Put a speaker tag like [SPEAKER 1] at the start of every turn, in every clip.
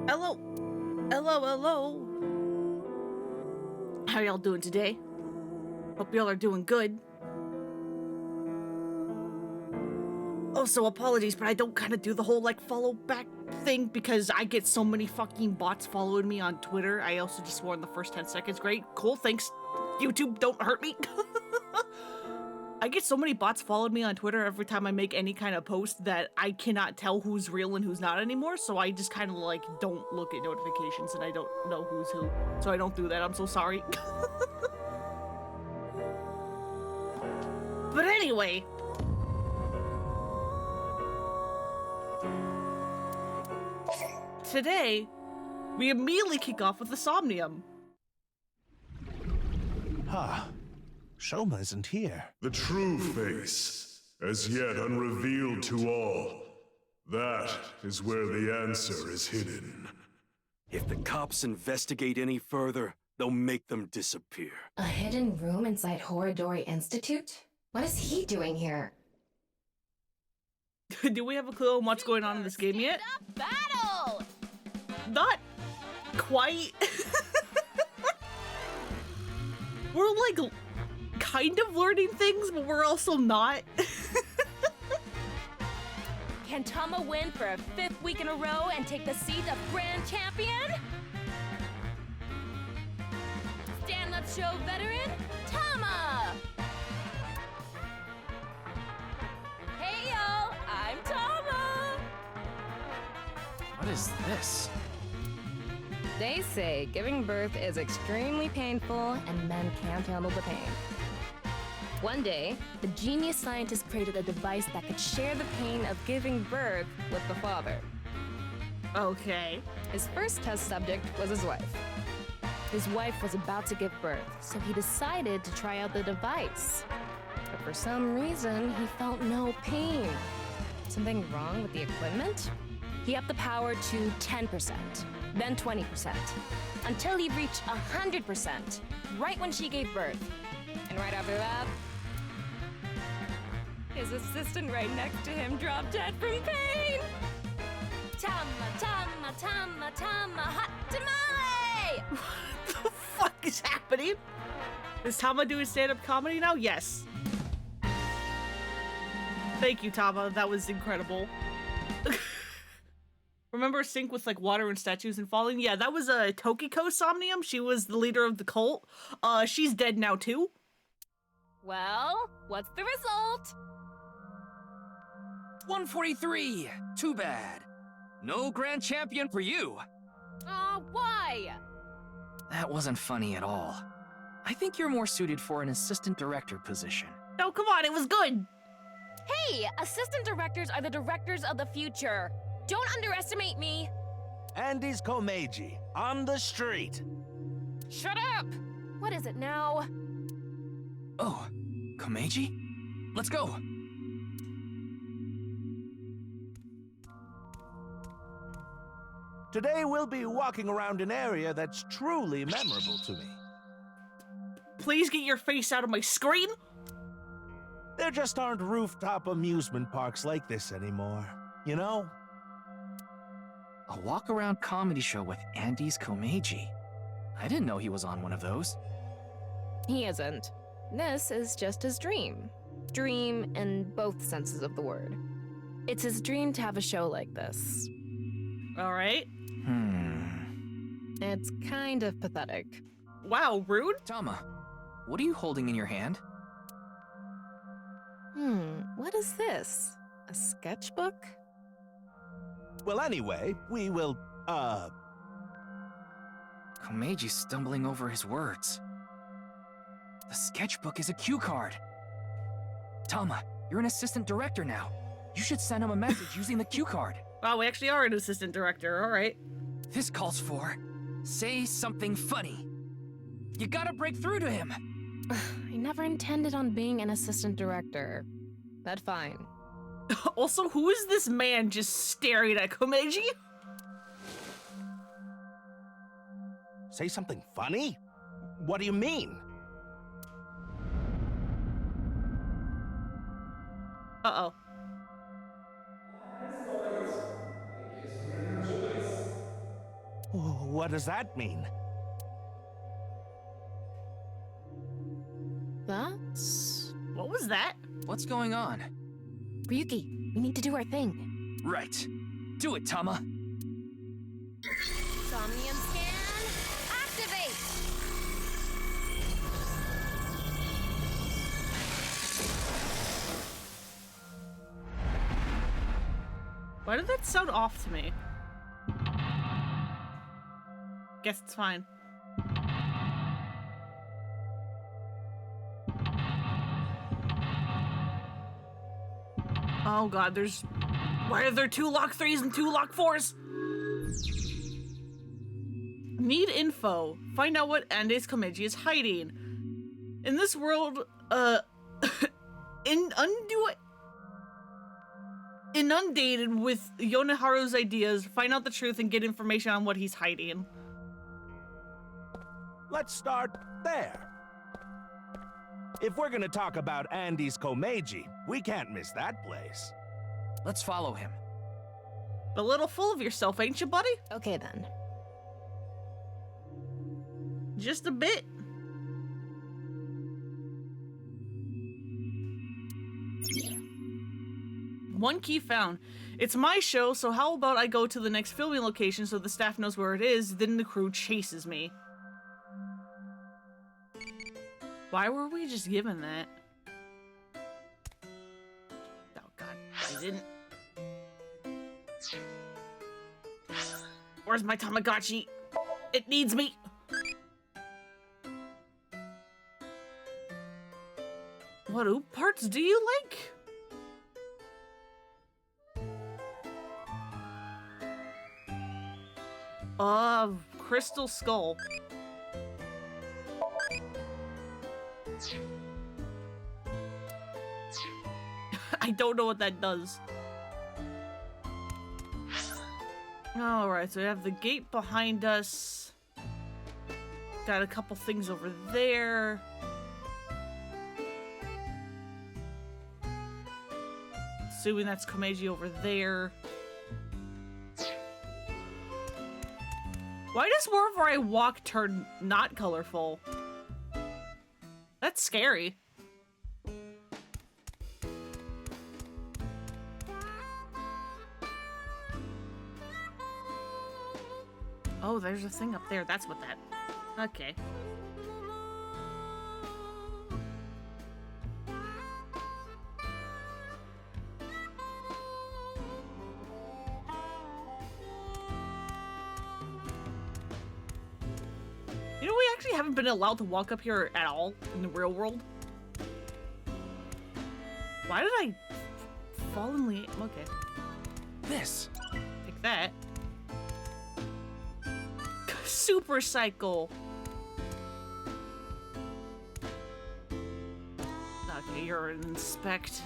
[SPEAKER 1] Hello. Hello, hello. How y'all doing today? Hope y'all are doing good. Also, apologies, but I don't kind of do the whole, like, follow back thing because I get so many fucking bots following me on Twitter. I also just swore in the first 10 seconds. Great. Cool. Thanks. YouTube, don't hurt me. I get so many bots following me on Twitter every time I make any kind of post that I cannot tell who's real and who's not anymore, so I just kind of, like, don't look at notifications and I don't know who's who. So I don't do that. I'm so sorry. But anyway. Today, we immediately kick off with the Somnium.
[SPEAKER 2] Huh. Shoma isn't here.
[SPEAKER 3] The true face, as yet unrevealed to all. That is where the answer is hidden.
[SPEAKER 4] If the cops investigate any further, they'll make them disappear.
[SPEAKER 5] A hidden room inside Horadori Institute? What is he doing here?
[SPEAKER 1] Do we have a clue on what's going on in this game yet?
[SPEAKER 6] Battle!
[SPEAKER 1] Not quite. We're like kind of learning things, but we're also not.
[SPEAKER 6] Can Tama win for a 5th week in a row and take the seat of Grand Champion? Stand Up Show veteran, Tama! Hey y'all, I'm Tama!
[SPEAKER 7] What is this?
[SPEAKER 8] They say giving birth is extremely painful and men can't handle the pain. One day, the genius scientist created a device that could share the pain of giving birth with the father.
[SPEAKER 1] Okay.
[SPEAKER 8] His first test subject was his wife. His wife was about to give birth, so he decided to try out the device. But for some reason, he felt no pain. Something wrong with the equipment? He upped the power to 10%, then 20%, until he reached 100%, right when she gave birth. And right after that, his assistant right next to him dropped dead from pain.
[SPEAKER 6] Tama, Tama, Tama, Tama, hot tamale!
[SPEAKER 1] What the fuck is happening? Is Tama doing stand-up comedy now? Yes. Thank you, Tama. That was incredible. Remember Sync with like water and statues and falling? Yeah, that was a Tokiko Somnium. She was the leader of the cult. She's dead now too.
[SPEAKER 6] Well, what's the result?
[SPEAKER 7] 143! Too bad. No grand champion for you.
[SPEAKER 6] Why?
[SPEAKER 7] That wasn't funny at all. I think you're more suited for an assistant director position.
[SPEAKER 1] No, come on, it was good.
[SPEAKER 6] Hey, assistant directors are the directors of the future. Don't underestimate me.
[SPEAKER 2] Andy's Komeiji, on the street.
[SPEAKER 6] Shut up! What is it now?
[SPEAKER 7] Oh, Komeiji? Let's go.
[SPEAKER 2] Today we'll be walking around an area that's truly memorable to me.
[SPEAKER 1] Please get your face out of my screen.
[SPEAKER 2] There just aren't rooftop amusement parks like this anymore, you know?
[SPEAKER 7] A walk-around comedy show with Andy's Komeiji. I didn't know he was on one of those.
[SPEAKER 8] He isn't. This is just his dream. Dream in both senses of the word. It's his dream to have a show like this.
[SPEAKER 1] All right.
[SPEAKER 8] It's kind of pathetic.
[SPEAKER 1] Wow, rude.
[SPEAKER 7] Tama, what are you holding in your hand?
[SPEAKER 8] What is this? A sketchbook?
[SPEAKER 2] Well, anyway, we will,
[SPEAKER 7] Komeji's stumbling over his words. The sketchbook is a cue card. Tama, you're an assistant director now. You should send him a message using the cue card.
[SPEAKER 1] Wow, we actually are an assistant director. All right.
[SPEAKER 7] This calls for, say something funny. You gotta break through to him.
[SPEAKER 8] I never intended on being an assistant director. But fine.
[SPEAKER 1] Also, who is this man just staring at Komeiji?
[SPEAKER 2] say something funny? What do you mean?
[SPEAKER 1] Uh-oh.
[SPEAKER 2] What does that mean?
[SPEAKER 8] That's...
[SPEAKER 1] What was that?
[SPEAKER 7] What's going on?
[SPEAKER 8] Ryuki, we need to do our thing.
[SPEAKER 7] Right. Do it, Tama.
[SPEAKER 6] Somnium scan, activate!
[SPEAKER 1] Why did that sound off to me? Guess it's fine. Oh god, there's... Why are there 2 Lock 3s and 2 Lock 4s? Need info. Find out what Enda's Komeiji is hiding. In this world, inundated with Yoneharu's ideas, find out the truth and get information on what he's hiding.
[SPEAKER 2] Let's start there. If we're gonna talk about Andy's Komeiji, we can't miss that place.
[SPEAKER 7] Let's follow him.
[SPEAKER 1] A little full of yourself, ain't you, buddy?
[SPEAKER 8] Okay then.
[SPEAKER 1] Just a bit. One key found. It's my show, so how about I go to the next filming location so the staff knows where it is, then the crew chases me. Why were we just given that? Oh god, I didn't. Where's my Tamagotchi? It needs me. What OOP parts do you like? Crystal Skull. I don't know what that does. Alright, so we have the gate behind us. Got a couple things over there. Assuming that's Komeiji over there. Why does wherever I walk turn not colorful? That's scary. Oh, there's a thing up there. That's what that... Okay. You know, we actually haven't been allowed to walk up here at all in the real world. Why did I fall in the... Okay.
[SPEAKER 7] This.
[SPEAKER 1] Take that. Super Cycle. Okay, you're an inspect.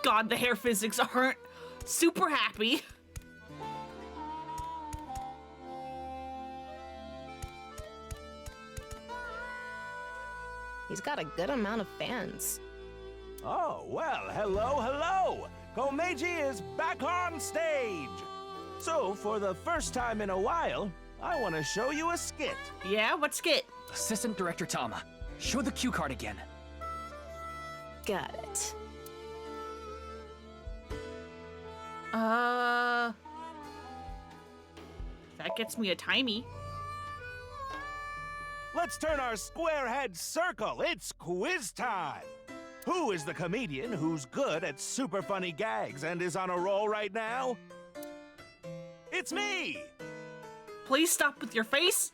[SPEAKER 1] God, the hair physics aren't super happy.
[SPEAKER 8] He's got a good amount of fans.
[SPEAKER 2] Oh, well, hello. Komeiji is back on stage. So, for the first time in a while, I want to show you a skit.
[SPEAKER 1] Yeah, what skit?
[SPEAKER 7] Assistant Director Tama, show the cue card again.
[SPEAKER 8] Got it.
[SPEAKER 1] That gets me a timey.
[SPEAKER 2] Let's turn our square head circle. It's quiz time. Who is the comedian who's good at super funny gags and is on a roll right now? It's me!
[SPEAKER 1] Please stop with your face.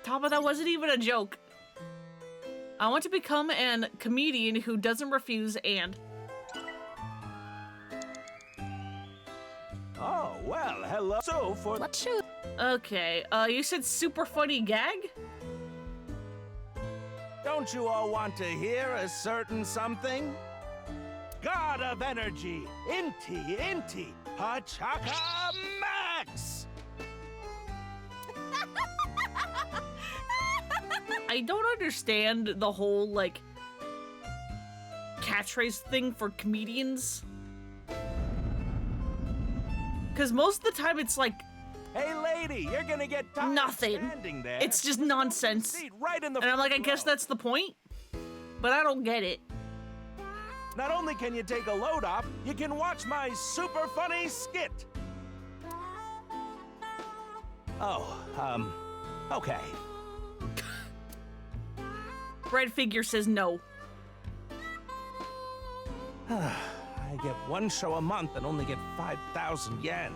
[SPEAKER 1] Tama, that wasn't even a joke. I want to become a comedian who doesn't refuse and...
[SPEAKER 2] Oh, well, hello. So, for...
[SPEAKER 8] Let's shoot.
[SPEAKER 1] Okay, you said super funny gag?
[SPEAKER 2] Don't you all want to hear a certain something? God of energy, Inti, Pachaka Max!
[SPEAKER 1] I I don't understand the whole, like, catchphrase thing for comedians. Because most of the time it's like,
[SPEAKER 2] Hey, lady, you're gonna get tired
[SPEAKER 1] nothing.
[SPEAKER 2] standing there.
[SPEAKER 1] It's just nonsense.
[SPEAKER 2] Seat right in the
[SPEAKER 1] And I'm like, I
[SPEAKER 2] front
[SPEAKER 1] guess
[SPEAKER 2] row.
[SPEAKER 1] that's the point? But I don't get it.
[SPEAKER 2] Not only can you take a load off, you can watch my super funny skit. Oh, okay.
[SPEAKER 1] Red figure says no.
[SPEAKER 2] I get one show a month and only get 5,000 yen.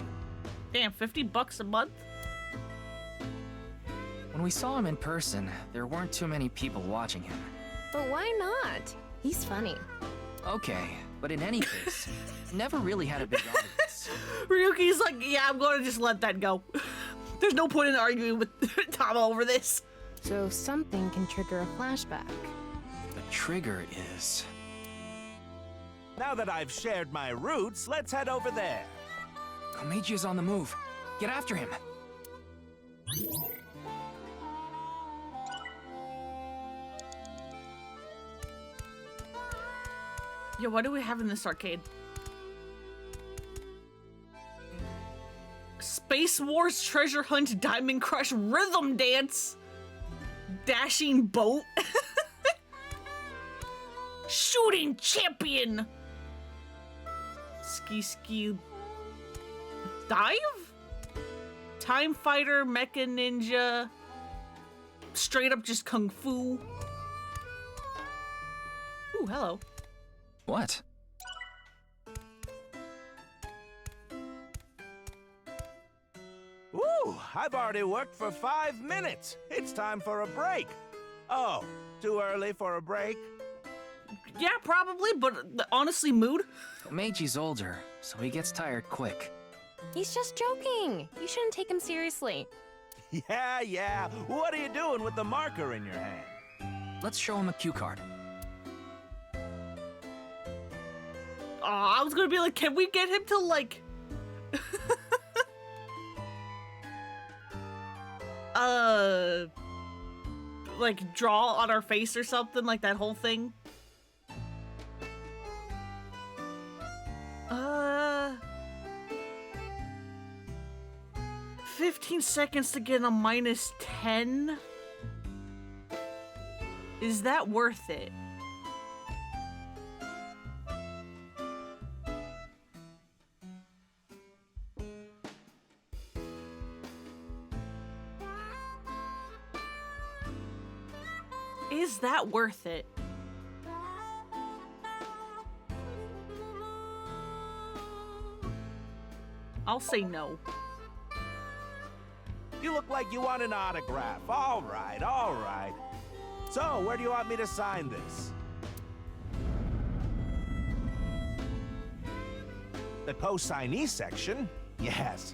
[SPEAKER 1] Damn, $50 a month?
[SPEAKER 7] When we saw him in person, there weren't too many people watching him.
[SPEAKER 8] But why not? He's funny.
[SPEAKER 7] Okay, but in any case, never really had a big audience.
[SPEAKER 1] Ryuki's like, yeah, I'm gonna just let that go. There's no point in arguing with Tama over this.
[SPEAKER 8] So something can trigger a flashback.
[SPEAKER 7] The trigger is...
[SPEAKER 2] Now that I've shared my roots, let's head over there.
[SPEAKER 7] Komeiji is on the move. Get after him.
[SPEAKER 1] Yo, what do we have in this arcade? Space Wars Treasure Hunt Diamond Crush Rhythm Dance Dashing Boat Shooting Champion Ski Dive? Time Fighter Mecha Ninja Straight up just Kung Fu. Ooh, hello.
[SPEAKER 7] What?
[SPEAKER 2] Ooh, I've already worked for 5 minutes. It's time for a break. Oh, too early for a break?
[SPEAKER 1] Yeah, probably, but honestly, mood.
[SPEAKER 7] Komeiji's older, so he gets tired quick.
[SPEAKER 8] He's just joking. You shouldn't take him seriously.
[SPEAKER 2] Yeah. What are you doing with the marker in your hand?
[SPEAKER 7] Let's show him a cue card.
[SPEAKER 1] I was gonna be like, can we get him to, like... like, draw on our face or something, like that whole thing? 15 seconds to get a -10? Is that worth it? Is that worth it? I'll say no.
[SPEAKER 2] You look like you want an autograph. All right. So, where do you want me to sign this? The post-signee section? Yes.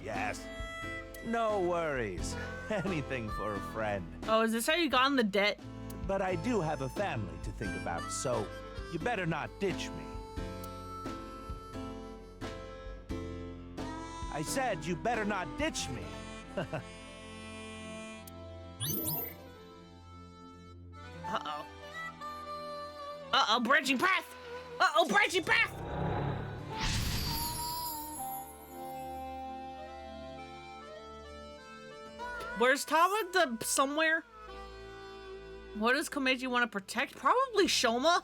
[SPEAKER 2] No worries. Anything for a friend.
[SPEAKER 1] Oh, is this how you got in the debt?
[SPEAKER 2] But I do have a family to think about, so you better not ditch me. I said you better not ditch me.
[SPEAKER 1] Uh-oh. Uh-oh, branching path! Uh-oh, branching path! Where's Tama? Somewhere? What does Komeiji want to protect? Probably Shoma.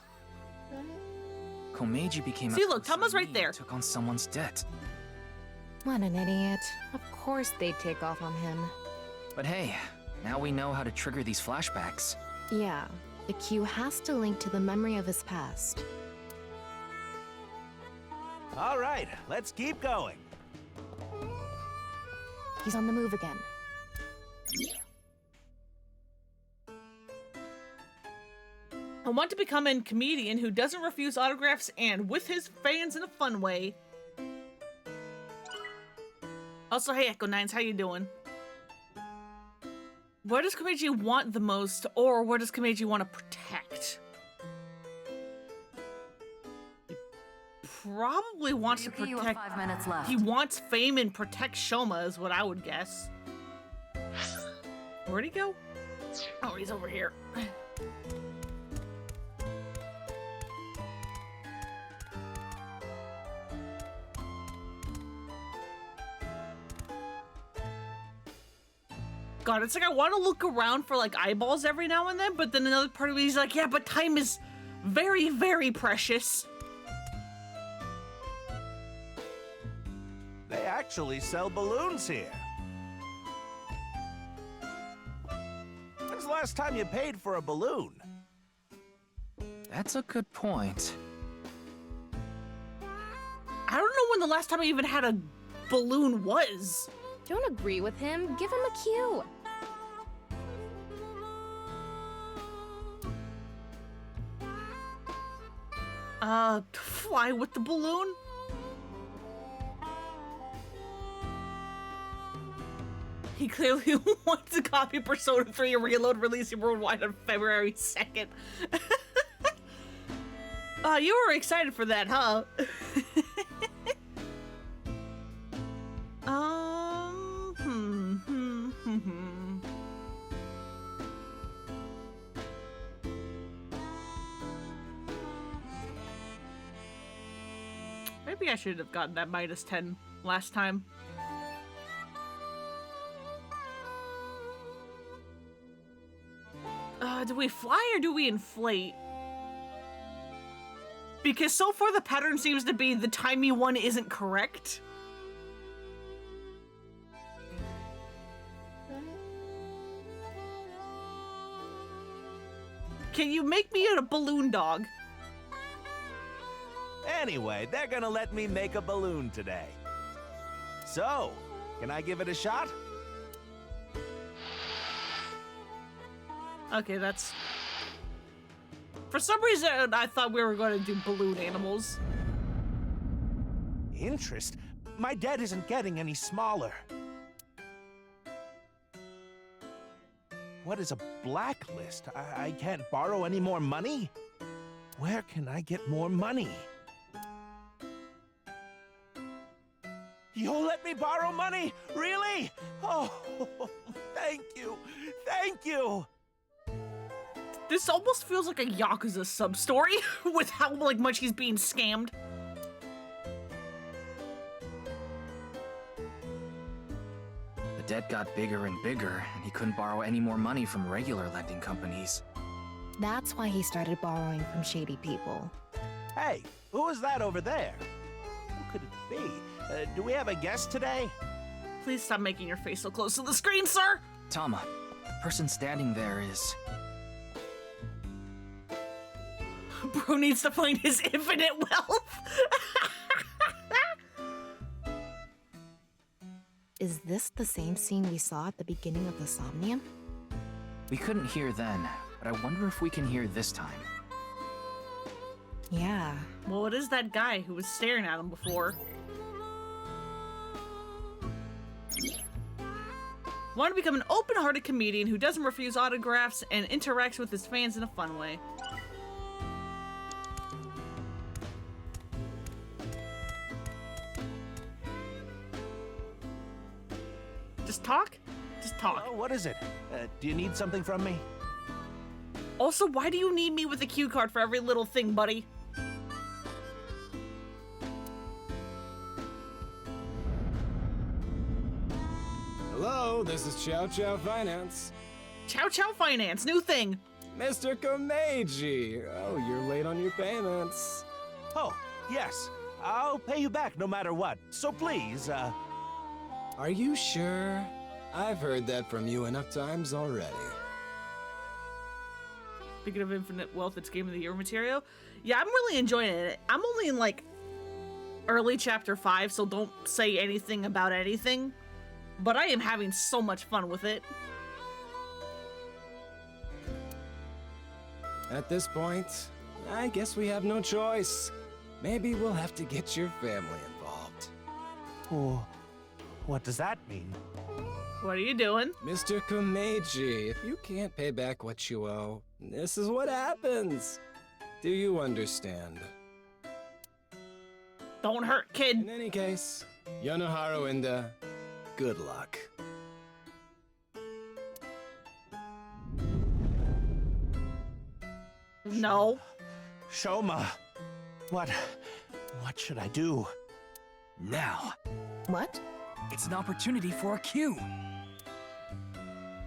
[SPEAKER 7] Komeiji became
[SPEAKER 1] See,
[SPEAKER 7] a
[SPEAKER 1] look, Tama's right
[SPEAKER 7] consignee
[SPEAKER 1] there.
[SPEAKER 7] and took on someone's debt.
[SPEAKER 8] What an idiot. Of course they'd take off on him.
[SPEAKER 7] But hey, now we know how to trigger these flashbacks.
[SPEAKER 8] Yeah, the cue has to link to the memory of his past.
[SPEAKER 2] All right, let's keep going.
[SPEAKER 8] He's on the move again.
[SPEAKER 1] I want to become a comedian who doesn't refuse autographs and with his fans in a fun way. Also, hey Echo Nines, how you doing? What does Komeiji want the most, or what does Komeiji want to protect? He probably wants to protect...
[SPEAKER 9] You have 5 minutes left.
[SPEAKER 1] He wants fame and protect Shoma is what I would guess. Where'd he go? Oh, he's over here. God, it's like I want to look around for like eyeballs every now and then, but then another part of me is like, yeah, but time is very, very precious.
[SPEAKER 2] They actually sell balloons here. When's the last time you paid for a balloon?
[SPEAKER 7] That's a good point.
[SPEAKER 1] I don't know when the last time I even had a balloon was.
[SPEAKER 8] Don't agree with him. Give him a cue.
[SPEAKER 1] Fly with the balloon? He clearly wants to copy Persona 3 and Reload, releasing worldwide on February 2nd. You were excited for that, huh? Maybe I should have gotten that -10 last time. Do we fly or do we inflate? Because so far the pattern seems to be the timey one isn't correct. Can you make me a balloon dog?
[SPEAKER 2] Anyway, they're gonna let me make a balloon today. So, can I give it a shot?
[SPEAKER 1] Okay, that's... For some reason, I thought we were going to do balloon animals.
[SPEAKER 2] Interest? My debt isn't getting any smaller. What is a blacklist? I can't borrow any more money? Where can I get more money? You'll let me borrow money? Really? Oh, thank you. Thank you.
[SPEAKER 1] This almost feels like a Yakuza sub-story with how like much he's being scammed.
[SPEAKER 7] The debt got bigger and bigger, and he couldn't borrow any more money from regular lending companies.
[SPEAKER 8] That's why he started borrowing from shady people.
[SPEAKER 2] Hey, who is that over there? Who could it be? Do we have a guest today?
[SPEAKER 1] Please stop making your face so close to the screen, sir!
[SPEAKER 7] Tama, the person standing there is...
[SPEAKER 1] Bro needs to find his infinite wealth.
[SPEAKER 8] Is this the same scene we saw at the beginning of the Somnium?
[SPEAKER 7] We couldn't hear then, but I wonder if we can hear this time.
[SPEAKER 8] Yeah.
[SPEAKER 1] Well, it is that guy who was staring at him before. Want to become an open-hearted comedian who doesn't refuse autographs and interacts with his fans in a fun way. Just talk? Just talk.
[SPEAKER 2] What is it? Do you need something from me?
[SPEAKER 1] Also, why do you need me with a cue card for every little thing, buddy?
[SPEAKER 9] Hello, this is Chow Chow Finance.
[SPEAKER 1] Chow Chow Finance, new thing.
[SPEAKER 9] Mr. Komeiji. Oh, you're late on your payments.
[SPEAKER 2] Oh, yes. I'll pay you back no matter what. So please,
[SPEAKER 9] Are you sure? I've heard that from you enough times already.
[SPEAKER 1] Speaking of infinite wealth, it's Game of the Year material. Yeah, I'm really enjoying it. I'm only in like early chapter 5, so don't say anything about anything. But I am having so much fun with it.
[SPEAKER 9] At this point, I guess we have no choice. Maybe we'll have to get your family involved.
[SPEAKER 2] oh, what does that mean?
[SPEAKER 1] What are you doing?
[SPEAKER 9] Mr. Komeiji, if you can't pay back what you owe, this is what happens. Do you understand?
[SPEAKER 1] Don't hurt, kid.
[SPEAKER 9] In any case, Yonohara Enda, good luck.
[SPEAKER 1] No.
[SPEAKER 2] Shoma, what should I do?
[SPEAKER 7] Now,
[SPEAKER 8] What?
[SPEAKER 7] it's an opportunity for a cue.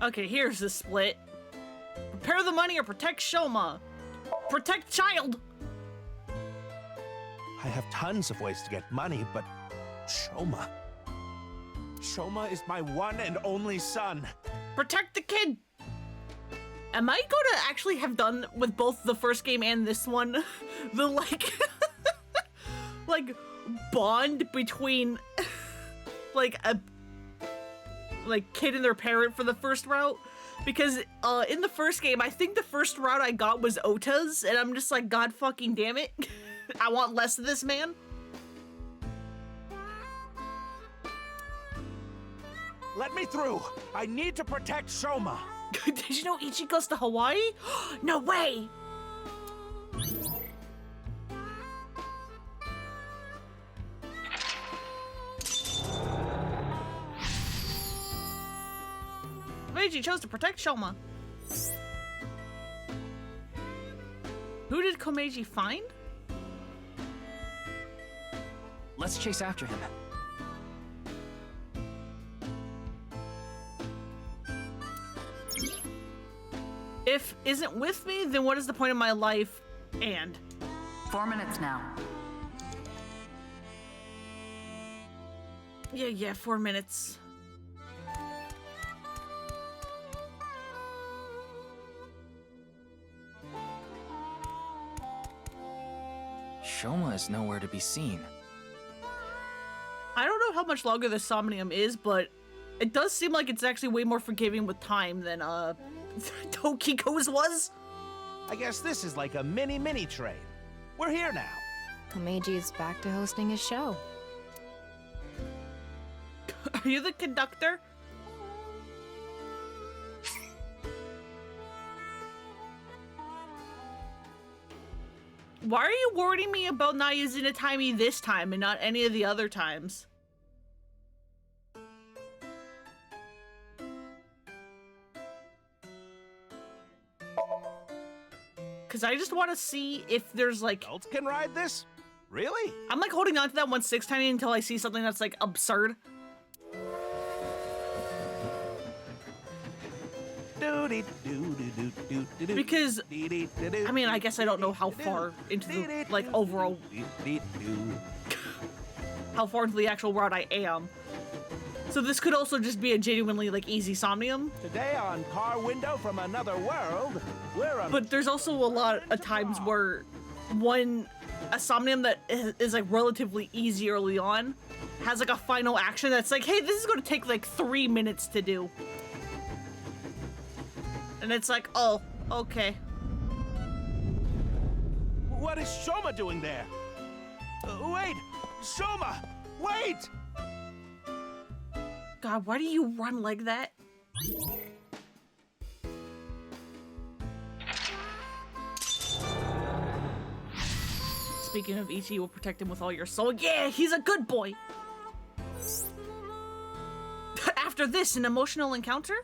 [SPEAKER 1] Okay, here's the split. Prepare the money or protect Shoma. Protect child.
[SPEAKER 2] I have tons of ways to get money, but Shoma. Shoma is my one and only son.
[SPEAKER 1] Protect the kid. Am I going to actually have done with both the first game and this one the like like bond between like a kid and their parent for the first route? Because in the first game, I think the first route I got was Ota's, and I'm just like, God fucking damn it. I want less of this man.
[SPEAKER 2] Let me through. I need to protect Shoma.
[SPEAKER 1] Did you know Ichi goes to Hawaii? No way! Meiji chose to protect Shoma. Who did Komeiji find?
[SPEAKER 7] Let's chase after him.
[SPEAKER 1] If isn't with me, then what is the point of my life? And
[SPEAKER 10] 4 minutes now.
[SPEAKER 1] yeah, 4 minutes.
[SPEAKER 7] Shoma is nowhere to be seen.
[SPEAKER 1] I don't know how much longer the Somnium is, but it does seem like it's actually way more forgiving with time than Tokiko's was.
[SPEAKER 2] I guess this is like a mini train. We're here now.
[SPEAKER 8] Komeiji is back to hosting his show.
[SPEAKER 1] Are you the conductor? Why are you warning me about not using a timey this time and not any of the other times? Because I just want to see if there's like...
[SPEAKER 2] Adults can ride this? Really?
[SPEAKER 1] I'm like holding on to that 1/6 timey until I see something that's like absurd. Because, I mean, I guess I don't know how far into the, like, overall... how far into the actual route I am. So this could also just be a genuinely, like, easy Somnium.
[SPEAKER 2] Today on Car Window from Another World, we're on...
[SPEAKER 1] But there's also a lot of times where a Somnium that is, like, relatively easy early on has, like, a final action that's like, hey, this is going to take, like, 3 minutes to do. And it's like, oh, okay.
[SPEAKER 2] What is Shoma doing there? Wait! Shoma! Wait!
[SPEAKER 1] God, why do you run like that? Speaking of Ichi, you will protect him with all your soul. Yeah, he's a good boy! After this, an emotional encounter?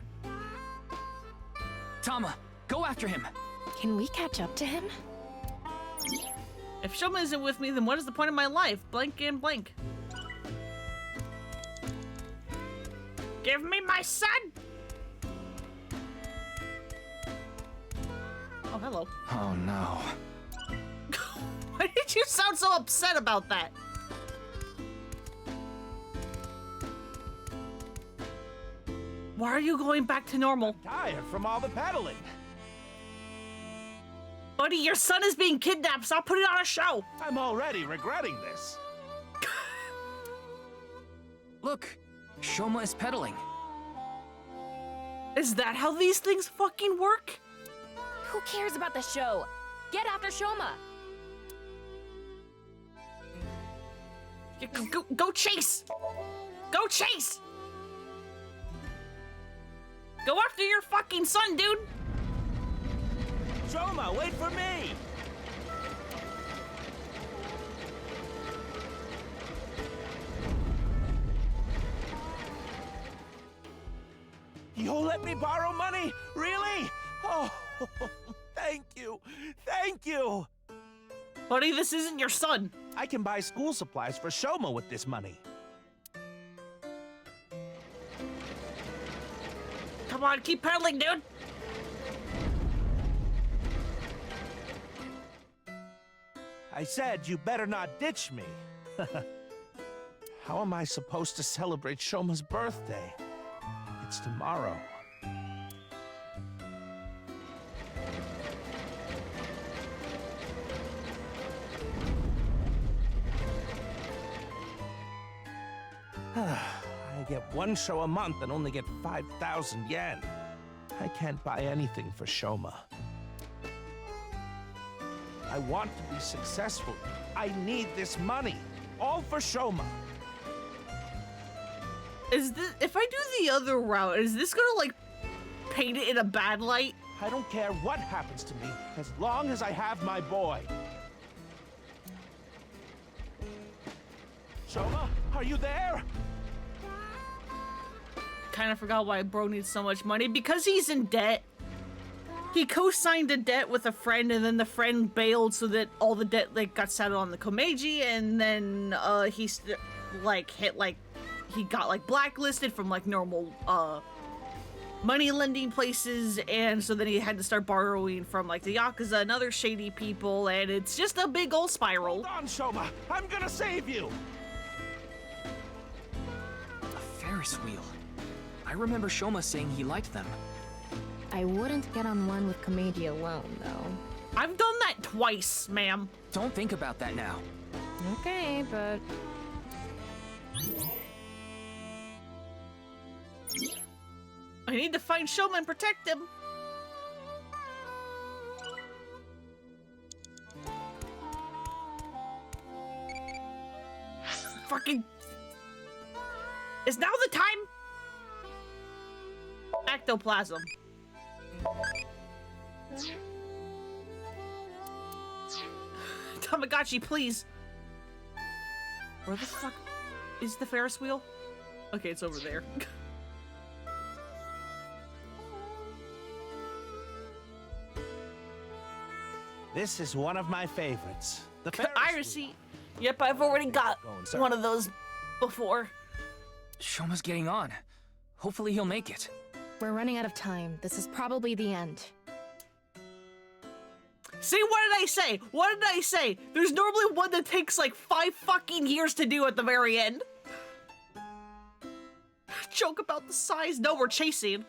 [SPEAKER 7] Tama, go after him!
[SPEAKER 8] Can we catch up to him?
[SPEAKER 1] If Shoma isn't with me, then what is the point of my life? Blank and blank. Give me my son! Oh, hello.
[SPEAKER 7] Oh no.
[SPEAKER 1] Why did you sound so upset about that? Why are you going back to normal?
[SPEAKER 2] Tired from all the pedaling.
[SPEAKER 1] Buddy, your son is being kidnapped. Stop putting on a show.
[SPEAKER 2] I'm already regretting this.
[SPEAKER 7] Look, Shoma is pedaling.
[SPEAKER 1] Is that how these things fucking work?
[SPEAKER 6] Who cares about the show? Get after Shoma.
[SPEAKER 1] Go chase! Go chase! Go after your fucking son, dude!
[SPEAKER 2] Shoma, wait for me! You'll let me borrow money? Really? Oh, Thank you! Thank you!
[SPEAKER 1] Buddy, this isn't your son.
[SPEAKER 2] I can buy school supplies for Shoma with this money.
[SPEAKER 1] Come on, keep pedaling, dude.
[SPEAKER 2] I said you better not ditch me. How am I supposed to celebrate Shoma's birthday? It's tomorrow. I get one show a month and only get 5,000 yen. I can't buy anything for Shoma. I want to be successful. I need this money. All for Shoma.
[SPEAKER 1] Is this, if I do the other route, is this gonna like paint it in a bad light?
[SPEAKER 2] I don't care what happens to me, as long as I have my boy. Shoma, are you there?
[SPEAKER 1] Kind of forgot why bro needs so much money. Because he's in debt. He co-signed a debt with a friend, and then the friend bailed so that all the debt like got settled on the Komeiji, and then he got like blacklisted from like normal money lending places, and so then he had to start borrowing from like the Yakuza and other shady people, and it's just a big old spiral.
[SPEAKER 2] Hold on, Shoma. I'm gonna save you.
[SPEAKER 7] A Ferris wheel. I remember Shoma saying he liked them.
[SPEAKER 8] I wouldn't get on one with Komeiji alone, though.
[SPEAKER 1] I've done that twice, ma'am.
[SPEAKER 7] Don't think about that now.
[SPEAKER 8] Okay, but...
[SPEAKER 1] I need to find Shoma and protect him. Fucking... Is now the time? Ectoplasm. Tamagotchi, please. Where the fuck is the Ferris wheel? Okay, it's over there.
[SPEAKER 2] This is one of my favorites. The Ferris
[SPEAKER 1] Irisy. Yep, I've already got one of those before.
[SPEAKER 7] Shoma's getting on. Hopefully he'll make it.
[SPEAKER 8] We're running out of time. This is probably the end.
[SPEAKER 1] See, what did I say? What did I say? There's normally one that takes like 5 fucking years to do at the very end. Joke about the size. No, we're chasing.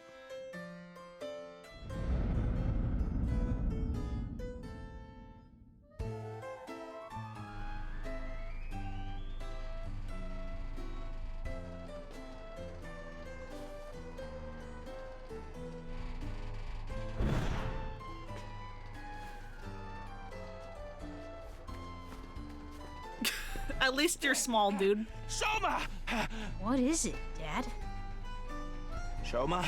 [SPEAKER 1] At least you're small, dude.
[SPEAKER 2] Shoma!
[SPEAKER 10] What is it, Dad?
[SPEAKER 2] Shoma,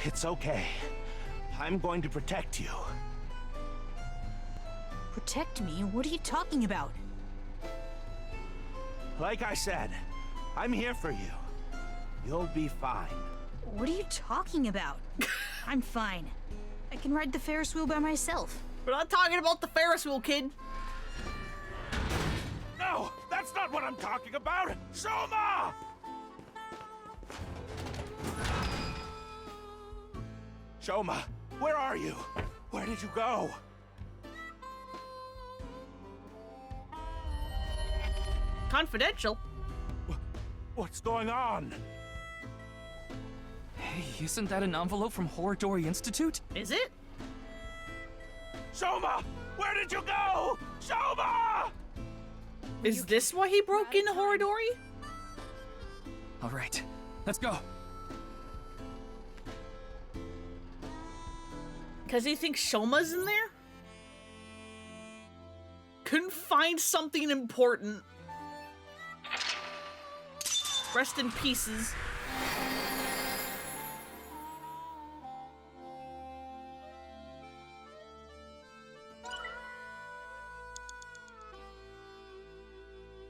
[SPEAKER 2] it's okay. I'm going to protect you.
[SPEAKER 10] Protect me? What are you talking about?
[SPEAKER 2] Like I said, I'm here for you. You'll be fine.
[SPEAKER 10] What are you talking about? I'm fine. I can ride the Ferris wheel by myself.
[SPEAKER 1] We're not talking about the Ferris wheel, kid.
[SPEAKER 2] No, that's not what I'm talking about! Shoma! Shoma, where are you? Where did you go?
[SPEAKER 1] Confidential.
[SPEAKER 2] What's going on?
[SPEAKER 7] Hey, isn't that an envelope from Horodori Institute?
[SPEAKER 1] Is it?
[SPEAKER 2] Shoma! Where did you go? Shoma!
[SPEAKER 1] Is this why he broke into Horodori?
[SPEAKER 7] All right, let's go.
[SPEAKER 1] Because he thinks Shoma's in there? Couldn't find something important. Rest in pieces.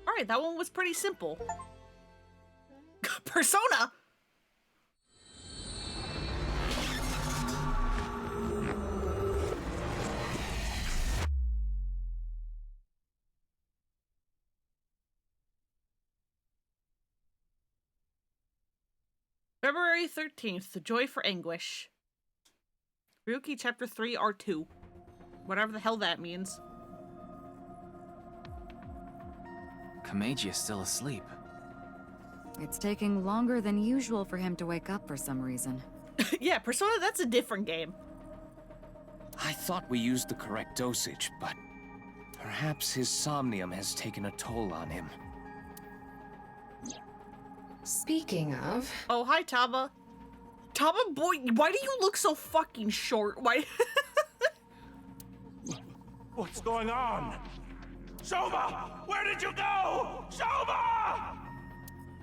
[SPEAKER 1] Alright, that one was pretty simple. Persona! February 13th, The Joy for Anguish. Ryuki Chapter 3, R2. Whatever the hell that means.
[SPEAKER 7] Kameji is still asleep.
[SPEAKER 11] It's taking longer than usual for him to wake up for some reason.
[SPEAKER 1] Yeah, Persona, that's a different game.
[SPEAKER 12] I thought we used the correct dosage, but perhaps his somnium has taken a toll on him.
[SPEAKER 5] Speaking of...
[SPEAKER 1] Oh, hi, Taba. Taba, boy, why do you look so fucking short? Why?
[SPEAKER 2] What's going on? Shoma! Where did you go? Shoma!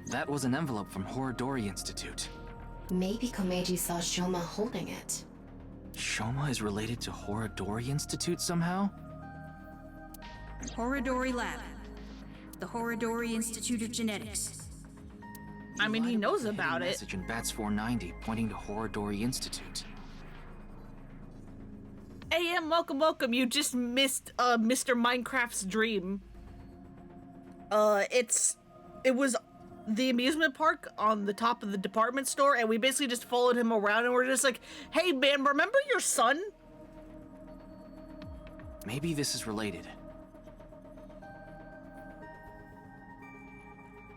[SPEAKER 7] That was an envelope from Horodori Institute.
[SPEAKER 5] Maybe Komeiji saw Shoma holding it.
[SPEAKER 7] Shoma is related to Horodori Institute somehow?
[SPEAKER 10] Horodori Lab. The Horodori Institute of Genetics.
[SPEAKER 1] I mean, he knows about it.
[SPEAKER 7] Message in Bats 490 pointing to Horodori Institute.
[SPEAKER 1] AM, welcome. You just missed Mr. Minecraft's dream. It was the amusement park on the top of the department store, and we basically just followed him around, and we're just like, hey man, remember your son?
[SPEAKER 7] Maybe this is related.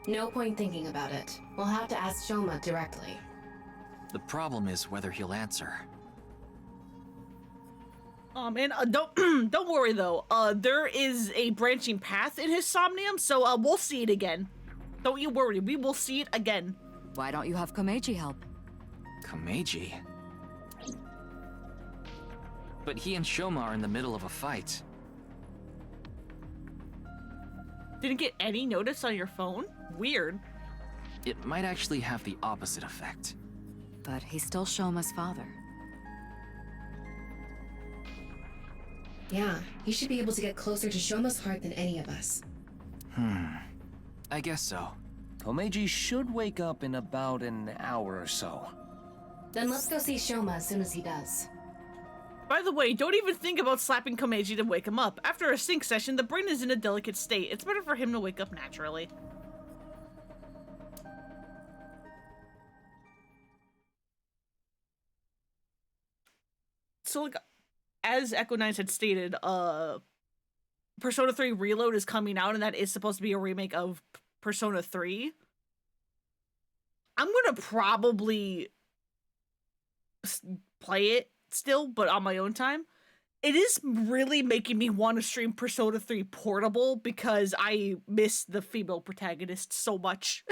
[SPEAKER 5] No point thinking about it. We'll have to ask Shoma directly.
[SPEAKER 7] The problem is whether he'll answer.
[SPEAKER 1] And don't worry though. There is a branching path in his Somnium, so we'll see it again. Don't you worry, we will see it again.
[SPEAKER 11] Why don't you have Komeiji help?
[SPEAKER 7] Kameji? But he and Shoma are in the middle of a fight.
[SPEAKER 1] Didn't get any notice on your phone? Weird.
[SPEAKER 7] It might actually have the opposite effect.
[SPEAKER 11] But he's still Shoma's father.
[SPEAKER 5] Yeah, he should be able to get closer to Shoma's heart than any of us.
[SPEAKER 7] I guess so.
[SPEAKER 12] Komeiji should wake up in about an hour or so.
[SPEAKER 5] Then let's go see Shoma as soon as he does.
[SPEAKER 1] By the way, don't even think about slapping Komeiji to wake him up. After a sync session, the brain is in a delicate state. It's better for him to wake up naturally. So, like, as Echo 9 had stated, Persona 3 Reload is coming out, and that is supposed to be a remake of Persona 3. I'm gonna probably play it still, but on my own time. It is really making me want to stream Persona 3 Portable because I miss the female protagonist so much.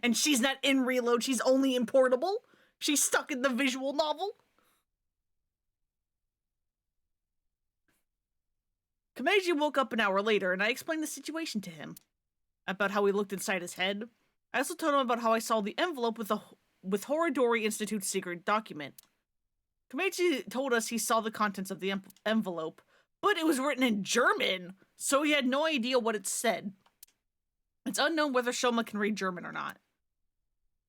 [SPEAKER 1] And she's not in Reload, she's only in Portable. She's stuck in the visual novel. Komeiji woke up an hour later, and I explained the situation to him. About how we looked inside his head. I also told him about how I saw the envelope with Horodori Institute's secret document. Komeiji told us he saw the contents of the envelope, but it was written in German, so he had no idea what it said. It's unknown whether Shoma can read German or not.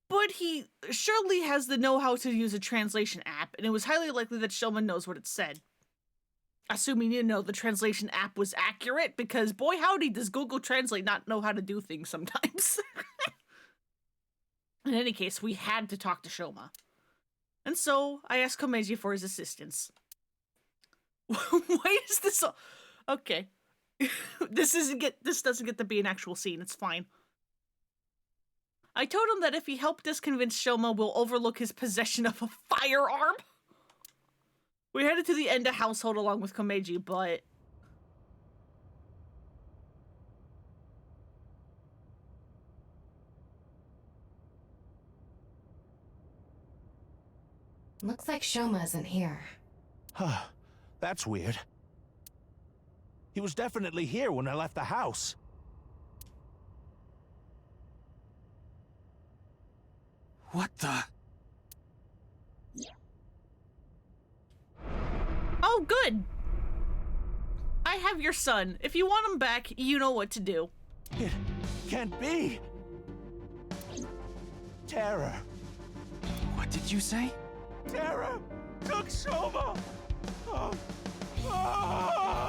[SPEAKER 1] But he surely has the know-how to use a translation app, and it was highly likely that Shoma knows what it said. Assuming, the translation app was accurate, because boy howdy does Google Translate not know how to do things sometimes. In any case, we had to talk to Shoma. And so, I asked Komeiji for his assistance. Why is this okay. This doesn't get to be an actual scene, it's fine. I told him that if he helped us convince Shoma, we'll overlook his possession of a firearm. We headed to the Enda household along with Komeiji, but...
[SPEAKER 5] Looks like Shoma isn't here.
[SPEAKER 2] Huh. That's weird. He was definitely here when I left the house.
[SPEAKER 7] What the?
[SPEAKER 1] Oh, good. I have your son. If you want him back, you know what to do.
[SPEAKER 2] It can't be. Terror.
[SPEAKER 7] What did you say?
[SPEAKER 2] Terror took Shoma. Oh. Ah!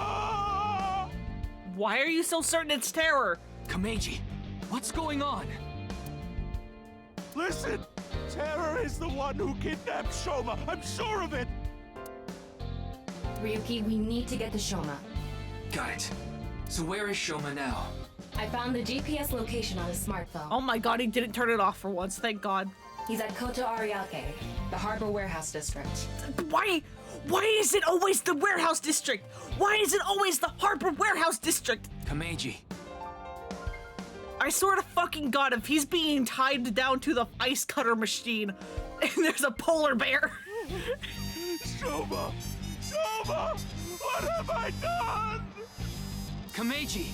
[SPEAKER 1] Why are you so certain it's terror?
[SPEAKER 7] Komeiji, what's going on?
[SPEAKER 2] Listen, Terror is the one who kidnapped Shoma. I'm sure of it.
[SPEAKER 5] Ryuki, we need to get to Shoma.
[SPEAKER 7] Got it. So where is Shoma now?
[SPEAKER 5] I found the GPS location on his smartphone.
[SPEAKER 1] Oh my god, he didn't turn it off for once, thank god.
[SPEAKER 5] He's at Koto Ariake, the Harbor Warehouse District.
[SPEAKER 1] Why is it always the warehouse district? Why is it always the Harbor Warehouse District?
[SPEAKER 7] Kameji.
[SPEAKER 1] I swear to fucking god, if he's being tied down to the ice cutter machine and there's a polar bear.
[SPEAKER 2] Shoma! Shoma! What have I done?
[SPEAKER 7] Kameji!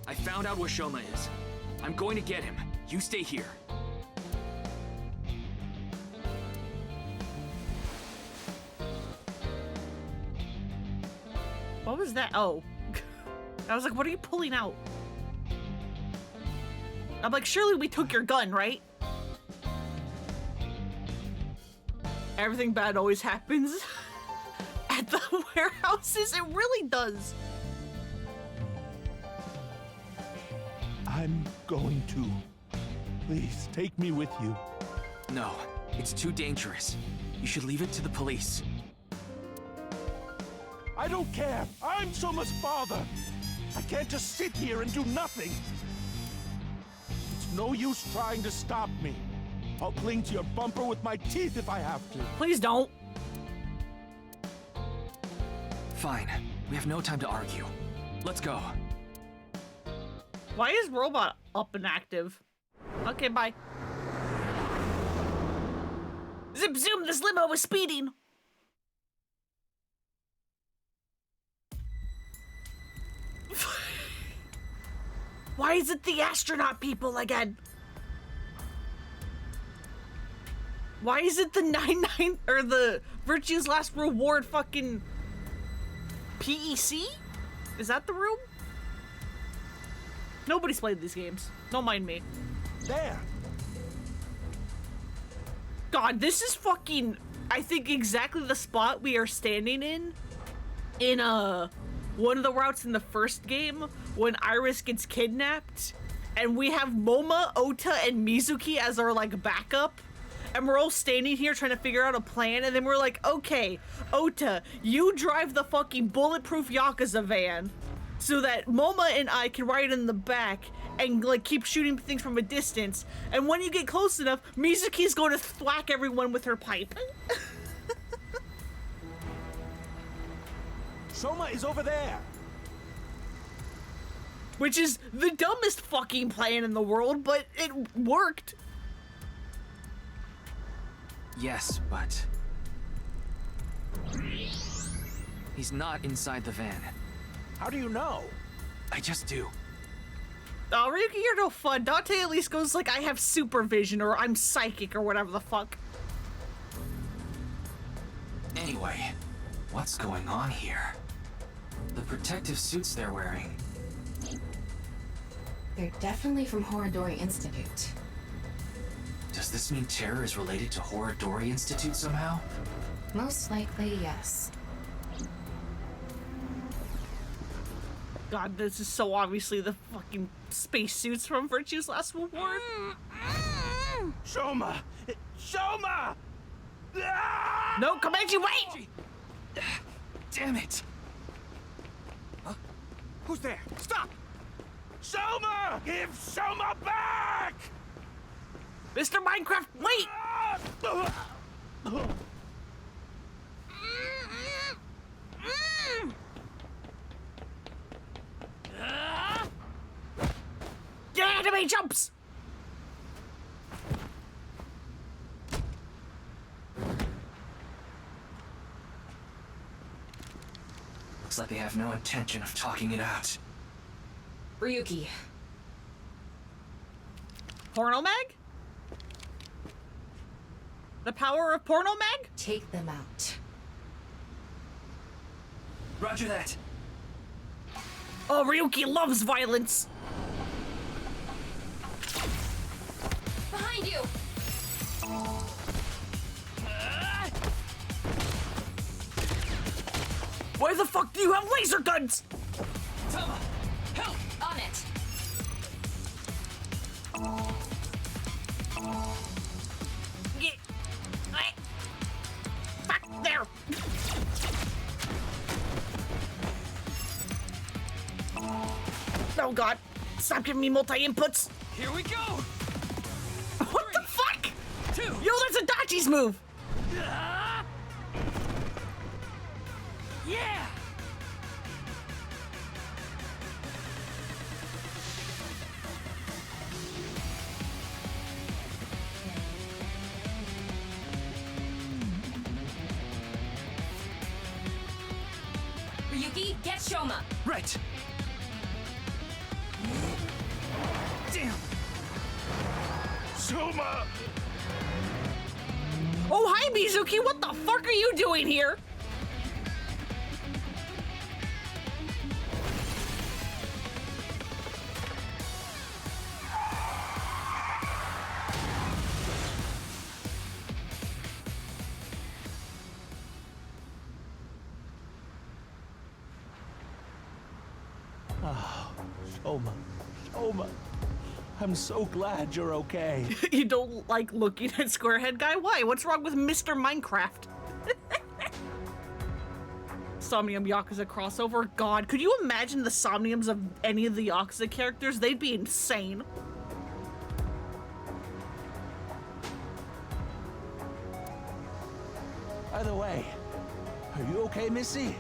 [SPEAKER 7] I found out where Shoma is. I'm going to get him. You stay here.
[SPEAKER 1] What was that? Oh. I was like, what are you pulling out? I'm like, surely we took your gun, right? Everything bad always happens at the warehouses. It really does.
[SPEAKER 2] I'm going to. Please, take me with you.
[SPEAKER 7] No, it's too dangerous. You should leave it to the police.
[SPEAKER 2] I don't care. I'm Shoma's father. I can't just sit here and do nothing. It's no use trying to stop me. I'll cling to your bumper with my teeth if I have to.
[SPEAKER 1] Please don't.
[SPEAKER 7] Fine. We have no time to argue. Let's go.
[SPEAKER 1] Why is robot up and active? Okay, bye. Zip zoom, this limo is speeding. Why is it the astronaut people again? Why is it the 99 or the Virtue's Last Reward fucking PEC? Is that the room? Nobody's played these games. Don't mind me.
[SPEAKER 2] There.
[SPEAKER 1] God, this is fucking, I think, exactly the spot we are standing in one of the routes in the first game when Iris gets kidnapped and we have Moma, Ota, and Mizuki as our like backup, and we're all standing here trying to figure out a plan, and then we're like, okay, Ota, you drive the fucking bulletproof Yakuza van so that Moma and I can ride in the back and like keep shooting things from a distance, and when you get close enough, Mizuki's going to thwack everyone with her pipe.
[SPEAKER 2] Shoma is over there.
[SPEAKER 1] Which is the dumbest fucking plan in the world, but it worked.
[SPEAKER 7] Yes, but... he's not inside the van.
[SPEAKER 2] How do you know?
[SPEAKER 7] I just do.
[SPEAKER 1] Oh, Ryuki, you're no fun. Dante at least goes like, I have supervision, or I'm psychic, or whatever the fuck.
[SPEAKER 7] Anyway, what's going on here? The protective suits they're wearing.
[SPEAKER 5] They're definitely from Horodori Institute.
[SPEAKER 7] Does this mean terror is related to Horodori Institute somehow?
[SPEAKER 5] Most likely, yes.
[SPEAKER 1] God, this is so obviously the fucking spacesuits from Virtue's Last Reward.
[SPEAKER 2] Shoma! Shoma!
[SPEAKER 1] No, Komachi, wait!
[SPEAKER 7] Damn it!
[SPEAKER 2] Huh? Who's there? Stop! Shoma! Give Shoma back!
[SPEAKER 1] Mr. Minecraft, wait! Get anime jumps!
[SPEAKER 7] Looks like they have no intention of talking it out.
[SPEAKER 5] Ryuki.
[SPEAKER 1] Porno mag? The power of porno mag?
[SPEAKER 5] Take them out.
[SPEAKER 7] Roger that.
[SPEAKER 1] Oh, Ryuki loves violence.
[SPEAKER 6] Behind you!
[SPEAKER 1] Why the fuck do you have laser guns?
[SPEAKER 7] Tama, help!
[SPEAKER 6] On it!
[SPEAKER 1] Oh god. Stop giving me multi-inputs.
[SPEAKER 7] Here we go!
[SPEAKER 1] What the fuck?
[SPEAKER 7] 2!
[SPEAKER 1] Yo, there's a Dachi's move!
[SPEAKER 7] Yeah!
[SPEAKER 6] Ryuki, get Shoma.
[SPEAKER 7] Right! Damn!
[SPEAKER 2] Suma!
[SPEAKER 1] Oh, hi, Mizuki! What the fuck are you doing here?
[SPEAKER 2] Shoma. Shoma. I'm so glad you're okay.
[SPEAKER 1] You don't like looking at Squarehead Guy? Why? What's wrong with Mr. Minecraft? Somnium Yakuza crossover? God, could you imagine the Somniums of any of the Yakuza characters? They'd be insane.
[SPEAKER 2] By the way, are you okay, Missy?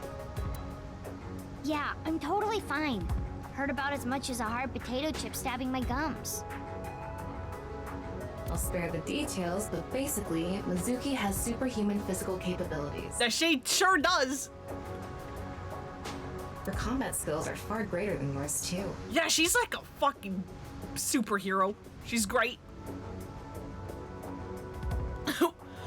[SPEAKER 13] Yeah, I'm totally fine. Hurt about as much as a hard potato chip stabbing my gums.
[SPEAKER 5] I'll spare the details, but basically, Mizuki has superhuman physical capabilities.
[SPEAKER 1] That she sure does.
[SPEAKER 5] Her combat skills are far greater than yours, too.
[SPEAKER 1] Yeah, she's like a fucking superhero. She's great.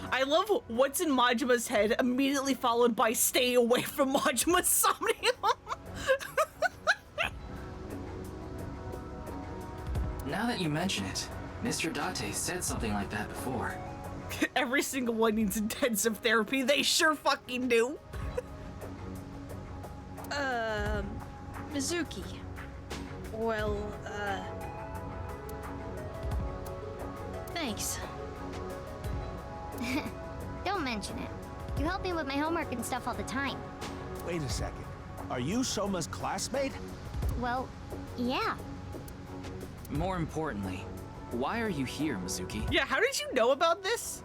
[SPEAKER 1] I love what's in Majima's head, immediately followed by stay away from Majima's Somnium.
[SPEAKER 7] Now that you mention it, Mr. Date said something like that before.
[SPEAKER 1] Every single one needs intensive therapy. They sure fucking do.
[SPEAKER 10] Mizuki. Well, thanks.
[SPEAKER 13] Don't mention it. You help me with my homework and stuff all the time.
[SPEAKER 2] Wait a second. Are you Soma's classmate?
[SPEAKER 13] Well, yeah.
[SPEAKER 7] More importantly, why are you here, Mizuki?
[SPEAKER 1] Yeah, how did you know about this?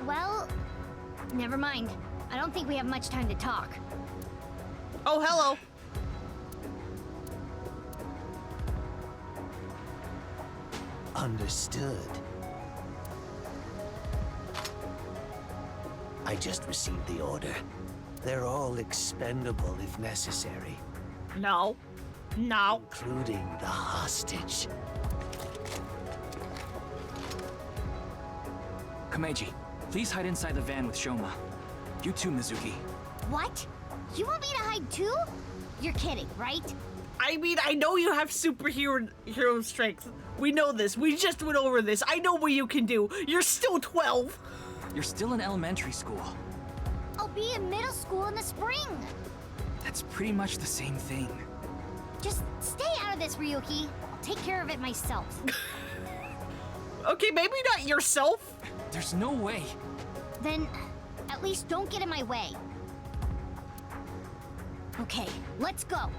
[SPEAKER 13] Well, never mind. I don't think we have much time to talk.
[SPEAKER 1] Oh, hello.
[SPEAKER 14] Understood. I just received the order. They're all expendable if necessary.
[SPEAKER 1] No. No.
[SPEAKER 14] Including the hostage.
[SPEAKER 7] Kameji, please hide inside the van with Shoma. You too, Mizuki.
[SPEAKER 13] What? You want me to hide too? You're kidding, right?
[SPEAKER 1] I mean, I know you have hero strength. We know this. We just went over this. I know what you can do. You're still 12.
[SPEAKER 7] You're still in elementary school.
[SPEAKER 13] I'll be in middle school in the spring.
[SPEAKER 7] That's pretty much the same thing.
[SPEAKER 13] Just stay out of this, Ryuki. I'll take care of it myself.
[SPEAKER 1] Okay, maybe not yourself.
[SPEAKER 7] There's no way.
[SPEAKER 13] Then, at least don't get in my way. Okay, let's go.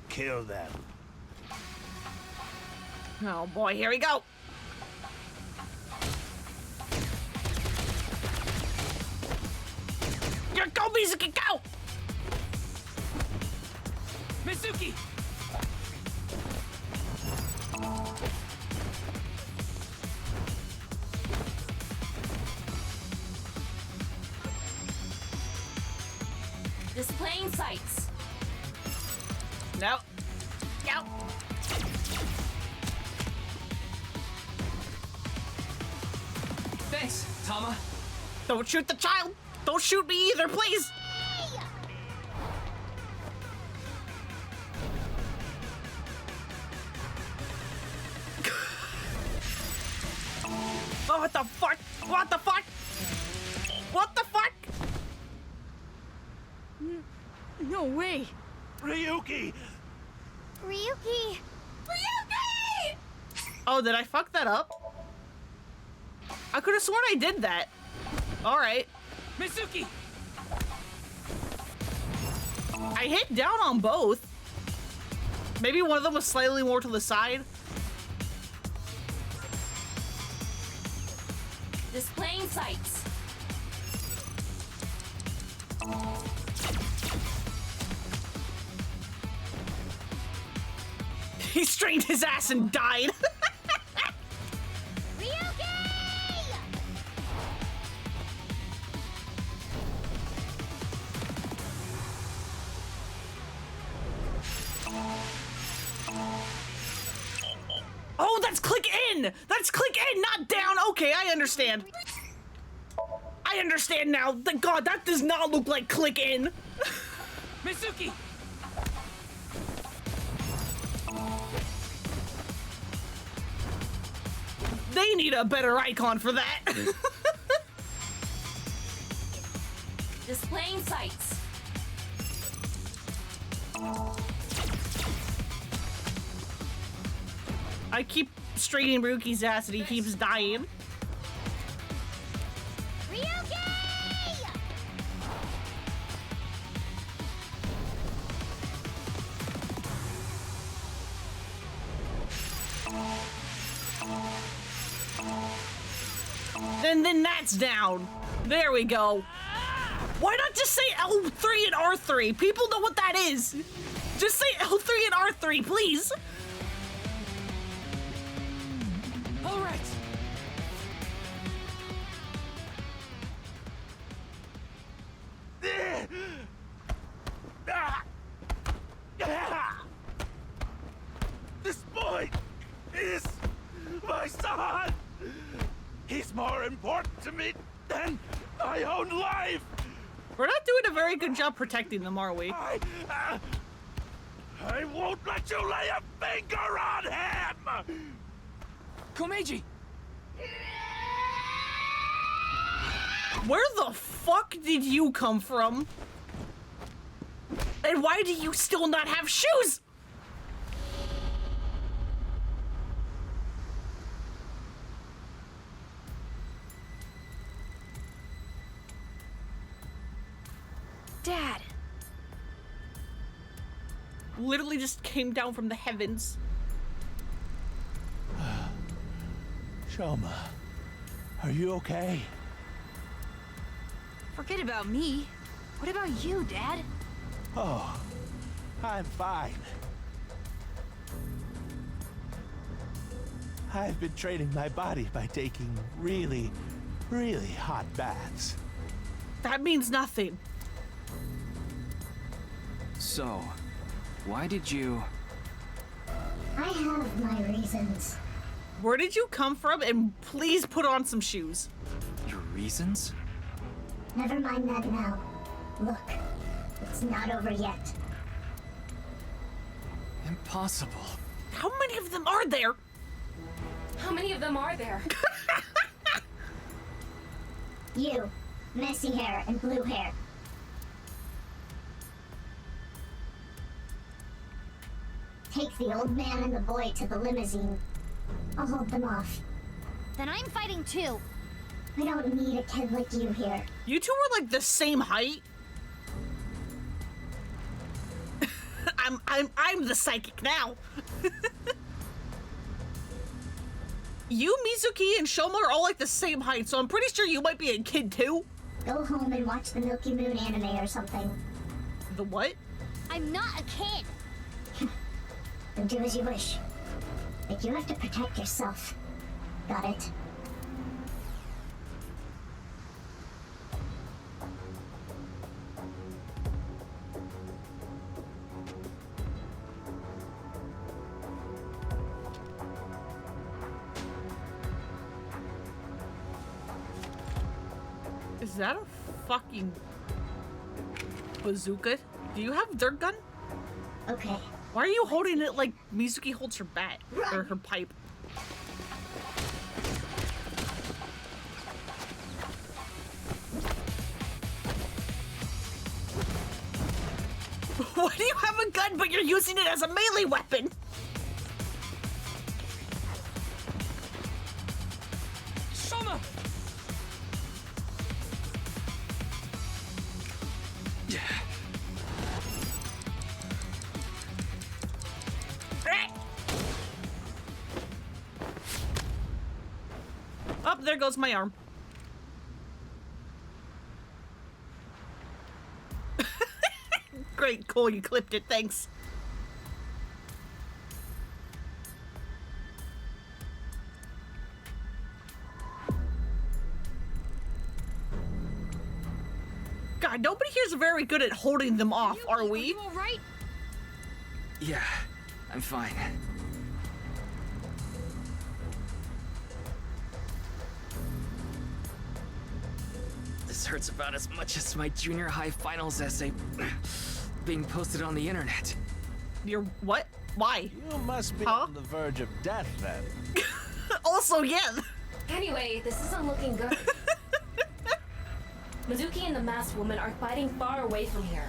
[SPEAKER 14] Kill them.
[SPEAKER 1] Oh boy, here we go. Here, go, Mizuki, go!
[SPEAKER 7] Mizuki!
[SPEAKER 6] Displaying sights.
[SPEAKER 1] No. No.
[SPEAKER 7] Thanks, Tama.
[SPEAKER 1] Don't shoot the child. Don't shoot me either, please. Oh, what the fuck? What the fuck? What the fuck?
[SPEAKER 10] No way.
[SPEAKER 2] Ryuki!
[SPEAKER 13] Ryuki! Ryuki!
[SPEAKER 1] Oh, did I fuck that up? I could have sworn I did that. All right.
[SPEAKER 7] Mizuki!
[SPEAKER 1] I hit down on both. Maybe one of them was slightly more to the side.
[SPEAKER 6] Displaying sights.
[SPEAKER 1] He strained his ass and died. Oh, that's click in! That's click in, not down! Okay, I understand. I understand now. Thank God, that does not look like click in.
[SPEAKER 7] Mizuki!
[SPEAKER 1] They need a better icon for that.
[SPEAKER 6] Displaying sights.
[SPEAKER 1] I keep straining Ryuki's ass and he keeps dying. Then that's down. There we go. Why not just say L3 and R3? People know what that is. Just say L3 and R3, please.
[SPEAKER 7] All right.
[SPEAKER 2] This boy is my son. He's more important to me than my own life.
[SPEAKER 1] We're not doing a very good job protecting them, are we?
[SPEAKER 2] I won't let you lay a finger on him!
[SPEAKER 7] Komeiji!
[SPEAKER 1] Where the fuck did you come from? And why do you still not have shoes?
[SPEAKER 10] Dad.
[SPEAKER 1] Literally just came down from the heavens.
[SPEAKER 2] Shoma, are you okay?
[SPEAKER 10] Forget about me. What about you, Dad?
[SPEAKER 2] Oh, I'm fine. I've been training my body by taking really, really hot baths.
[SPEAKER 1] That means nothing.
[SPEAKER 7] So, why did you...
[SPEAKER 13] I have my reasons.
[SPEAKER 1] Where did you come from? And please put on some shoes.
[SPEAKER 7] Your reasons?
[SPEAKER 13] Never mind that now. Look, it's not over yet.
[SPEAKER 7] Impossible.
[SPEAKER 1] How many of them are there?
[SPEAKER 6] How many of them are there?
[SPEAKER 13] You, messy hair and blue hair. Take the old man and the boy to the limousine. I'll hold them off.
[SPEAKER 6] Then I'm fighting too.
[SPEAKER 13] I don't need a kid like you here.
[SPEAKER 1] You two are like the same height. I'm the psychic now. You, Mizuki, and Shoma are all like the same height, so I'm pretty sure you might be a kid too.
[SPEAKER 13] Go home and watch the Milky Moon anime or something.
[SPEAKER 1] The what?
[SPEAKER 6] I'm not a kid.
[SPEAKER 13] Then do as you wish. But you have to protect yourself. Got it?
[SPEAKER 1] Is that a fucking bazooka? Do you have dirt gun?
[SPEAKER 13] Okay.
[SPEAKER 1] Why are you holding it like Mizuki holds her bat or her pipe? Why do you have a gun but you're using it as a melee weapon?
[SPEAKER 7] Soma!
[SPEAKER 1] Oh, there goes my arm. Great, cool, you clipped it, thanks. God, nobody here's very good at holding them off, are we?
[SPEAKER 6] You all right?
[SPEAKER 7] Yeah, I'm fine. This hurts about as much as my junior high finals essay being posted on the internet.
[SPEAKER 1] You're what? Why?
[SPEAKER 2] You must be on the verge of death then.
[SPEAKER 1] Also, yeah.
[SPEAKER 5] Anyway, this isn't looking good. Mizuki and the masked woman are fighting far away from here.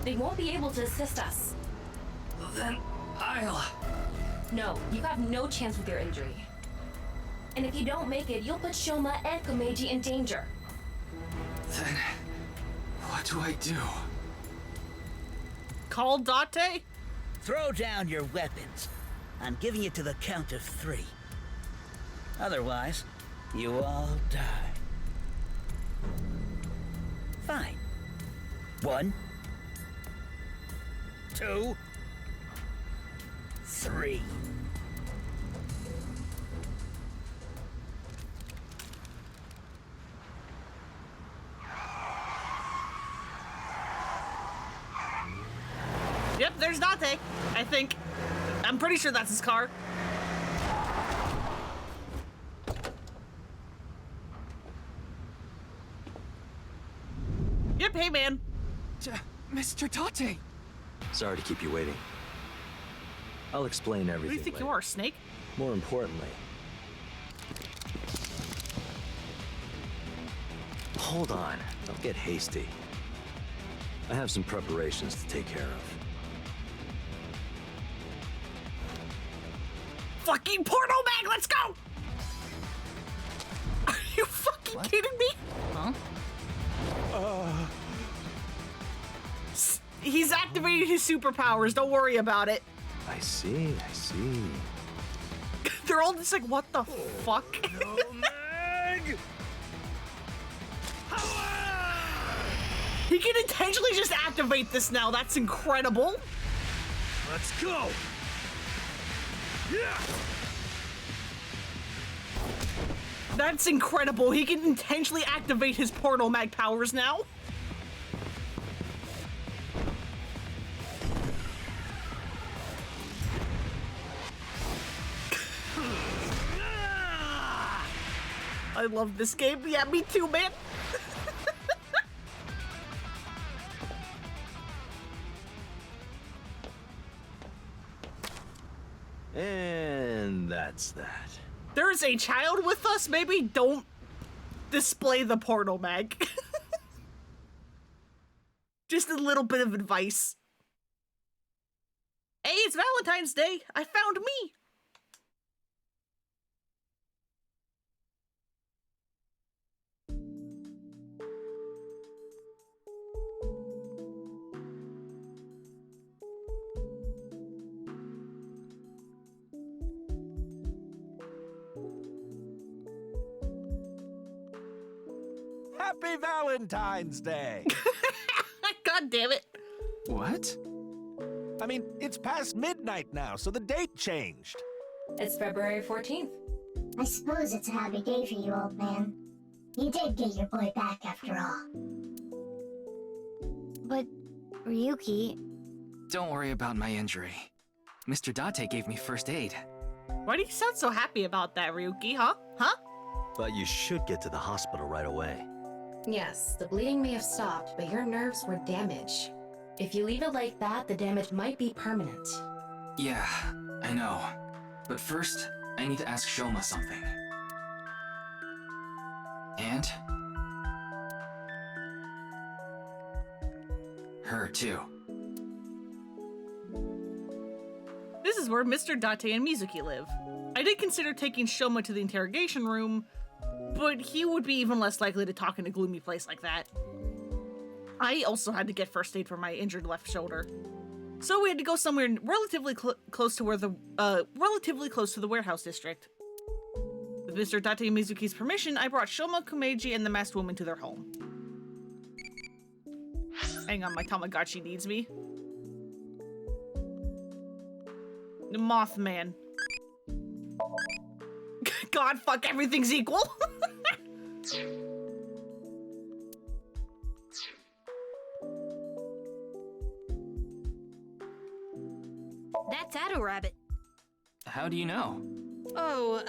[SPEAKER 5] They won't be able to assist us.
[SPEAKER 7] Then I'll...
[SPEAKER 5] No, you have no chance with your injury. And if you don't make it, you'll put Shoma and Komeiji in danger.
[SPEAKER 7] Then what do I do?
[SPEAKER 1] Call Date?
[SPEAKER 15] Throw down your weapons. I'm giving it to the count of 3. Otherwise, you all die. Fine. 1, 2, 3.
[SPEAKER 1] Yep, there's Date, I think. I'm pretty sure that's his car. Yep, hey man.
[SPEAKER 7] Mr. Date!
[SPEAKER 16] Sorry to keep you waiting. I'll explain everything.
[SPEAKER 1] Who do you think
[SPEAKER 16] later.
[SPEAKER 1] you are, Snake?
[SPEAKER 16] More importantly... Hold on. Don't get hasty. I have some preparations to take care of.
[SPEAKER 1] Fucking portal mag, let's go! Are you fucking kidding me?
[SPEAKER 7] Huh?
[SPEAKER 1] He's activated his superpowers, don't worry about it.
[SPEAKER 16] I see.
[SPEAKER 1] They're all just like, what the fuck?
[SPEAKER 2] No mag!
[SPEAKER 1] He can intentionally just activate this now, that's incredible.
[SPEAKER 2] Let's go! Yeah!
[SPEAKER 1] That's incredible, he can intentionally activate his portal mag powers now. I love this game. Yeah, me too, man.
[SPEAKER 16] And that's that.
[SPEAKER 1] There's a child with us. Maybe don't display the portal mag. Just a little bit of advice. Hey, it's Valentine's Day. I found me.
[SPEAKER 2] Happy Valentine's Day!
[SPEAKER 1] God damn it.
[SPEAKER 7] What?
[SPEAKER 2] I mean, it's past midnight now, so the date changed.
[SPEAKER 5] It's February 14th.
[SPEAKER 13] I suppose it's a happy day for you, old man. You did get your boy back after all.
[SPEAKER 6] But, Ryuki...
[SPEAKER 7] Don't worry about my injury. Mr. Date gave me first aid.
[SPEAKER 1] Why do you sound so happy about that, Ryuki, huh? Huh?
[SPEAKER 16] But you should get to the hospital right away.
[SPEAKER 5] Yes, the bleeding may have stopped, but your nerves were damaged. If you leave it like that, the damage might be permanent.
[SPEAKER 7] Yeah, I know. But first, I need to ask Shoma something. And? Her, too.
[SPEAKER 1] where Mr. Date and Mizuki live. I did consider taking Shoma to the interrogation room, but he would be even less likely to talk in a gloomy place like that. I also had to get first aid for my injured left shoulder. So we had to go somewhere relatively close to the warehouse district. With Mr. Date and Mizuki's permission, I brought Shoma, Kumeji, and the masked woman to their home. Hang on, my Tamagotchi needs me. The Mothman. God, fuck, everything's equal.
[SPEAKER 10] That's Addo Rabbit.
[SPEAKER 7] How do you know?
[SPEAKER 10] Oh,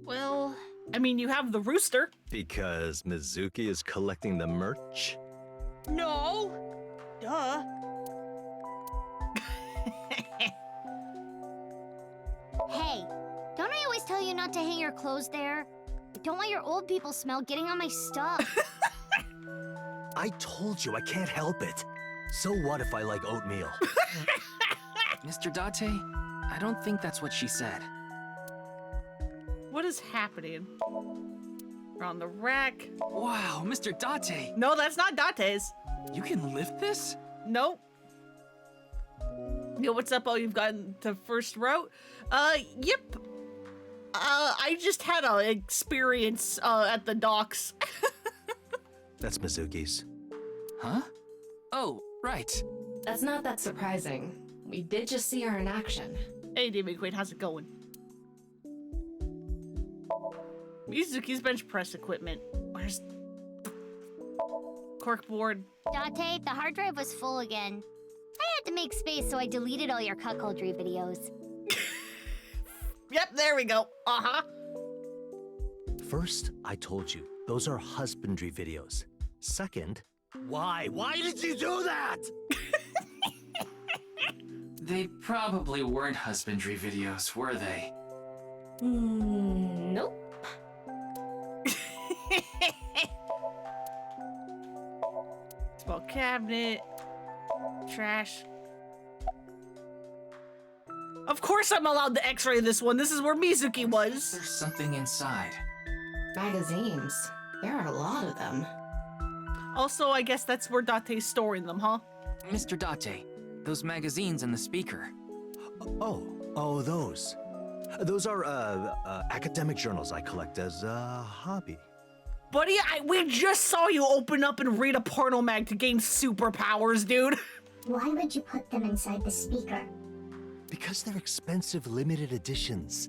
[SPEAKER 10] well...
[SPEAKER 1] I mean, you have the rooster.
[SPEAKER 16] Because Mizuki is collecting the merch?
[SPEAKER 10] No! Duh.
[SPEAKER 13] Hey, don't I always tell you not to hang your clothes there? I don't want your old people smell getting on my stuff.
[SPEAKER 16] I told you I can't help it. So what if I like oatmeal?
[SPEAKER 7] Mr. Date, I don't think that's what she said.
[SPEAKER 1] What is happening? We're on the rack.
[SPEAKER 7] Wow, Mr. Date!
[SPEAKER 1] No, that's not Date's.
[SPEAKER 7] You can lift this?
[SPEAKER 1] Nope. Yo, what's up? Oh, you've gotten to first route? Yep. I just had an experience, at the docks.
[SPEAKER 16] That's Mizuki's.
[SPEAKER 7] Huh? Oh, right.
[SPEAKER 5] That's not that surprising. We did just see her in action.
[SPEAKER 1] Hey, David Quaid, how's it going? Mizuki's bench press equipment. Where's the corkboard?
[SPEAKER 13] Date, the hard drive was full again. I had to make space, so I deleted all your cuckoldry videos.
[SPEAKER 1] Yep, there we go. Uh-huh.
[SPEAKER 16] First, I told you, those are husbandry videos. Second, why? Why did you do that?
[SPEAKER 7] They probably weren't husbandry videos, were they?
[SPEAKER 5] Nope.
[SPEAKER 1] Small cabinet. Trash. Of course I'm allowed to x-ray this one. This is where Mizuki was.
[SPEAKER 7] There's something inside.
[SPEAKER 5] Magazines. There are a lot of them.
[SPEAKER 1] Also, I guess that's where Date's storing them, huh?
[SPEAKER 7] Mr. Date, those magazines and the speaker.
[SPEAKER 16] Oh, those. Those are, academic journals I collect as a hobby.
[SPEAKER 1] Buddy, we just saw you open up and read a porno mag to gain superpowers, dude.
[SPEAKER 13] Why would you put them inside the speaker?
[SPEAKER 16] Because they're expensive limited editions.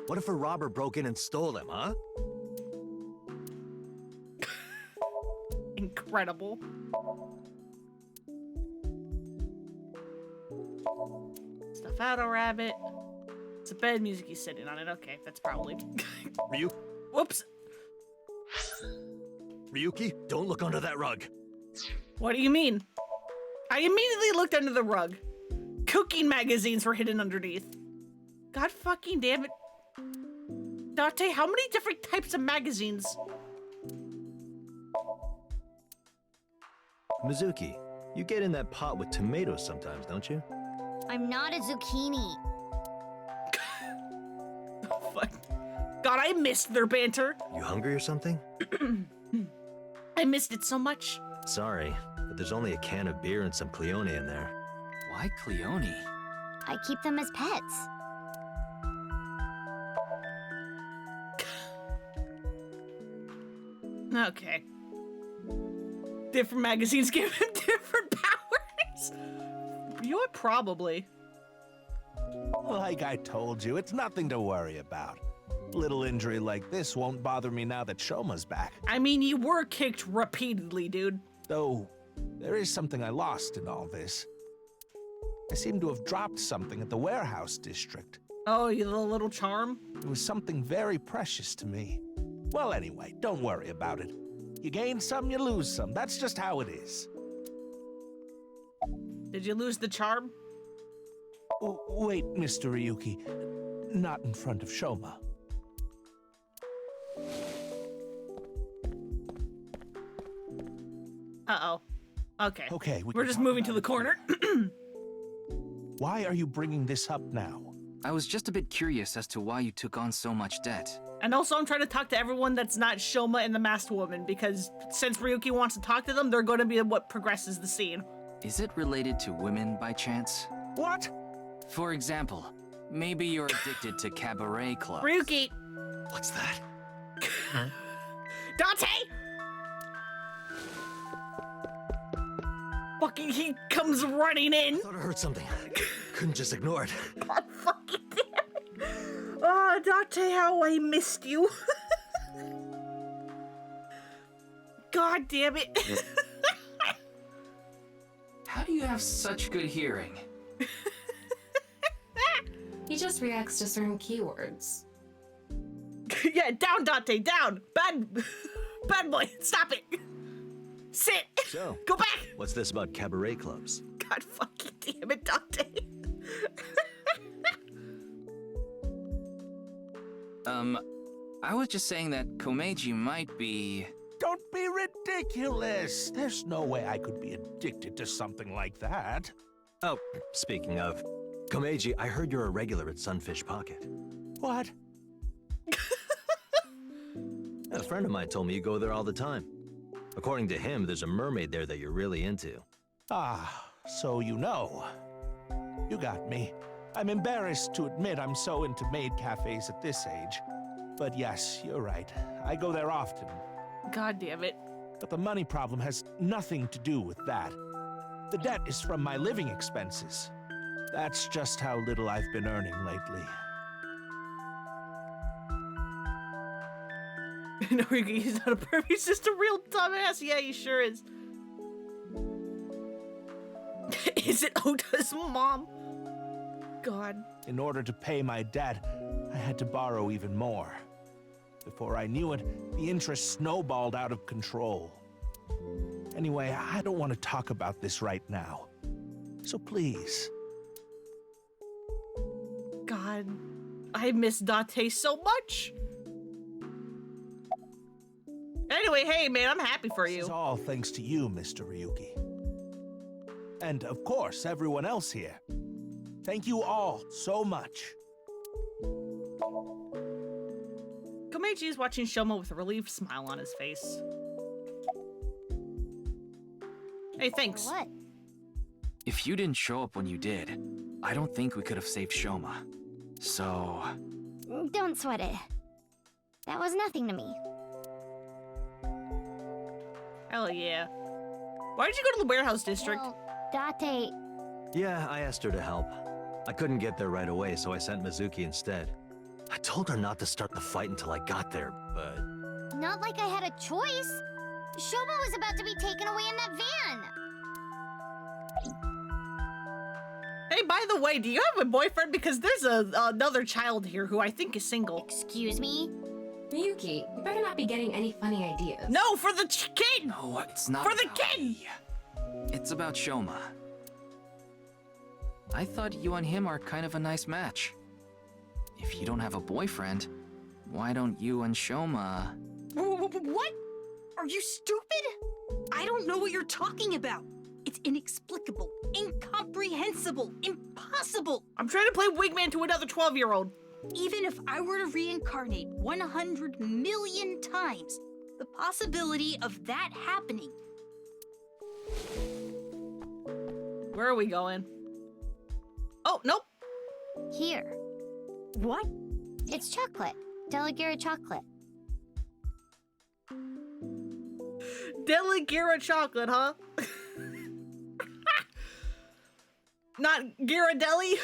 [SPEAKER 16] What if a robber broke in and stole them, huh?
[SPEAKER 1] Incredible. Stuff out a rabbit. It's a bed, Mizuki's sitting on it. Okay, that's probably...
[SPEAKER 16] Ryu?
[SPEAKER 1] Whoops.
[SPEAKER 16] Ryuki, don't look under that rug.
[SPEAKER 1] What do you mean? I immediately looked under the rug. Cooking magazines were hidden underneath. God fucking damn it. Date, how many different types of magazines?
[SPEAKER 16] Mizuki, you get in that pot with tomatoes sometimes, don't you?
[SPEAKER 13] I'm not a zucchini.
[SPEAKER 1] Fuck. God, I missed their banter.
[SPEAKER 16] You hungry or something?
[SPEAKER 1] I missed it so much.
[SPEAKER 16] Sorry, but there's only a can of beer and some Cleone in there.
[SPEAKER 7] Why Cleone?
[SPEAKER 13] I keep them as pets.
[SPEAKER 1] Okay. Different magazines give him different powers. You know what? Probably.
[SPEAKER 2] Like I told you, it's nothing to worry about. Little injury like this won't bother me now that Shoma's back.
[SPEAKER 1] I mean, you were kicked repeatedly, dude.
[SPEAKER 2] Though, there is something I lost in all this. I seem to have dropped something at the warehouse district.
[SPEAKER 1] Oh, you the little charm?
[SPEAKER 2] It was something very precious to me. Well, anyway, don't worry about it. You gain some, you lose some. That's just how it is.
[SPEAKER 1] Did you lose the charm?
[SPEAKER 2] Oh, wait, Mr. Ryuki. Not in front of Shoma.
[SPEAKER 1] Uh-oh. Okay.
[SPEAKER 2] Okay,
[SPEAKER 1] We're just moving to the corner.
[SPEAKER 2] Why are you bringing this up now?
[SPEAKER 7] I was just a bit curious as to why you took on so much debt.
[SPEAKER 1] And also, I'm trying to talk to everyone that's not Shoma and the Masked Woman, because since Ryuki wants to talk to them, they're going to be what progresses the scene.
[SPEAKER 7] Is it related to women by chance?
[SPEAKER 2] What?
[SPEAKER 7] For example, maybe you're addicted to cabaret clubs.
[SPEAKER 1] Ryuki!
[SPEAKER 16] What's that?
[SPEAKER 1] Dante! Fucking, he comes running in.
[SPEAKER 16] I thought I heard something. Couldn't just ignore it.
[SPEAKER 1] God fucking damn it. Oh, Dante, how I missed you. God damn it.
[SPEAKER 7] How do you have such good hearing?
[SPEAKER 5] He just reacts to certain keywords.
[SPEAKER 1] Yeah, down, Dante, down. Bad boy, stop it. Sit.
[SPEAKER 16] So,
[SPEAKER 1] go back.
[SPEAKER 16] What's this about cabaret clubs?
[SPEAKER 1] God fucking damn it, Dante.
[SPEAKER 7] I was just saying that Komeiji might be...
[SPEAKER 2] Don't be ridiculous. There's no way I could be addicted to something like that.
[SPEAKER 16] Oh, speaking of, Komeiji, I heard you're a regular at Sunfish Pocket.
[SPEAKER 2] What?
[SPEAKER 16] A friend of mine told me you go there all the time. According to him, there's a mermaid there that you're really into.
[SPEAKER 2] Ah, so you know. You got me. I'm embarrassed to admit I'm so into maid cafes at this age. But yes, you're right. I go there often.
[SPEAKER 1] God damn it.
[SPEAKER 2] But the money problem has nothing to do with that. The debt is from my living expenses. That's just how little I've been earning lately.
[SPEAKER 1] No, he's not a perv, he's just a real dumbass. Yeah, he sure is. Is it Oda's mom? God.
[SPEAKER 2] In order to pay my debt, I had to borrow even more. Before I knew it, the interest snowballed out of control. Anyway, I don't want to talk about this right now. So please.
[SPEAKER 1] God, I miss Date so much. Anyway, hey man, I'm happy for you.
[SPEAKER 2] This is all thanks to you, Mr. Ryuki. And of course, everyone else here. Thank you all so much.
[SPEAKER 1] Komeiji is watching Shoma with a relieved smile on his face. Hey, thanks.
[SPEAKER 13] For what?
[SPEAKER 7] If you didn't show up when you did, I don't think we could have saved Shoma. So...
[SPEAKER 13] Don't sweat it. That was nothing to me.
[SPEAKER 1] Hell yeah. Why did you go to the warehouse district?
[SPEAKER 13] Well, Date...
[SPEAKER 16] Yeah, I asked her to help. I couldn't get there right away, so I sent Mizuki instead. I told her not to start the fight until I got there, but...
[SPEAKER 13] Not like I had a choice. Shoma was about to be taken away in that van.
[SPEAKER 1] Hey, by the way, do you have a boyfriend? Because there's another child here who I think is single.
[SPEAKER 13] Excuse me?
[SPEAKER 5] Miyuki, you better not be getting any funny ideas.
[SPEAKER 1] No, for the kid!
[SPEAKER 7] No, it's not
[SPEAKER 1] for the
[SPEAKER 7] about
[SPEAKER 1] kid!
[SPEAKER 7] me. It's about Shoma. I thought you and him are kind of a nice match. If you don't have a boyfriend, why don't you and Shoma...
[SPEAKER 10] What? Are you stupid? I don't know what you're talking about. It's inexplicable, incomprehensible, impossible.
[SPEAKER 1] I'm trying to play wingman to another 12-year-old.
[SPEAKER 10] Even if I were to reincarnate 100 million times, the possibility of that happening.
[SPEAKER 1] Where are we going? Oh, nope.
[SPEAKER 13] Here.
[SPEAKER 10] What?
[SPEAKER 13] It's chocolate. Delagira chocolate.
[SPEAKER 1] Delagira chocolate, huh? Not Ghirardelli?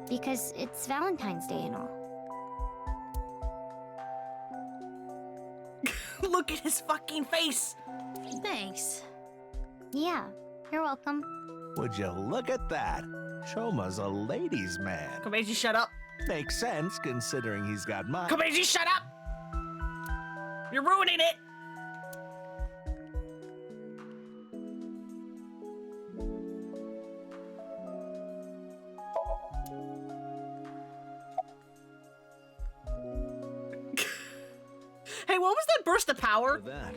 [SPEAKER 13] Because it's Valentine's Day and all.
[SPEAKER 1] Look at his fucking face.
[SPEAKER 10] Thanks.
[SPEAKER 13] Yeah, you're welcome.
[SPEAKER 2] Would you look at that? Shoma's a ladies' man.
[SPEAKER 1] Komeiji, shut up.
[SPEAKER 2] Makes sense, considering he's got mine.
[SPEAKER 1] Komeiji, shut up! You're ruining it! Hey, what was that burst of power?
[SPEAKER 16] That.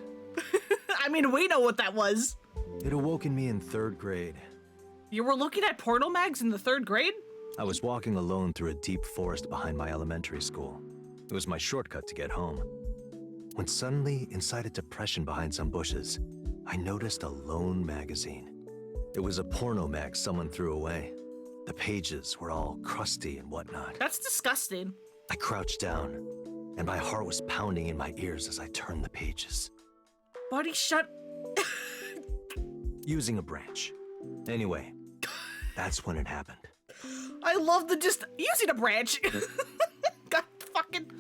[SPEAKER 1] I mean, we know what that was.
[SPEAKER 16] It awoke in me in 3rd grade.
[SPEAKER 1] You were looking at porno mags in the 3rd grade?
[SPEAKER 16] I was walking alone through a deep forest behind my elementary school. It was my shortcut to get home. When suddenly, inside a depression behind some bushes, I noticed a lone magazine. It was a porno mag someone threw away. The pages were all crusty and whatnot.
[SPEAKER 1] That's disgusting.
[SPEAKER 16] I crouched down, and my heart was pounding in my ears as I turned the pages.
[SPEAKER 1] Buddy, shut...
[SPEAKER 16] Using a branch. Anyway, that's when it happened.
[SPEAKER 1] I love the just using a branch. God fucking...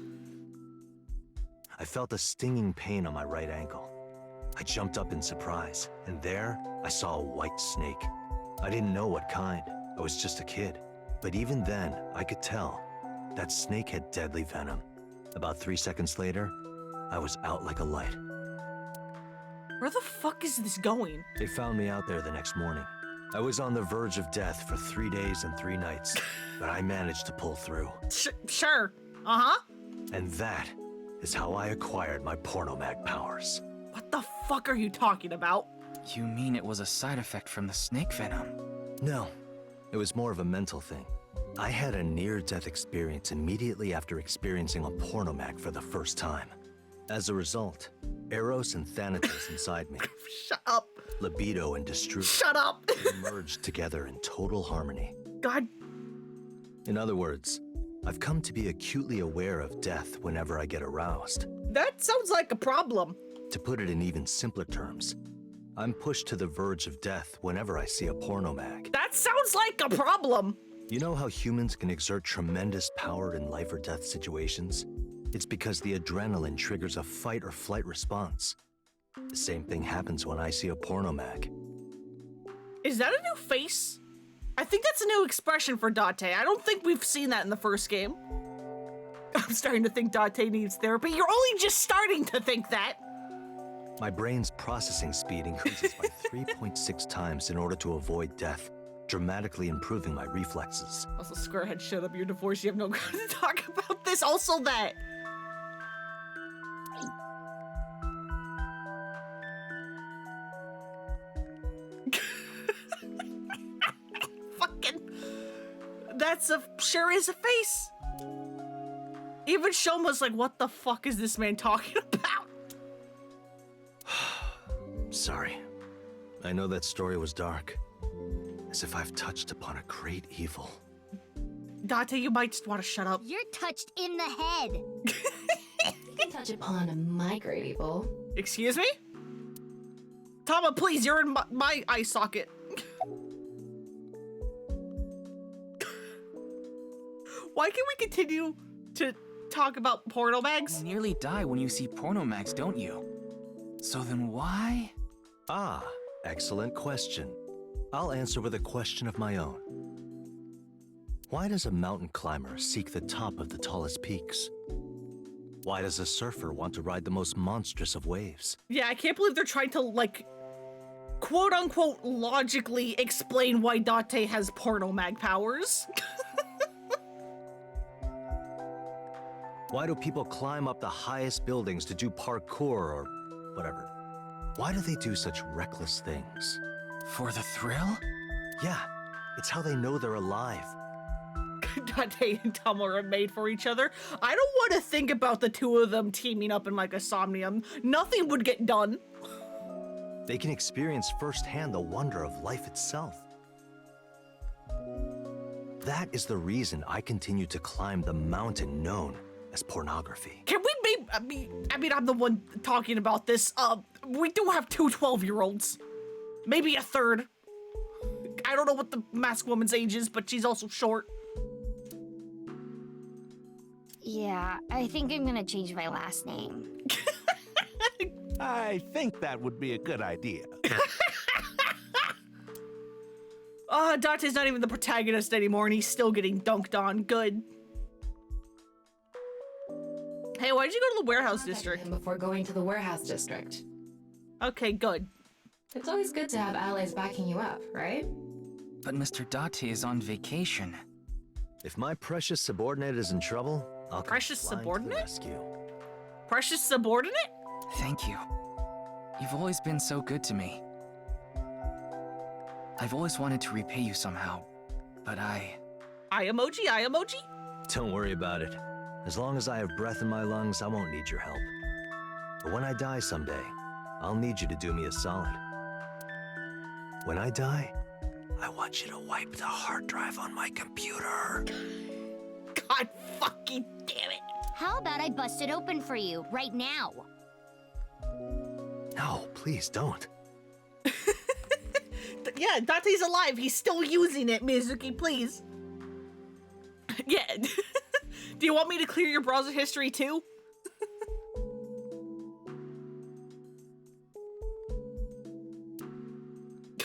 [SPEAKER 16] I felt a stinging pain on my right ankle. I jumped up in surprise, and there I saw a white snake. I didn't know what kind. I was just a kid. But even then, I could tell that snake had deadly venom. About 3 seconds later, I was out like a light.
[SPEAKER 1] Where the fuck is this going?
[SPEAKER 16] They found me out there the next morning. I was on the verge of death for 3 days and 3 nights, but I managed to pull through.
[SPEAKER 1] Sure. Uh-huh.
[SPEAKER 16] And that is how I acquired my pornomag powers.
[SPEAKER 1] What the fuck are you talking about?
[SPEAKER 7] You mean it was a side effect from the snake venom?
[SPEAKER 16] No, it was more of a mental thing. I had a near-death experience immediately after experiencing a pornomag for the first time. As a result, Eros and Thanatos inside me.
[SPEAKER 1] Shut up.
[SPEAKER 16] Libido and Destruction.
[SPEAKER 1] Shut up.
[SPEAKER 16] merged together in total harmony.
[SPEAKER 1] God.
[SPEAKER 16] In other words, I've come to be acutely aware of death whenever I get aroused.
[SPEAKER 1] That sounds like a problem.
[SPEAKER 16] To put it in even simpler terms, I'm pushed to the verge of death whenever I see a pornomag.
[SPEAKER 1] That sounds like a problem.
[SPEAKER 16] You know how humans can exert tremendous power in life or death situations? It's because the adrenaline triggers a fight or flight response. The same thing happens when I see a pornomag.
[SPEAKER 1] Is that a new face? I think that's a new expression for Date. I don't think we've seen that in the first game. I'm starting to think Date needs therapy. You're only just starting to think that.
[SPEAKER 16] My brain's processing speed increases by 3.6 times in order to avoid death, dramatically improving my reflexes.
[SPEAKER 1] Also, Squarehead, shut up. You're divorced. You have no ground to talk about this. Also that. Fucking. That's sure is a face. Even Shoma's like, what the fuck is this man talking about?
[SPEAKER 16] Sorry. I know that story was dark. As if I've touched upon a great evil.
[SPEAKER 1] Date, you might just want to shut up.
[SPEAKER 13] You're touched in the head.
[SPEAKER 5] You can touch upon my great evil.
[SPEAKER 1] Excuse me? Tama, please, you're in my eye socket. Why can we continue to talk about porno mags?
[SPEAKER 7] You nearly die when you see porno mags, don't you? So then why?
[SPEAKER 16] Ah, excellent question. I'll answer with a question of my own. Why does a mountain climber seek the top of the tallest peaks? Why does a surfer want to ride the most monstrous of waves?
[SPEAKER 1] Yeah, I can't believe they're trying to, like, quote-unquote logically explain why Date has porno mag powers.
[SPEAKER 16] Why do people climb up the highest buildings to do parkour or whatever? Why do they do such reckless things?
[SPEAKER 7] For the thrill?
[SPEAKER 16] Yeah, it's how they know they're alive.
[SPEAKER 1] Date and Tama are made for each other. I don't want to think about the two of them teaming up in like a Somnium. Nothing would get done.
[SPEAKER 16] They can experience firsthand the wonder of life itself. That is the reason I continue to climb the mountain known as pornography.
[SPEAKER 1] Can we maybe, I mean, I'm the one talking about this. We do have two 12-year-olds. Maybe a third. I don't know what the masked woman's age is, but she's also short.
[SPEAKER 13] Yeah, I think I'm gonna change my last name.
[SPEAKER 2] I think that would be a good idea.
[SPEAKER 1] Date's not even the protagonist anymore, and he's still getting dunked on. Good. Hey, why'd you go to the warehouse district?
[SPEAKER 5] Him before going to the warehouse district.
[SPEAKER 1] Okay, good.
[SPEAKER 5] It's always good to have allies backing you up, right?
[SPEAKER 7] But Mr. Date is on vacation.
[SPEAKER 16] If my precious subordinate is in trouble, I'll come
[SPEAKER 1] Precious
[SPEAKER 16] flying to the
[SPEAKER 1] subordinate?
[SPEAKER 16] rescue.
[SPEAKER 1] Precious subordinate?
[SPEAKER 7] Thank you. You've always been so good to me. I I've always wanted to repay you somehow, but
[SPEAKER 1] Eye emoji, eye emoji?
[SPEAKER 16] Don't worry about it. As long as I have breath in my lungs, I won't need your help. But when I die someday, I'll need you to do me a solid. When I die, I want you to wipe the hard drive on my computer.
[SPEAKER 1] God fucking damn it.
[SPEAKER 13] How about I bust it open for you right now?
[SPEAKER 16] No, please don't.
[SPEAKER 1] Yeah, Dante's alive. He's still using it, Mizuki, please. Yeah. Do you want me to clear your browser history too?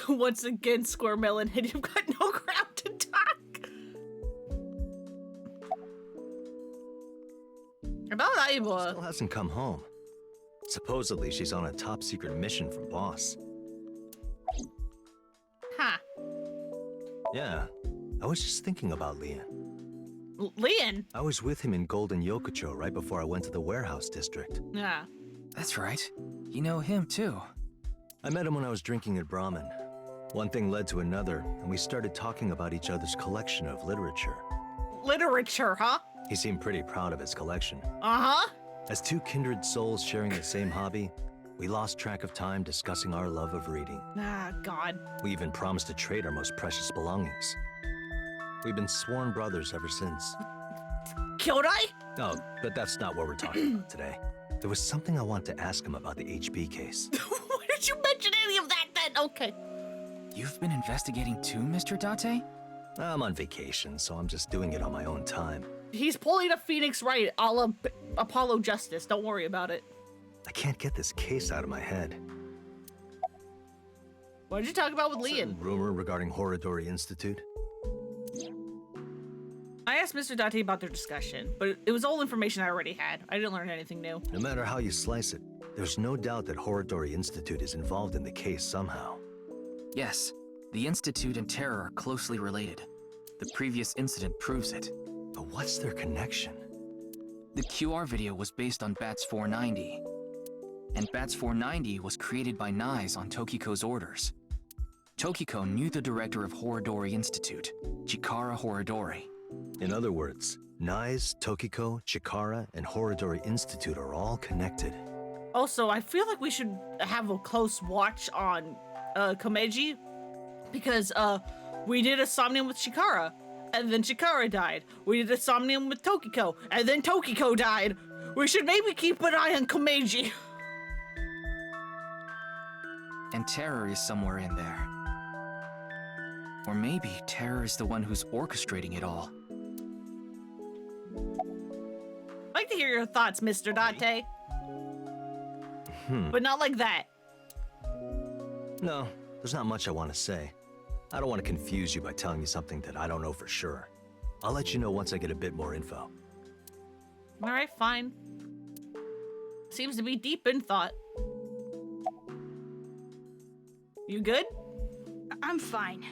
[SPEAKER 1] Once again, Squirmelon, and you've got no ground to talk. About Aiba.
[SPEAKER 16] Still hasn't come home. Supposedly, she's on a top secret mission from Boss.
[SPEAKER 1] Huh.
[SPEAKER 16] Yeah, I was just thinking about Leon.
[SPEAKER 1] Leon?
[SPEAKER 16] I was with him in Golden Yokocho right before I went to the warehouse district.
[SPEAKER 1] Yeah.
[SPEAKER 7] That's right. You know him too.
[SPEAKER 16] I met him when I was drinking at Brahmin. One thing led to another, and we started talking about each other's collection of literature.
[SPEAKER 1] Literature, huh?
[SPEAKER 16] He seemed pretty proud of his collection.
[SPEAKER 1] Uh-huh.
[SPEAKER 16] As two kindred souls sharing the same hobby, we lost track of time discussing our love of reading.
[SPEAKER 1] Ah, God.
[SPEAKER 16] We even promised to trade our most precious belongings. We've been sworn brothers ever since.
[SPEAKER 1] Killed I?
[SPEAKER 16] Oh, but that's not what we're talking about today. There was something I want to ask him about the HB case.
[SPEAKER 1] Why did you mention any of that then? Okay.
[SPEAKER 7] You've been investigating too, Mr. Date?
[SPEAKER 16] I'm on vacation, so I'm just doing it on my own time.
[SPEAKER 1] He's pulling a Phoenix Wright a la Apollo Justice. Don't worry about it.
[SPEAKER 16] I can't get this case out of my head.
[SPEAKER 1] What did you talk about with Leon?
[SPEAKER 16] Rumor regarding Horodori Institute?
[SPEAKER 1] I asked Mr. Date about their discussion, but it was all information I already had. I didn't learn anything new.
[SPEAKER 16] No matter how you slice it, there's no doubt that Horodori Institute is involved in the case somehow.
[SPEAKER 7] Yes, the Institute and Terror are closely related. The previous incident proves it.
[SPEAKER 16] But what's their connection?
[SPEAKER 7] The QR video was based on Bats 490. And Bats 490 was created by Nyes on Tokiko's orders. Tokiko knew the director of Horodori Institute, Chikara Horodori.
[SPEAKER 16] In other words, Nyes, Tokiko, Chikara, and Horodori Institute are all connected.
[SPEAKER 1] Also, I feel like we should have a close watch on Komeiji, because we did a Somnium with Chikara, and then Chikara died. We did a Somnium with Tokiko, and then Tokiko died. We should maybe keep an eye on Komeiji.
[SPEAKER 7] And Terror is somewhere in there. Or maybe Terror is the one who's orchestrating it all.
[SPEAKER 1] I'd like to hear your thoughts, Mr. Date. But not like that.
[SPEAKER 16] No, there's not much I want to say. I don't want to confuse you by telling you something that I don't know for sure. I'll let you know once I get a bit more info.
[SPEAKER 1] All right, fine. Seems to be deep in thought. You good?
[SPEAKER 10] I'm fine.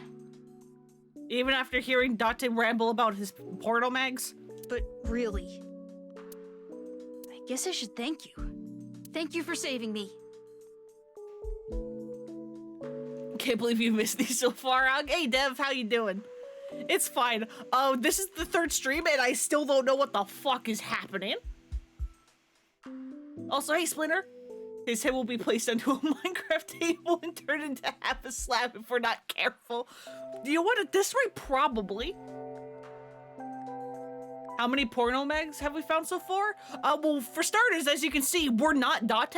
[SPEAKER 1] Even after hearing Date ramble about his portal mags?
[SPEAKER 10] But really, I guess I should thank you. Thank you for saving me.
[SPEAKER 1] Can't believe you missed these so far. Hey, Dev, how you doing? It's fine. This is the third stream, and I still don't know what the fuck is happening. Also, hey, Splinter. His head will be placed onto a Minecraft table and turned into half a slab if we're not careful. Do you want it this way? Probably. How many porno mags have we found so far? Well, for starters, as you can see, we're not Date.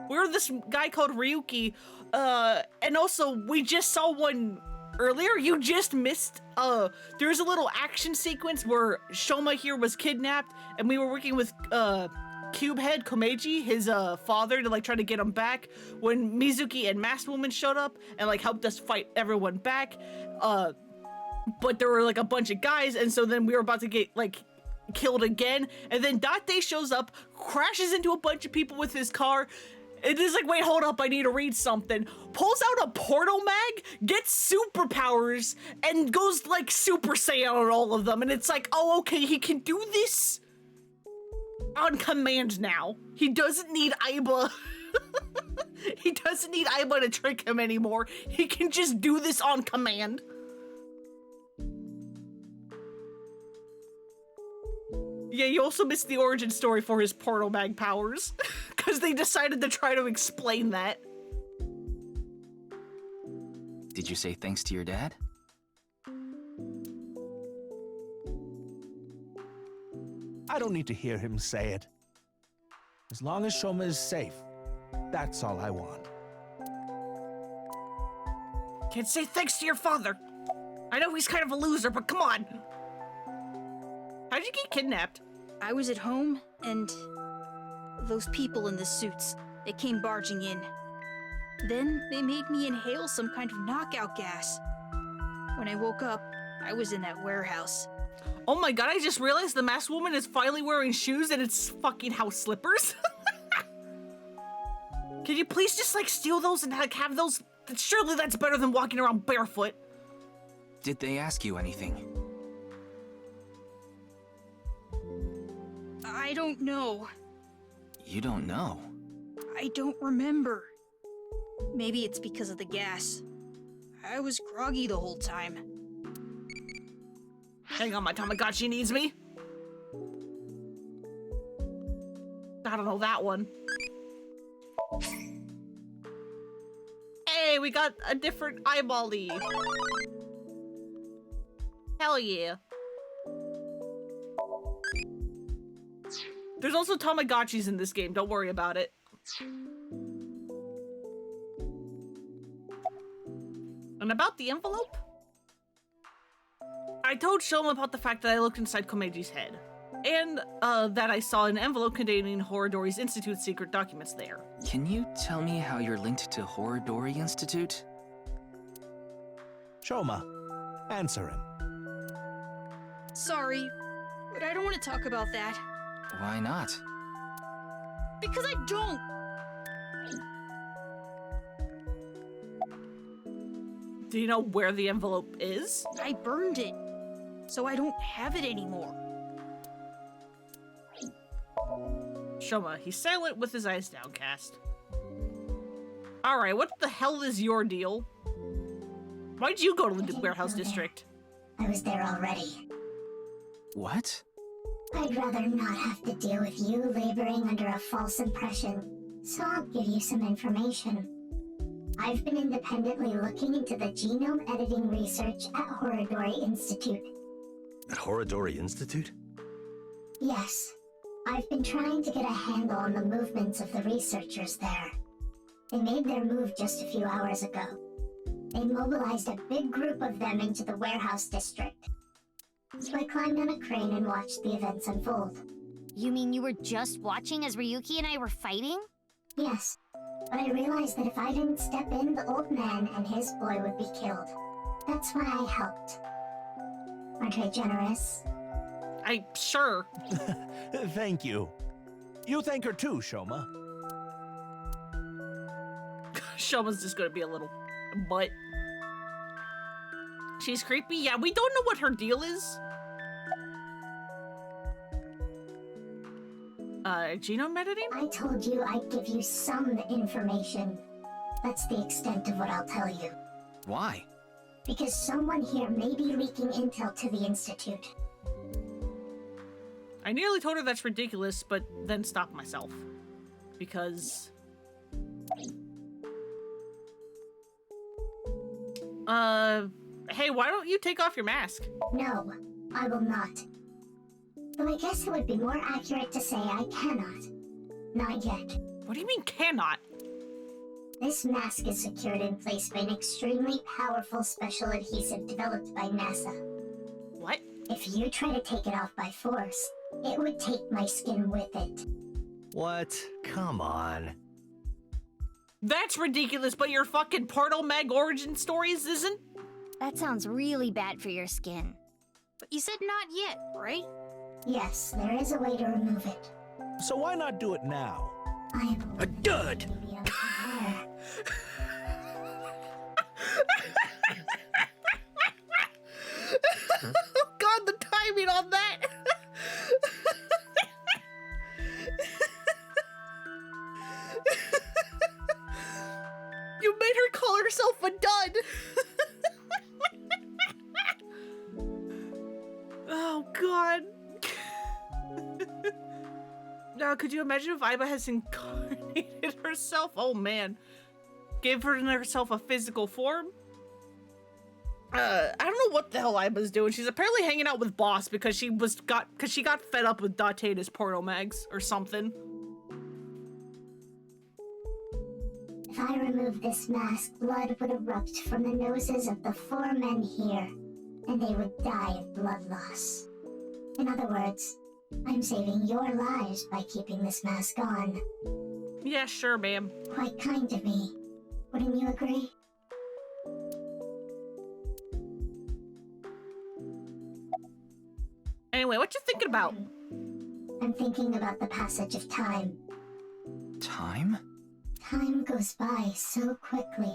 [SPEAKER 1] We're this guy called Ryuki. And also, we just saw one earlier. You just missed, there's a little action sequence where Shoma here was kidnapped, and we were working with, Cube Head Komeiji, his father, to like try to get him back when Mizuki and Masked Woman showed up and like helped us fight everyone back. But there were like a bunch of guys, and so then we were about to get like killed again, and then Date shows up, crashes into a bunch of people with his car. It is like, wait, hold up, I need to read something. Pulls out a portal mag, gets superpowers, and goes like Super Saiyan on all of them. And it's like, oh, okay, he can do this on command now. He doesn't need Aiba He doesn't need Aiba to trick him anymore. He can just do this on command. Yeah, you also missed the origin story for his portal mag powers. Because they decided to try to explain that.
[SPEAKER 7] Did you say thanks to your dad?
[SPEAKER 2] I don't need to hear him say it. As long as Shoma is safe, that's all I want.
[SPEAKER 1] Can't say thanks to your father. I know he's kind of a loser, but come on. How'd you get kidnapped?
[SPEAKER 10] I was at home, and those people in the suits, they came barging in. Then they made me inhale some kind of knockout gas. When I woke up, I was in that warehouse.
[SPEAKER 1] Oh my god, I just realized the masked woman is finally wearing shoes and it's fucking house slippers. Can you please just like steal those and like have those? Surely that's better than walking around barefoot.
[SPEAKER 7] Did they ask you anything?
[SPEAKER 10] I don't know.
[SPEAKER 7] You don't know?
[SPEAKER 10] I don't remember. Maybe it's because of the gas. I was groggy the whole time.
[SPEAKER 1] Hang on, my Tamagotchi needs me. I don't know that one. Hey, we got a different eyeball-y. Hell yeah. There's also Tamagotchis in this game, don't worry about it. And about the envelope? I told Shoma about the fact that I looked inside Komeji's head. And that I saw an envelope containing Horodori's Institute's secret documents there.
[SPEAKER 7] Can you tell me how you're linked to Horodori Institute?
[SPEAKER 2] Shoma, answer him.
[SPEAKER 10] Sorry, but I don't want to talk about that.
[SPEAKER 7] Why not?
[SPEAKER 10] Because I don't!
[SPEAKER 1] Do you know where the envelope is?
[SPEAKER 10] I burned it, so I don't have it anymore.
[SPEAKER 1] Shoma, he's silent with his eyes downcast. Alright, what the hell is your deal? Why'd you go to the warehouse district?
[SPEAKER 13] I was there already.
[SPEAKER 7] What?
[SPEAKER 13] I'd rather not have to deal with you laboring under a false impression, so I'll give you some information. I've been independently looking into the genome editing research at Horodori Institute.
[SPEAKER 16] At Horodori Institute?
[SPEAKER 13] Yes. I've been trying to get a handle on the movements of the researchers there. They made their move just a few hours ago. They mobilized a big group of them into the warehouse district. So I climbed on a crane and watched the events unfold. You mean you were just watching as Ryuki and I were fighting? Yes, but I realized that if I didn't step in, the old man and his boy would be killed. That's why I helped. Aren't I generous?
[SPEAKER 1] Sure.
[SPEAKER 2] Thank you. You thank her too, Shoma.
[SPEAKER 1] Shoma's just gonna be a little butt. She's creepy? Yeah, we don't know what her deal is. Genome editing?
[SPEAKER 13] I told you I'd give you some information. That's the extent of what I'll tell you.
[SPEAKER 7] Why?
[SPEAKER 13] Because someone here may be leaking intel to the Institute.
[SPEAKER 1] I nearly told her that's ridiculous, but then stopped myself. Because... hey, why don't you take off your mask?
[SPEAKER 13] No, I will not. Though I guess it would be more accurate to say I cannot. Not yet.
[SPEAKER 1] What do you mean, cannot?
[SPEAKER 13] This mask is secured in place by an extremely powerful special adhesive developed by NASA.
[SPEAKER 1] What?
[SPEAKER 13] If you try to take it off by force, it would take my skin with it.
[SPEAKER 16] What? Come on.
[SPEAKER 1] That's ridiculous, but your fucking Portal Mag origin stories isn't?
[SPEAKER 13] That sounds really bad for your skin.
[SPEAKER 10] But you said not yet, right?
[SPEAKER 13] Yes, there is a way to remove it.
[SPEAKER 2] So why not do it now?
[SPEAKER 13] I am
[SPEAKER 15] a dud!
[SPEAKER 1] Oh god, the timing on that! her call herself a dud. Oh god. Now, could you imagine if Iba has incarnated herself? Oh man. Gave herself a physical form? I don't know what the hell Iba's doing. She's apparently hanging out with Boss because she got fed up with Date and his porno mags or something.
[SPEAKER 13] If I remove this mask, blood would erupt from the noses of the 4 men here, and they would die of blood loss. In other words, I'm saving your lives by keeping this mask on.
[SPEAKER 1] Yeah, sure, ma'am.
[SPEAKER 13] Quite kind of me. Wouldn't you agree?
[SPEAKER 1] Anyway, what you thinking about?
[SPEAKER 13] I'm thinking about the passage of time.
[SPEAKER 7] Time?
[SPEAKER 13] Time goes by so quickly.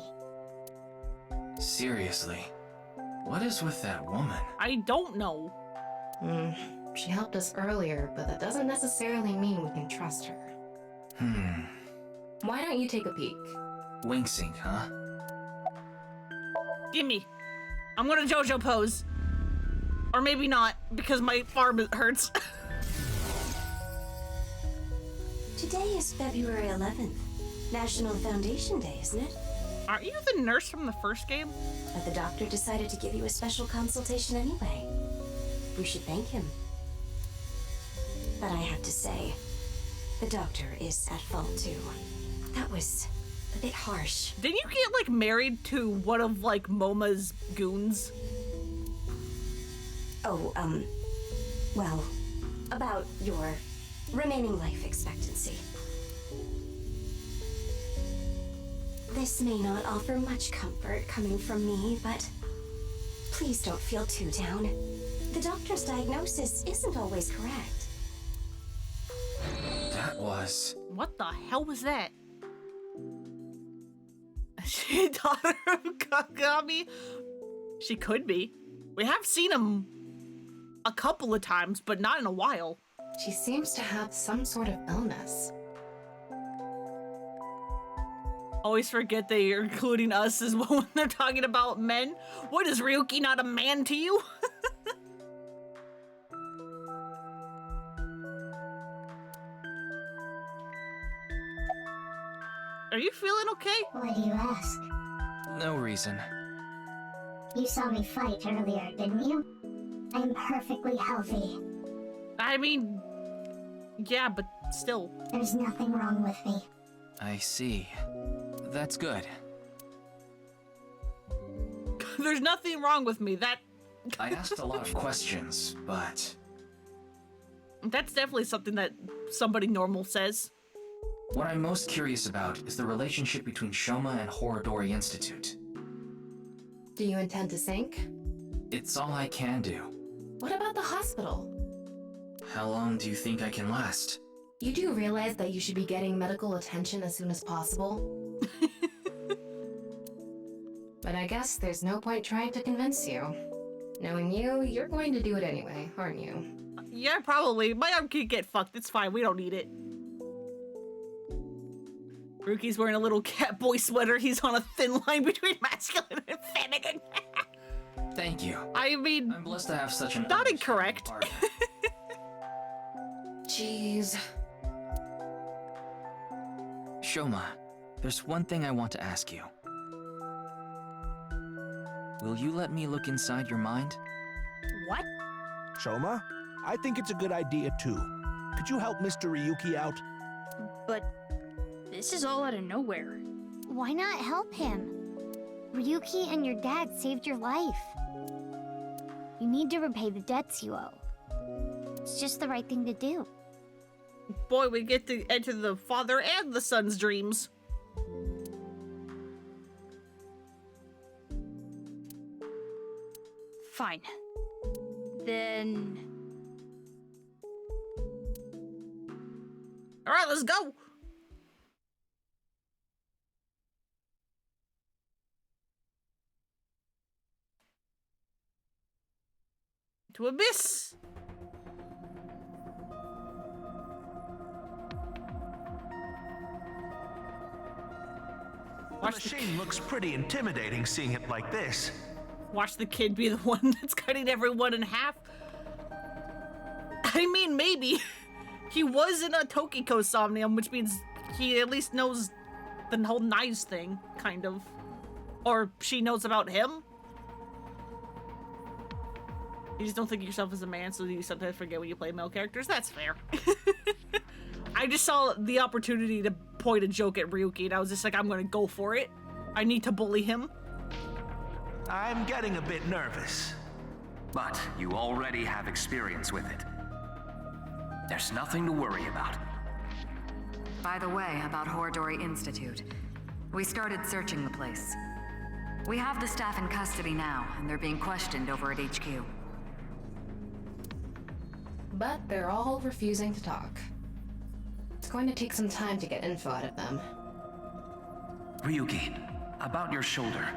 [SPEAKER 7] Seriously, what is with that woman?
[SPEAKER 1] I don't know.
[SPEAKER 5] She helped us earlier, but that doesn't necessarily mean we can trust her. Why don't you take a peek?
[SPEAKER 7] Wink sync, huh?
[SPEAKER 1] Gimme. I'm gonna JoJo pose. Or maybe not, because my arm hurts.
[SPEAKER 17] Today is February 11th. National Foundation Day, isn't it?
[SPEAKER 1] Aren't you the nurse from the first game?
[SPEAKER 17] But the doctor decided to give you a special consultation anyway. We should thank him. But I have to say, the doctor is at fault too. That was a bit harsh.
[SPEAKER 1] Didn't you get, like, married to one of, like, Moma's goons?
[SPEAKER 17] Oh, well, about your remaining life expectancy. This may not offer much comfort coming from me, but please don't feel too down. The doctor's diagnosis isn't always correct.
[SPEAKER 7] That was...
[SPEAKER 1] What the hell was that? She daughter of Kagami? She could be. We have seen him a couple of times, but not in a while.
[SPEAKER 5] She seems to have some sort of illness.
[SPEAKER 1] Always forget they are including us as well when they're talking about men. What, is Ryuki not a man to you? Are you feeling okay?
[SPEAKER 13] Why do you ask?
[SPEAKER 7] No reason.
[SPEAKER 13] You saw me fight earlier, didn't you? I'm perfectly healthy.
[SPEAKER 1] I mean, yeah, but still.
[SPEAKER 13] There's nothing wrong with me.
[SPEAKER 7] I see. That's good.
[SPEAKER 1] There's nothing wrong with me.
[SPEAKER 7] I asked a lot of questions, but...
[SPEAKER 1] That's definitely something that somebody normal says.
[SPEAKER 7] What I'm most curious about is the relationship between Shoma and Horodori Institute.
[SPEAKER 5] Do you intend to sync?
[SPEAKER 7] It's all I can do.
[SPEAKER 5] What about the hospital?
[SPEAKER 7] How long do you think I can last?
[SPEAKER 5] You do realize that you should be getting medical attention as soon as possible? But I guess there's no point trying to convince you. Knowing you, you're going to do it anyway, aren't you?
[SPEAKER 1] Yeah, probably. My arm can get fucked. It's fine. We don't need it. Ruki's wearing a little cat boy sweater. He's on a thin line between masculine and feminine.
[SPEAKER 7] Thank you.
[SPEAKER 1] I mean,
[SPEAKER 7] I'm blessed to have such an
[SPEAKER 1] not incorrect.
[SPEAKER 5] Jeez.
[SPEAKER 7] Shoma, there's one thing I want to ask you. Will you let me look inside your mind?
[SPEAKER 1] What?
[SPEAKER 2] Shoma, I think it's a good idea too. Could you help Mr. Ryuki out?
[SPEAKER 10] But this is all out of nowhere.
[SPEAKER 18] Why not help him? Ryuki and your dad saved your life. You need to repay the debts you owe. It's just the right thing to do.
[SPEAKER 1] Boy, we get to enter the father and the son's dreams.
[SPEAKER 10] Fine. Then...
[SPEAKER 1] All right, let's go. To Abyss.
[SPEAKER 2] The machine looks pretty intimidating seeing it like this.
[SPEAKER 1] Watch the kid be the one that's cutting everyone in half. I mean, maybe. He was in a Tokiko Somnium, which means he at least knows the whole knives thing, kind of. Or she knows about him. You just don't think of yourself as a man, so you sometimes forget when you play male characters. That's fair. I just saw the opportunity to point a joke at Ryuki, and I was just like, I'm gonna go for it. I need to bully him.
[SPEAKER 2] I'm getting a bit nervous.
[SPEAKER 12] But you already have experience with it. There's nothing to worry about.
[SPEAKER 11] By the way, about Horodori Institute. We started searching the place. We have the staff in custody now, and they're being questioned over at HQ.
[SPEAKER 8] But they're all refusing to talk. It's going to take some time to get info out of them.
[SPEAKER 12] Ryuki, about your shoulder.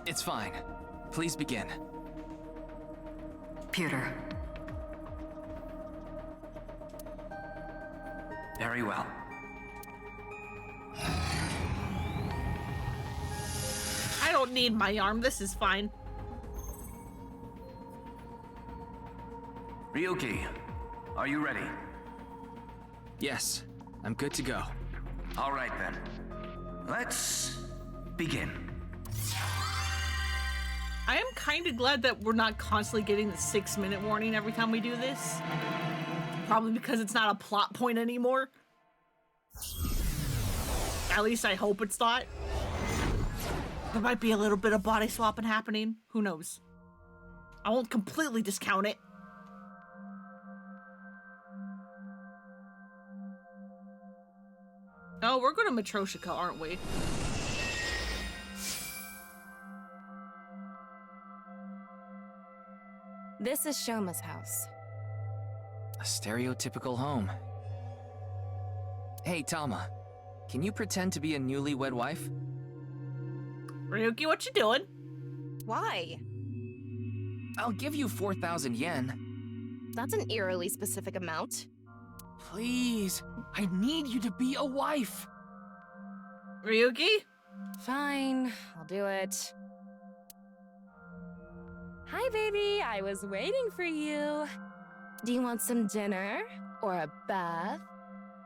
[SPEAKER 7] It's fine. Please begin.
[SPEAKER 11] Pewter.
[SPEAKER 12] Very well.
[SPEAKER 1] I don't need my arm. This is fine.
[SPEAKER 12] Ryuki, are you ready?
[SPEAKER 7] Yes, I'm good to go.
[SPEAKER 12] All right then. Let's begin.
[SPEAKER 1] I am kind of glad that we're not constantly getting the 6-minute warning every time we do this. Probably because it's not a plot point anymore. At least I hope it's not. There might be a little bit of body swapping happening. Who knows? I won't completely discount it. Oh, we're going to Matryoshka, aren't we?
[SPEAKER 8] This is Shoma's house.
[SPEAKER 7] A stereotypical home. Hey, Tama. Can you pretend to be a newlywed wife?
[SPEAKER 1] Ryuki, what you doing?
[SPEAKER 8] Why?
[SPEAKER 7] I'll give you 4,000 yen.
[SPEAKER 8] That's an eerily specific amount.
[SPEAKER 7] Please, I need you to be a wife.
[SPEAKER 1] Ryuki?
[SPEAKER 8] Fine, I'll do it. Hi, baby. I was waiting for you. Do you want some dinner? Or a bath?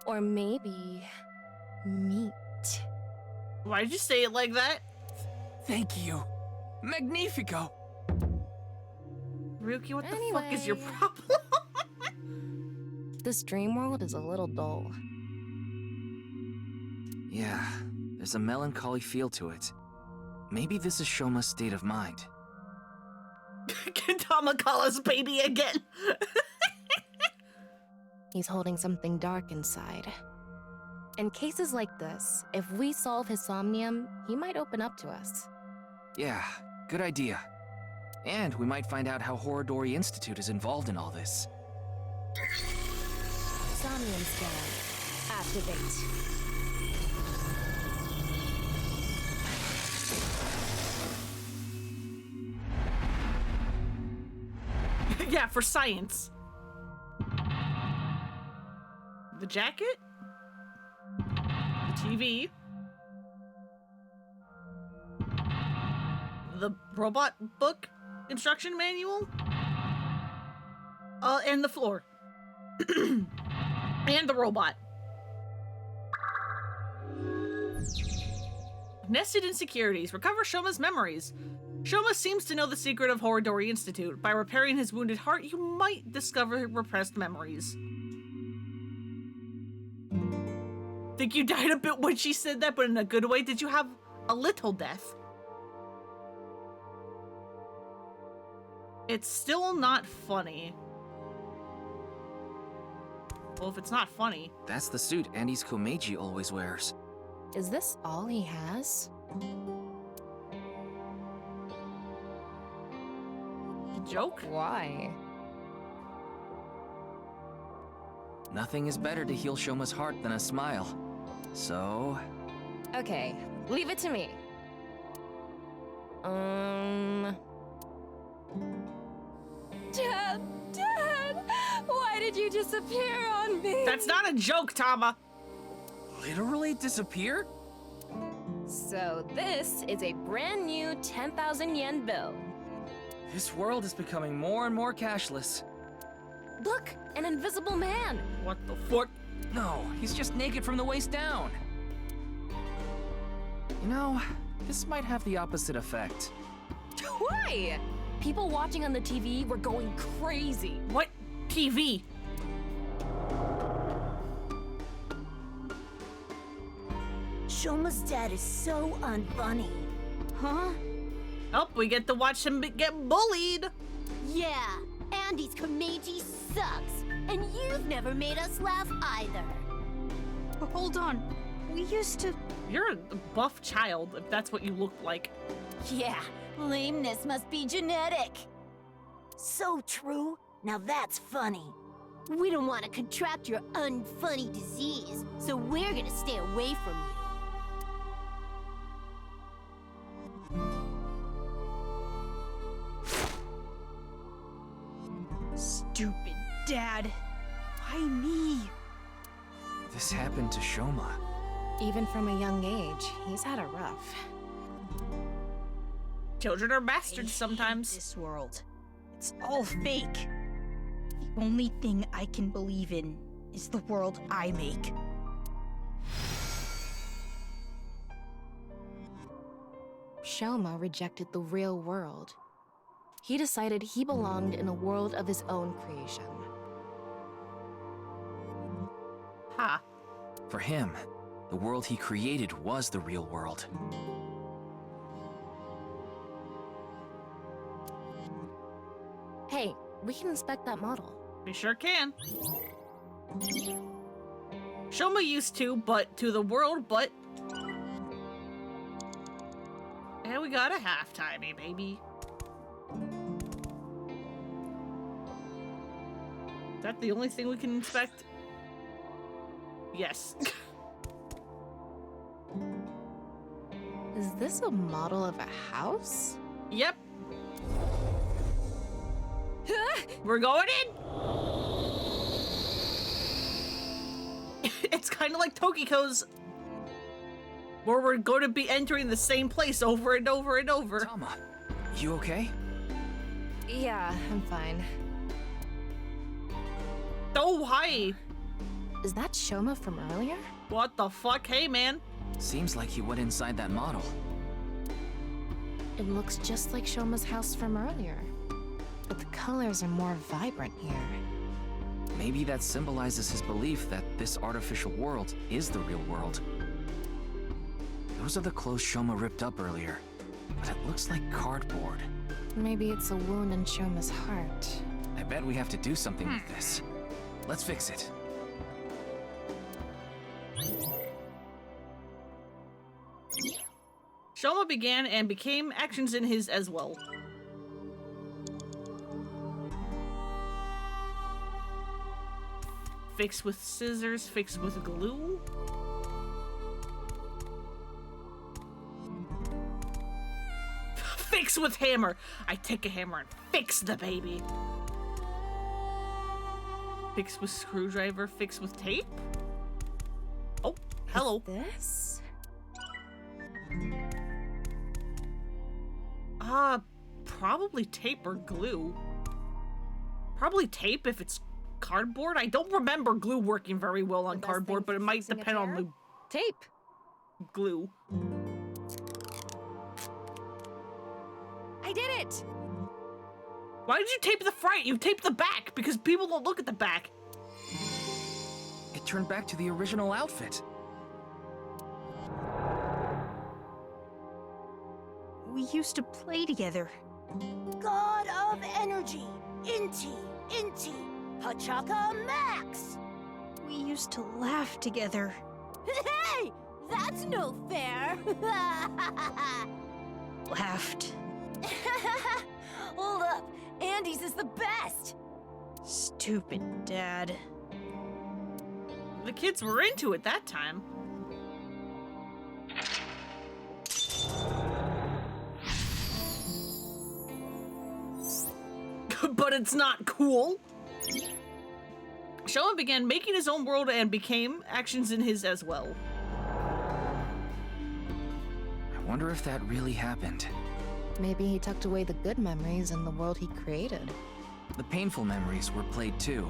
[SPEAKER 8] Or maybe meat?
[SPEAKER 1] Why'd you say it like that?
[SPEAKER 7] Thank you. Magnifico.
[SPEAKER 1] Ryuki, what the fuck is your problem?
[SPEAKER 8] This dream world is a little dull.
[SPEAKER 7] Yeah, there's a melancholy feel to it. Maybe this is Shoma's state of mind.
[SPEAKER 1] Can Tama call us baby again?
[SPEAKER 8] He's holding something dark inside. In cases like this, if we solve his Somnium, he might open up to us.
[SPEAKER 7] Yeah, good idea. And we might find out how Horodori Institute is involved in all this.
[SPEAKER 8] Somnium scan. Activate.
[SPEAKER 1] Yeah, for science. The jacket? The TV? The robot book instruction manual? And the floor. And the robot. Nested insecurities. Recover Shoma's memories. Shoma seems to know the secret of Horodori Institute. By repairing his wounded heart, you might discover repressed memories. Think you died a bit when she said that, but in a good way? Did you have a little death? It's still not funny. Well, if it's not funny...
[SPEAKER 7] That's the suit Andy's Komeiji always wears.
[SPEAKER 8] Is this all he has?
[SPEAKER 1] Joke?
[SPEAKER 8] Why?
[SPEAKER 7] Nothing is better to heal Shoma's heart than a smile. So...
[SPEAKER 8] Okay, leave it to me. Dad! Dad! Why did you disappear on me?
[SPEAKER 1] That's not a joke, Tama!
[SPEAKER 7] Literally disappear?
[SPEAKER 8] So this is a brand new 10,000 yen bill.
[SPEAKER 7] This world is becoming more and more cashless.
[SPEAKER 8] Look, an invisible man.
[SPEAKER 1] What the fuck?
[SPEAKER 7] No, he's just naked from the waist down. You know, this might have the opposite effect.
[SPEAKER 8] Why? People watching on the TV were going crazy.
[SPEAKER 1] What TV?
[SPEAKER 19] Shoma's dad is so unfunny.
[SPEAKER 10] Huh?
[SPEAKER 1] Oh, we get to watch him get bullied.
[SPEAKER 19] Yeah, Andy's Komeiji sucks, and you've never made us laugh either.
[SPEAKER 10] Hold on. We used to...
[SPEAKER 1] You're a buff child, if that's what you look like.
[SPEAKER 19] Yeah, lameness must be genetic. So true. Now that's funny. We don't want to contract your unfunny disease, so we're gonna stay away from you.
[SPEAKER 10] Stupid dad. Why me?
[SPEAKER 7] This happened to Shoma.
[SPEAKER 8] Even from a young age, he's had a rough.
[SPEAKER 1] Children are bastards sometimes.
[SPEAKER 10] This world. It's all fake. The only thing I can believe in is the world I make.
[SPEAKER 8] Shoma rejected the real world. He decided he belonged in a world of his own creation.
[SPEAKER 1] Ha.
[SPEAKER 7] For him, the world he created was the real world.
[SPEAKER 8] Hey, we can inspect that model.
[SPEAKER 1] We sure can. Shoma used to, but to the world, but... And we got a half-timey, baby. Is that the only thing we can inspect? Yes.
[SPEAKER 8] Is this a model of a house?
[SPEAKER 1] Yep. We're going in! It's kind of like Tokiko's, where we're going to be entering the same place over and over and over.
[SPEAKER 7] Tama, you okay?
[SPEAKER 8] Yeah, I'm fine.
[SPEAKER 1] Oh, hi!
[SPEAKER 8] Is that Shoma from earlier?
[SPEAKER 1] What the fuck? Hey, man.
[SPEAKER 7] Seems like he went inside that model.
[SPEAKER 8] It looks just like Shoma's house from earlier. But the colors are more vibrant here.
[SPEAKER 7] Maybe that symbolizes his belief that this artificial world is the real world. Those are the clothes Shoma ripped up earlier, but it looks like cardboard.
[SPEAKER 8] Maybe it's a wound in Shoma's heart.
[SPEAKER 7] I bet we have to do something with this. Let's fix it.
[SPEAKER 1] Shoma began and became actions in his as well. Fix with scissors, fix with glue. Fix with hammer. I take a hammer and fix the baby. Fix with screwdriver, fix with tape. Oh, hello.
[SPEAKER 8] This?
[SPEAKER 1] Probably tape or glue. Probably tape if it's cardboard. I don't remember glue working very well on cardboard, but it might depend on the
[SPEAKER 8] tape.
[SPEAKER 1] Glue.
[SPEAKER 8] I did it!
[SPEAKER 1] Why did you tape the front? You taped the back because people don't look at the back.
[SPEAKER 7] It turned back to the original outfit.
[SPEAKER 10] We used to play together.
[SPEAKER 19] God of energy, Inti, Hachaka Max!
[SPEAKER 10] We used to laugh together.
[SPEAKER 19] Hey! That's no fair!
[SPEAKER 10] Laughed.
[SPEAKER 19] Hold up, Andy's is the best!
[SPEAKER 10] Stupid dad.
[SPEAKER 1] The kids were into it that time. But it's not cool. Shoma began making his own world and became actions in his as well.
[SPEAKER 7] Wonder if that really happened.
[SPEAKER 8] Maybe he tucked away the good memories in the world he created.
[SPEAKER 7] The painful memories were played too,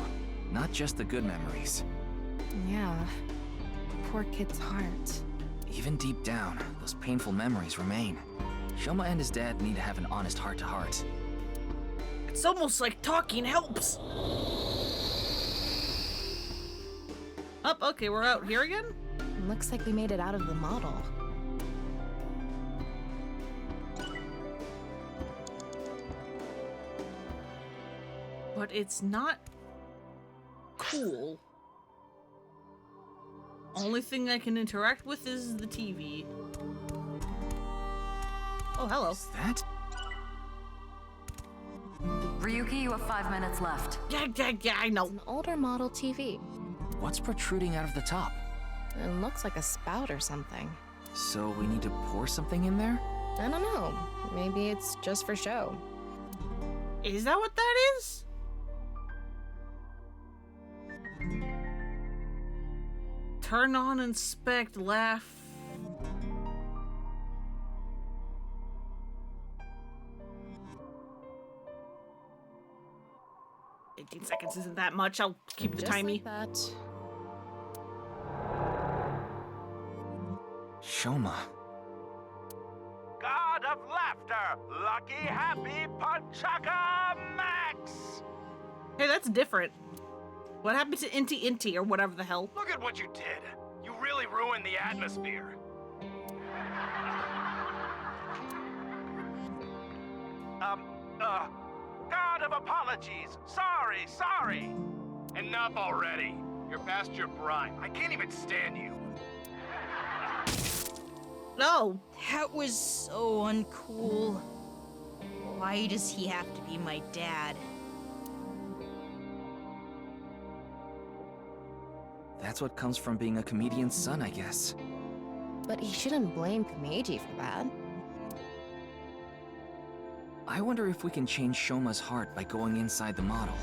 [SPEAKER 7] not just the good memories.
[SPEAKER 8] Yeah. Poor kid's heart.
[SPEAKER 7] Even deep down, those painful memories remain. Shoma and his dad need to have an honest heart-to-heart.
[SPEAKER 1] It's almost like talking helps. Oh, okay, we're out here again?
[SPEAKER 8] Looks like we made it out of the model.
[SPEAKER 1] But it's not cool. Only thing I can interact with is the TV. Oh, hello.
[SPEAKER 7] Is that?
[SPEAKER 11] Ryuki, you have 5 minutes left.
[SPEAKER 1] Yeah, I know.
[SPEAKER 8] It's an older model TV.
[SPEAKER 7] What's protruding out of the top?
[SPEAKER 8] It looks like a spout or something.
[SPEAKER 7] So we need to pour something in there?
[SPEAKER 8] I don't know. Maybe it's just for show.
[SPEAKER 1] Is that what that is? Turn on, inspect, laugh. Seconds isn't that much. I'll keep the
[SPEAKER 8] Just
[SPEAKER 1] timey.
[SPEAKER 8] Like that.
[SPEAKER 7] Shoma.
[SPEAKER 2] God of laughter, lucky, happy, Panchaka Max!
[SPEAKER 1] Hey, that's different. What happened to Inti Inti or whatever the hell?
[SPEAKER 20] Look at what you did. You really ruined the atmosphere.
[SPEAKER 2] God of apologies. Sorry.
[SPEAKER 20] Enough already. You're past your prime. I can't even stand you.
[SPEAKER 1] No.
[SPEAKER 10] That was so uncool. Why does he have to be my dad?
[SPEAKER 7] That's what comes from being a comedian's son, I guess.
[SPEAKER 8] But he shouldn't blame Kameji for that.
[SPEAKER 7] I wonder if we can change Shoma's heart by going inside the model.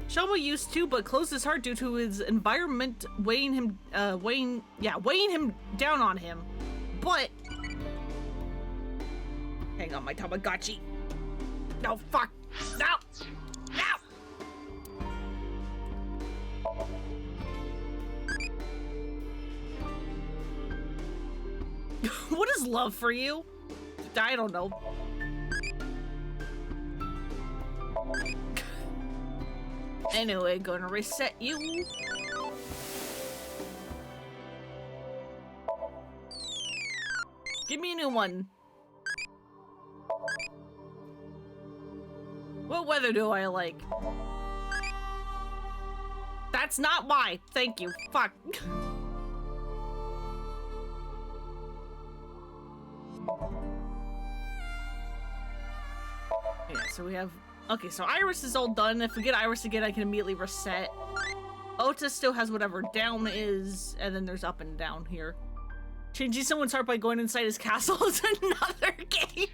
[SPEAKER 1] Shoma used to, but closed his heart due to his environment weighing him down on him. But hang on, my Tamagotchi. No, fuck. No. What is love for you? I don't know. Anyway, gonna reset you. Give me a new one. What weather do I like? That's not why. Thank you. Fuck. Yeah, so we have... Okay, so Iris is all done. If we get Iris again, I can immediately reset. Ota still has whatever down is, and then there's up and down here. Changing someone's heart by going inside his castle is another game.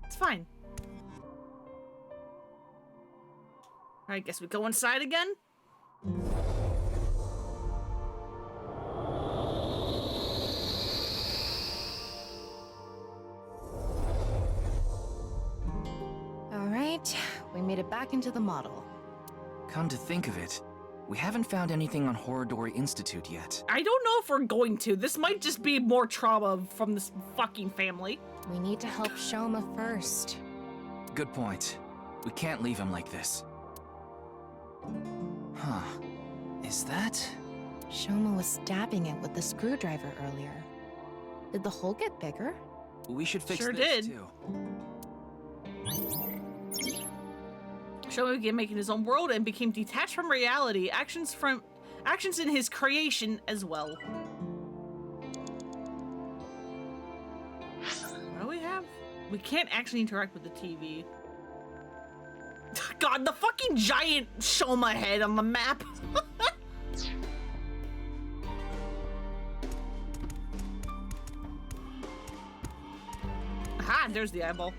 [SPEAKER 1] It's fine. Alright, guess we go inside again?
[SPEAKER 8] Alright, we made it back into the model.
[SPEAKER 7] Come to think of it, we haven't found anything on Horodori Institute yet.
[SPEAKER 1] I don't know if we're going to. This might just be more trauma from this fucking family.
[SPEAKER 8] We need to help Shoma first.
[SPEAKER 7] Good point. We can't leave him like this. Huh. Is that?
[SPEAKER 8] Shoma was stabbing it with the screwdriver earlier. Did the hole get bigger?
[SPEAKER 7] We should fix
[SPEAKER 1] Sure
[SPEAKER 7] this
[SPEAKER 1] did.
[SPEAKER 7] too.
[SPEAKER 1] Shoma began making his own world and became detached from reality. Actions in his creation as well. What do we have? We can't actually interact with the TV. God, the fucking giant Shoma head on the map. Aha, there's the eyeball.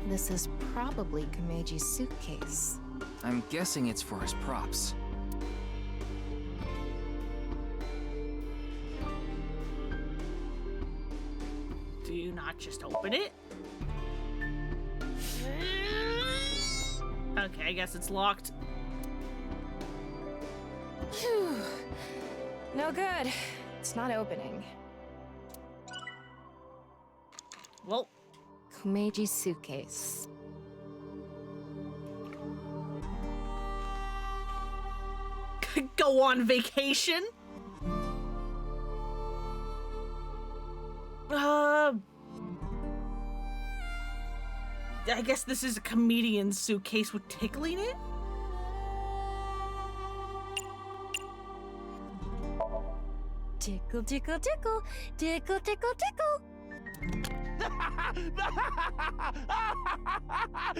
[SPEAKER 8] This is probably Komeji's suitcase.
[SPEAKER 7] I'm guessing it's for his props.
[SPEAKER 1] Do you not just open it? Okay, I guess it's locked.
[SPEAKER 8] Phew. No good. It's not opening.
[SPEAKER 1] Well,
[SPEAKER 8] Komeji's suitcase.
[SPEAKER 1] Go on vacation? I guess this is a comedian's suitcase with tickling it?
[SPEAKER 8] Tickle, tickle, tickle, tickle, tickle, tickle.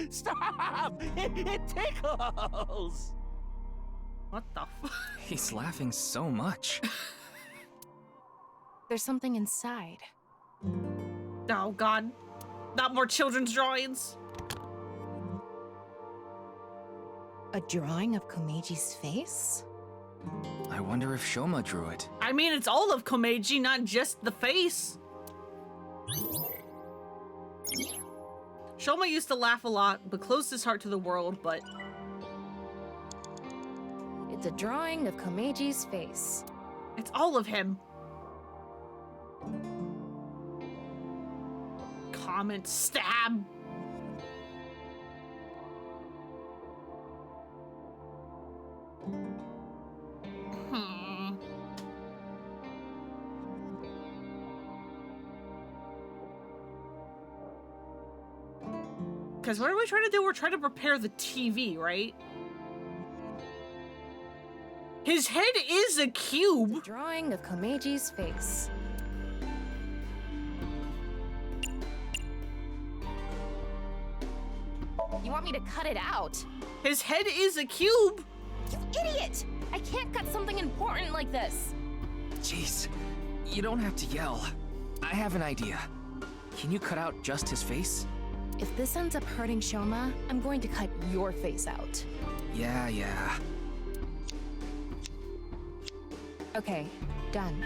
[SPEAKER 2] Stop! It tickles!
[SPEAKER 1] What the f-
[SPEAKER 7] He's laughing so much.
[SPEAKER 8] There's something inside.
[SPEAKER 1] Oh god. Not more children's drawings.
[SPEAKER 8] A drawing of Komeji's face?
[SPEAKER 7] I wonder if Shoma drew it.
[SPEAKER 1] I mean, it's all of Komeji, not just the face. Shoma used to laugh a lot, but closed his heart to the world, but...
[SPEAKER 8] It's a drawing of Komeji's face.
[SPEAKER 1] It's all of him. Comment, stab. Because what are we trying to do? We're trying to prepare the TV, right? His head is a cube.
[SPEAKER 8] A drawing of Komeji's face. You want me to cut it out?
[SPEAKER 1] His head is a cube.
[SPEAKER 8] You idiot! I can't cut something important like this.
[SPEAKER 7] Jeez, you don't have to yell. I have an idea. Can you cut out just his face?
[SPEAKER 8] If this ends up hurting Shoma, I'm going to cut your face out.
[SPEAKER 7] Yeah.
[SPEAKER 8] Okay, done.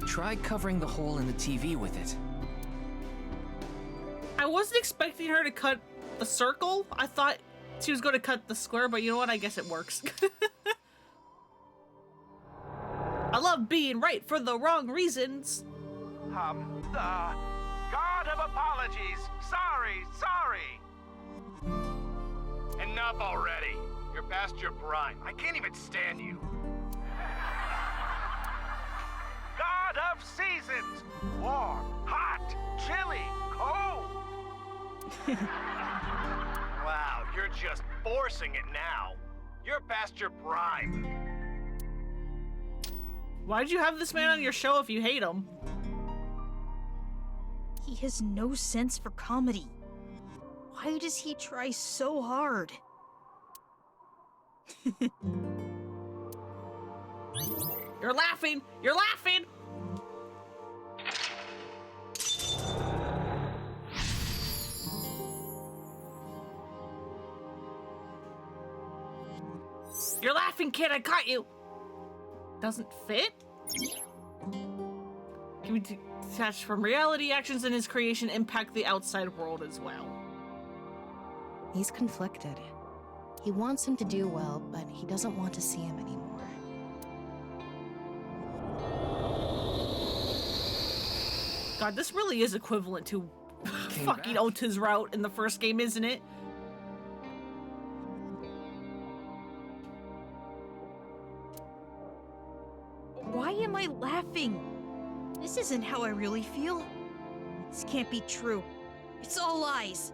[SPEAKER 7] Try covering the hole in the TV with it.
[SPEAKER 1] I wasn't expecting her to cut the circle. I thought she was going to cut the square, but you know what? I guess it works. I love being right for the wrong reasons.
[SPEAKER 20] God of apologies. Sorry. Enough already. You're past your prime. I can't even stand you. God of seasons. Warm, hot, chilly, cold. Wow, you're just forcing it now. You're past your prime.
[SPEAKER 1] Why'd you have this man on your show if you hate him?
[SPEAKER 10] He has no sense for comedy. Why does he try so hard?
[SPEAKER 1] You're laughing! You're laughing! You're laughing, kid! I caught you! Doesn't fit? Can be detached from reality. Actions in his creation impact the outside world as well.
[SPEAKER 8] He's conflicted. He wants him to do well, but he doesn't want to see him anymore.
[SPEAKER 1] God, this really is equivalent to fucking Ota's route in the first game, isn't it?
[SPEAKER 10] Why am I laughing? This isn't how I really feel. This can't be true. It's all lies.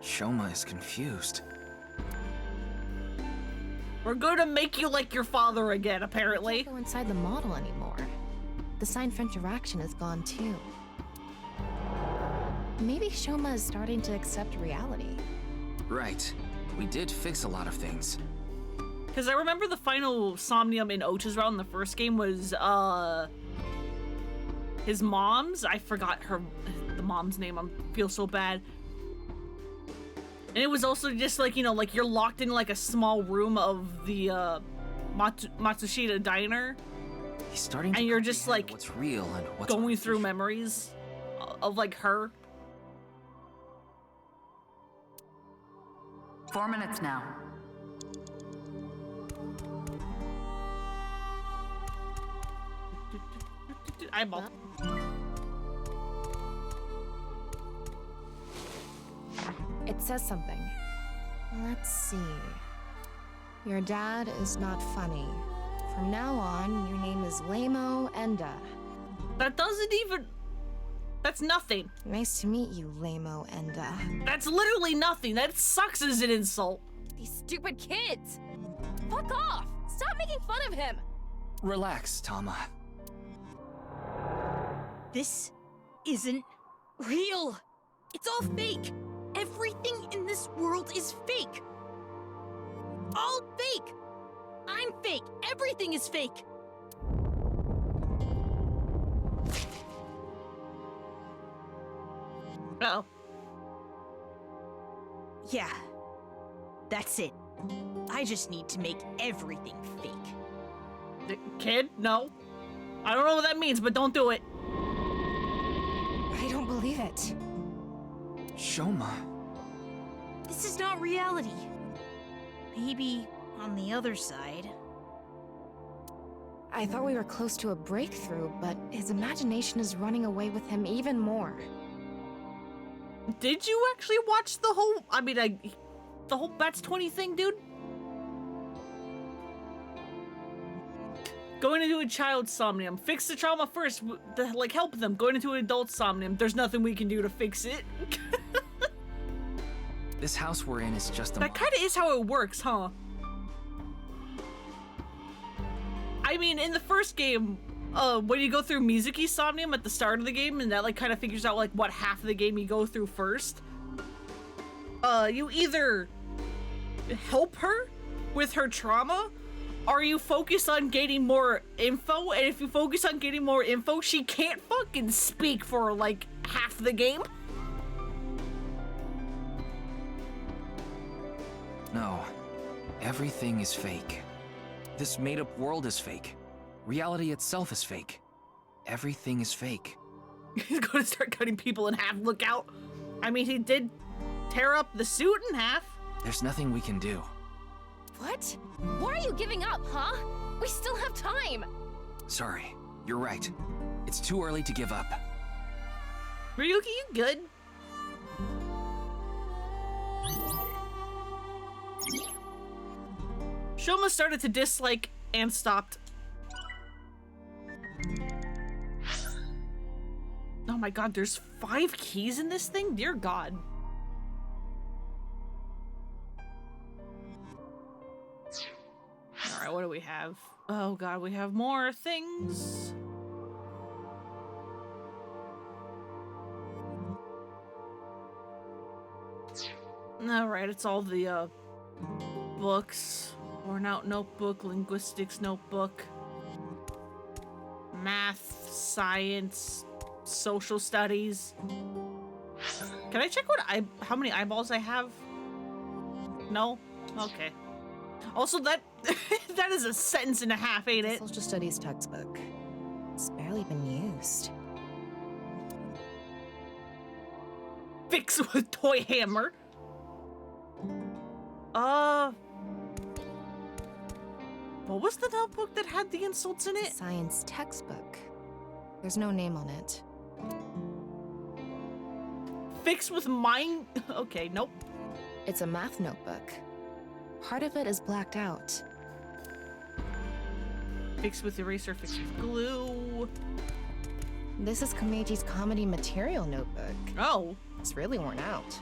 [SPEAKER 7] Shoma is confused.
[SPEAKER 1] We're gonna make you like your father again, apparently.
[SPEAKER 8] I can't go inside the model anymore. The sign for interaction is gone too. Maybe Shoma is starting to accept reality.
[SPEAKER 7] Right. We did fix a lot of things.
[SPEAKER 1] Because I remember the final Somnium in Ota's route in the first game was, his mom's. I forgot the mom's name. I feel so bad. And it was also just like, you know, like you're locked in like a small room of the Matsushita diner.
[SPEAKER 7] He's starting to
[SPEAKER 1] and you're just like
[SPEAKER 7] what's real and what's
[SPEAKER 1] going through memories of like her.
[SPEAKER 11] 4 minutes now.
[SPEAKER 1] Eyeball.
[SPEAKER 8] It says something. Let's see. Your dad is not funny. From now on, your name is Enda.
[SPEAKER 1] That doesn't even... That's nothing.
[SPEAKER 8] Nice to meet you, Enda.
[SPEAKER 1] That's literally nothing. That sucks as an insult.
[SPEAKER 6] These stupid kids! Fuck off! Stop making fun of him!
[SPEAKER 7] Relax, Tama.
[SPEAKER 10] This isn't real. It's all fake. Everything in this world is fake. All fake. I'm fake. Everything is fake.
[SPEAKER 1] Uh-oh.
[SPEAKER 10] Yeah. That's it. I just need to make everything fake.
[SPEAKER 1] The kid? No. I don't know what that means, but don't do it.
[SPEAKER 8] I don't believe it.
[SPEAKER 7] Shoma.
[SPEAKER 10] This is not reality. Maybe on the other side.
[SPEAKER 8] I thought we were close to a breakthrough, but his imagination is running away with him even more.
[SPEAKER 1] Did you actually watch the whole... the whole Bats 20 thing, dude? Going into a child's somnium. Fix the trauma first. Like, help them. Going into an adult somnium. There's nothing we can do to fix it.
[SPEAKER 7] This house we're in is just a...
[SPEAKER 1] That kind of is how it works, huh? I mean, in the first game, when you go through Mizuki's somnium at the start of the game, and that, like, kind of figures out, like, what half of the game you go through first, you either help her with her trauma, or you focus on getting more info, and if you focus on getting more info, she can't fucking speak for, like, half the game.
[SPEAKER 7] No. Everything is fake. This made-up world is fake. Reality itself is fake. Everything is fake.
[SPEAKER 1] He's gonna start cutting people in half, look out. I mean, he did tear up the suit in half.
[SPEAKER 7] There's nothing we can do.
[SPEAKER 6] What? Why are you giving up, huh? We still have time!
[SPEAKER 7] Sorry, you're right. It's too early to give up.
[SPEAKER 1] Ryuki, you good? Shoma started to dislike and stopped. Oh my god, there's 5 keys in this thing? Dear god. Alright, what do we have? Oh god, we have more things. Alright, it's all the books. Worn out notebook, linguistics notebook, math, science, social studies. Can I check how many eyeballs I have? No? Okay. Also, that that is a sentence and a half, ain't it?
[SPEAKER 8] Social studies textbook. It's barely been used.
[SPEAKER 1] Fix with toy hammer. What was the notebook that had the insults in it?
[SPEAKER 8] Science textbook. There's no name on it.
[SPEAKER 1] Fix with mine? Okay, nope.
[SPEAKER 8] It's a math notebook. Part of it is blacked out.
[SPEAKER 1] Fix with eraser, fix with glue.
[SPEAKER 8] This is Komeji's comedy material notebook.
[SPEAKER 1] Oh.
[SPEAKER 8] It's really worn out.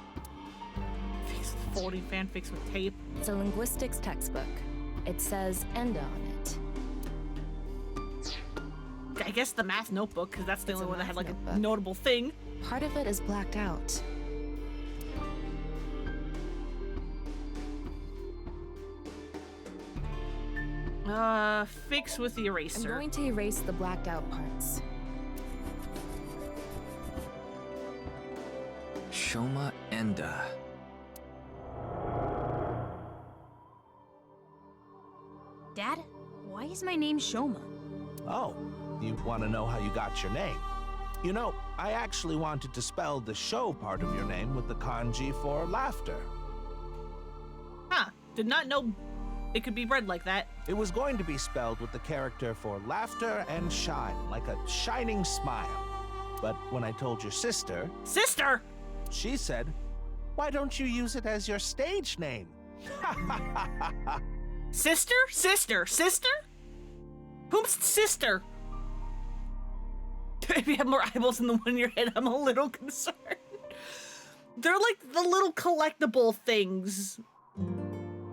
[SPEAKER 1] Fix with folding fan, fix with tape.
[SPEAKER 8] It's a linguistics textbook. It says Enda on it.
[SPEAKER 1] I guess the math notebook, because that's the only one that had like a notable thing.
[SPEAKER 8] Part of it is blacked out.
[SPEAKER 1] Fix with the eraser.
[SPEAKER 8] I'm going to erase the blacked out parts.
[SPEAKER 7] Shoma Enda.
[SPEAKER 10] is my name Shoma?
[SPEAKER 2] Oh, you want to know how you got your name? You know, I actually wanted to spell the show part of your name with the kanji for laughter.
[SPEAKER 1] Huh. Did not know it could be read like that.
[SPEAKER 2] It was going to be spelled with the character for laughter and shine, like a shining smile. But when I told your sister...
[SPEAKER 1] Sister?
[SPEAKER 2] She said, why don't you use it as your stage name?
[SPEAKER 1] Sister? Sister? Sister? Whom's sister? If you have more eyeballs than the one in your head, I'm a little concerned. They're like the little collectible things.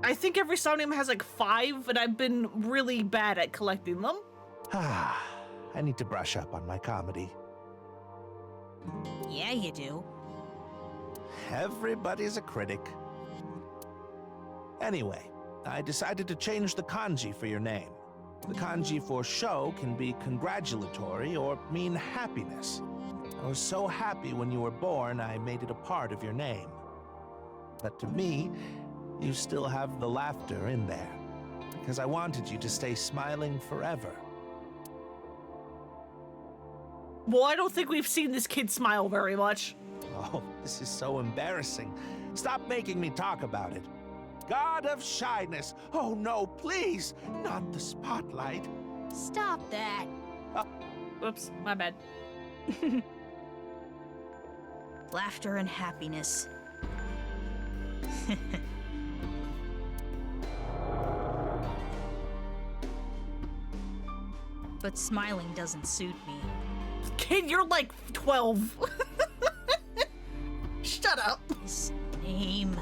[SPEAKER 1] I think every Somnium has like 5, and I've been really bad at collecting them.
[SPEAKER 2] I need to brush up on my comedy.
[SPEAKER 10] Yeah, you do.
[SPEAKER 2] Everybody's a critic. Anyway, I decided to change the kanji for your name. The kanji for show can be congratulatory or mean happiness. I was so happy when you were born, I made it a part of your name. But to me, you still have the laughter in there, because I wanted you to stay smiling forever.
[SPEAKER 1] Well, I don't think we've seen this kid smile very much.
[SPEAKER 2] Oh, this is so embarrassing. Stop making me talk about it. God of shyness. Oh no, please, not the spotlight.
[SPEAKER 10] Stop that.
[SPEAKER 1] Oops, my bad.
[SPEAKER 10] Laughter and happiness. But smiling doesn't suit me.
[SPEAKER 1] Kid, you're like 12. Shut up.
[SPEAKER 10] His name.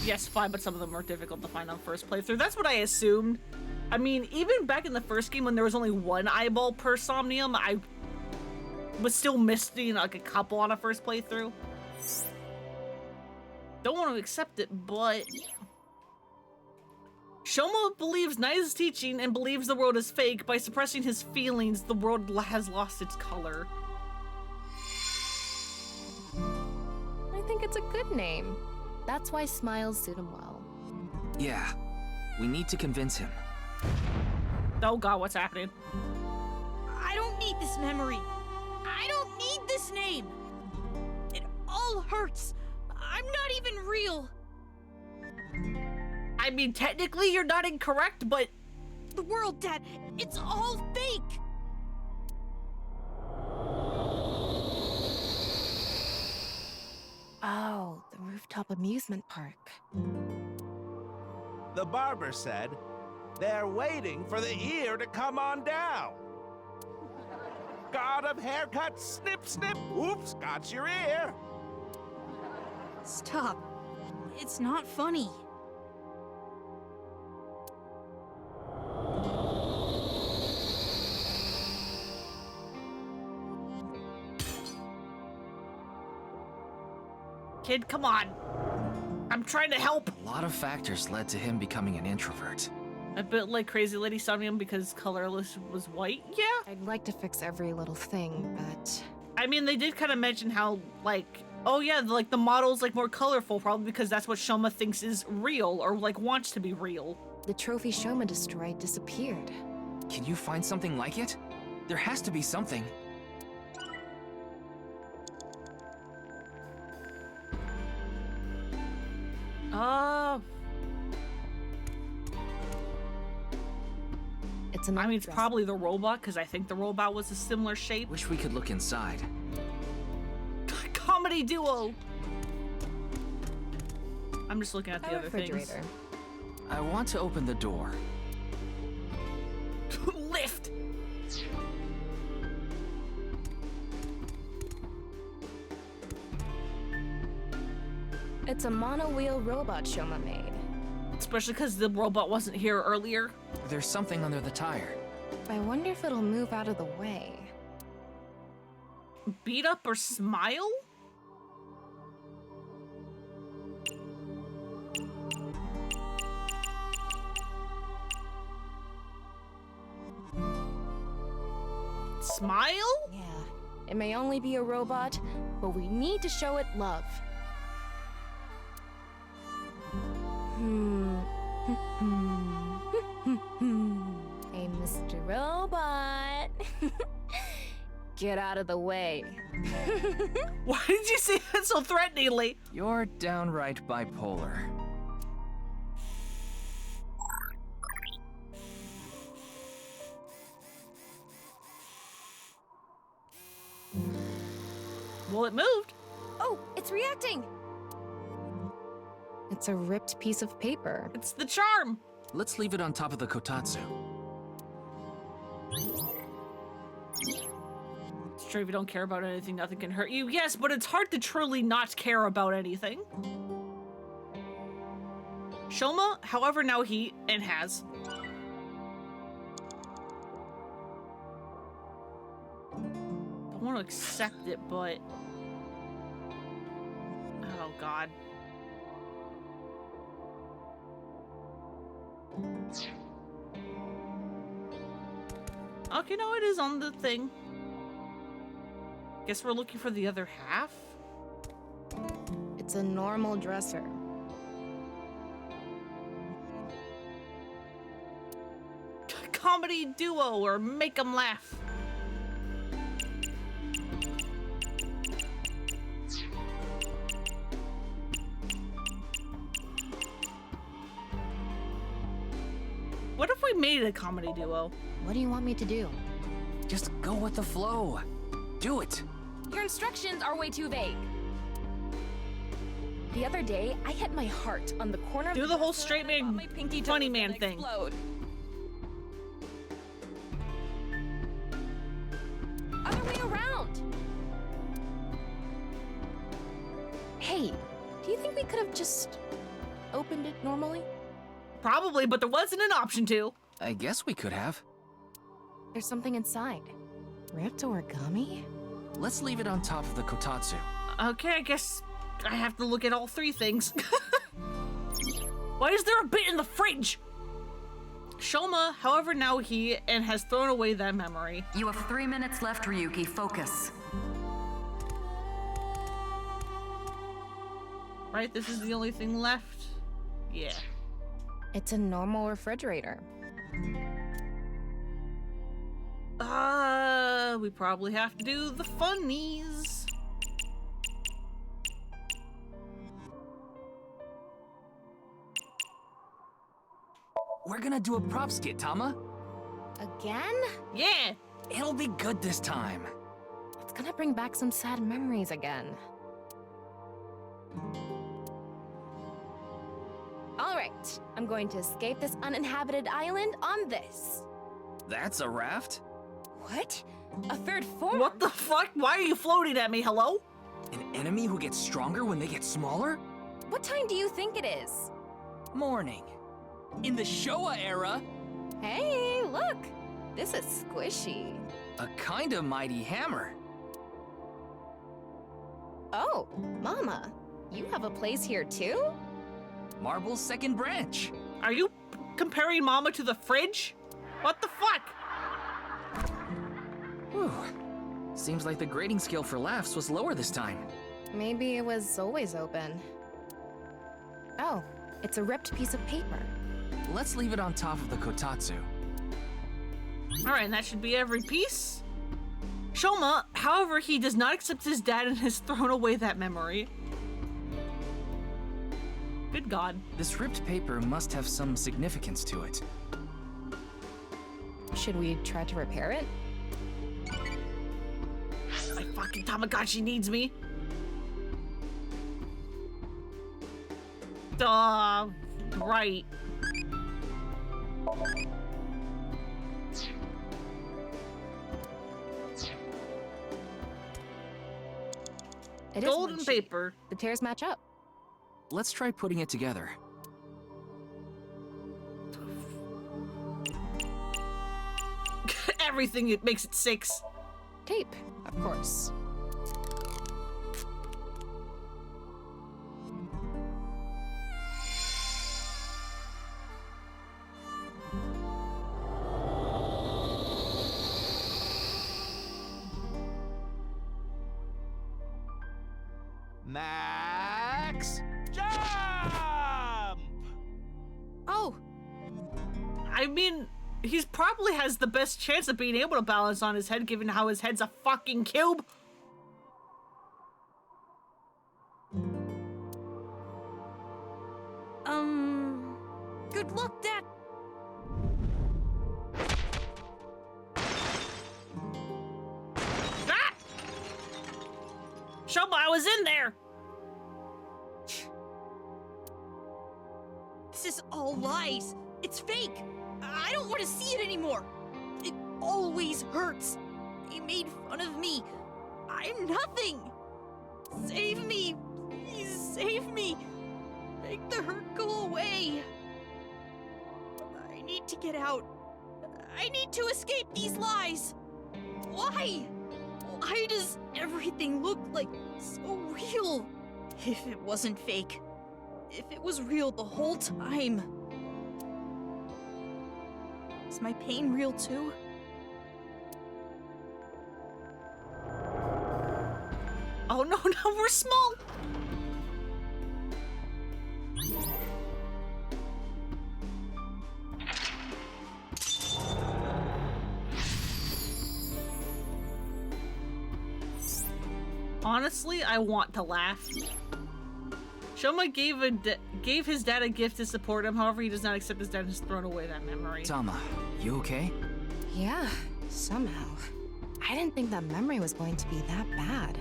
[SPEAKER 1] Yes, fine, but some of them are difficult to find on first playthrough. That's what I assumed. I mean, even back in the first game when there was only 1 eyeball per Somnium, I was still missing like a couple on a first playthrough. Don't want to accept it, but... Shoma believes Nai's teaching and believes the world is fake. By suppressing his feelings, the world has lost its color.
[SPEAKER 8] I think it's a good name. That's why smiles suit him well.
[SPEAKER 7] Yeah, we need to convince him.
[SPEAKER 1] Oh god, what's happening?
[SPEAKER 10] I don't need this memory. I don't need this name. It all hurts. I'm not even real.
[SPEAKER 1] I mean, technically you're not incorrect, but...
[SPEAKER 10] The world, Dad, it's all fake.
[SPEAKER 8] Oh, the rooftop amusement park.
[SPEAKER 2] The barber said, they're waiting for the ear to come on down. God of haircuts, snip, snip, oops, got your ear.
[SPEAKER 10] Stop. It's not funny.
[SPEAKER 1] Kid, come on. I'm trying to help.
[SPEAKER 7] A lot of factors led to him becoming an introvert.
[SPEAKER 1] A bit like Crazy Lady Somnium because colorless was white? Yeah.
[SPEAKER 8] I'd like to fix every little thing, but...
[SPEAKER 1] I mean, they did kind of mention how, like, oh yeah, like the model's like more colorful, probably because that's what Shoma thinks is real or like wants to be real.
[SPEAKER 8] The trophy Shoma destroyed disappeared.
[SPEAKER 7] Can you find something like it? There has to be something.
[SPEAKER 8] It's an
[SPEAKER 1] I mean, it's probably the robot, because I think the robot was a similar shape.
[SPEAKER 7] Wish we could look inside.
[SPEAKER 1] Comedy duo! I'm just looking at the other things.
[SPEAKER 7] I want to open the door.
[SPEAKER 1] Lift!
[SPEAKER 8] It's a mono-wheel robot Shoma made.
[SPEAKER 1] Especially because the robot wasn't here earlier.
[SPEAKER 7] There's something under the tire.
[SPEAKER 8] I wonder if it'll move out of the way.
[SPEAKER 1] Beat up or smile? Smile?
[SPEAKER 8] Yeah. It may only be a robot, but we need to show it love. Hey, Mr. Robot. Get out of the way.
[SPEAKER 1] Why did you say that so threateningly?
[SPEAKER 7] You're downright bipolar.
[SPEAKER 1] Well, it moved.
[SPEAKER 8] Oh, it's reacting. It's a ripped piece of paper.
[SPEAKER 1] It's the charm.
[SPEAKER 7] Let's leave it on top of the kotatsu.
[SPEAKER 1] It's true, if you don't care about anything, nothing can hurt you. Yes, but it's hard to truly not care about anything. Shoma, however, now he and has. I want to accept it, but... Oh, God. Okay, no, it is on the thing. Guess we're looking for the other half?
[SPEAKER 8] It's a normal dresser.
[SPEAKER 1] Comedy duo or make 'em laugh. What if we made a comedy duo?
[SPEAKER 8] What do you want me to do?
[SPEAKER 7] Just go with the flow. Do it.
[SPEAKER 6] Your instructions are way too vague.
[SPEAKER 8] The other day, I hit my heart on the corner of
[SPEAKER 1] Do the whole straight man,
[SPEAKER 8] my pinky
[SPEAKER 1] funny
[SPEAKER 8] toe was
[SPEAKER 1] man
[SPEAKER 8] gonna
[SPEAKER 1] thing.
[SPEAKER 8] Explode. Other way around. Hey, do you think we could have just opened it normally?
[SPEAKER 1] Probably, but there wasn't an option to.
[SPEAKER 7] I guess we could have.
[SPEAKER 8] There's something inside. Ripped origami?
[SPEAKER 7] Let's leave it on top of the kotatsu.
[SPEAKER 1] Okay, I guess I have to look at all three things. Why is there a bit in the fridge? Shoma, however, now he and has thrown away that memory.
[SPEAKER 11] You have 3 minutes left, Ryuki. Focus.
[SPEAKER 1] Right, this is the only thing left? Yeah.
[SPEAKER 8] It's a normal refrigerator.
[SPEAKER 1] We probably have to do the funnies.
[SPEAKER 7] We're gonna do a prop skit, Tama.
[SPEAKER 8] Again?
[SPEAKER 1] Yeah.
[SPEAKER 7] It'll be good this time.
[SPEAKER 8] It's gonna bring back some sad memories again. All right, I'm going to escape this uninhabited island on this.
[SPEAKER 7] That's a raft?
[SPEAKER 8] What? A third form?
[SPEAKER 1] What the fuck? Why are you floating at me? Hello?
[SPEAKER 7] An enemy who gets stronger when they get smaller?
[SPEAKER 8] What time do you think it is?
[SPEAKER 7] Morning. In the Showa era?
[SPEAKER 8] Hey, look! This is squishy.
[SPEAKER 7] A kinda mighty hammer.
[SPEAKER 8] Oh, Mama, you have a place here too?
[SPEAKER 7] Marble's second branch.
[SPEAKER 1] Are you comparing Mama to the fridge? What the fuck?
[SPEAKER 7] Whew. Seems like the grading scale for laughs was lower this time.
[SPEAKER 8] Maybe it was always open. Oh, it's a ripped piece of paper.
[SPEAKER 7] Let's leave it on top of the kotatsu.
[SPEAKER 1] Alright, and that should be every piece. Shoma, however, he does not accept his dad and has thrown away that memory. Good God.
[SPEAKER 7] This ripped paper must have some significance to it.
[SPEAKER 8] Should we try to repair it?
[SPEAKER 1] My fucking Tamagotchi needs me. Right.
[SPEAKER 8] It is
[SPEAKER 1] Golden
[SPEAKER 8] one sheet.
[SPEAKER 1] paper.
[SPEAKER 8] The tears match up.
[SPEAKER 7] Let's try putting it together.
[SPEAKER 1] Everything, it makes it 6.
[SPEAKER 8] Tape, of course.
[SPEAKER 2] Max, jump!
[SPEAKER 1] Oh. I mean, he probably has the best chance of being able to balance on his head, given how his head's a fucking cube.
[SPEAKER 10] Good luck, Dad.
[SPEAKER 1] Ah! Shoma, I was in there.
[SPEAKER 10] This is all lies. It's fake. I don't want to see it anymore. It always hurts. They made fun of me. I'm nothing. Save me. Please save me. Make the hurt go away. I need to get out. I need to escape these lies. Why? Why does everything look like so real? If it wasn't fake. If it was real the whole time. Is my pain real too?
[SPEAKER 1] Oh no, we're small. Honestly, I want to laugh. Shoma gave his dad a gift to support him. However, he does not accept his dad has thrown away that memory.
[SPEAKER 7] Tama, you okay?
[SPEAKER 8] Yeah, somehow. I didn't think that memory was going to be that bad.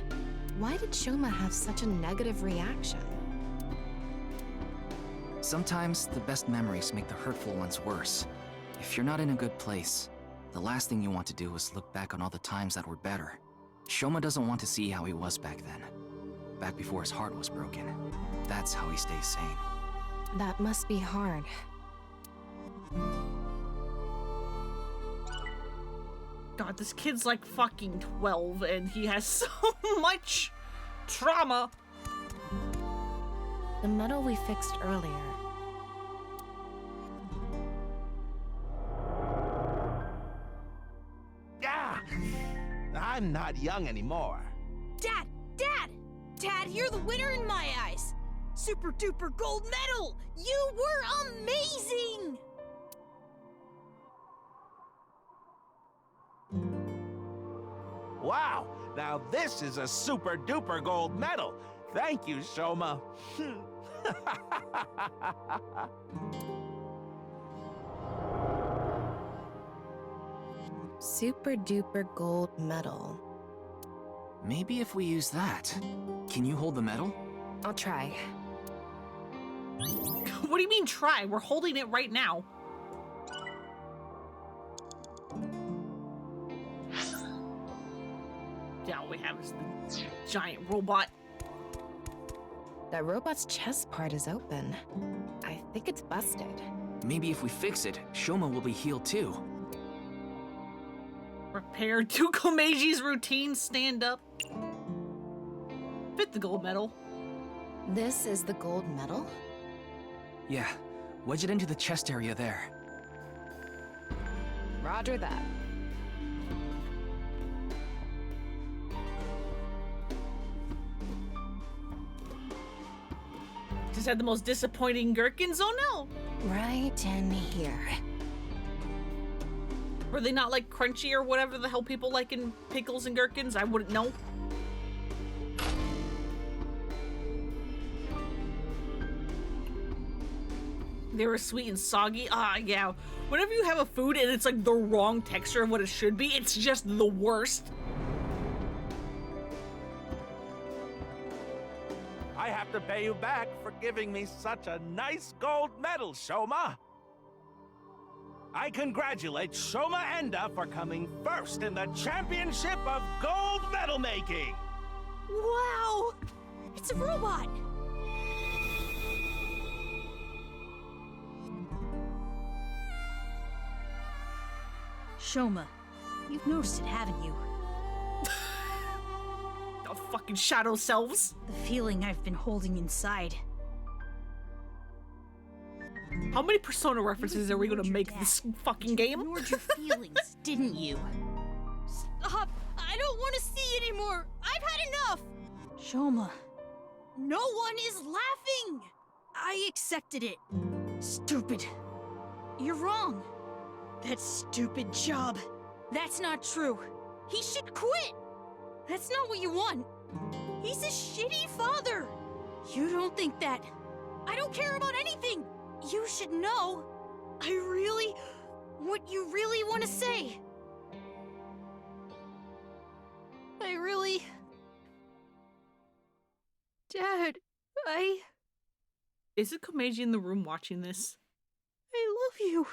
[SPEAKER 8] Why did Shoma have such a negative reaction?
[SPEAKER 7] Sometimes the best memories make the hurtful ones worse. If you're not in a good place, the last thing you want to do is look back on all the times that were better. Shoma doesn't want to see how he was back then. Back before his heart was broken. That's how he stays sane.
[SPEAKER 8] That must be hard.
[SPEAKER 1] God, this kid's like fucking 12 and he has so much trauma.
[SPEAKER 8] The medal we fixed earlier.
[SPEAKER 2] Ah! I'm not young anymore.
[SPEAKER 10] Dad! Dad! Dad, you're the winner in my eyes! Super duper gold medal! You were amazing!
[SPEAKER 2] Wow, now this is a super duper gold medal. Thank you, Shoma.
[SPEAKER 8] Super duper gold medal.
[SPEAKER 7] Maybe if we use that. Can you hold the medal?
[SPEAKER 8] I'll try.
[SPEAKER 1] What do you mean try? We're holding it right now. Yeah, all we have is the giant robot.
[SPEAKER 8] That robot's chest part is open. I think it's busted.
[SPEAKER 7] Maybe if we fix it, Shoma will be healed too.
[SPEAKER 1] Repair Tukomeji's routine, stand up. Fit the gold medal.
[SPEAKER 8] This is the gold medal?
[SPEAKER 7] Yeah, wedge it into the chest area there.
[SPEAKER 8] Roger that.
[SPEAKER 1] Just had the most disappointing gherkins, oh no!
[SPEAKER 8] Right in here.
[SPEAKER 1] Were they not like crunchy or whatever the hell people like in pickles and gherkins? I wouldn't know. They were sweet and soggy. Ah, yeah. Whenever you have a food and it's like the wrong texture of what it should be, it's just the worst.
[SPEAKER 2] I have to pay you back for giving me such a nice gold medal, Shoma. I congratulate Shoma Enda for coming first in the championship of gold medal making.
[SPEAKER 10] Wow! It's a robot! Shoma, you've noticed it, haven't you?
[SPEAKER 1] The fucking shadow selves.
[SPEAKER 10] The feeling I've been holding inside.
[SPEAKER 1] How many Persona references are we gonna make this fucking game?
[SPEAKER 10] You ignored your feelings, didn't you? Stop! I don't want to see anymore! I've had enough! Shoma, No one is laughing! I accepted it. Stupid. You're wrong. That stupid job. That's not true. He should quit. That's not what you want. He's a shitty father. You don't think that. I don't care about anything. You should know. What you really want to say. Dad,
[SPEAKER 1] Is it Komeiji in the room watching this?
[SPEAKER 10] I love you.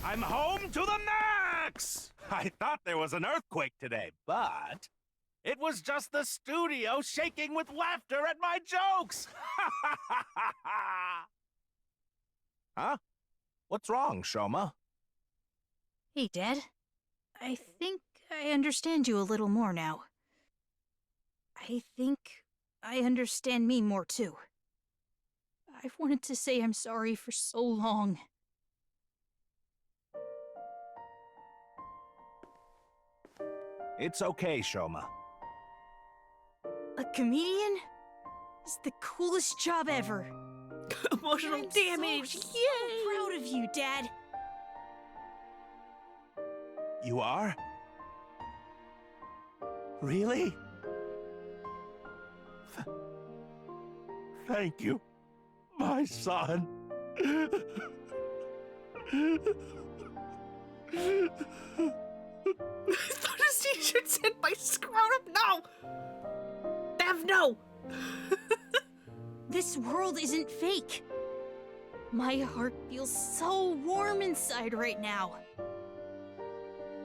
[SPEAKER 2] I'm home to the max! I thought there was an earthquake today, but it was just the studio shaking with laughter at my jokes! Huh? What's wrong, Shoma?
[SPEAKER 10] Hey, Dad. I think I understand you a little more now. I think I understand me more, too. I've wanted to say I'm sorry for so long.
[SPEAKER 2] It's okay, Shoma.
[SPEAKER 10] A comedian is the coolest job ever.
[SPEAKER 1] Emotional damage!
[SPEAKER 10] So proud of you, Dad.
[SPEAKER 2] You are? Really? Thank you, my son.
[SPEAKER 1] I thought his t-shirt said my scrotum. No! Dev, no!
[SPEAKER 10] This world isn't fake. My heart feels so warm inside right now.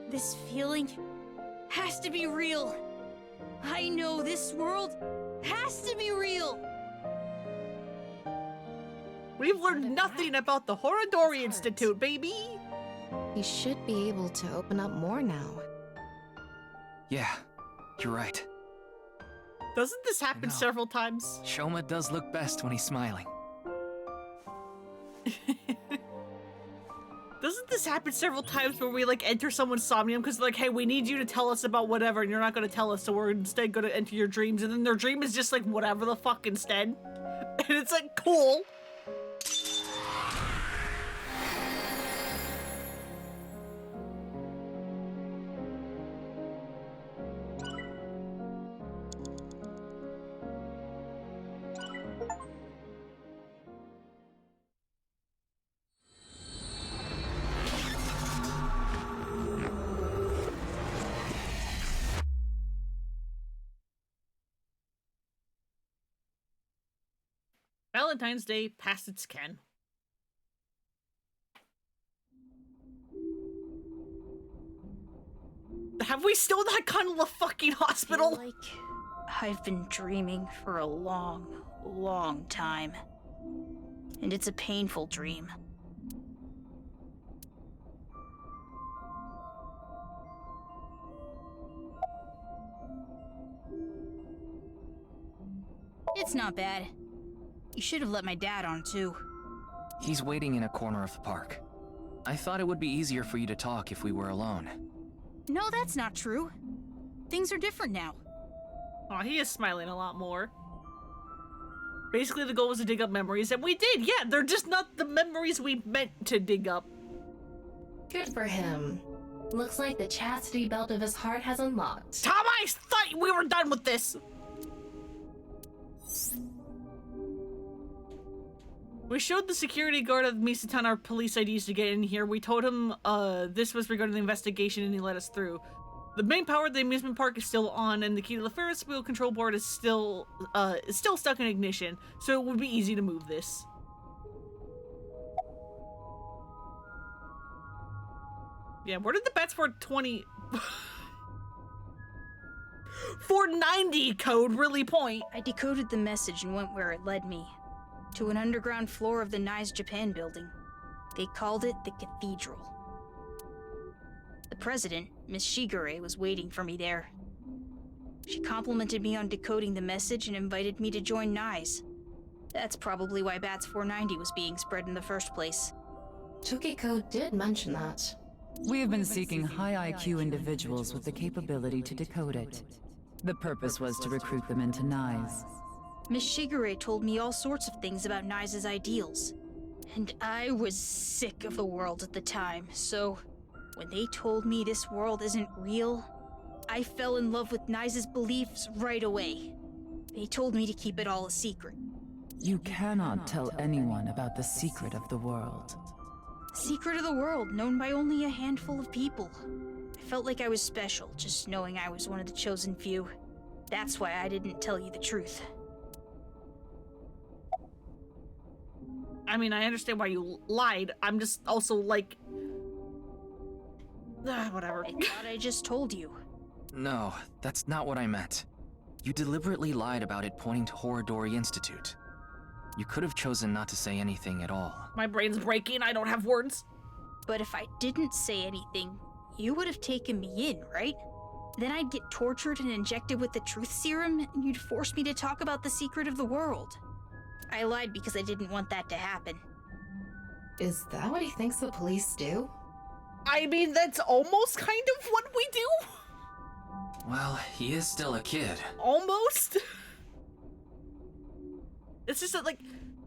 [SPEAKER 10] This feeling has to be real. I know this world has to be real.
[SPEAKER 1] We've learned nothing about the Horodori Institute, baby!
[SPEAKER 8] He should be able to open up more now.
[SPEAKER 7] Yeah, you're right.
[SPEAKER 1] Doesn't this happen several times?
[SPEAKER 7] Shoma does look best when he's smiling.
[SPEAKER 1] Doesn't this happen several times where we like enter someone's somnium because like, hey, we need you to tell us about whatever, and you're not going to tell us, so we're instead going to enter your dreams, and then their dream is just like whatever the fuck instead, and it's like cool. Valentine's Day past its ken. Have we still not gone to the fucking hospital?
[SPEAKER 10] I feel like I've been dreaming for a long, long time. And it's a painful dream. It's not bad. You should have let my dad on, too.
[SPEAKER 7] He's waiting in a corner of the park. I thought it would be easier for you to talk if we were alone.
[SPEAKER 10] No, that's not true. Things are different now.
[SPEAKER 1] Oh, he is smiling a lot more. Basically, the goal was to dig up memories, and we did! Yeah, they're just not the memories we meant to dig up.
[SPEAKER 5] Good for him. Looks like the chastity belt of his heart has unlocked.
[SPEAKER 1] Tom, I thought we were done with this! We showed the security guard of Misatan our police IDs to get in here. We told him this was regarding the investigation, and he let us through. The main power of the amusement park is still on, and the key to the Ferris wheel control board is still stuck in ignition, so it would be easy to move this. Yeah, where did the bets for 490 code really point?
[SPEAKER 10] I decoded the message and went where it led me. To an underground floor of the Nice Japan building. They called it the Cathedral. The president, Miss Shigure, was waiting for me there. She complimented me on decoding the message and invited me to join NICE. That's probably why Bats 490 was being spread in the first place.
[SPEAKER 5] Chukiko did mention that.
[SPEAKER 21] We have been seeking high IQ individuals with the capability to decode it. The purpose was to recruit them into NISE.
[SPEAKER 10] Miss Shigure told me all sorts of things about Nice's ideals. And I was sick of the world at the time, so when they told me this world isn't real, I fell in love with Nice's beliefs right away. They told me to keep it all a secret.
[SPEAKER 21] You cannot tell anyone about the secret of the world.
[SPEAKER 10] Secret of the world, known by only a handful of people. I felt like I was special, just knowing I was one of the chosen few. That's why I didn't tell you the truth.
[SPEAKER 1] I mean, I understand why you lied. I'm just also like... whatever.
[SPEAKER 10] I thought I just told you.
[SPEAKER 7] No, that's not what I meant. You deliberately lied about it pointing to Horodori Institute. You could have chosen not to say anything at all.
[SPEAKER 1] My brain's breaking, I don't have words.
[SPEAKER 10] But if I didn't say anything, you would have taken me in, right? Then I'd get tortured and injected with the truth serum, and you'd force me to talk about the secret of the world. I lied because I didn't want that to happen.
[SPEAKER 5] Is that what he thinks the police do?
[SPEAKER 1] I mean, that's almost kind of what we do.
[SPEAKER 7] Well, he is still a kid.
[SPEAKER 1] Almost? It's just that, like,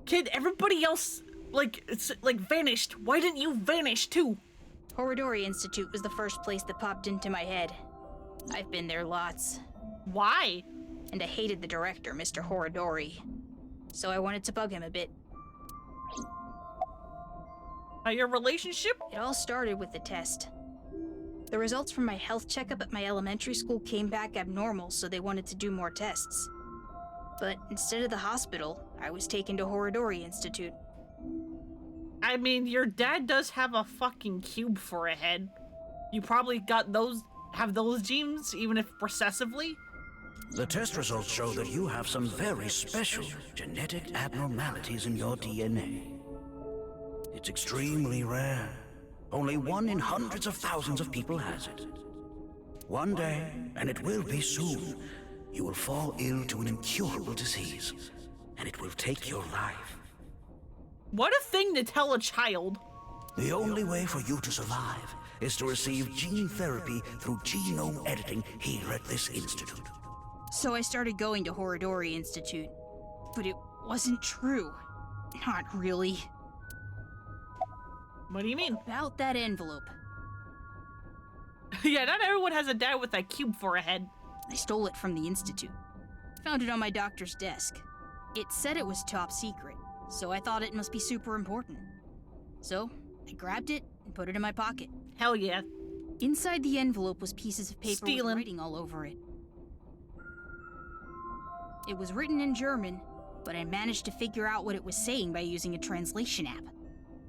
[SPEAKER 1] kid, everybody else, like, it's, like, vanished. Why didn't you vanish, too?
[SPEAKER 10] Horodori Institute was the first place that popped into my head. I've been there lots.
[SPEAKER 1] Why?
[SPEAKER 10] And I hated the director, Mr. Horodori. So I wanted to bug him a bit.
[SPEAKER 1] Your relationship?
[SPEAKER 10] It all started with the test. The results from my health checkup at my elementary school came back abnormal, so they wanted to do more tests. But instead of the hospital, I was taken to Horodori Institute.
[SPEAKER 1] I mean, your dad does have a fucking cube for a head. You probably got have those genes, even if recessively.
[SPEAKER 15] The test results show that you have some very special genetic abnormalities in your DNA. It's extremely rare. Only 1 in hundreds of thousands of people has it. One day, and it will be soon, you will fall ill to an incurable disease, and it will take your life.
[SPEAKER 1] What a thing to tell a child.
[SPEAKER 15] The only way for you to survive is to receive gene therapy through genome editing here at this institute.
[SPEAKER 10] So I started going to Horodori Institute. But it wasn't true. Not really.
[SPEAKER 1] What do you mean?
[SPEAKER 10] About that envelope.
[SPEAKER 1] Yeah, not everyone has a dad with a cube for a head.
[SPEAKER 10] I stole it from the institute. Found it on my doctor's desk. It said it was top secret, so I thought it must be super important. So, I grabbed it and put it in my pocket.
[SPEAKER 1] Hell yeah.
[SPEAKER 10] Inside the envelope was pieces of paper with writing all over it. It was written in German, but I managed to figure out what it was saying by using a translation app.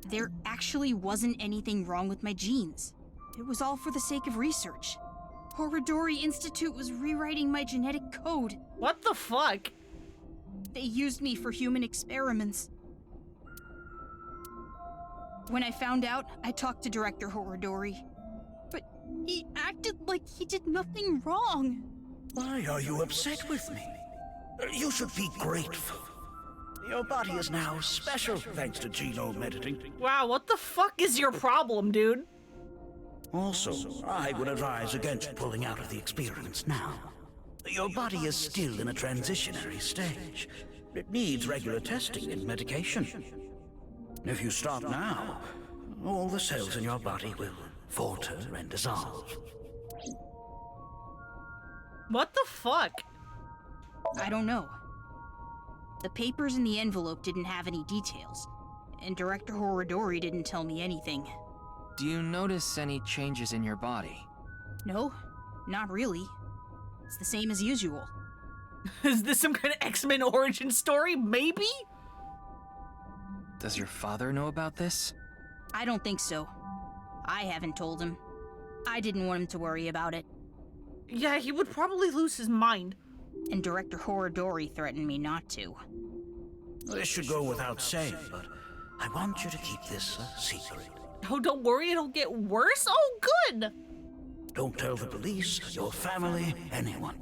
[SPEAKER 10] There actually wasn't anything wrong with my genes. It was all for the sake of research. Horodori Institute was rewriting my genetic code.
[SPEAKER 1] What the fuck?
[SPEAKER 10] They used me for human experiments. When I found out, I talked to Director Horodori. But he acted like he did nothing wrong.
[SPEAKER 15] Why are you upset with me? You should be grateful. Your body is now special thanks to genome editing.
[SPEAKER 1] Wow, what the fuck is your problem, dude?
[SPEAKER 15] Also, I would advise against pulling out of the experiments now. Your body is still in a transitionary stage. It needs regular testing and medication. If you stop now, all the cells in your body will falter and dissolve.
[SPEAKER 1] What the fuck?
[SPEAKER 10] I don't know. The papers in the envelope didn't have any details, and Director Horodori didn't tell me anything.
[SPEAKER 7] Do you notice any changes in your body?
[SPEAKER 10] No, not really. It's the same as usual.
[SPEAKER 1] Is this some kind of X-Men origin story? Maybe?
[SPEAKER 7] Does your father know about this?
[SPEAKER 10] I don't think so. I haven't told him. I didn't want him to worry about it.
[SPEAKER 1] Yeah, he would probably lose his mind.
[SPEAKER 10] And Director Horodori threatened me not to.
[SPEAKER 15] This should go without saying, but I want you to keep this a secret.
[SPEAKER 1] Oh, don't worry, it'll get worse? Oh, good!
[SPEAKER 15] Don't tell the police, your family, anyone.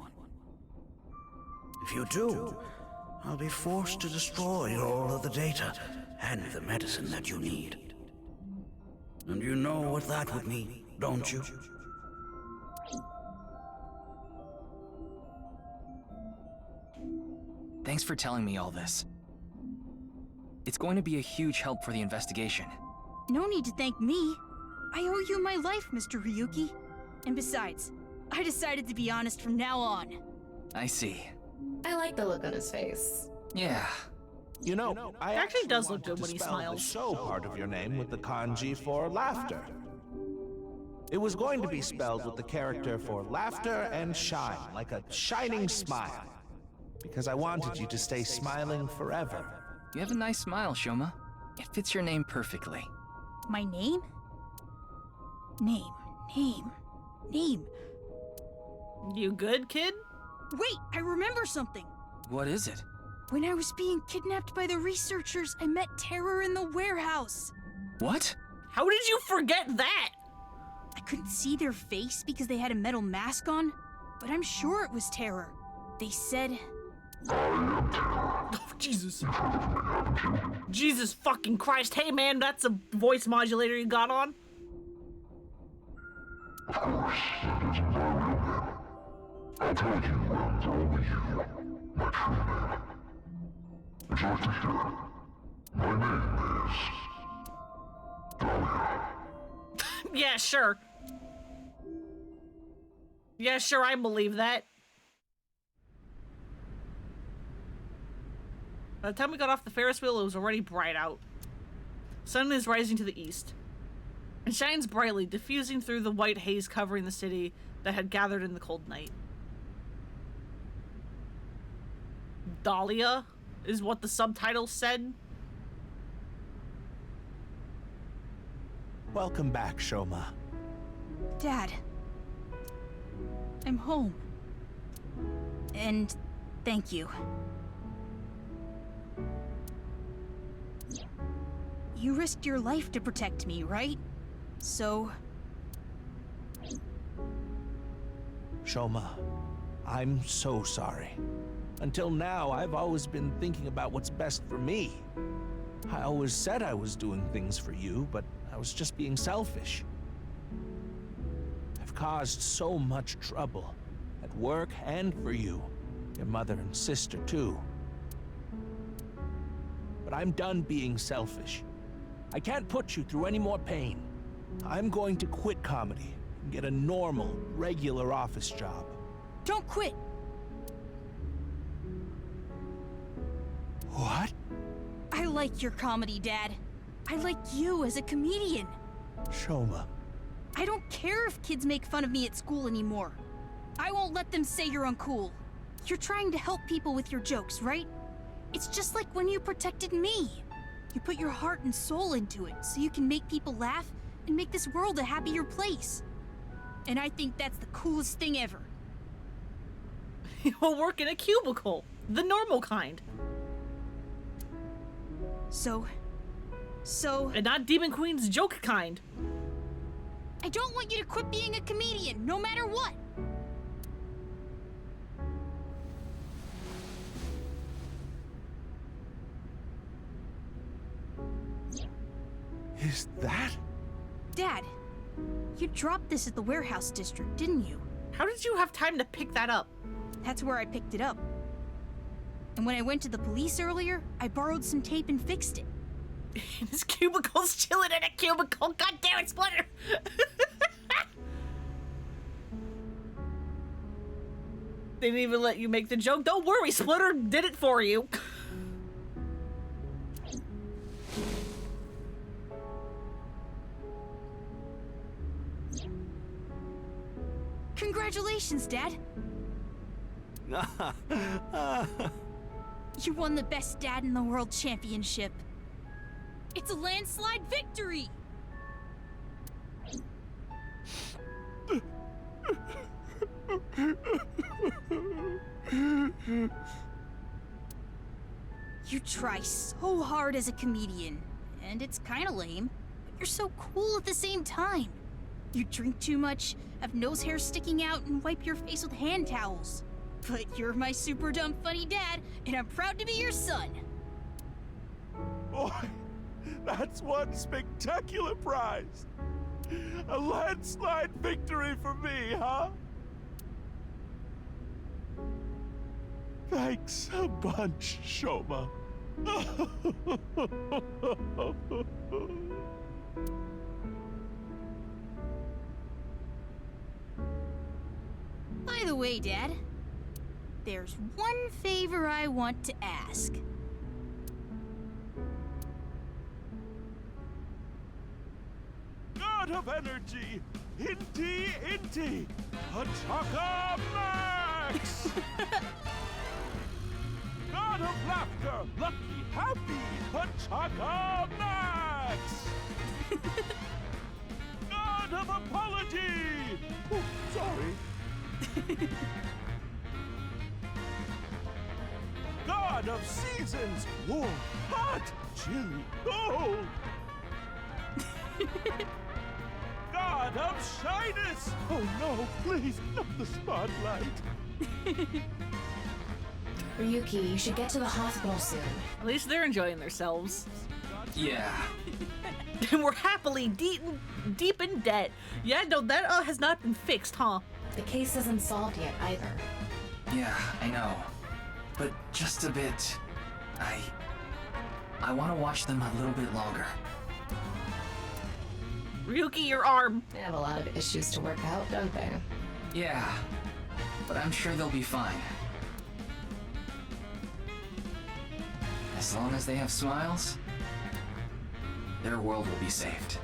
[SPEAKER 15] If you do, I'll be forced to destroy all of the data and the medicine that you need. And you know what that would mean, don't you?
[SPEAKER 7] Thanks for telling me all this. It's going to be a huge help for the investigation.
[SPEAKER 10] No need to thank me. I owe you my life, Mr. Ryuki. And besides, I decided to be honest from now on.
[SPEAKER 7] I see.
[SPEAKER 8] I like the look on his face.
[SPEAKER 7] Yeah.
[SPEAKER 2] You know, I
[SPEAKER 1] actually does look good when he
[SPEAKER 2] spell
[SPEAKER 1] smiles.
[SPEAKER 2] the show part of your name with the kanji for laughter. It was going to be spelled with the character for laughter and shine, like a shining smile. Because I wanted you to stay smiling forever.
[SPEAKER 7] You have a nice smile, Shoma. It fits your name perfectly.
[SPEAKER 10] My name? Name.
[SPEAKER 1] You good, kid?
[SPEAKER 10] Wait, I remember something.
[SPEAKER 7] What is it?
[SPEAKER 10] When I was being kidnapped by the researchers, I met Terror in the warehouse.
[SPEAKER 7] What?
[SPEAKER 1] How did you forget that?
[SPEAKER 10] I couldn't see their face because they had a metal mask on, but I'm sure it was Terror. They said...
[SPEAKER 1] Oh, Jesus. Jesus fucking Christ. Hey, man, that's a voice modulator you got on?
[SPEAKER 3] Of course, that isn't my real name. I'll tell you when for only you, my true name. Would you like to hear? My name is... Dahlia.
[SPEAKER 1] Yeah, sure. Yeah, sure, I believe that. By the time we got off the Ferris wheel, it was already bright out. Sun is rising to the east. It shines brightly, diffusing through the white haze covering the city that had gathered in the cold night. Dahlia is what the subtitle said.
[SPEAKER 2] Welcome back, Shoma.
[SPEAKER 10] Dad. I'm home. And thank you. You risked your life to protect me, right? So...
[SPEAKER 2] Shoma, I'm so sorry. Until now, I've always been thinking about what's best for me. I always said I was doing things for you, but I was just being selfish. I've caused so much trouble, at work and for you, your mother and sister too. But I'm done being selfish. I can't put you through any more pain. I'm going to quit comedy and get a normal, regular office job.
[SPEAKER 10] Don't quit!
[SPEAKER 2] What?
[SPEAKER 10] I like your comedy, Dad. I like you as a comedian.
[SPEAKER 2] Shoma.
[SPEAKER 10] I don't care if kids make fun of me at school anymore. I won't let them say you're uncool. You're trying to help people with your jokes, right? It's just like when you protected me. You put your heart and soul into it so you can make people laugh and make this world a happier place. And I think that's the coolest thing ever.
[SPEAKER 1] You'll work in a cubicle. The normal kind.
[SPEAKER 10] So...
[SPEAKER 1] And not Demon Queen's joke kind.
[SPEAKER 10] I don't want you to quit being a comedian, no matter what.
[SPEAKER 2] Is that?
[SPEAKER 10] Dad, you dropped this at the warehouse district, didn't you?
[SPEAKER 1] How did you have time to pick that up?
[SPEAKER 10] That's where I picked it up. And when I went to the police earlier, I borrowed some tape and fixed it.
[SPEAKER 1] His cubicle's chilling in a cubicle. God damn it, Splinter! They didn't even let you make the joke. Don't worry, Splinter did it for you.
[SPEAKER 10] Congratulations, Dad! You won the Best Dad in the World Championship. It's a landslide victory! You try so hard as a comedian, and it's kinda lame, but you're so cool at the same time. You drink too much, have nose hair sticking out, and wipe your face with hand towels. But you're my super dumb funny dad, and I'm proud to be your son.
[SPEAKER 2] Boy, That's one spectacular prize. A landslide victory for me, huh? Thanks a bunch, Shoma.
[SPEAKER 10] By the way, Dad, there's one favor I want to ask.
[SPEAKER 2] God of energy, Inti, Hataka Max! God of laughter, lucky, happy, Hataka Max! God of apology! Oh, sorry. God of seasons, warm, hot, chilly, cold! God of shyness! Oh no, please, not the spotlight.
[SPEAKER 5] Ryuki, you should get to the hospital soon.
[SPEAKER 1] At least they're enjoying themselves.
[SPEAKER 7] Yeah.
[SPEAKER 1] And we're happily deep in debt. Yeah, no, that has not been fixed, huh?
[SPEAKER 5] The case isn't solved yet either.
[SPEAKER 7] Yeah, I know. But just a bit. I want to watch them a little bit longer.
[SPEAKER 1] Ryuki, your arm.
[SPEAKER 5] They have a lot of issues to work out, don't they?
[SPEAKER 7] Yeah, but I'm sure they'll be fine. As long as they have smiles, their world will be saved.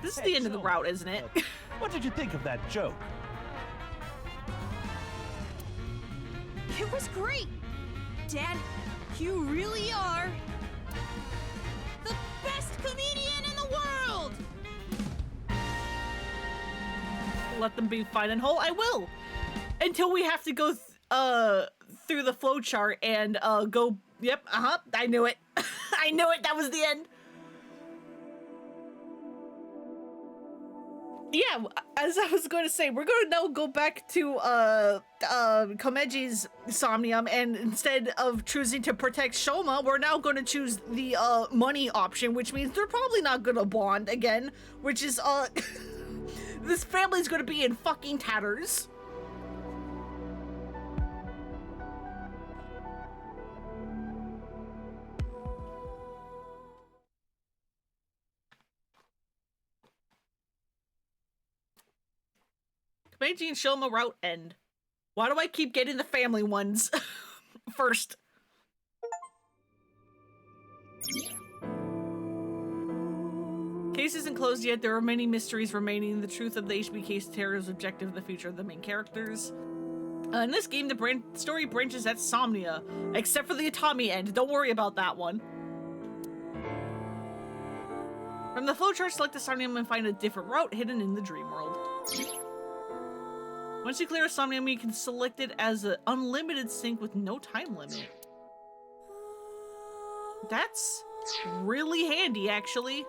[SPEAKER 1] This is the end of the route, isn't it?
[SPEAKER 2] What did you think of that joke?
[SPEAKER 10] It was great! Dad, you really are the best comedian in the world!
[SPEAKER 1] Let them be fine and whole. I will! Until we have to go through the flowchart and go... Yep, I knew it. I knew it, that was the end. Yeah, as I was going to say, we're going to now go back to Komeji's Somnium, and instead of choosing to protect Shoma, we're now going to choose the money option, which means they're probably not going to bond again, which is this family's going to be in fucking tatters. Komeji and Shoma route end. Why do I keep getting the family ones first? Case isn't closed yet. There are many mysteries remaining. The truth of the HB case terror's objective in the future of the main characters. In this game, the story branches at Somnia, except for the Atami end. Don't worry about that one. From the flowchart, select the Somnium and find a different route hidden in the dream world. Once you clear a Somnium, you can select it as an unlimited sync with no time limit. That's really handy, actually.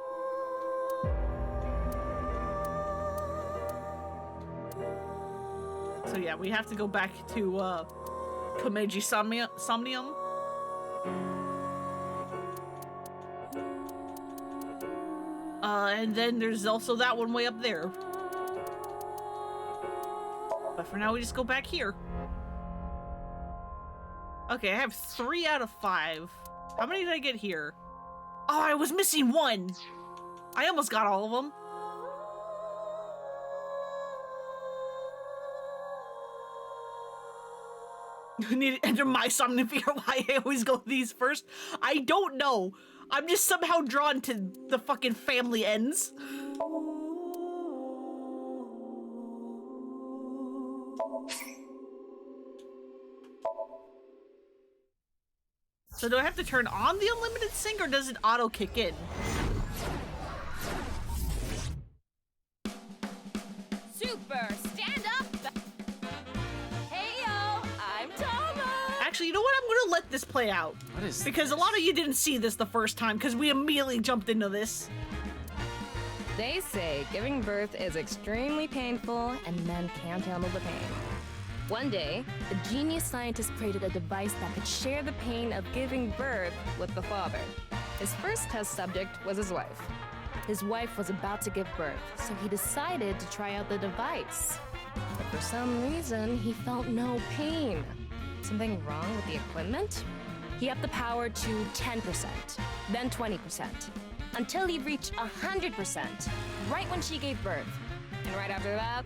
[SPEAKER 1] So yeah, we have to go back to Komeji Somnium. And then there's also that one way up there. But for now, we just go back here. Okay, I have 3 out of 5. How many did I get here? Oh, I was missing 1. I almost got all of them. You need to enter my Somnium to figure out why I always go these first. I don't know. I'm just somehow drawn to the fucking family ends. So do I have to turn on the unlimited sync or does it auto kick in?
[SPEAKER 6] Super, stand up! Heyo, I'm Tama!
[SPEAKER 1] Actually, you know what? I'm gonna let this play out.
[SPEAKER 7] What is
[SPEAKER 1] because a lot of you didn't see this the first time because we immediately jumped into this.
[SPEAKER 8] They say giving birth is extremely painful and men can't handle the pain. One day, a genius scientist created a device that could share the pain of giving birth with the father. His first test subject was his wife. His wife was about to give birth, so he decided to try out the device. But for some reason, he felt no pain. Something wrong with the equipment? He upped the power to 10%, then 20%, until he reached 100%, right when she gave birth. And right after that,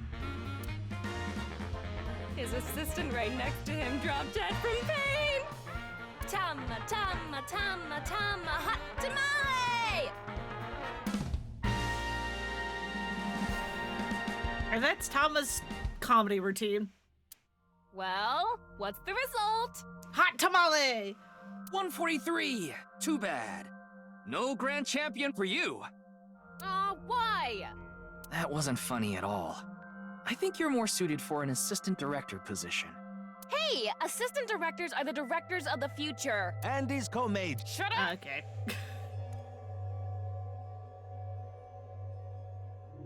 [SPEAKER 8] his assistant right next to him dropped dead from pain. Tama, tama, tama, tama, hot tamale!
[SPEAKER 1] And that's Tama's comedy routine.
[SPEAKER 8] Well, what's the result?
[SPEAKER 1] Hot tamale!
[SPEAKER 7] 143! Too bad. No grand champion for you.
[SPEAKER 8] Why?
[SPEAKER 7] That wasn't funny at all. I think you're more suited for an assistant director position.
[SPEAKER 6] Hey, assistant directors are the directors of the future.
[SPEAKER 2] Andy's co-made.
[SPEAKER 6] Shut up!
[SPEAKER 1] Okay.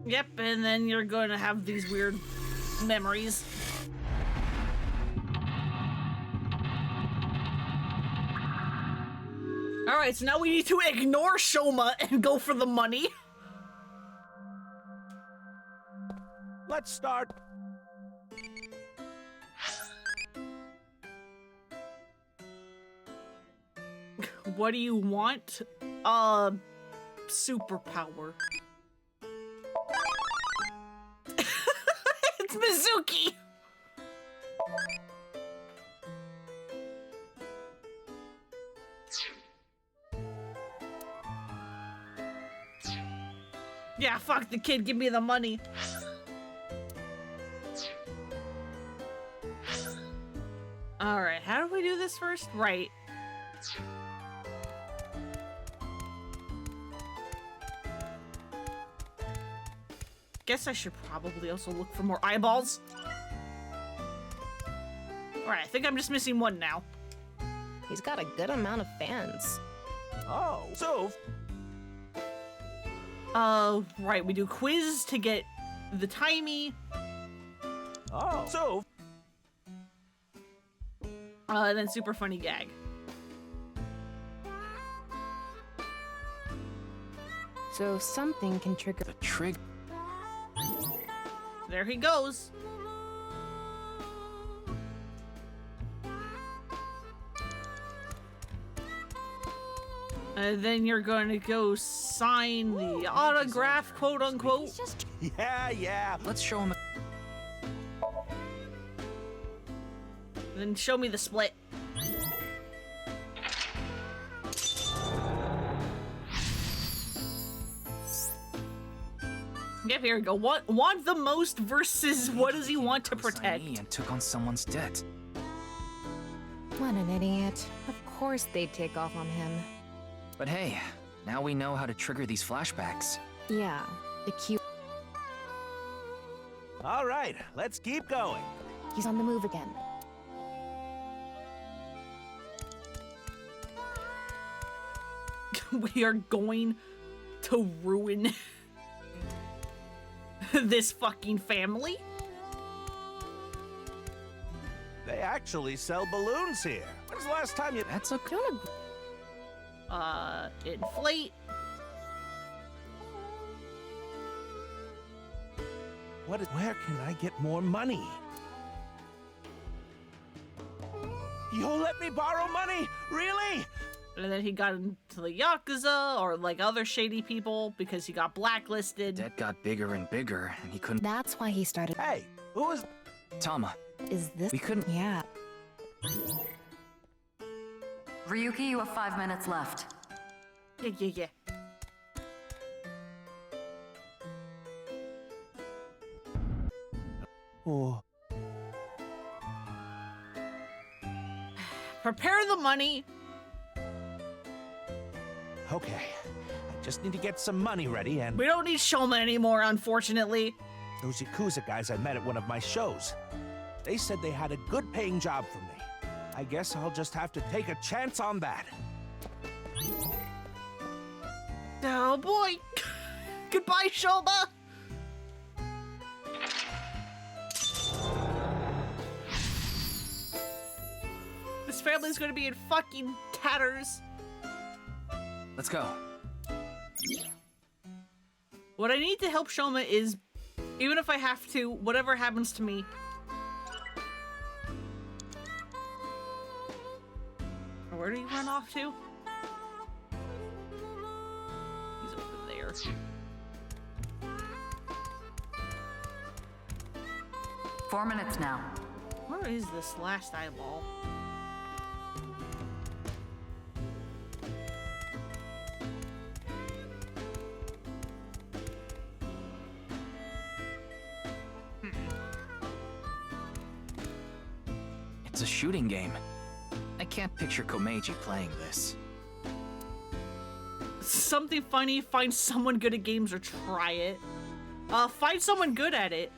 [SPEAKER 1] Yep, and then you're going to have these weird memories. Alright, so now we need to ignore Shoma and go for the money.
[SPEAKER 2] Let's start.
[SPEAKER 1] What do you want? Superpower. It's Mizuki! Yeah, fuck the kid, give me the money. Alright, how do we do this first? Right. Guess I should probably also look for more eyeballs. Alright, I think I'm just missing one now.
[SPEAKER 8] He's got a good amount of fans.
[SPEAKER 2] Oh, so...
[SPEAKER 1] Right, we do quiz to get the timey.
[SPEAKER 2] Oh, so...
[SPEAKER 1] And then super funny gag.
[SPEAKER 8] So something can trigger
[SPEAKER 7] the trigger.
[SPEAKER 1] There he goes. And then you're going to go sign the autograph, quote unquote.
[SPEAKER 2] Yeah.
[SPEAKER 7] Let's show him.
[SPEAKER 1] Then show me the split. Yep, here we go. Want the most versus what does he want to protect?
[SPEAKER 7] And took on someone's debt.
[SPEAKER 8] What an idiot. Of course they'd take off on him.
[SPEAKER 7] But hey, now we know how to trigger these flashbacks.
[SPEAKER 8] Yeah, the cute.
[SPEAKER 2] All right, let's keep going.
[SPEAKER 8] He's on the move again.
[SPEAKER 1] We are going to ruin this fucking family.
[SPEAKER 2] They actually sell balloons here. When's the last time you...
[SPEAKER 7] That's a...
[SPEAKER 1] Inflate.
[SPEAKER 2] Where can I get more money? You'll let me borrow money? Really?
[SPEAKER 1] And then he got into the Yakuza or like other shady people because he got blacklisted.
[SPEAKER 7] Debt got bigger and bigger and he couldn't...
[SPEAKER 8] That's why he started...
[SPEAKER 2] Hey, who is...
[SPEAKER 7] Tama.
[SPEAKER 8] Is this...
[SPEAKER 7] We couldn't...
[SPEAKER 8] Yeah.
[SPEAKER 11] Ryuki, you have 5 minutes left.
[SPEAKER 1] Yeah.
[SPEAKER 2] Oh.
[SPEAKER 1] Prepare the money.
[SPEAKER 2] Okay, I just need to get some money ready and...
[SPEAKER 1] We don't need Shoma anymore, unfortunately.
[SPEAKER 2] Those Yakuza guys I met at one of my shows. They said they had a good paying job for me. I guess I'll just have to take a chance on that.
[SPEAKER 1] Oh boy. Goodbye, Shoma. family's gonna be in fucking tatters.
[SPEAKER 7] Let's go.
[SPEAKER 1] What I need to help Shoma is, even if I have to, whatever happens to me. Where do you run off to? He's over there.
[SPEAKER 11] 4 minutes now.
[SPEAKER 1] Where is this last eyeball?
[SPEAKER 7] It's a shooting game. I can't picture Komeiji playing this.
[SPEAKER 1] Something funny, find someone good at games or try it. Find someone good at it.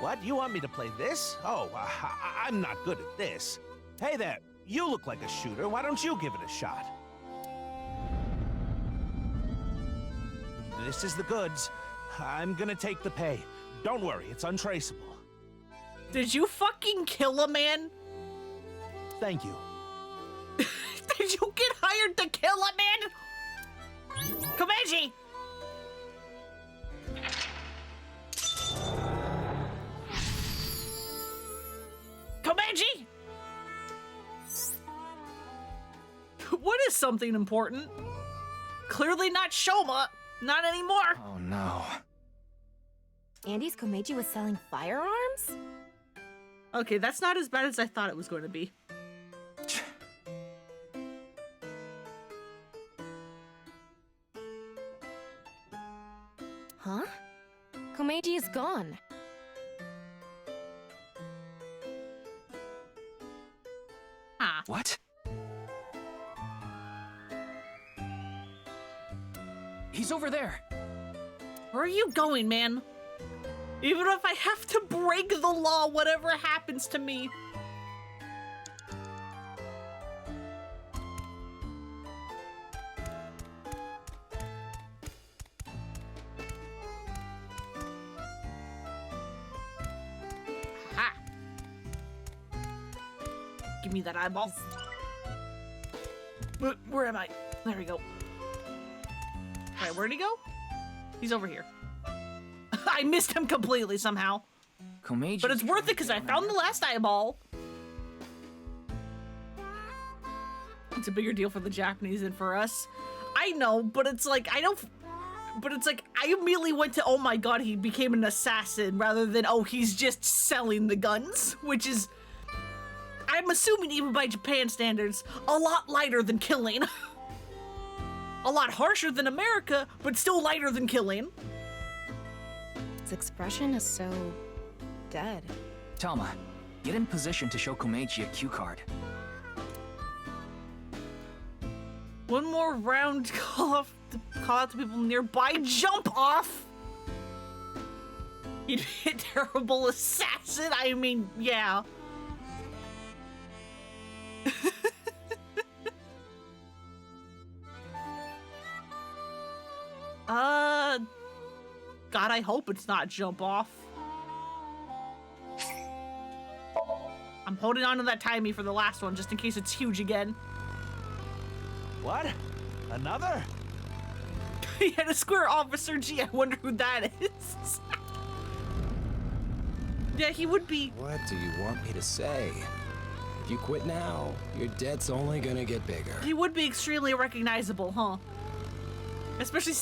[SPEAKER 2] What? You want me to play this? Oh, I'm not good at this. Hey there, you look like a shooter. Why don't you give it a shot? This is the goods. I'm gonna take the pay. Don't worry, it's untraceable.
[SPEAKER 1] Did you fucking kill a man?
[SPEAKER 2] Thank you.
[SPEAKER 1] Did you get hired to kill a man? Komeiji! Komeiji! What is something important? Clearly not Shoma. Not anymore.
[SPEAKER 7] Oh no.
[SPEAKER 6] Andy's Komeiji was selling firearms?
[SPEAKER 1] Okay, that's not as bad as I thought it was going to be.
[SPEAKER 6] Huh? Komeiji is gone.
[SPEAKER 1] Ah.
[SPEAKER 7] What? He's over there.
[SPEAKER 1] Where are you going, man? Even if I have to break the law, whatever happens to me. Ha! Give me that eyeball. Where am I? There we go. Alright, where'd he go? He's over here. I missed him completely somehow.
[SPEAKER 7] Komeiji.
[SPEAKER 1] But it's worth it because I found the last eyeball. It's a bigger deal for the Japanese than for us. I know, but it's like, I don't... But it's like, I immediately went to, oh my god, he became an assassin, rather than, oh, he's just selling the guns, which is... I'm assuming even by Japan standards, a lot lighter than killing. A lot harsher than America, but still lighter than killing.
[SPEAKER 8] His expression is so... dead.
[SPEAKER 7] Tama, get in position to show Komeiji a cue card.
[SPEAKER 1] One more round, call out to people nearby, jump off! You'd be a terrible assassin, I mean, yeah. God, I hope it's not jump off. I'm holding on to that timey for the last one, just in case it's huge again.
[SPEAKER 2] What? Another?
[SPEAKER 1] He had a square officer. Gee, I wonder who that is. Yeah, he would be.
[SPEAKER 9] What do you want me to say? If you quit now, your debt's only gonna get bigger.
[SPEAKER 1] He would be extremely recognizable, huh? Especially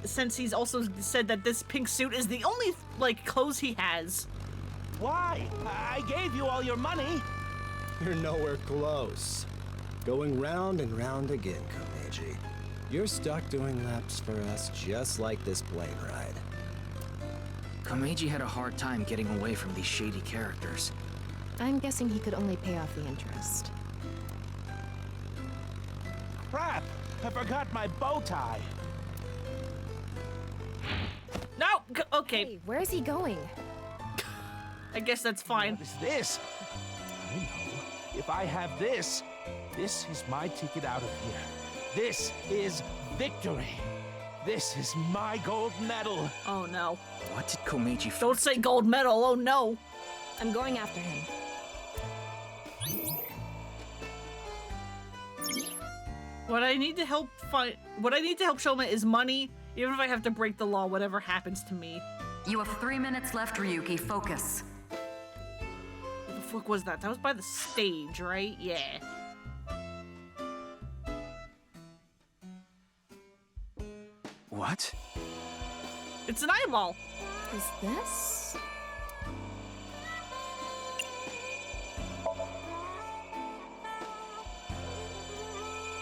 [SPEAKER 1] since he's also said that this pink suit is the only, like, clothes he has.
[SPEAKER 2] Why? I gave you all your money.
[SPEAKER 9] You're nowhere close. Going round and round again, Komeiji. You're stuck doing laps for us just like this plane ride.
[SPEAKER 7] Komeiji had a hard time getting away from these shady characters.
[SPEAKER 8] I'm guessing he could only pay off the interest.
[SPEAKER 2] Crap! I forgot my bow tie.
[SPEAKER 1] No! Okay.
[SPEAKER 8] Hey, where is he going?
[SPEAKER 1] I guess that's fine.
[SPEAKER 2] What is this? I know. If I have this, this is my ticket out of here. This is victory. This is my gold medal.
[SPEAKER 1] Oh no.
[SPEAKER 7] What did Komeiji
[SPEAKER 1] Don't say gold medal, oh no.
[SPEAKER 8] I'm going after him.
[SPEAKER 1] What I need to help Shoma is money, even if I have to break the law, whatever happens to me.
[SPEAKER 11] You have 3 minutes left, Ryuki. Focus.
[SPEAKER 1] What the fuck was that? That was by the stage, right? Yeah.
[SPEAKER 7] What?
[SPEAKER 1] It's an eyeball.
[SPEAKER 8] Is this?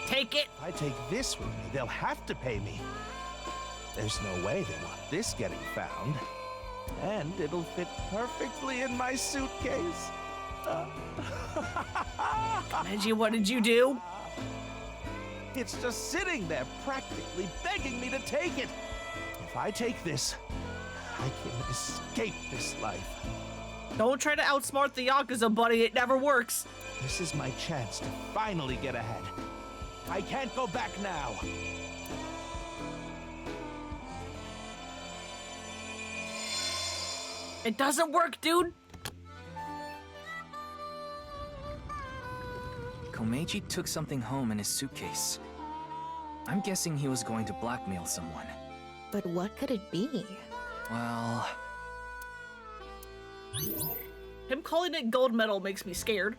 [SPEAKER 1] Take it.
[SPEAKER 2] If I take this with me, they'll have to pay me. There's no way they want this getting found. And it'll fit perfectly in my suitcase.
[SPEAKER 1] Reggie, what did you do?
[SPEAKER 2] It's just sitting there, practically begging me to take it. If I take this, I can escape this life.
[SPEAKER 1] Don't try to outsmart the Yakuza, buddy. It never works.
[SPEAKER 2] This is my chance to finally get ahead. I can't go back now.
[SPEAKER 1] It doesn't work, dude.
[SPEAKER 7] Komeiji took something home in his suitcase. I'm guessing he was going to blackmail someone.
[SPEAKER 8] But what could it be?
[SPEAKER 7] Well...
[SPEAKER 1] Him calling it gold medal makes me scared.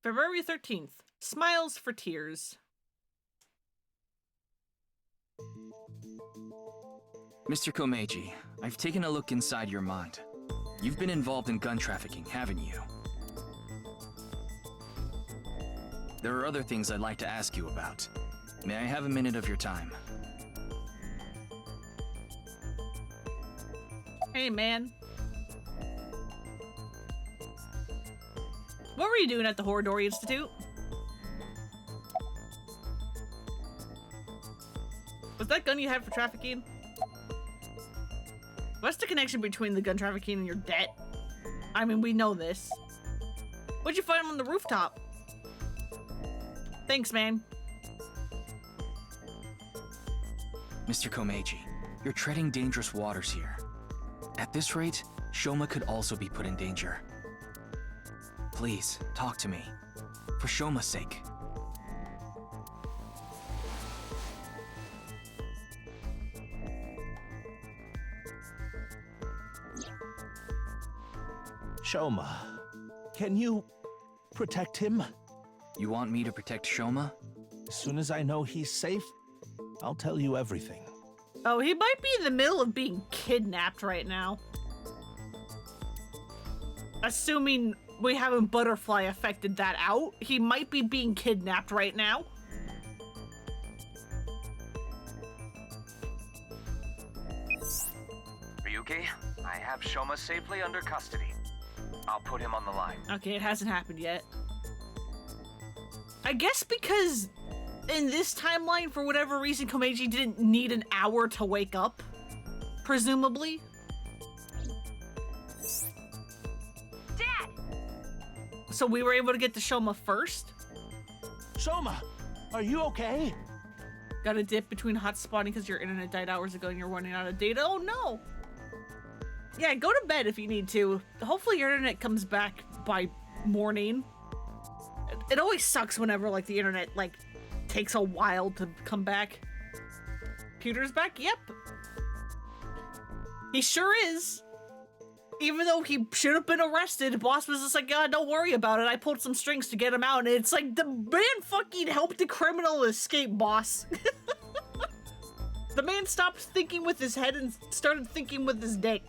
[SPEAKER 1] February 13th. Smiles for Tears.
[SPEAKER 7] Mr. Komeiji, I've taken a look inside your mind. You've been involved in gun trafficking, haven't you? There are other things I'd like to ask you about. May I have a minute of your time?
[SPEAKER 1] Hey, man. What were you doing at the Horridori Institute? Was that gun you had for trafficking? What's the connection between the gun trafficking and your debt? I mean, we know this. What'd you find on the rooftop? Thanks, man.
[SPEAKER 7] Mr. Komeiji, you're treading dangerous waters here. At this rate, Shoma could also be put in danger. Please, talk to me. For Shoma's sake.
[SPEAKER 2] Shoma, can you protect him?
[SPEAKER 7] You want me to protect Shoma?
[SPEAKER 2] As soon as I know he's safe, I'll tell you everything.
[SPEAKER 1] Oh, he might be in the middle of being kidnapped right now. Assuming we haven't butterfly affected that out, he might be being kidnapped right now.
[SPEAKER 12] Ryuki, I have Shoma safely under custody. I'll put him on the line.
[SPEAKER 1] Okay, it hasn't happened yet. I guess because in this timeline, for whatever reason, Komeiji didn't need an hour to wake up. Presumably.
[SPEAKER 19] Dad!
[SPEAKER 1] So we were able to get to Shoma first?
[SPEAKER 2] Shoma, are you okay?
[SPEAKER 1] Got a dip between hotspotting because your internet died hours ago and you're running out of data? Oh no! Yeah, go to bed if you need to. Hopefully your internet comes back by morning. It always sucks whenever, like, the internet, like, takes a while to come back. Computer's back? Yep. He sure is. Even though he should have been arrested, boss was just like, don't worry about it. I pulled some strings to get him out. And it's like, the man fucking helped the criminal escape, boss. The man stopped thinking with his head and started thinking with his dick.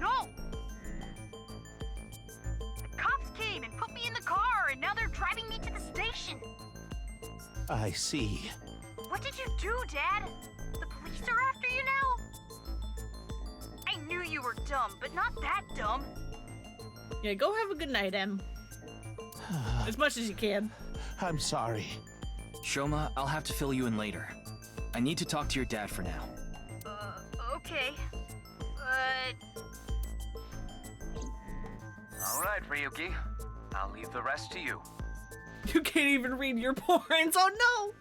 [SPEAKER 19] No! The cops came and put me in the car, and now they're driving me to the station.
[SPEAKER 2] I see.
[SPEAKER 10] What did you do, Dad? The police are after you now? I knew you were dumb, but not that dumb.
[SPEAKER 1] Yeah, go have a good night, Em. As much as you can.
[SPEAKER 2] I'm sorry.
[SPEAKER 7] Shoma, I'll have to fill you in later. I need to talk to your dad for now.
[SPEAKER 10] Okay. But...
[SPEAKER 12] All right, Ryuki. I'll leave the rest to you.
[SPEAKER 1] You can't even read your porns. Oh no!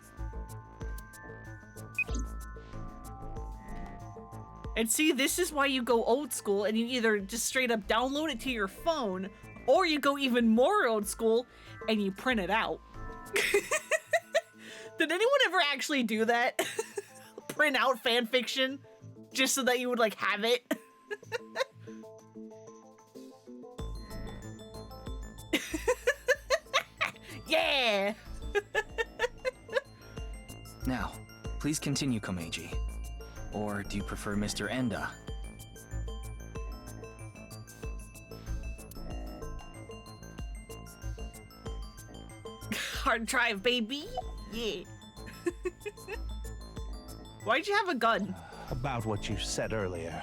[SPEAKER 1] And see, this is why you go old school and you either just straight up download it to your phone, or you go even more old school and you print it out. Did anyone ever actually do that? Print out fan fiction just so that you would like have it? Yeah!
[SPEAKER 7] Now, please continue, Komeiji. Or do you prefer Mr. Enda?
[SPEAKER 1] Hard drive, baby! Yeah. Why'd you have a gun?
[SPEAKER 2] About what you said earlier.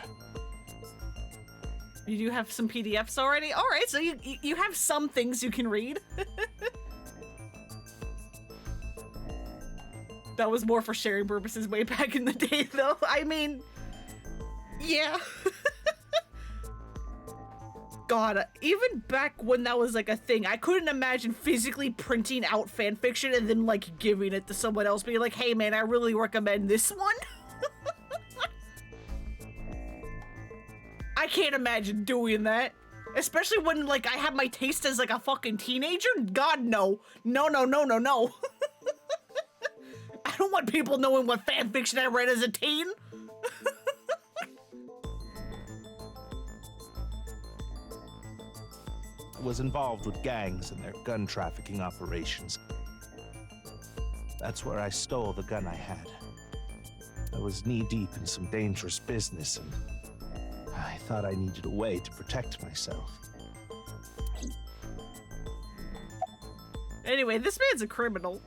[SPEAKER 1] You do have some PDFs already? Alright, so you have some things you can read. That was more for sharing purposes way back in the day, though. I mean, yeah. God, even back when that was like a thing, I couldn't imagine physically printing out fanfiction and then like giving it to someone else, being like, hey man, I really recommend this one. I can't imagine doing that. Especially when like I had my taste as like a fucking teenager. God, no. No, no, no, no, no. I don't want people knowing what fanfiction I read as a teen.
[SPEAKER 2] I was involved with gangs and their gun trafficking operations. That's where I stole the gun I had. I was knee-deep in some dangerous business, and I thought I needed a way to protect myself.
[SPEAKER 1] Anyway, this man's a criminal.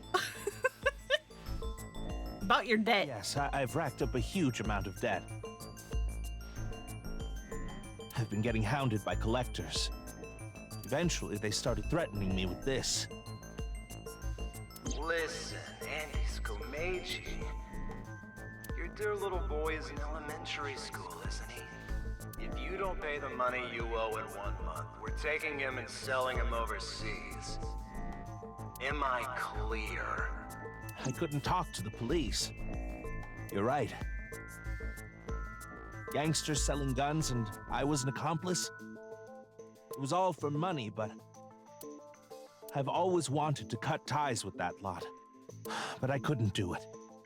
[SPEAKER 1] About your debt.
[SPEAKER 2] Yes, I've racked up a huge amount of debt. I've been getting hounded by collectors. Eventually, they started threatening me with this.
[SPEAKER 4] Listen, Andy's Komeiji. Your dear little boy is in elementary school, isn't he? If you don't pay the money you owe in 1 month, we're taking him and selling him overseas. Am I clear?
[SPEAKER 2] I couldn't talk to the police. You're right. Gangsters selling guns and I was an accomplice? It was all for money, but I've always wanted to cut ties with that lot. But I couldn't do it.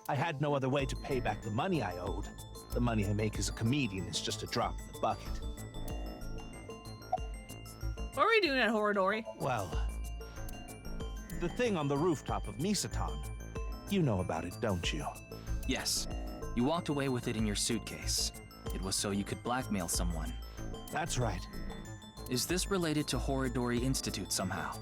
[SPEAKER 2] I had no other way to pay back the money I owed. The money I make as a comedian is just a drop in the bucket.
[SPEAKER 1] What are we doing at Horadori?
[SPEAKER 2] Well, the thing on the rooftop of Misaton. You know about it, don't you?
[SPEAKER 7] Yes. You walked away with it in your suitcase. It was so you could blackmail someone.
[SPEAKER 2] That's right.
[SPEAKER 7] Is this related to Horadori Institute somehow?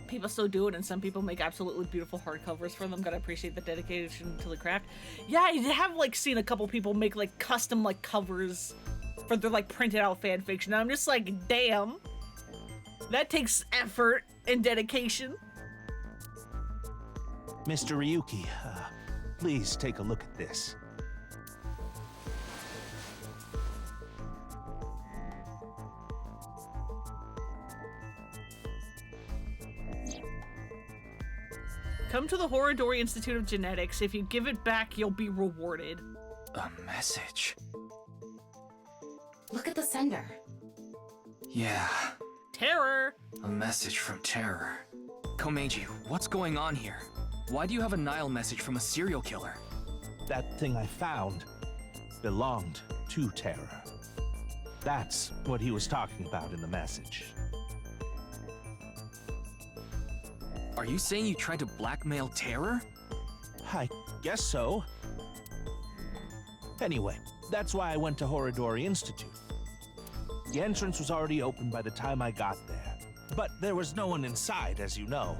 [SPEAKER 1] People still do it, and some people make absolutely beautiful hardcovers for them. Gotta appreciate the dedication to the craft. Yeah, I have like seen a couple people make like custom like covers for their like printed out fan fiction. I'm just like, damn, that takes effort and dedication.
[SPEAKER 2] Mr. Ryuki, please take a look at this.
[SPEAKER 1] Come to the Horadori Institute of Genetics. If you give it back, you'll be rewarded.
[SPEAKER 7] A message.
[SPEAKER 5] Look at the sender.
[SPEAKER 7] Yeah.
[SPEAKER 1] Terror.
[SPEAKER 7] A message from Terror. Komeiji, what's going on here? Why do you have a Nile message from a serial killer?
[SPEAKER 2] That thing I found belonged to Terror. That's what he was talking about in the message.
[SPEAKER 7] Are you saying you tried to blackmail Terror?
[SPEAKER 2] I guess so. Anyway, that's why I went to Horadori Institute. The entrance was already open by the time I got there, but there was no one inside, as you know.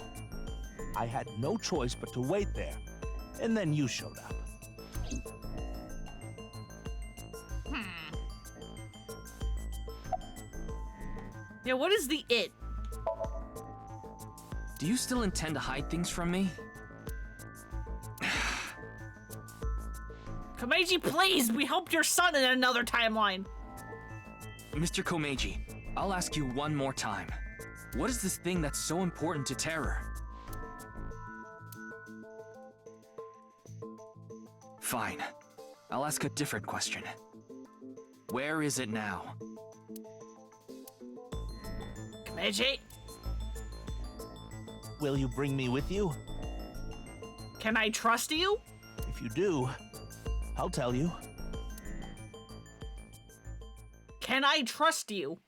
[SPEAKER 2] I had no choice but to wait there. And then you showed up.
[SPEAKER 1] Yeah, what is the it?
[SPEAKER 7] Do you still intend to hide things from me?
[SPEAKER 1] Komeiji, please! We helped your son in another timeline!
[SPEAKER 7] Mr. Komeiji, I'll ask you one more time. What is this thing that's so important to Terror? Fine. I'll ask a different question. Where is it now?
[SPEAKER 1] Komeiji?
[SPEAKER 2] Will you bring me with you?
[SPEAKER 1] Can I trust you?
[SPEAKER 2] If you do, I'll tell you.
[SPEAKER 1] Can I trust you?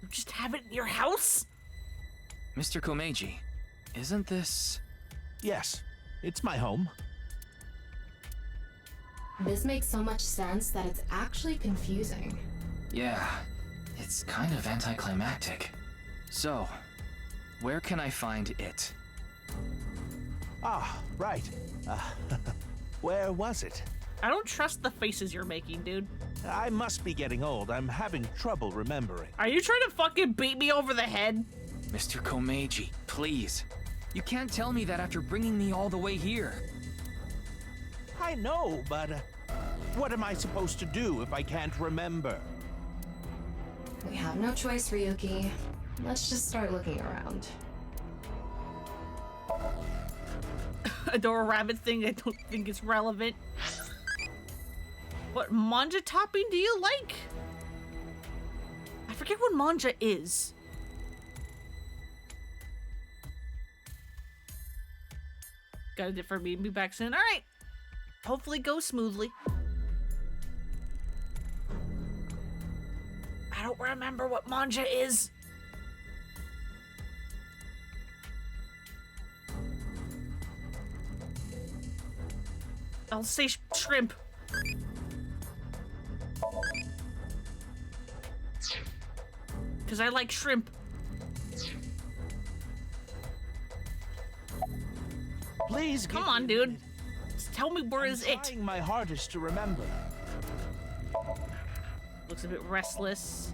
[SPEAKER 1] You just have it in your house?
[SPEAKER 7] Mr. Komeiji, isn't this...
[SPEAKER 2] Yes, it's my home.
[SPEAKER 5] This makes so much sense that it's actually confusing.
[SPEAKER 7] Yeah, it's kind of anticlimactic. So, where can I find it?
[SPEAKER 2] Ah, right. Where was it?
[SPEAKER 1] I don't trust the faces you're making, dude.
[SPEAKER 2] I must be getting old. I'm having trouble remembering.
[SPEAKER 1] Are you trying to fucking beat me over the head?
[SPEAKER 7] Mr. Komeiji, please. You can't tell me that after bringing me all the way here.
[SPEAKER 2] I know, but what am I supposed to do if I can't remember?
[SPEAKER 5] We have no choice, Ryuki. Let's just start looking around.
[SPEAKER 1] Adore rabbit thing, I don't think it's relevant. What manja topping do you like? I forget what manja is. Got a different meet me back soon. Alright. Hopefully goes smoothly. I don't remember what manja is. I'll say shrimp. Because I like shrimp.
[SPEAKER 2] Please,
[SPEAKER 1] come on, dude. Just tell me where is it.
[SPEAKER 2] I'm trying my hardest to remember.
[SPEAKER 1] Looks a bit restless.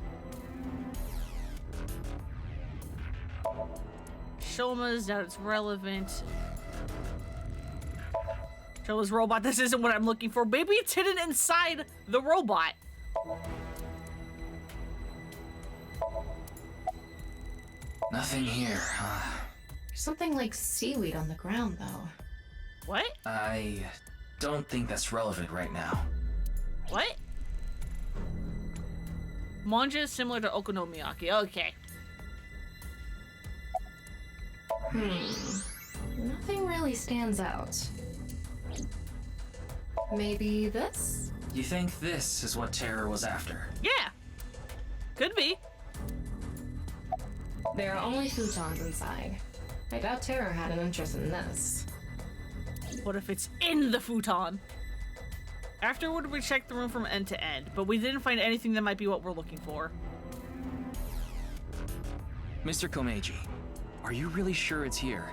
[SPEAKER 1] Shoma's, doubt it's relevant. Shoma's robot, this isn't what I'm looking for. Maybe it's hidden inside the robot.
[SPEAKER 7] Nothing here, huh?
[SPEAKER 5] There's something like seaweed on the ground, though.
[SPEAKER 1] What?
[SPEAKER 7] I don't think that's relevant right now.
[SPEAKER 1] What? Manja is similar to okonomiyaki. Okay.
[SPEAKER 5] Nothing really stands out. Maybe this?
[SPEAKER 7] You think this is what Terror was after?
[SPEAKER 1] Yeah. Could be.
[SPEAKER 5] There are only futons inside. I doubt Terror had an interest in this.
[SPEAKER 1] What if it's in the futon? Afterward, we checked the room from end to end, but we didn't find anything that might be what we're looking for.
[SPEAKER 7] Mr. Komeiji, are you really sure it's here?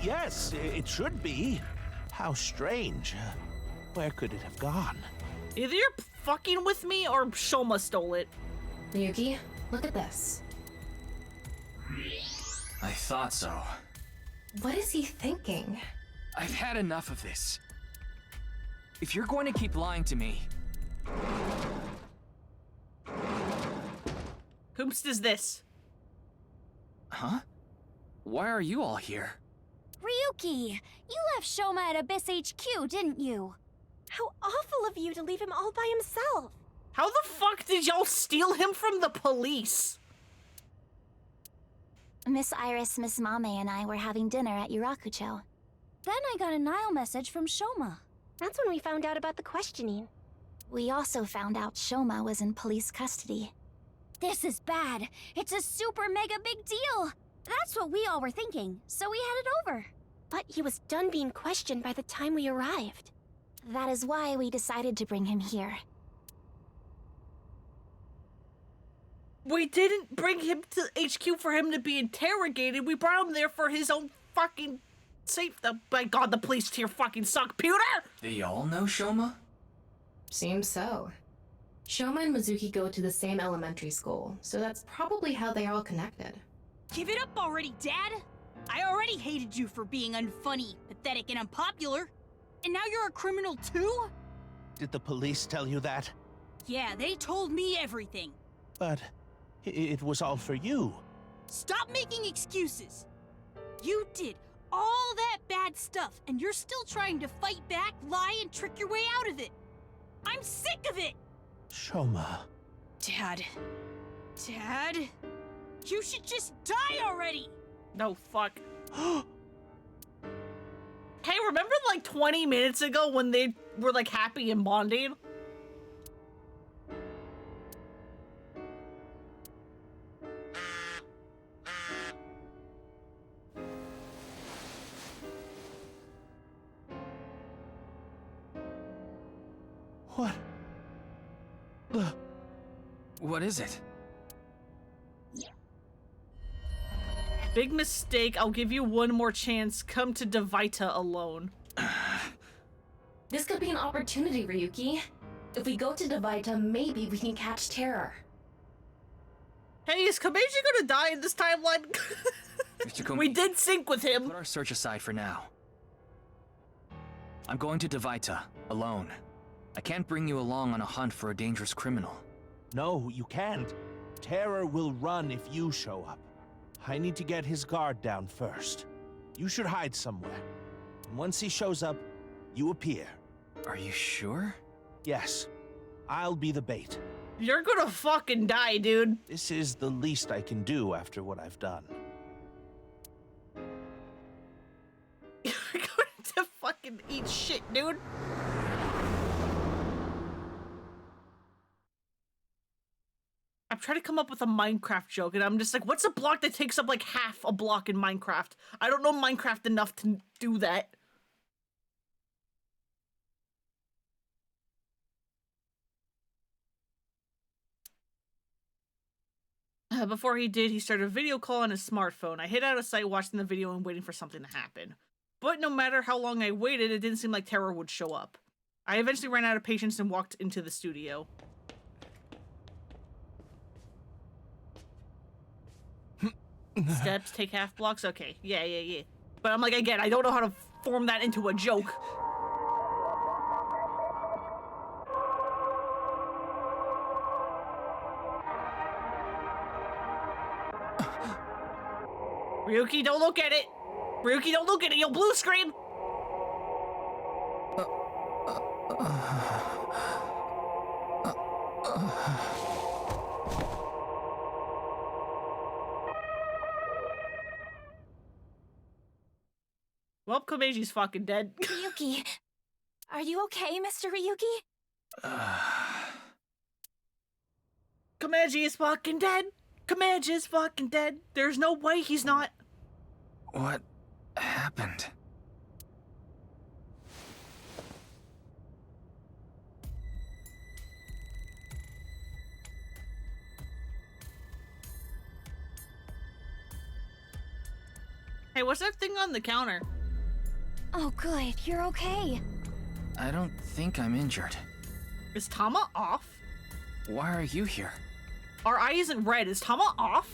[SPEAKER 2] Yes, it should be. How strange. Where could it have gone?
[SPEAKER 1] Either you're fucking with me or Shoma stole it.
[SPEAKER 5] Yuki, look at this.
[SPEAKER 7] I thought so.
[SPEAKER 5] What is he thinking?
[SPEAKER 7] I've had enough of this. If you're going to keep lying to me...
[SPEAKER 1] Whomst is this?
[SPEAKER 7] Huh? Why are you all here?
[SPEAKER 6] Ryuki, you left Shoma at Abyss HQ, didn't you? How awful of you to leave him all by himself.
[SPEAKER 1] How the fuck did y'all steal him from the police?
[SPEAKER 14] Miss Iris, Miss Mame, and I were having dinner at Yurakucho.
[SPEAKER 6] Then I got a Nile message from Shoma. That's when we found out about the questioning.
[SPEAKER 14] We also found out Shoma was in police custody.
[SPEAKER 6] This is bad. It's a super mega big deal. That's what we all were thinking, so we headed over. But he was done being questioned by the time we arrived.
[SPEAKER 14] That is why we decided to bring him here.
[SPEAKER 1] We didn't bring him to HQ for him to be interrogated. We brought him there for his own fucking safety. My God, the police here fucking suck, Pewter!
[SPEAKER 7] They all know Shoma?
[SPEAKER 5] Seems so. Shoma and Mizuki go to the same elementary school, so that's probably how they are all connected.
[SPEAKER 10] Give it up already, Dad! I already hated you for being unfunny, pathetic, and unpopular. And now you're a criminal too?
[SPEAKER 2] Did the police tell you that?
[SPEAKER 10] Yeah, they told me everything.
[SPEAKER 2] But it was all for you.
[SPEAKER 10] Stop making excuses. You did all that bad stuff, and you're still trying to fight back, lie, and trick your way out of it. I'm sick of it!
[SPEAKER 2] Shoma.
[SPEAKER 10] Dad. Dad? You should just die already!
[SPEAKER 1] No, fuck. Hey, remember like 20 minutes ago when they were like happy and bonding?
[SPEAKER 2] What?
[SPEAKER 7] What is it?
[SPEAKER 1] Big mistake. I'll give you one more chance. Come to Devita alone.
[SPEAKER 5] This could be an opportunity, Ryuki. If we go to Devita, maybe we can catch Terror.
[SPEAKER 1] Hey, is Kameji gonna die in this timeline? We did sync with him.
[SPEAKER 7] Put our search aside for now. I'm going to Devita, alone. I can't bring you along on a hunt for a dangerous criminal.
[SPEAKER 2] No, you can't. Terror will run if you show up. I need to get his guard down first. You should hide somewhere. And once he shows up, you appear.
[SPEAKER 7] Are you sure?
[SPEAKER 2] Yes. I'll be the bait.
[SPEAKER 1] You're gonna fucking die, dude.
[SPEAKER 2] This is the least I can do after what I've done.
[SPEAKER 1] You're going to fucking eat shit, dude. I'm trying to come up with a Minecraft joke, and I'm just like, what's a block that takes up like half a block in Minecraft? I don't know Minecraft enough to do that. Before he did, he started a video call on his smartphone. I hid out of sight watching the video and waiting for something to happen. But no matter how long I waited, it didn't seem like Terror would show up. I eventually ran out of patience and walked into the studio. Steps take half blocks? Okay, yeah. But I'm like, again, I don't know how to form that into a joke. Ryuki, don't look at it! Ryuki, don't look at it! You'll blue screen! Well, Komeji's fucking dead.
[SPEAKER 6] Ryuki, are you okay, Mr. Ryuki?
[SPEAKER 1] Komeji is fucking dead! Komeji is fucking dead! There's no way he's not!
[SPEAKER 7] What happened?
[SPEAKER 1] Hey, what's that thing on the counter?
[SPEAKER 6] Oh, good. You're okay.
[SPEAKER 7] I don't think I'm injured.
[SPEAKER 1] Is Tama off?
[SPEAKER 7] Why are you here?
[SPEAKER 1] Our eye isn't red. Is Tama off?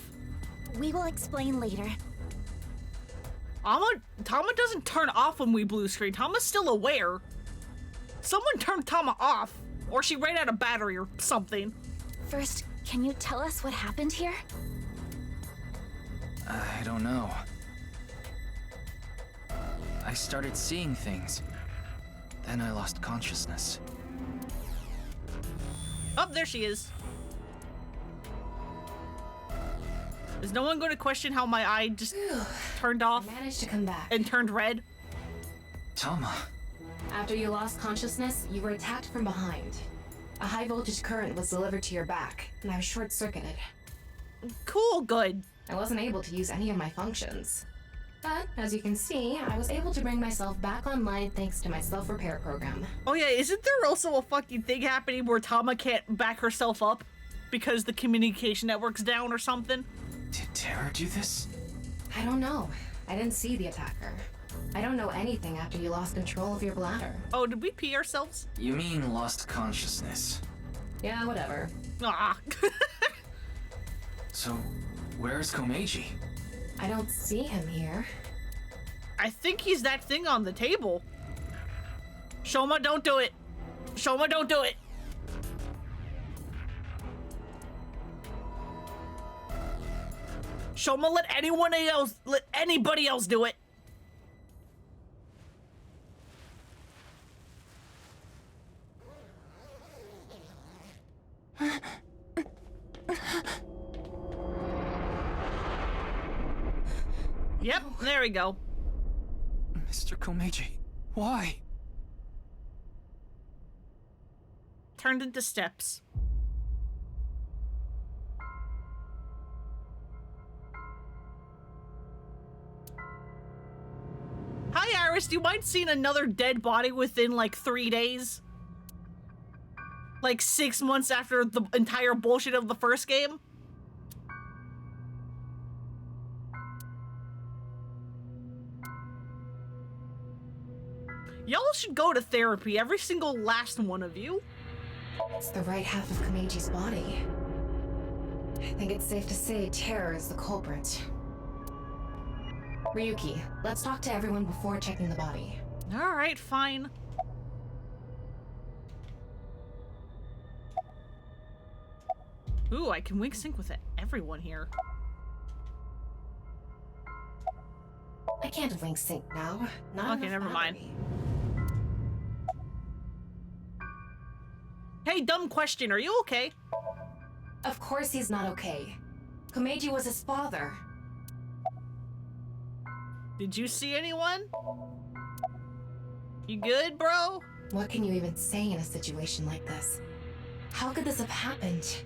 [SPEAKER 6] We will explain later.
[SPEAKER 1] Tama doesn't turn off when we blue screen. Tama's still aware. Someone turned Tama off. Or she ran out of battery or something.
[SPEAKER 6] First, can you tell us what happened here?
[SPEAKER 7] I don't know. I started seeing things. Then I lost consciousness.
[SPEAKER 1] Oh, there she is. Is no one going to question how my eye just turned off?
[SPEAKER 5] I managed to come back.
[SPEAKER 1] And turned red?
[SPEAKER 7] Tama.
[SPEAKER 5] After you lost consciousness, you were attacked from behind. A high voltage current was delivered to your back, and I was short-circuited.
[SPEAKER 1] Cool, good.
[SPEAKER 5] I wasn't able to use any of my functions. But, as you can see, I was able to bring myself back online thanks to my self-repair program.
[SPEAKER 1] Oh yeah, isn't there also a fucking thing happening where Tama can't back herself up? because the communication network's down or something.
[SPEAKER 7] Did Terra do this?
[SPEAKER 5] I don't know. I didn't see the attacker. I don't know anything after you lost control of your bladder.
[SPEAKER 1] Oh, did we pee ourselves?
[SPEAKER 7] You mean lost consciousness?
[SPEAKER 5] Yeah, whatever.
[SPEAKER 1] Ah.
[SPEAKER 7] So, where's Komeiji?
[SPEAKER 5] I don't see him here.
[SPEAKER 1] I think he's that thing on the table. Shoma, don't do it. Shoma, don't do it. Shoma, let anybody else do it. Yep, there we go.
[SPEAKER 7] Mr. Komeiji, why?
[SPEAKER 1] Turned into steps. Hi, Iris. Do you mind seeing another dead body within like 3 days? Like 6 months after the entire bullshit of the first game? Y'all should go to therapy, every single last one of you.
[SPEAKER 5] It's the right half of Komeiji's body. I think it's safe to say Terror is the culprit. Ryuki, let's talk to everyone before checking the body.
[SPEAKER 1] Alright, fine. Ooh, I can wink sync with everyone here.
[SPEAKER 5] I can't link sync now. Not
[SPEAKER 1] okay,
[SPEAKER 5] enough
[SPEAKER 1] never mind.
[SPEAKER 5] battery.
[SPEAKER 1] Hey, dumb question, are you okay?
[SPEAKER 5] Of course he's not okay. Komeiji was his father.
[SPEAKER 1] Did you see anyone? You good, bro?
[SPEAKER 5] What can you even say in a situation like this? How could this have happened?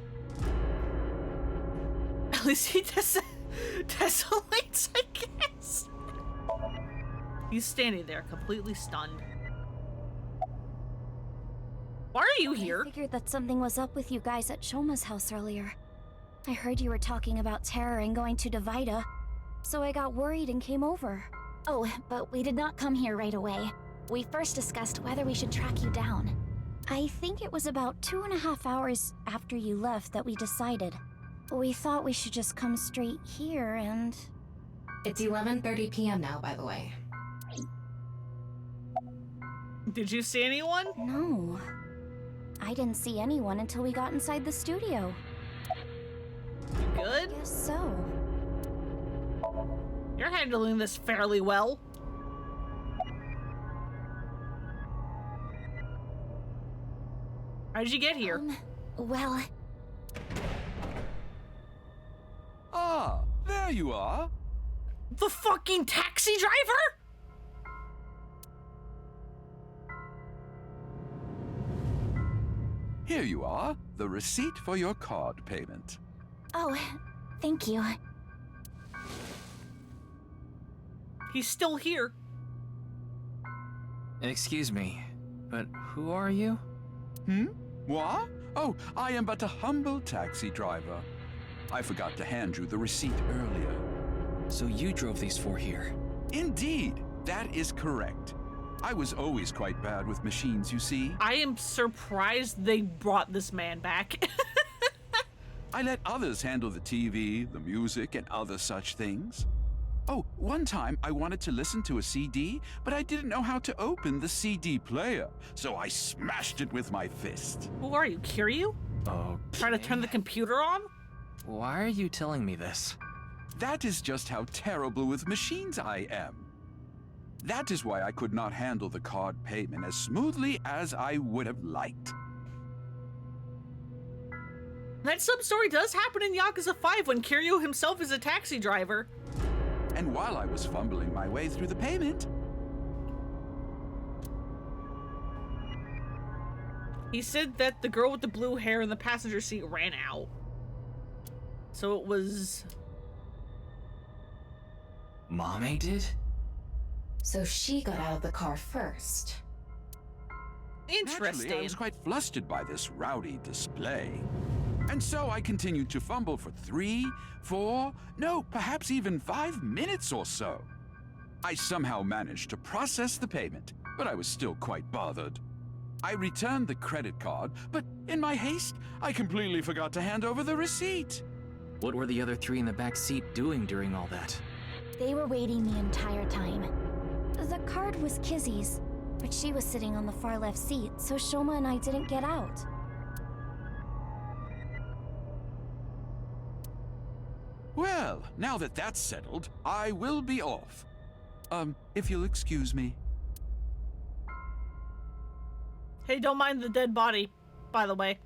[SPEAKER 1] At least he desolates, I guess. He's standing there, completely stunned. Why are you here?
[SPEAKER 6] I figured that something was up with you guys at Shoma's house earlier. I heard you were talking about Terror and going to Divida, so I got worried and came over.
[SPEAKER 18] Oh, but we did not come here right away. We first discussed whether we should track you down.
[SPEAKER 6] I think it was about 2.5 hours after you left that we decided. We thought we should just come straight here and...
[SPEAKER 5] It's 11:30 p.m. now, by the way.
[SPEAKER 1] Did you see anyone?
[SPEAKER 6] No. I didn't see anyone until we got inside the studio.
[SPEAKER 1] You good?
[SPEAKER 6] Guess so.
[SPEAKER 1] You're handling this fairly well. How'd you get here?
[SPEAKER 6] Well...
[SPEAKER 16] Ah, there you are.
[SPEAKER 1] The fucking taxi driver?
[SPEAKER 16] Here you are, the receipt for your card payment.
[SPEAKER 6] Oh, thank you.
[SPEAKER 1] He's still here.
[SPEAKER 7] Excuse me, but who are you?
[SPEAKER 16] What? Oh, I am but a humble taxi driver. I forgot to hand you the receipt earlier.
[SPEAKER 7] So you drove these four here?
[SPEAKER 16] Indeed, that is correct. I was always quite bad with machines, you see.
[SPEAKER 1] I am surprised they brought this man back.
[SPEAKER 16] I let others handle the TV, the music, and other such things. Oh, one time I wanted to listen to a CD, but I didn't know how to open the CD player, so I smashed it with my fist.
[SPEAKER 1] Who are you, Kiryu?
[SPEAKER 7] Oh,
[SPEAKER 1] Trying to turn the computer on?
[SPEAKER 7] Why are you telling me this?
[SPEAKER 16] That is just how terrible with machines I am. That is why I could not handle the card payment as smoothly as I would have liked.
[SPEAKER 1] That sub-story does happen in Yakuza 5 when Kiryu himself is a taxi driver.
[SPEAKER 16] And while I was fumbling my way through the payment...
[SPEAKER 1] He said that the girl with the blue hair in the passenger seat ran out. So it was...
[SPEAKER 7] Mame did?
[SPEAKER 5] So she got out of the car first.
[SPEAKER 1] Interesting.
[SPEAKER 16] Naturally, I was quite flustered by this rowdy display. And so I continued to fumble for 3, 4, no, perhaps even 5 minutes or so. I somehow managed to process the payment, but I was still quite bothered. I returned the credit card, but in my haste, I completely forgot to hand over the receipt.
[SPEAKER 7] What were the other 3 in the back seat doing during all that?
[SPEAKER 18] They were waiting the entire time. The card was Kizzy's, but she was sitting on the far left seat, so Shoma and I didn't get out.
[SPEAKER 16] Well, now that that's settled, I will be off. If you'll excuse me.
[SPEAKER 1] Hey, don't mind the dead body, by the way.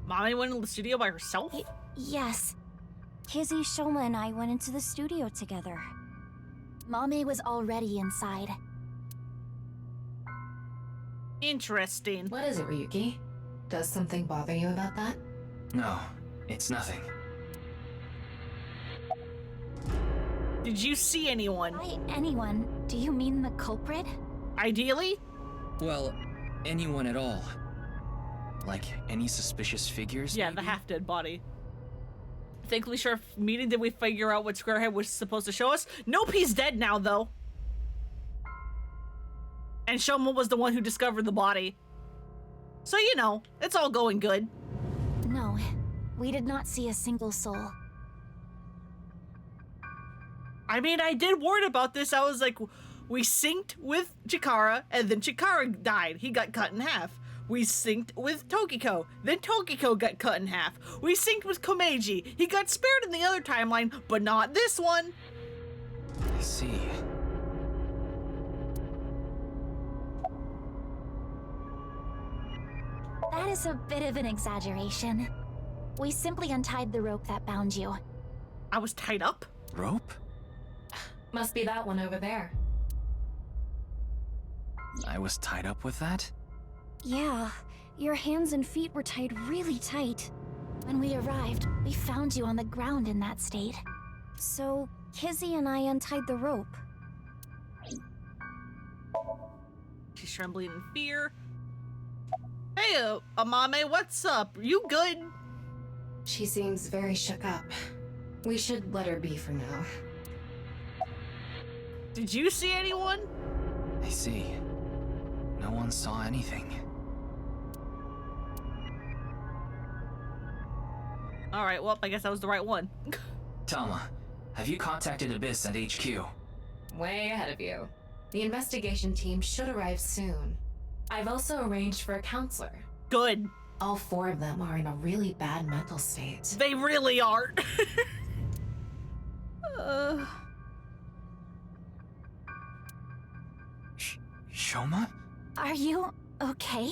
[SPEAKER 1] Mommy went into the studio by herself?
[SPEAKER 18] Yes. Kizzy, Shoma, and I went into the studio together. Mame was already inside.
[SPEAKER 1] Interesting.
[SPEAKER 5] What is it, Ryuki? Does something bother you about that?
[SPEAKER 7] No, it's nothing.
[SPEAKER 1] Did you see anyone?
[SPEAKER 18] By anyone, do you mean the culprit?
[SPEAKER 1] Ideally?
[SPEAKER 7] Well, anyone at all. Like, any suspicious figures?
[SPEAKER 1] Yeah,
[SPEAKER 7] maybe?
[SPEAKER 1] the half-dead body. Thankfully, Sheriff Meeting, did we figure out what Squarehead was supposed to show us? Nope, he's dead now, though. And Shoma was the one who discovered the body. So, you know, it's all going good.
[SPEAKER 18] No, we did not see a single soul.
[SPEAKER 1] I mean, I did warn about this. I was like, we synced with Chikara, and then Chikara died. He got cut in half. We synced with Tokiko, then Tokiko got cut in half. We synced with Komeiji. He got spared in the other timeline, but not this one.
[SPEAKER 7] I see.
[SPEAKER 18] That is a bit of an exaggeration. We simply untied the rope that bound you.
[SPEAKER 1] I was tied up?
[SPEAKER 7] Rope?
[SPEAKER 5] Must be that one over there.
[SPEAKER 7] I was tied up with that?
[SPEAKER 18] Yeah, your hands and feet were tied really tight. When we arrived, we found you on the ground in that state. So, Kizzy and I untied the rope.
[SPEAKER 1] She's trembling in fear. Hey, Amame, what's up? You good?
[SPEAKER 5] She seems very shook up. We should let her be for now.
[SPEAKER 1] Did you see anyone?
[SPEAKER 7] I see. No one saw anything.
[SPEAKER 1] Alright, well, I guess that was the right one.
[SPEAKER 7] Tama, have you contacted Abyss and HQ?
[SPEAKER 5] Way ahead of you. The investigation team should arrive soon. I've also arranged for a counselor.
[SPEAKER 1] Good.
[SPEAKER 5] All 4 of them are in a really bad mental state.
[SPEAKER 1] They really are.
[SPEAKER 7] Shoma?
[SPEAKER 18] Are you okay?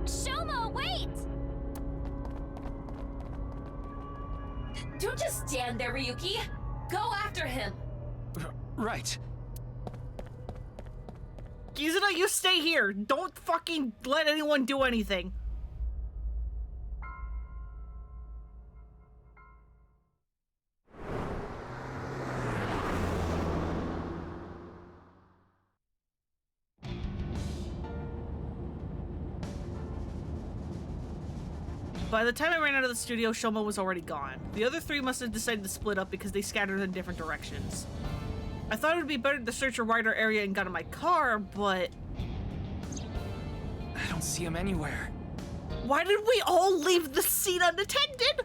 [SPEAKER 6] Shoma, wait!
[SPEAKER 19] Don't just stand there, Ryuki. Go after him.
[SPEAKER 7] Right.
[SPEAKER 1] Kizuna, you stay here. Don't fucking let anyone do anything. By the time I ran out of the studio, Shoma was already gone. The other 3 must have decided to split up because they scattered in different directions. I thought it would be better to search a wider area and got in my car, but...
[SPEAKER 7] I don't see him anywhere.
[SPEAKER 1] Why did we all leave the scene unattended?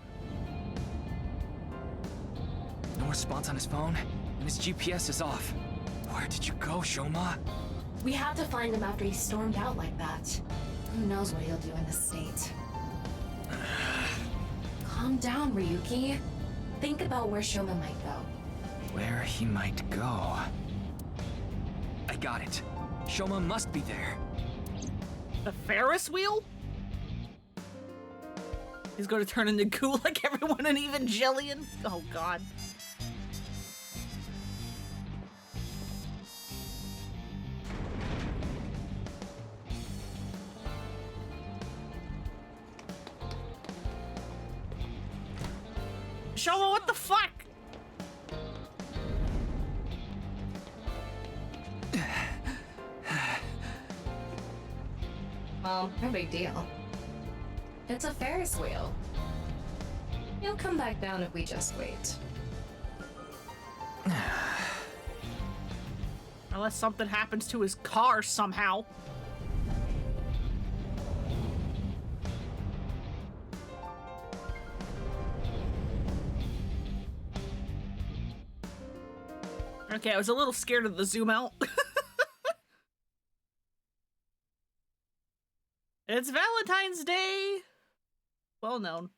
[SPEAKER 7] No response on his phone, and his GPS is off. Where did you go, Shoma?
[SPEAKER 5] We have to find him after he stormed out like that. Who knows what he'll do in this state. Calm down, Ryuki. Think about where Shoma might go.
[SPEAKER 7] Where he might go. I got it. Shoma must be there.
[SPEAKER 1] The Ferris wheel? He's going to turn into goo like everyone in Evangelion? Oh god. Shoma, what the fuck?
[SPEAKER 5] Well, no big deal. It's a Ferris wheel. He'll come back down if we just wait.
[SPEAKER 1] Unless something happens to his car somehow. Okay, I was a little scared of the zoom out. It's Valentine's Day. Well known.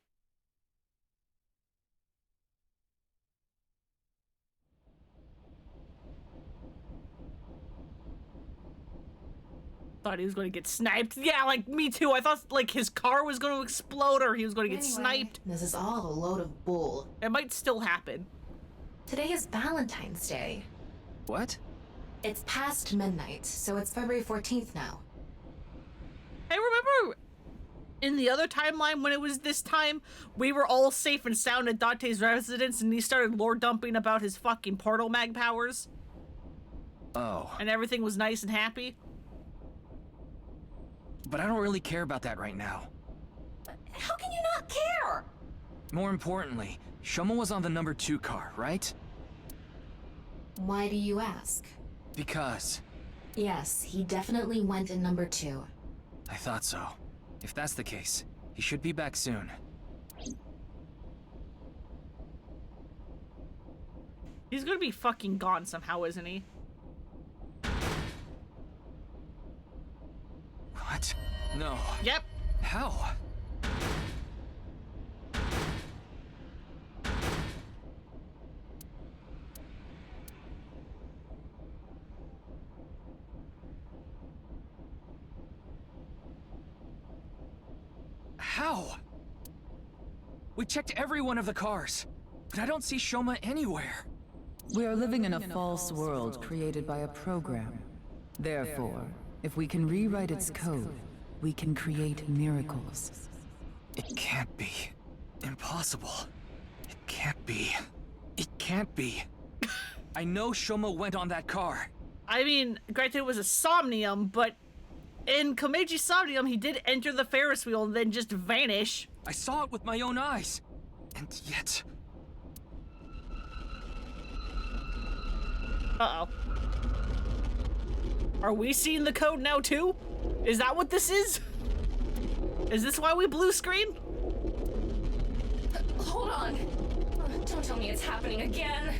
[SPEAKER 1] Thought he was going to get sniped. Yeah, like me too. I thought like his car was going to explode or he was going to get sniped.
[SPEAKER 5] This is all a load of bull.
[SPEAKER 1] It might still happen.
[SPEAKER 5] Today is Valentine's Day.
[SPEAKER 7] What?
[SPEAKER 5] It's past midnight, so it's February 14th now.
[SPEAKER 1] Hey, remember in the other timeline when it was this time, we were all safe and sound at Dante's residence and he started lore dumping about his fucking portal mag powers?
[SPEAKER 7] Oh.
[SPEAKER 1] And everything was nice and happy?
[SPEAKER 7] But I don't really care about that right now.
[SPEAKER 5] How can you not care?
[SPEAKER 7] More importantly, Shoma was on the number 2 car, right?
[SPEAKER 5] Why do you ask?
[SPEAKER 7] Because...
[SPEAKER 5] Yes, he definitely went in number 2.
[SPEAKER 7] I thought so. If that's the case, he should be back soon.
[SPEAKER 1] He's gonna be fucking gone somehow, isn't he?
[SPEAKER 7] What? No.
[SPEAKER 1] Yep.
[SPEAKER 7] How? How? We checked every one of the cars, but I don't see Shoma anywhere.
[SPEAKER 21] We are living in a false world created by a program. Therefore, if we can rewrite its code, we can create miracles.
[SPEAKER 7] It can't be. Impossible. It can't be. It can't be. I know Shoma went on that car.
[SPEAKER 1] I mean, granted it was a Somnium, but in Komeiji Somnium, he did enter the Ferris wheel and then just vanish.
[SPEAKER 7] I saw it with my own eyes. And yet...
[SPEAKER 1] Uh-oh. Are we seeing the code now too? Is that what this is? Is this why we blue screen?
[SPEAKER 5] Hold on. Don't tell me it's happening again.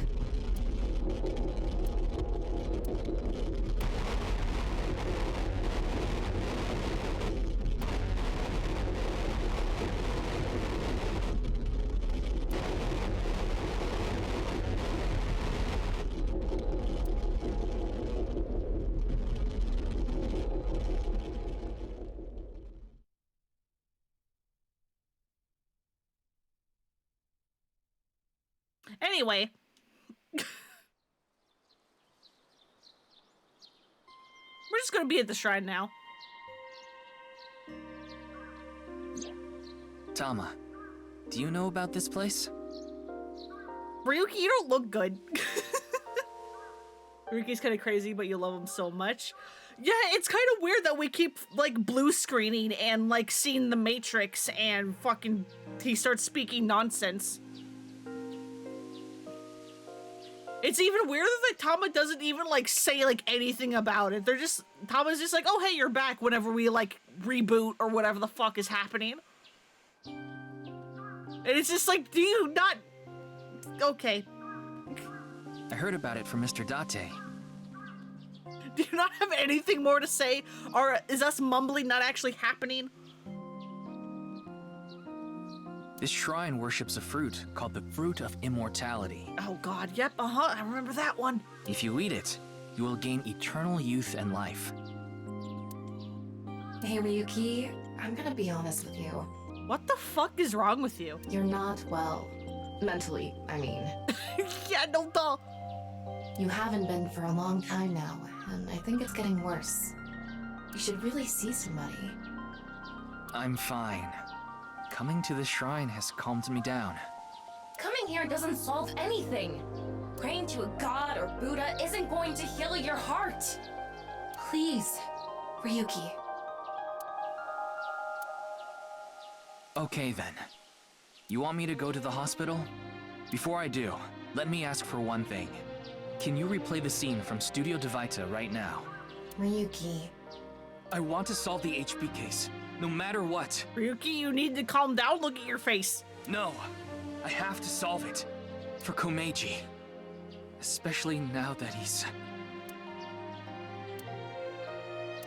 [SPEAKER 1] Anyway. We're just gonna be at the shrine now.
[SPEAKER 7] Tama, do you know about this place?
[SPEAKER 1] Ryuki, you don't look good. Ryuki's kind of crazy, but you love him so much. Yeah, it's kind of weird that we keep, like, blue screening and, like, seeing the Matrix and fucking he starts speaking nonsense. It's even weirder that Tama doesn't even, like, say, like, anything about it. They're just, Tama's just like, oh, hey, you're back whenever we, like, reboot or whatever the fuck is happening. And it's just like, do you not... Okay.
[SPEAKER 7] I heard about it from Mr. Date.
[SPEAKER 1] Do you not have anything more to say? Or is us mumbling not actually happening?
[SPEAKER 7] This shrine worships a fruit called the Fruit of Immortality.
[SPEAKER 1] Oh god, yep, I remember that one.
[SPEAKER 7] If you eat it, you will gain eternal youth and life.
[SPEAKER 5] Hey Ryuki, I'm gonna be honest with you.
[SPEAKER 1] What the fuck is wrong with you?
[SPEAKER 5] You're not well. Mentally, I mean.
[SPEAKER 1] Yeah, no duh.
[SPEAKER 5] You haven't been for a long time now, and I think it's getting worse. You should really see somebody.
[SPEAKER 7] I'm fine. Coming to the shrine has calmed me down.
[SPEAKER 5] Coming sitting here doesn't solve anything. Praying to a god or Buddha isn't going to heal your heart. Please, Ryuki.
[SPEAKER 7] Okay then. You want me to go to the hospital? Before I do, let me ask for one thing. Can you replay the scene from Studio Devita right now?
[SPEAKER 5] Ryuki.
[SPEAKER 7] I want to solve the HP case, no matter what.
[SPEAKER 1] Ryuki, you need to calm down. Look at your face.
[SPEAKER 7] No, I have to solve it. For Komeiji. Especially now that he's...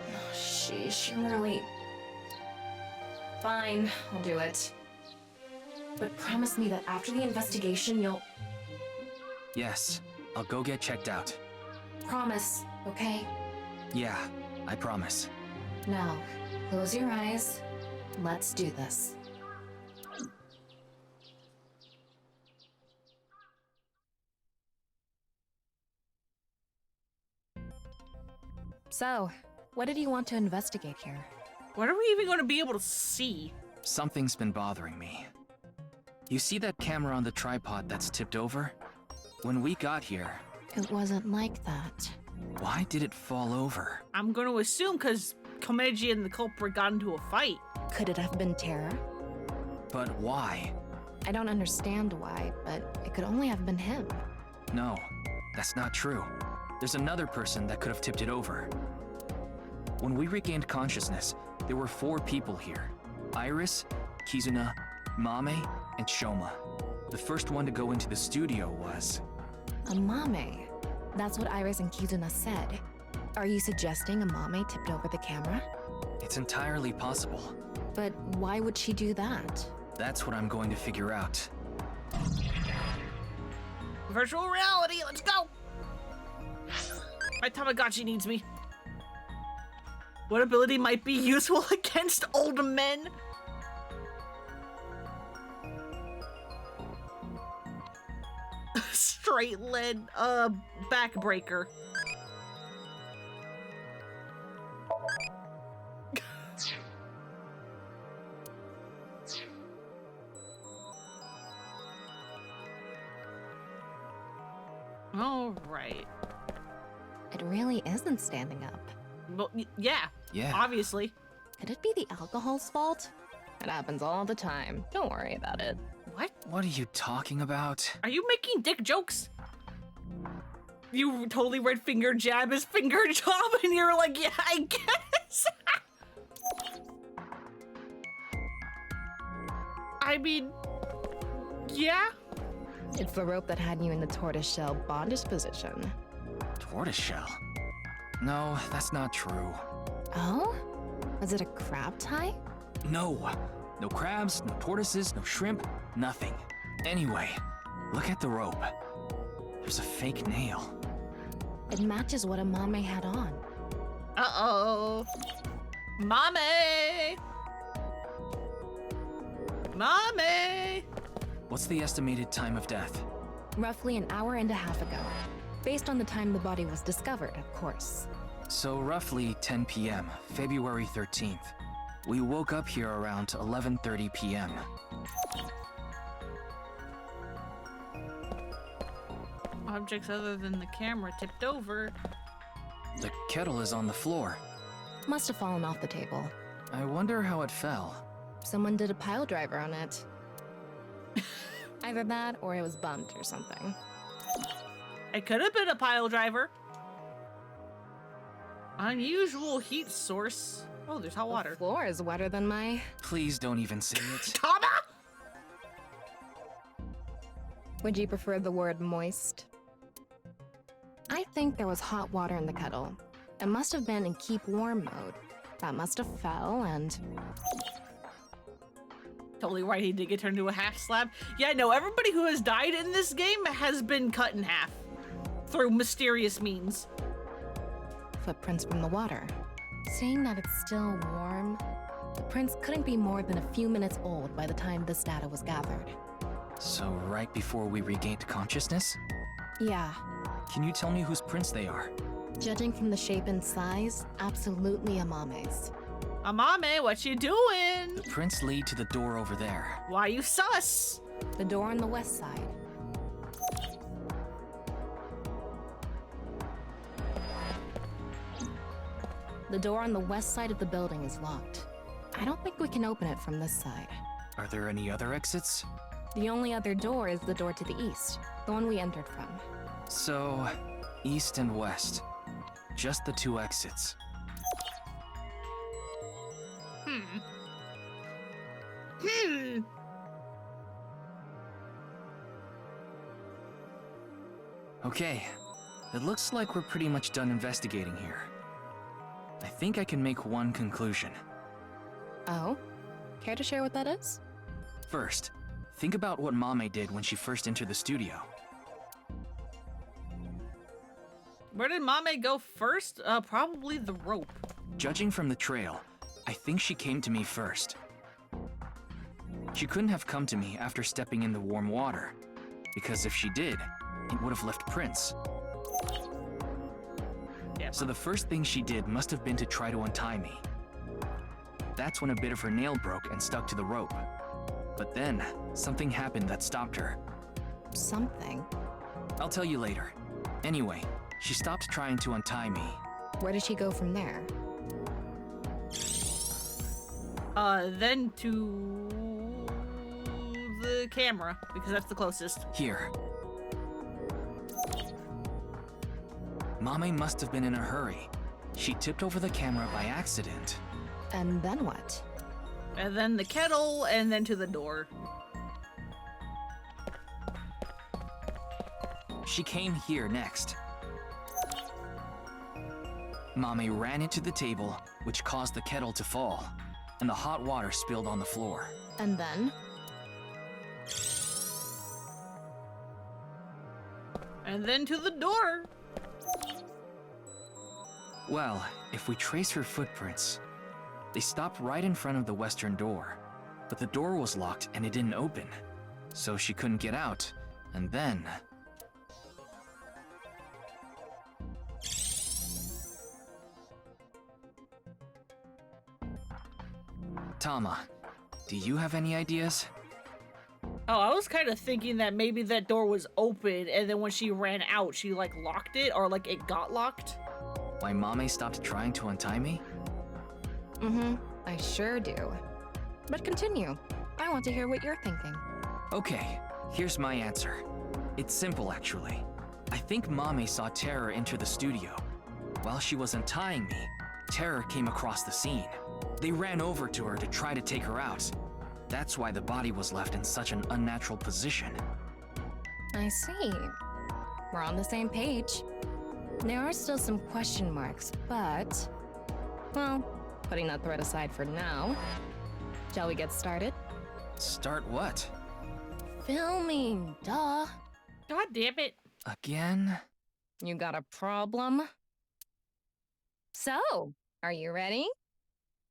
[SPEAKER 5] Oh, sheesh, you really... Fine, I'll do it. But promise me that after the investigation, you'll...
[SPEAKER 7] Yes, I'll go get checked out.
[SPEAKER 5] Promise, okay?
[SPEAKER 7] Yeah, I promise.
[SPEAKER 5] Now, close your eyes. Let's do this.
[SPEAKER 8] So, what did you want to investigate here?
[SPEAKER 1] What are we even going to be able to see?
[SPEAKER 7] Something's been bothering me. You see that camera on the tripod that's tipped over? When we got here...
[SPEAKER 8] It wasn't like that.
[SPEAKER 7] Why did it fall over?
[SPEAKER 1] I'm going to assume because Komeiji and the culprit got into a fight.
[SPEAKER 8] Could it have been terror?
[SPEAKER 7] But why?
[SPEAKER 8] I don't understand why, but it could only have been him.
[SPEAKER 7] No, that's not true. There's another person that could have tipped it over. When we regained consciousness, there were 4 people here. Iris, Kizuna, Mame, and Shoma. The first one to go into the studio was...
[SPEAKER 8] Amame. That's what Iris and Kizuna said. Are you suggesting Amame tipped over the camera?
[SPEAKER 7] It's entirely possible.
[SPEAKER 8] But why would she do that?
[SPEAKER 7] That's what I'm going to figure out.
[SPEAKER 1] Virtual reality, let's go! My Tamagotchi needs me. What ability might be useful against old men? Straight lead, backbreaker. All right.
[SPEAKER 8] It really isn't standing up.
[SPEAKER 1] Well, yeah.
[SPEAKER 7] Yeah.
[SPEAKER 1] Obviously.
[SPEAKER 8] Could it be the alcohol's fault? It happens all the time. Don't worry about it.
[SPEAKER 1] What?
[SPEAKER 7] What are you talking about?
[SPEAKER 1] Are you making dick jokes? You totally red finger jab his finger job and you're like, yeah, I guess. I mean, yeah.
[SPEAKER 8] It's the rope that had you in the tortoiseshell bondage position.
[SPEAKER 7] Tortoiseshell? No, that's not true.
[SPEAKER 8] Oh? Was it a crab tie?
[SPEAKER 7] No. No crabs, no tortoises, no shrimp, nothing. Anyway, look at the rope. There's a fake nail.
[SPEAKER 8] It matches what Amame had on.
[SPEAKER 1] Uh-oh. Mommy! Mommy!
[SPEAKER 7] What's the estimated time of death?
[SPEAKER 8] Roughly an hour and a half ago. Based on the time the body was discovered, of course.
[SPEAKER 7] So roughly 10 p.m., February 13th. We woke up here around 11:30 p.m.
[SPEAKER 1] Objects other than the camera tipped over.
[SPEAKER 7] The kettle is on the floor.
[SPEAKER 8] Must have fallen off the table.
[SPEAKER 7] I wonder how it fell.
[SPEAKER 8] Someone did a pile driver on it. Either that or it was bumped or something.
[SPEAKER 1] It could have been a pile driver. Unusual heat source. Oh, there's hot water.
[SPEAKER 8] The floor is wetter than my...
[SPEAKER 7] Please don't even say it.
[SPEAKER 1] Tama!
[SPEAKER 8] Would you prefer the word moist? I think there was hot water in the kettle. It must have been in keep warm mode. That must have fell and...
[SPEAKER 1] Totally right, he did get turned into a half slab. Yeah, no, everybody who has died in this game has been cut in half. Through mysterious means.
[SPEAKER 8] Footprints from the water. Saying that it's still warm, the prints couldn't be more than a few minutes old by the time this data was gathered.
[SPEAKER 7] So right before we regained consciousness?
[SPEAKER 8] Yeah.
[SPEAKER 7] Can you tell me whose prints they are?
[SPEAKER 8] Judging from the shape and size, absolutely Amame's.
[SPEAKER 1] Amame, what you doing?
[SPEAKER 7] The prints lead to the door over there.
[SPEAKER 1] Why you sus?
[SPEAKER 8] The door on the west side. The door on the west side of the building is locked. I don't think we can open it from this side.
[SPEAKER 7] Are there any other exits?
[SPEAKER 8] The only other door is the door to the east, the one we entered from.
[SPEAKER 7] So, east and west. Just the two exits. Okay, it looks like we're pretty much done investigating here. I think I can make one conclusion.
[SPEAKER 8] Oh? Care to share what that is?
[SPEAKER 7] First, think about what Mame did when she first entered the studio.
[SPEAKER 1] Where did Mame go first? Probably the rope.
[SPEAKER 7] Judging from the trail, I think she came to me first. She couldn't have come to me after stepping in the warm water, because if she did, it would have left prints.
[SPEAKER 1] Yeah.
[SPEAKER 7] So the first thing she did must have been to try to untie me. That's when a bit of her nail broke and stuck to the rope. But then, something happened that stopped her.
[SPEAKER 8] Something?
[SPEAKER 7] I'll tell you later. Anyway, she stopped trying to untie me.
[SPEAKER 8] Where did she go from there?
[SPEAKER 1] Then to the camera, because that's the closest.
[SPEAKER 7] Here. Mame must have been in a hurry. She tipped over the camera by accident.
[SPEAKER 8] And then what?
[SPEAKER 1] And then the kettle, and then to the door.
[SPEAKER 7] She came here next. Mame ran into the table, which caused the kettle to fall, and the hot water spilled on the floor.
[SPEAKER 8] And then?
[SPEAKER 1] And then to the door.
[SPEAKER 7] Well, if we trace her footprints, they stopped right in front of the western door, but the door was locked and it didn't open, so she couldn't get out, and then... Tama, do you have any ideas?
[SPEAKER 1] Oh, I was kind of thinking that maybe that door was open, and then when she ran out, she like locked it, or like it got locked.
[SPEAKER 7] Why Mame stopped trying to untie me?
[SPEAKER 8] I sure do. But continue. I want to hear what you're thinking.
[SPEAKER 7] Okay, here's my answer. It's simple, actually. I think Mame saw Terror enter the studio. While she was untying me, Terror came across the scene. They ran over to her to try to take her out. That's why the body was left in such an unnatural position.
[SPEAKER 8] I see. We're on the same page. There are still some question marks, but... well, putting that thread aside for now, shall we get started?
[SPEAKER 7] Start what?
[SPEAKER 8] Filming, duh.
[SPEAKER 1] God damn it.
[SPEAKER 7] Again?
[SPEAKER 8] You got a problem? So, are you ready?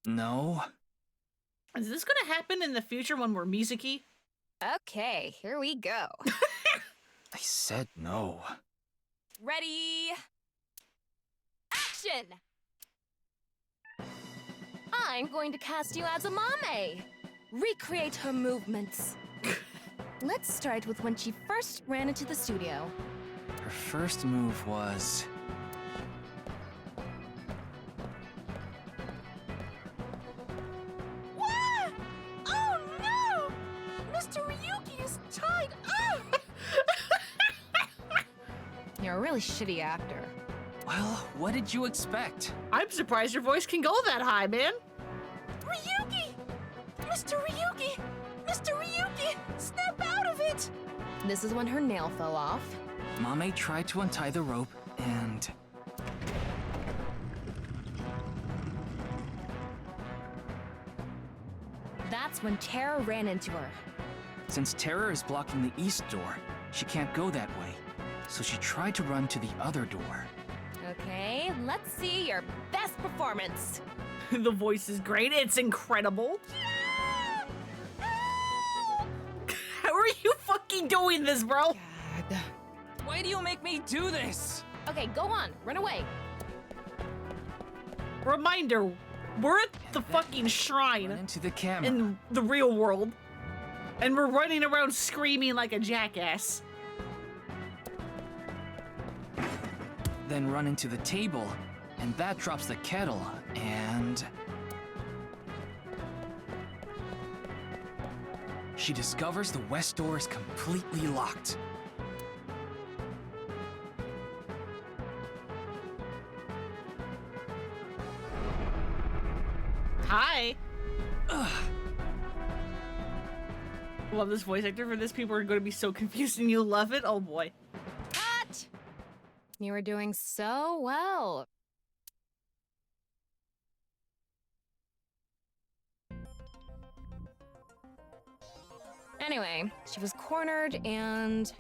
[SPEAKER 7] No.
[SPEAKER 1] Is this gonna happen in the future when we're Mizuki?
[SPEAKER 8] Okay, here we go.
[SPEAKER 7] I said no.
[SPEAKER 8] Ready? Action! I'm going to cast you as a Mame. Recreate her movements. Let's start with when she first ran into the studio.
[SPEAKER 7] Her first move was...
[SPEAKER 19] What? Oh no! Mr. Ryuki is tied up!
[SPEAKER 8] You're a really shitty actor.
[SPEAKER 7] Well, what did you expect?
[SPEAKER 1] I'm surprised your voice can go that high, man.
[SPEAKER 19] Ryuki! Mr. Ryuki! Mr. Ryuki! Snap out of it!
[SPEAKER 8] This is when her nail fell off.
[SPEAKER 7] Mame tried to untie the rope, and...
[SPEAKER 8] That's when Terror ran into her.
[SPEAKER 7] Since Terror is blocking the east door, she can't go that way. So she tried to run to the other door.
[SPEAKER 8] Okay, let's see your best performance.
[SPEAKER 1] The voice is great. It's incredible. How are you fucking doing this, bro?
[SPEAKER 7] God. Why do you make me do this?
[SPEAKER 8] Okay, go on. Run away.
[SPEAKER 1] Reminder, we're at the fucking shrine
[SPEAKER 7] Into the camera.
[SPEAKER 1] in the real world, and we're running around screaming like a jackass.
[SPEAKER 7] Then run into the table And that drops the kettle, and... she discovers the west door is completely locked.
[SPEAKER 1] Hi. Ugh. Love this voice actor for this. People are going to be so confused and you love it. Oh boy.
[SPEAKER 8] Cut! You were doing so well. Anyway, she was cornered and...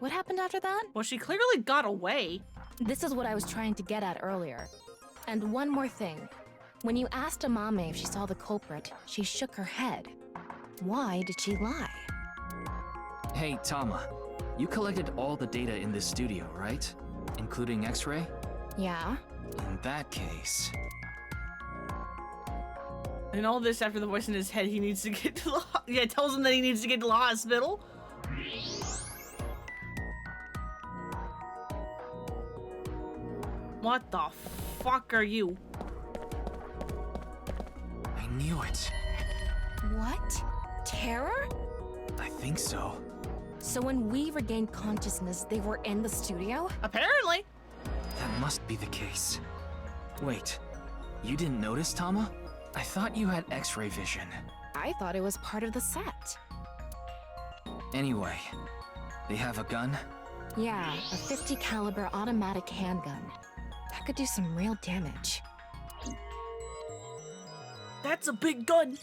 [SPEAKER 8] What happened after that?
[SPEAKER 1] Well, she clearly got away.
[SPEAKER 8] This is what I was trying to get at earlier. And one more thing. When you asked Amame if she saw the culprit, she shook her head. Why did she lie?
[SPEAKER 7] Hey, Tama. You collected all the data in this studio, right? Including X-ray?
[SPEAKER 8] Yeah.
[SPEAKER 7] In that case...
[SPEAKER 1] And all this after the voice in his head, he needs to get to the... Yeah, it tells him that he needs to get to the hospital. What the fuck are you?
[SPEAKER 7] I knew it.
[SPEAKER 8] What? Terror?
[SPEAKER 7] I think so.
[SPEAKER 8] So when we regained consciousness, they were in the studio?
[SPEAKER 1] Apparently.
[SPEAKER 7] That must be the case. Wait, you didn't notice, Tama? I thought you had X-ray vision.
[SPEAKER 8] I thought it was part of the set.
[SPEAKER 7] Anyway, they have a gun?
[SPEAKER 8] Yeah, a 50 caliber automatic handgun. That could do some real damage.
[SPEAKER 1] That's a big gun.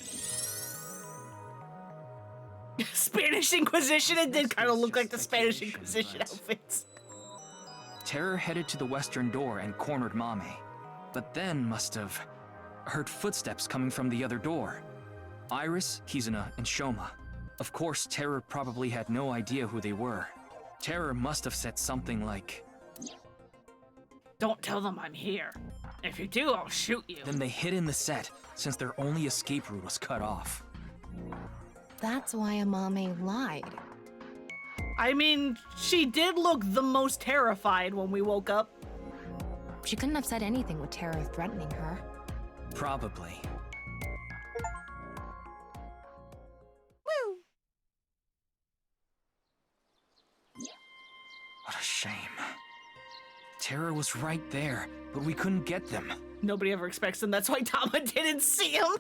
[SPEAKER 1] Spanish Inquisition. It did kind of look like the Spanish Inquisition outfits.
[SPEAKER 7] Terror headed to the western door and cornered Mame, but then must have heard footsteps coming from the other door. Iris, Kizuna, and Shoma. Of course, Terror probably had no idea who they were. Terror must have said something like,
[SPEAKER 1] "Don't tell them I'm here. If you do, I'll shoot you."
[SPEAKER 7] Then they hid in the set, since their only escape route was cut off.
[SPEAKER 8] That's why Amame lied.
[SPEAKER 1] I mean, she did look the most terrified when we woke up.
[SPEAKER 8] She couldn't have said anything with Terror threatening her.
[SPEAKER 7] Probably.
[SPEAKER 1] Woo!
[SPEAKER 7] What a shame. Terror was right there, but we couldn't get them.
[SPEAKER 1] Nobody ever expects them. That's why Tama didn't see him.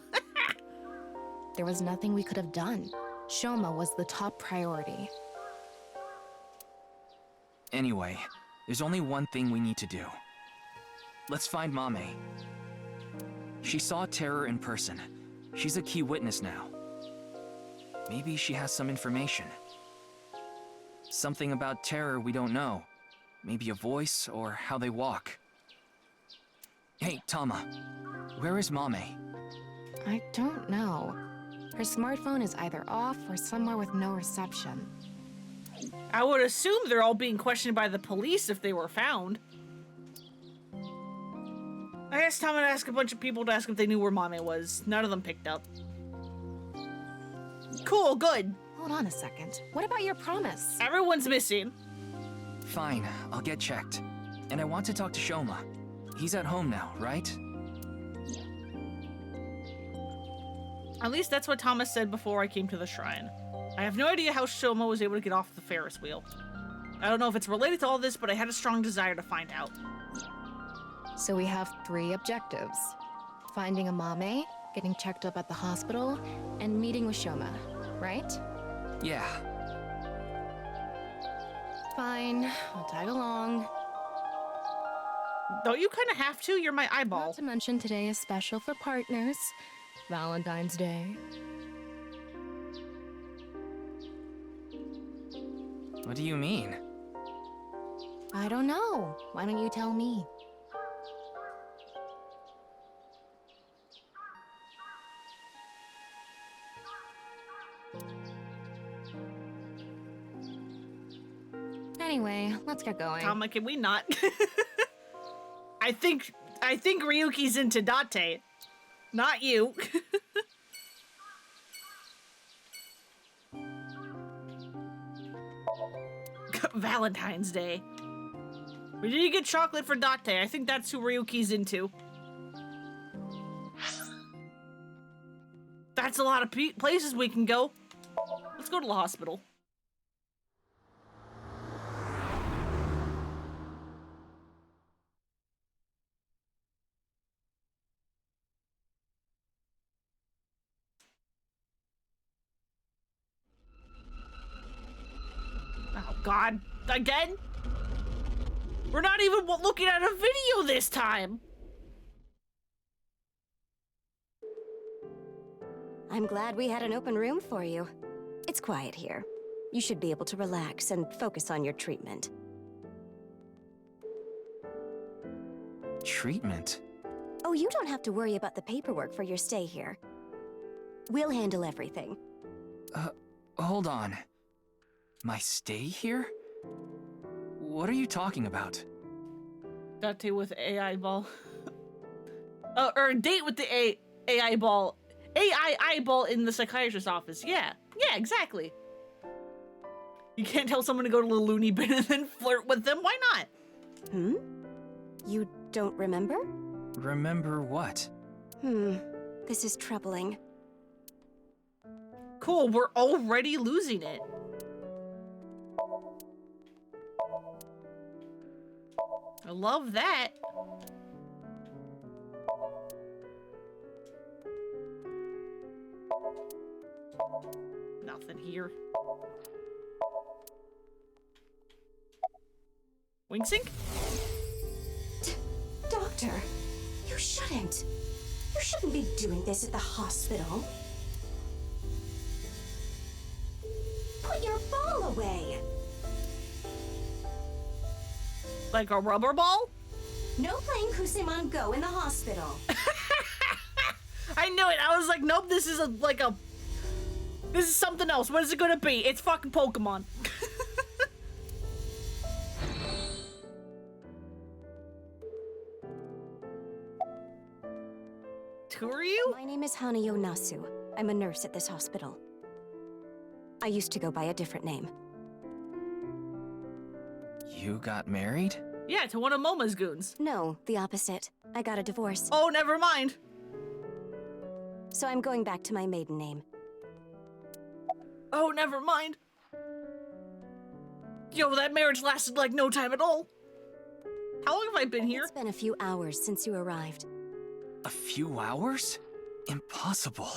[SPEAKER 8] There was nothing we could have done. Shoma was the top priority.
[SPEAKER 7] Anyway, there's only one thing we need to do. Let's find Mame. She saw Terror in person. She's a key witness now. Maybe she has some information. Something about Terror we don't know. Maybe a voice or how they walk. Hey, Tama. Where is Mame?
[SPEAKER 8] I don't know. Her smartphone is either off or somewhere with no reception.
[SPEAKER 1] I would assume they're all being questioned by the police if they were found. I asked Tama to ask a bunch of people to ask if they knew where Mame was. None of them picked up. Cool, good.
[SPEAKER 8] Hold on a second. What about your promise?
[SPEAKER 1] Everyone's missing.
[SPEAKER 7] Fine, I'll get checked. And I want to talk to Shoma. He's at home now, right?
[SPEAKER 1] At least that's what Thomas said before I came to the shrine. I have no idea how Shoma was able to get off the Ferris wheel. I don't know if it's related to all this, but I had a strong desire to find out.
[SPEAKER 8] So we have 3 objectives. Finding Amame, getting checked up at the hospital, and meeting with Shoma, right?
[SPEAKER 7] Yeah.
[SPEAKER 8] Fine, I'll tag along.
[SPEAKER 1] Don't you kind of have to? You're my eyeball.
[SPEAKER 8] Not to mention today is special for partners. Valentine's Day.
[SPEAKER 7] What do you mean?
[SPEAKER 8] I don't know. Why don't you tell me? Anyway, let's get going.
[SPEAKER 1] Tama, can we not? I think Ryuki's into Date. Not you. Valentine's Day. We need to get chocolate for Date. I think that's who Ryuki's into. That's a lot of places we can go. Let's go to the hospital. Oh God, again? We're not even looking at a video this time.
[SPEAKER 17] I'm glad we had an open room for you. It's quiet here. You should be able to relax and focus on your treatment.
[SPEAKER 7] Treatment?
[SPEAKER 17] Oh, you don't have to worry about the paperwork for your stay here. We'll handle everything.
[SPEAKER 7] Hold on. My stay here? What are you talking about?
[SPEAKER 1] Date with AI ball. Or a date with the AI ball. AI eyeball in the psychiatrist's office. Yeah, exactly. You can't tell someone to go to the loony bin and then flirt with them. Why not?
[SPEAKER 17] You don't remember?
[SPEAKER 7] Remember what?
[SPEAKER 17] This is troubling.
[SPEAKER 1] Cool, we're already losing it. I love that. Nothing here. Wing sync?
[SPEAKER 17] Doctor, you shouldn't. You shouldn't be doing this at the hospital. Put your ball away.
[SPEAKER 1] Like a rubber ball?
[SPEAKER 17] No playing Kusemon Go in the hospital.
[SPEAKER 1] I knew it. I was like, nope, this is this is something else. What is it gonna be? It's fucking Pokemon. Who are you?
[SPEAKER 17] My name is Hanayo Nasu. I'm a nurse at this hospital. I used to go by a different name.
[SPEAKER 7] You got married?
[SPEAKER 1] Yeah, to one of Moma's goons.
[SPEAKER 17] No, the opposite. I got a divorce.
[SPEAKER 1] Oh, never mind.
[SPEAKER 17] So I'm going back to my maiden name.
[SPEAKER 1] Oh, never mind. Yo, that marriage lasted like no time at all. How long have I been here?
[SPEAKER 17] It's been a few hours since you arrived.
[SPEAKER 7] A few hours? Impossible.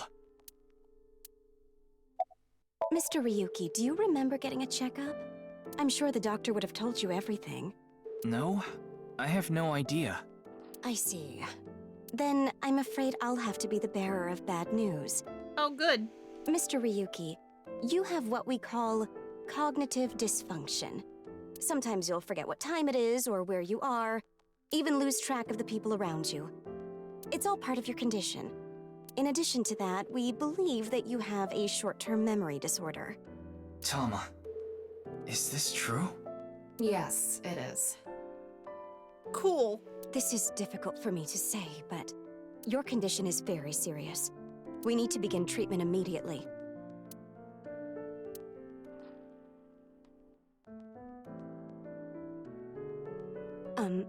[SPEAKER 17] Mr. Ryuki, do you remember getting a checkup? I'm sure the doctor would have told you everything.
[SPEAKER 7] No, I have no idea.
[SPEAKER 17] I see. Then I'm afraid I'll have to be the bearer of bad news.
[SPEAKER 1] Oh, good.
[SPEAKER 17] Mr. Ryuki, you have what we call cognitive dysfunction. Sometimes you'll forget what time it is or where you are, even lose track of the people around you. It's all part of your condition. In addition to that, we believe that you have a short-term memory disorder.
[SPEAKER 7] Tama, is this true?
[SPEAKER 5] Yes, it is.
[SPEAKER 1] Cool.
[SPEAKER 17] This is difficult for me to say, but your condition is very serious. We need to begin treatment immediately.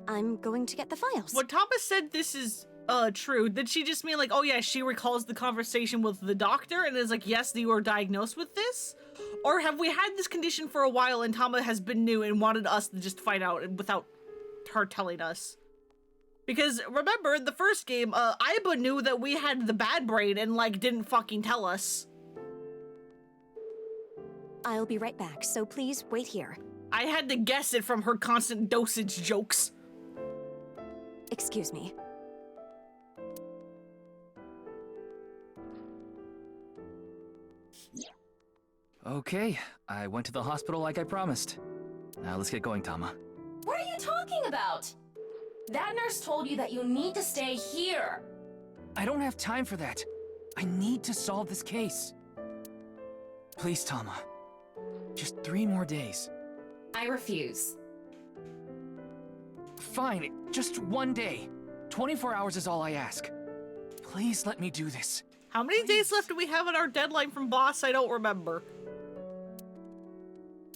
[SPEAKER 17] I'm going to get the files.
[SPEAKER 1] When Tama said this is true, did she just mean like, oh yeah, she recalls the conversation with the doctor and is like, yes, you were diagnosed with this? Or have we had this condition for a while and Tama has been new and wanted us to just find out without her telling us? Because remember, in the first game, Aiba knew that we had the bad brain and like didn't fucking tell us.
[SPEAKER 17] I'll be right back, so please wait here.
[SPEAKER 1] I had to guess it from her constant dosage jokes.
[SPEAKER 17] Excuse me.
[SPEAKER 7] Okay, I went to the hospital like I promised. Now let's get going, Tama.
[SPEAKER 5] What are you talking about? That nurse told you that you need to stay here.
[SPEAKER 7] I don't have time for that. I need to solve this case. Please, Tama. Just 3 more days.
[SPEAKER 5] I refuse.
[SPEAKER 7] Fine, just 1 day. 24 hours is all I ask. Please let me do this.
[SPEAKER 1] How many days left do we have on our deadline from boss? I don't remember.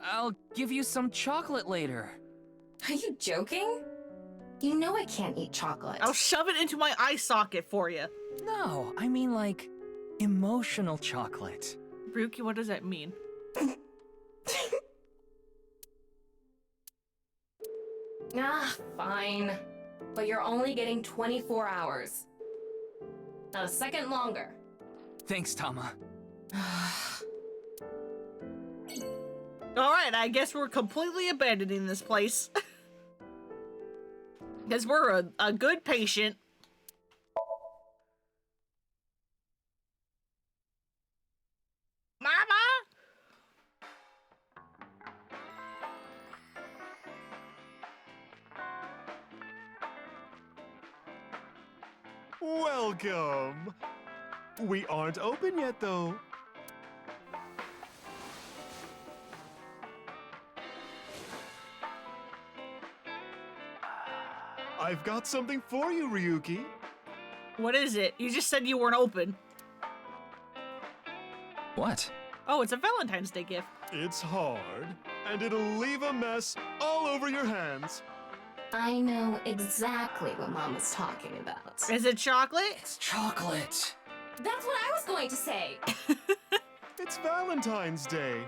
[SPEAKER 7] I'll give you some chocolate later.
[SPEAKER 5] Are you joking? You know I can't eat chocolate.
[SPEAKER 1] I'll shove it into my eye socket for you.
[SPEAKER 7] No, I mean like emotional chocolate.
[SPEAKER 1] Ryuki, what does that mean?
[SPEAKER 5] Ah, fine. But you're only getting 24 hours. Not a second longer.
[SPEAKER 7] Thanks, Tama.
[SPEAKER 1] Alright, I guess we're completely abandoning this place. Because we're a good patient. Mama!
[SPEAKER 13] Welcome. We aren't open yet, though. I've got something for you, Ryuki.
[SPEAKER 1] What is it? You just said you weren't open.
[SPEAKER 7] What?
[SPEAKER 1] Oh, it's a Valentine's Day gift.
[SPEAKER 13] It's hard, and it'll leave a mess all over your hands.
[SPEAKER 5] I know exactly what Mama's talking about.
[SPEAKER 1] Is it chocolate?
[SPEAKER 7] It's chocolate.
[SPEAKER 5] That's what I was going to say.
[SPEAKER 13] It's Valentine's Day.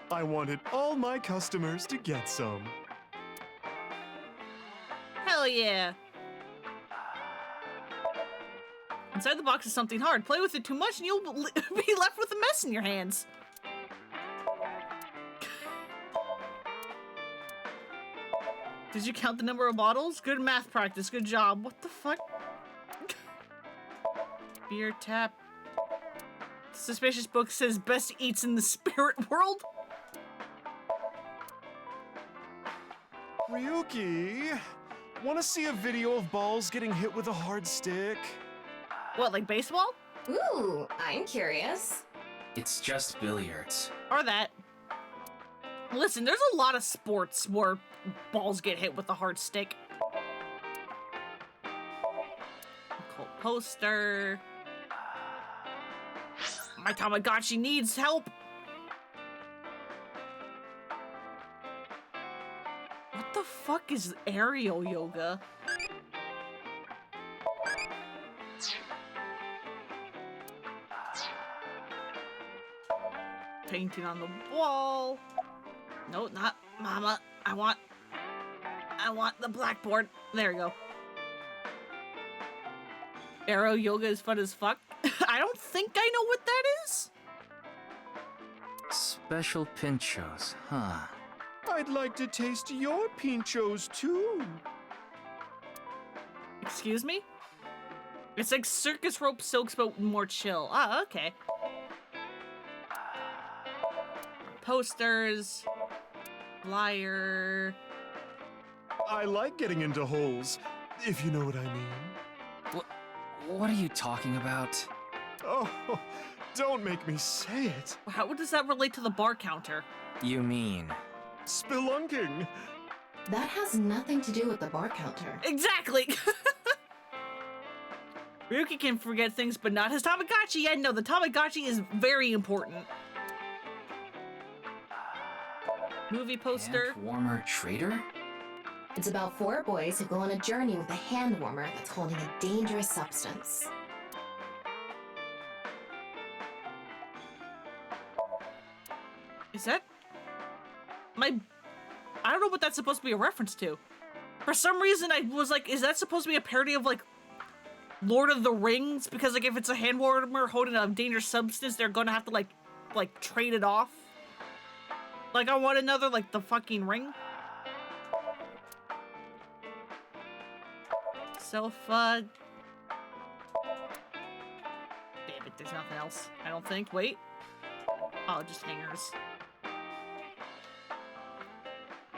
[SPEAKER 13] I wanted all my customers to get some.
[SPEAKER 1] Hell yeah. Inside the box is something hard. Play with it too much and you'll be left with a mess in your hands. Did you count the number of bottles? Good math practice. Good job. What the fuck? Beer tap. Suspicious book says best eats in the spirit world.
[SPEAKER 13] Ryuki, want to see a video of balls getting hit with a hard stick?
[SPEAKER 1] What, like baseball?
[SPEAKER 5] Ooh, I'm curious.
[SPEAKER 7] It's just billiards.
[SPEAKER 1] Or that. Listen, there's a lot of sports where balls get hit with a hard stick. Cool poster. My Tamagotchi needs help. What the fuck is aerial yoga? Painting on the wall. No, not Mama. I want the blackboard. There we go. Aero yoga is fun as fuck. I don't think I know what that is.
[SPEAKER 7] Special pinchos, huh?
[SPEAKER 13] I'd like to taste your pinchos too.
[SPEAKER 1] Excuse me? It's like circus rope silks, but more chill. Ah, okay. Posters. Flyer.
[SPEAKER 13] I like getting into holes, if you know what I mean.
[SPEAKER 7] What are you talking about?
[SPEAKER 13] Oh, don't make me say it.
[SPEAKER 1] How does that relate to the bar counter?
[SPEAKER 7] You mean?
[SPEAKER 13] Spelunking.
[SPEAKER 5] That has nothing to do with the bar counter.
[SPEAKER 1] Exactly! Ryuki can forget things, but not his Tamagotchi. Yeah, no, the Tamagotchi is very important. Movie poster.
[SPEAKER 7] Hand warmer trader?
[SPEAKER 5] It's about 4 boys who go on a journey with a hand warmer that's holding a dangerous substance.
[SPEAKER 1] Is that... I don't know what that's supposed to be a reference to. For some reason, I was like, is that supposed to be a parody of, like, Lord of the Rings? Because, like, if it's a hand warmer holding a dangerous substance, they're gonna have to, like trade it off. Like, I want another, like, the fucking ring. Sofa. Damn it, there's nothing else. I don't think. Wait. Oh, just hangers.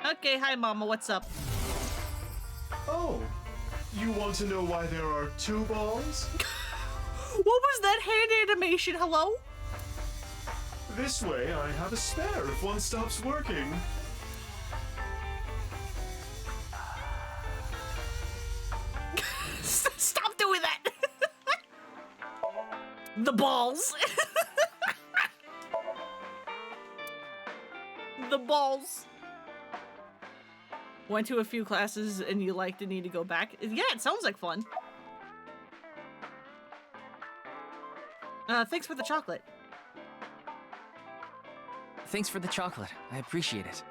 [SPEAKER 1] Okay, hi Mama, what's up?
[SPEAKER 13] Oh, you want to know why there are 2 balls?
[SPEAKER 1] What was that hand animation? Hello?
[SPEAKER 13] This way, I have a spare if one stops working.
[SPEAKER 1] Stop doing that! The balls. The balls. Went to a few classes and you liked and need to go back. Yeah, it sounds like fun. Thanks for the chocolate.
[SPEAKER 7] Thanks for the chocolate. I appreciate it.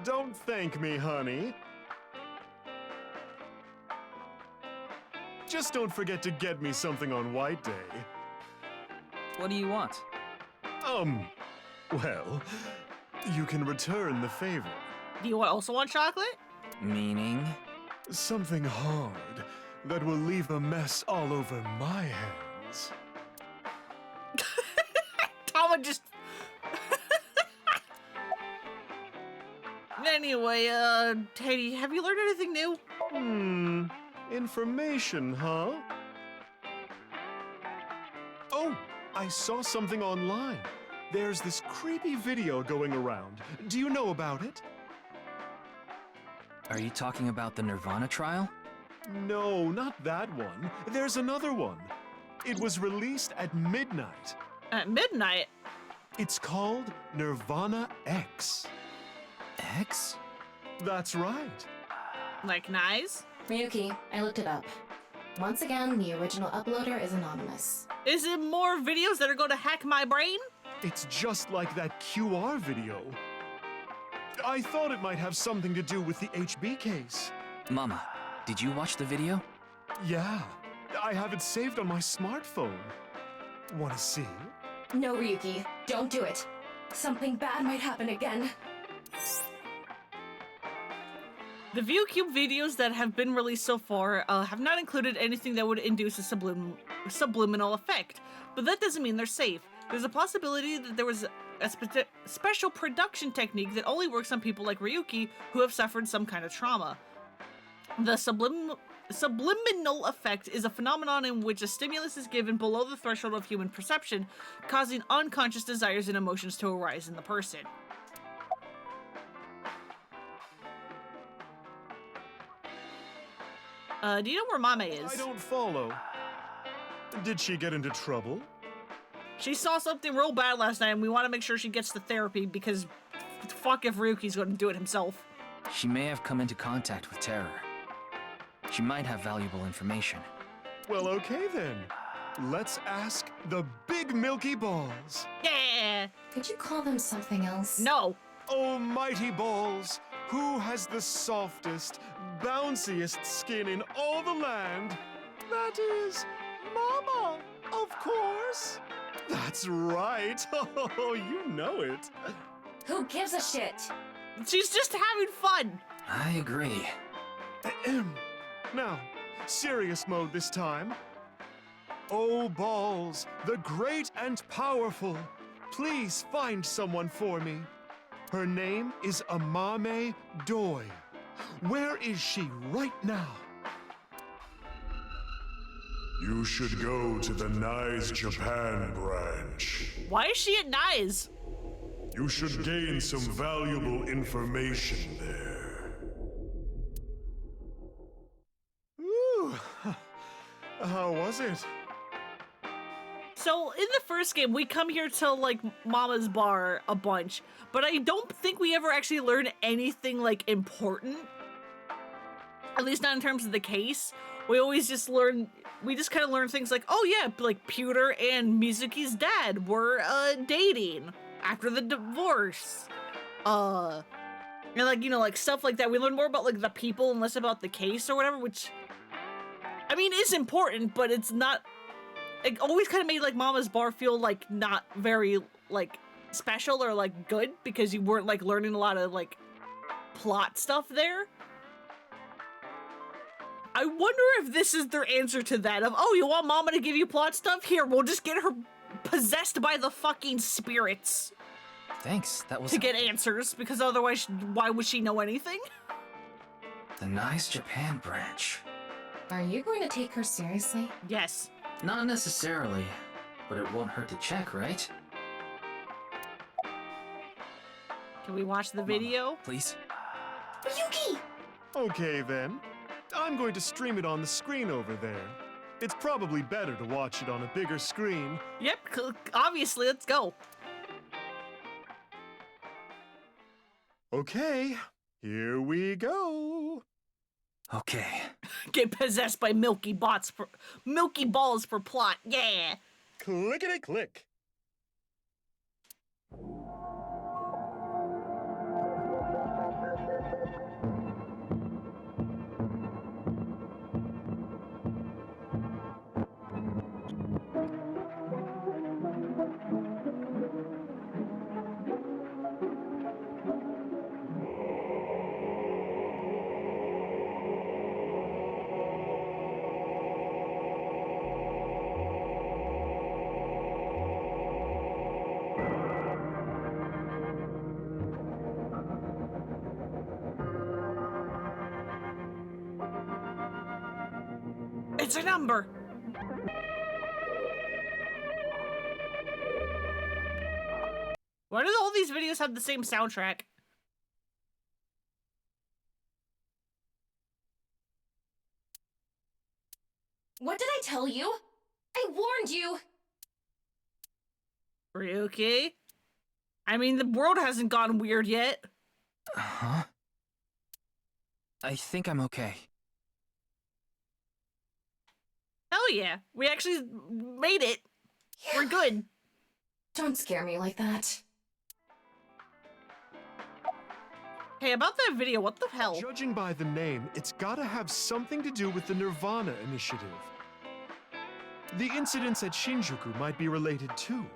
[SPEAKER 13] Don't thank me, honey. Just don't forget to get me something on White Day.
[SPEAKER 7] What do you want?
[SPEAKER 13] Well, you can return the favor.
[SPEAKER 1] Do you also want chocolate?
[SPEAKER 7] Meaning?
[SPEAKER 13] Something hard that will leave a mess all over my hands.
[SPEAKER 1] Tama just... Anyway, Teddy, have you learned anything new?
[SPEAKER 13] Information, huh? Oh, I saw something online. There's this creepy video going around. Do you know about it?
[SPEAKER 7] Are you talking about the nirvanA trial?
[SPEAKER 13] No, not that one. There's another one. It was released at midnight.
[SPEAKER 1] At midnight?
[SPEAKER 13] It's called nirvanA X.
[SPEAKER 7] X?
[SPEAKER 13] That's right.
[SPEAKER 1] Like nice?
[SPEAKER 5] Ryuki, I looked it up. Once again, the original uploader is anonymous.
[SPEAKER 1] Is it more videos that are going to hack my brain?
[SPEAKER 13] It's just like that QR video. I thought it might have something to do with the HB case.
[SPEAKER 7] Mama, did you watch the video?
[SPEAKER 13] Yeah, I have it saved on my smartphone. Want to see?
[SPEAKER 5] No, Ryuki, don't do it. Something bad might happen again.
[SPEAKER 1] The ViewCube videos that have been released so far have not included anything that would induce a subliminal effect, but that doesn't mean they're safe. There's a possibility that there was a special production technique that only works on people like Ryuki who have suffered some kind of trauma. The subliminal effect is a phenomenon in which a stimulus is given below the threshold of human perception, causing unconscious desires and emotions to arise in the person. Do you know where Mame is?
[SPEAKER 13] I don't follow. Did she get into trouble?
[SPEAKER 1] She saw something real bad last night and we want to make sure she gets to therapy because fuck if Ryuki's going to do it himself.
[SPEAKER 7] She may have come into contact with terror. She might have valuable information.
[SPEAKER 13] Well, okay then. Let's ask the big milky balls.
[SPEAKER 1] Yeah!
[SPEAKER 5] Could you call them something else?
[SPEAKER 1] No!
[SPEAKER 13] Oh, mighty balls! Who has the softest, bounciest skin in all the land? That is Mama, of course. That's right. Oh, you know it.
[SPEAKER 5] Who gives a shit?
[SPEAKER 1] She's just having fun.
[SPEAKER 7] I agree.
[SPEAKER 13] Now, serious mode this time. Oh, balls, the great and powerful, please find someone for me. Her name is Amame Doi. Where is she right now?
[SPEAKER 3] You should go to the Nyes Japan branch.
[SPEAKER 1] Why is she at Nyes?
[SPEAKER 3] You should gain some valuable information there.
[SPEAKER 13] Ooh, how was it?
[SPEAKER 1] So, in the first game, we come here to, like, Mama's bar a bunch, but I don't think we ever actually learn anything, like, important. At least not in terms of the case. We always just learn, we just kind of learn things like, oh yeah, like, Pewter and Mizuki's dad were, dating after the divorce. And, like, you know, like, stuff like that. We learn more about, like, the people and less about the case or whatever, which, I mean, is important, but it's not... It always kind of made, like, Mama's bar feel, like, not very, like, special or, like, good, because you weren't, like, learning a lot of, like, plot stuff there. I wonder if this is their answer to that, of, oh, you want Mama to give you plot stuff? Here, we'll just get her possessed by the fucking spirits.
[SPEAKER 7] Thanks, that was...
[SPEAKER 1] To get answers, because otherwise, why would she know anything?
[SPEAKER 7] The Nyes Japan branch.
[SPEAKER 5] Are you going to take her seriously?
[SPEAKER 1] Yes.
[SPEAKER 7] Not necessarily, but it won't hurt to check, right?
[SPEAKER 1] Can we watch the video?
[SPEAKER 7] Please?
[SPEAKER 5] Ryuki!
[SPEAKER 13] Okay then. I'm going to stream it on the screen over there. It's probably better to watch it on a bigger screen.
[SPEAKER 1] Yep, obviously, let's go.
[SPEAKER 13] Okay, here we go.
[SPEAKER 7] Okay.
[SPEAKER 1] Get possessed by milky balls for plot. Yeah.
[SPEAKER 13] Clickety click.
[SPEAKER 1] It's a number. Why do all these videos have the same soundtrack?
[SPEAKER 5] What did I tell you? I warned you!
[SPEAKER 1] Ryuki? I mean, the world hasn't gone weird yet.
[SPEAKER 7] Huh? I think I'm okay.
[SPEAKER 1] Hell yeah. We actually made it. We're good.
[SPEAKER 5] Don't scare me like that.
[SPEAKER 1] Hey, about that video, what the hell?
[SPEAKER 13] Judging by the name, it's gotta have something to do with the nirvanA initiative. The incidents at Shinjuku might be related too.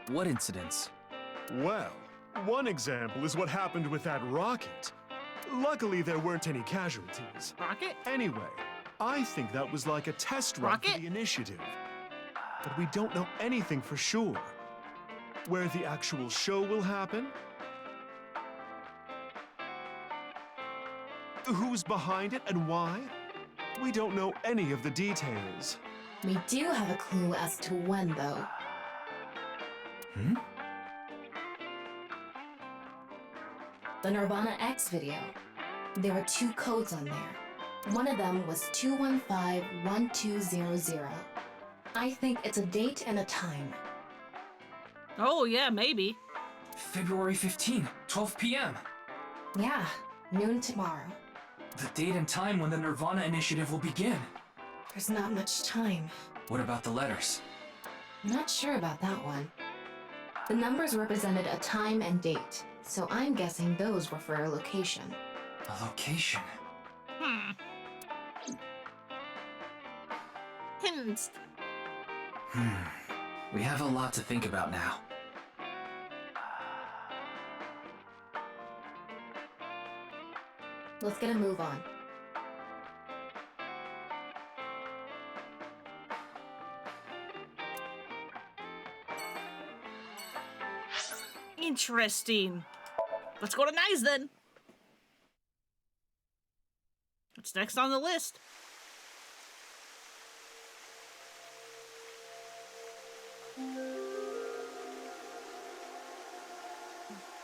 [SPEAKER 7] What incidents?
[SPEAKER 13] Well, one example is what happened with that rocket. Luckily, there weren't any casualties.
[SPEAKER 1] Rocket?
[SPEAKER 13] Anyway, I think that was like a test run for the initiative. But we don't know anything for sure. Where the actual show will happen? Who's behind it and why? We don't know any of the details.
[SPEAKER 5] We do have a clue as to when, though.
[SPEAKER 7] Hmm?
[SPEAKER 5] The nirvanA X video. There were 2 codes on there. One of them was 215-1200. I think it's a date and a time.
[SPEAKER 1] Oh, yeah, maybe.
[SPEAKER 7] February 15, 12 p.m.
[SPEAKER 5] Yeah, noon tomorrow.
[SPEAKER 7] The date and time when the nirvanA initiative will begin.
[SPEAKER 5] There's not much time.
[SPEAKER 7] What about the letters?
[SPEAKER 5] Not sure about that one. The numbers represented a time and date, so I'm guessing those were for a location.
[SPEAKER 7] A location?
[SPEAKER 1] Hints.
[SPEAKER 7] We have a lot to think about now.
[SPEAKER 5] Let's get a move on.
[SPEAKER 1] Interesting. Let's go to Nice then. What's next on the list?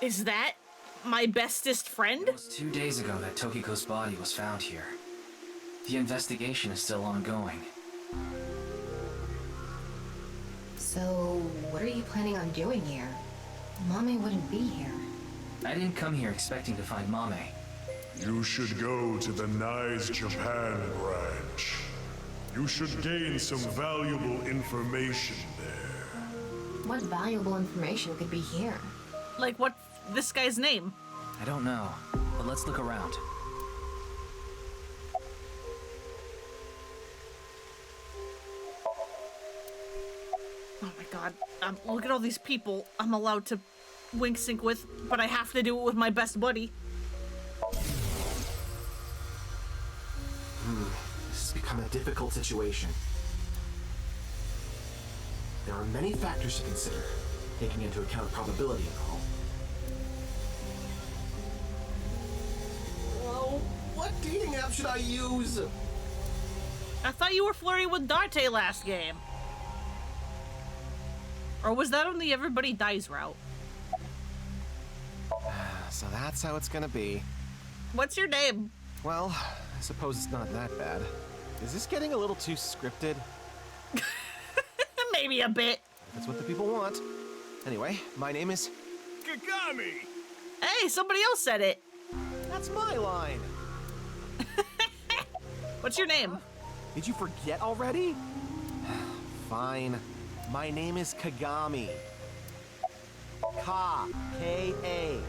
[SPEAKER 1] Is that my bestest friend?
[SPEAKER 7] It was 2 days ago that Tokiko's body was found here. The investigation is still ongoing.
[SPEAKER 5] So, what are you planning on doing here? Mommy wouldn't be here.
[SPEAKER 7] I didn't come here expecting to find Mame.
[SPEAKER 3] You should go to the Nice Japan branch. You should gain some valuable information there.
[SPEAKER 5] What valuable information could be here?
[SPEAKER 1] Like, what's this guy's name?
[SPEAKER 7] I don't know, but let's look around.
[SPEAKER 1] Oh my god. Look at all these people I'm allowed to wink sync with, but I have to do it with my best buddy.
[SPEAKER 20] This has become a difficult situation. There are many factors to consider, taking into account probability and all.
[SPEAKER 22] Oh, what dating app should I use?
[SPEAKER 1] I thought you were flirting with Darte last game. Or was that on the Everybody Dies route?
[SPEAKER 22] So that's how it's gonna be.
[SPEAKER 1] What's your name?
[SPEAKER 22] Well, I suppose it's not that bad.
[SPEAKER 9] Is this getting a little too scripted?
[SPEAKER 1] Maybe a bit.
[SPEAKER 9] That's what the people want. Anyway, my name is...
[SPEAKER 2] Kagami!
[SPEAKER 1] Hey, somebody else said it.
[SPEAKER 9] That's my line.
[SPEAKER 1] What's your name?
[SPEAKER 9] Did you forget already? Fine. My name is Kagami. Ka, K-A.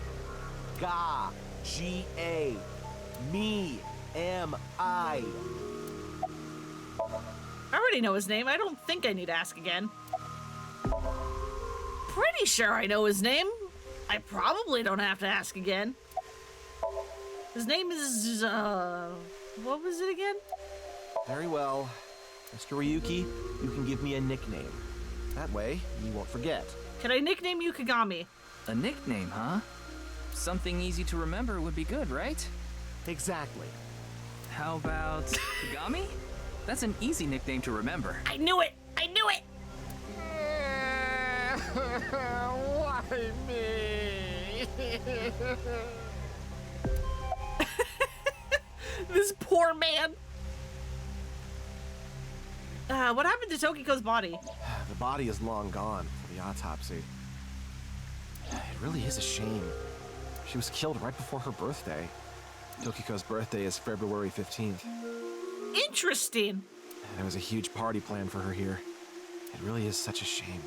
[SPEAKER 9] Ga, G-A. Me, M-I.
[SPEAKER 1] I already know his name. I don't think I need to ask again. Pretty sure I know his name. I probably don't have to ask again. His name is, what was it again?
[SPEAKER 9] Very well. Mr. Ryuki, you can give me a nickname. That way, you won't forget.
[SPEAKER 1] Can I nickname you Kagami?
[SPEAKER 7] A nickname, huh? Something easy to remember would be good, right?
[SPEAKER 9] Exactly.
[SPEAKER 7] How about Kagami? That's an easy nickname to remember.
[SPEAKER 1] I knew it! I knew it!
[SPEAKER 9] Why me?
[SPEAKER 1] This poor man. What happened to Tokiko's body?
[SPEAKER 9] The body is long gone for the autopsy. It really is a shame. She was killed right before her birthday. Tokiko's birthday is February 15th.
[SPEAKER 1] Interesting.
[SPEAKER 9] There was a huge party planned for her here. It really is such a shame.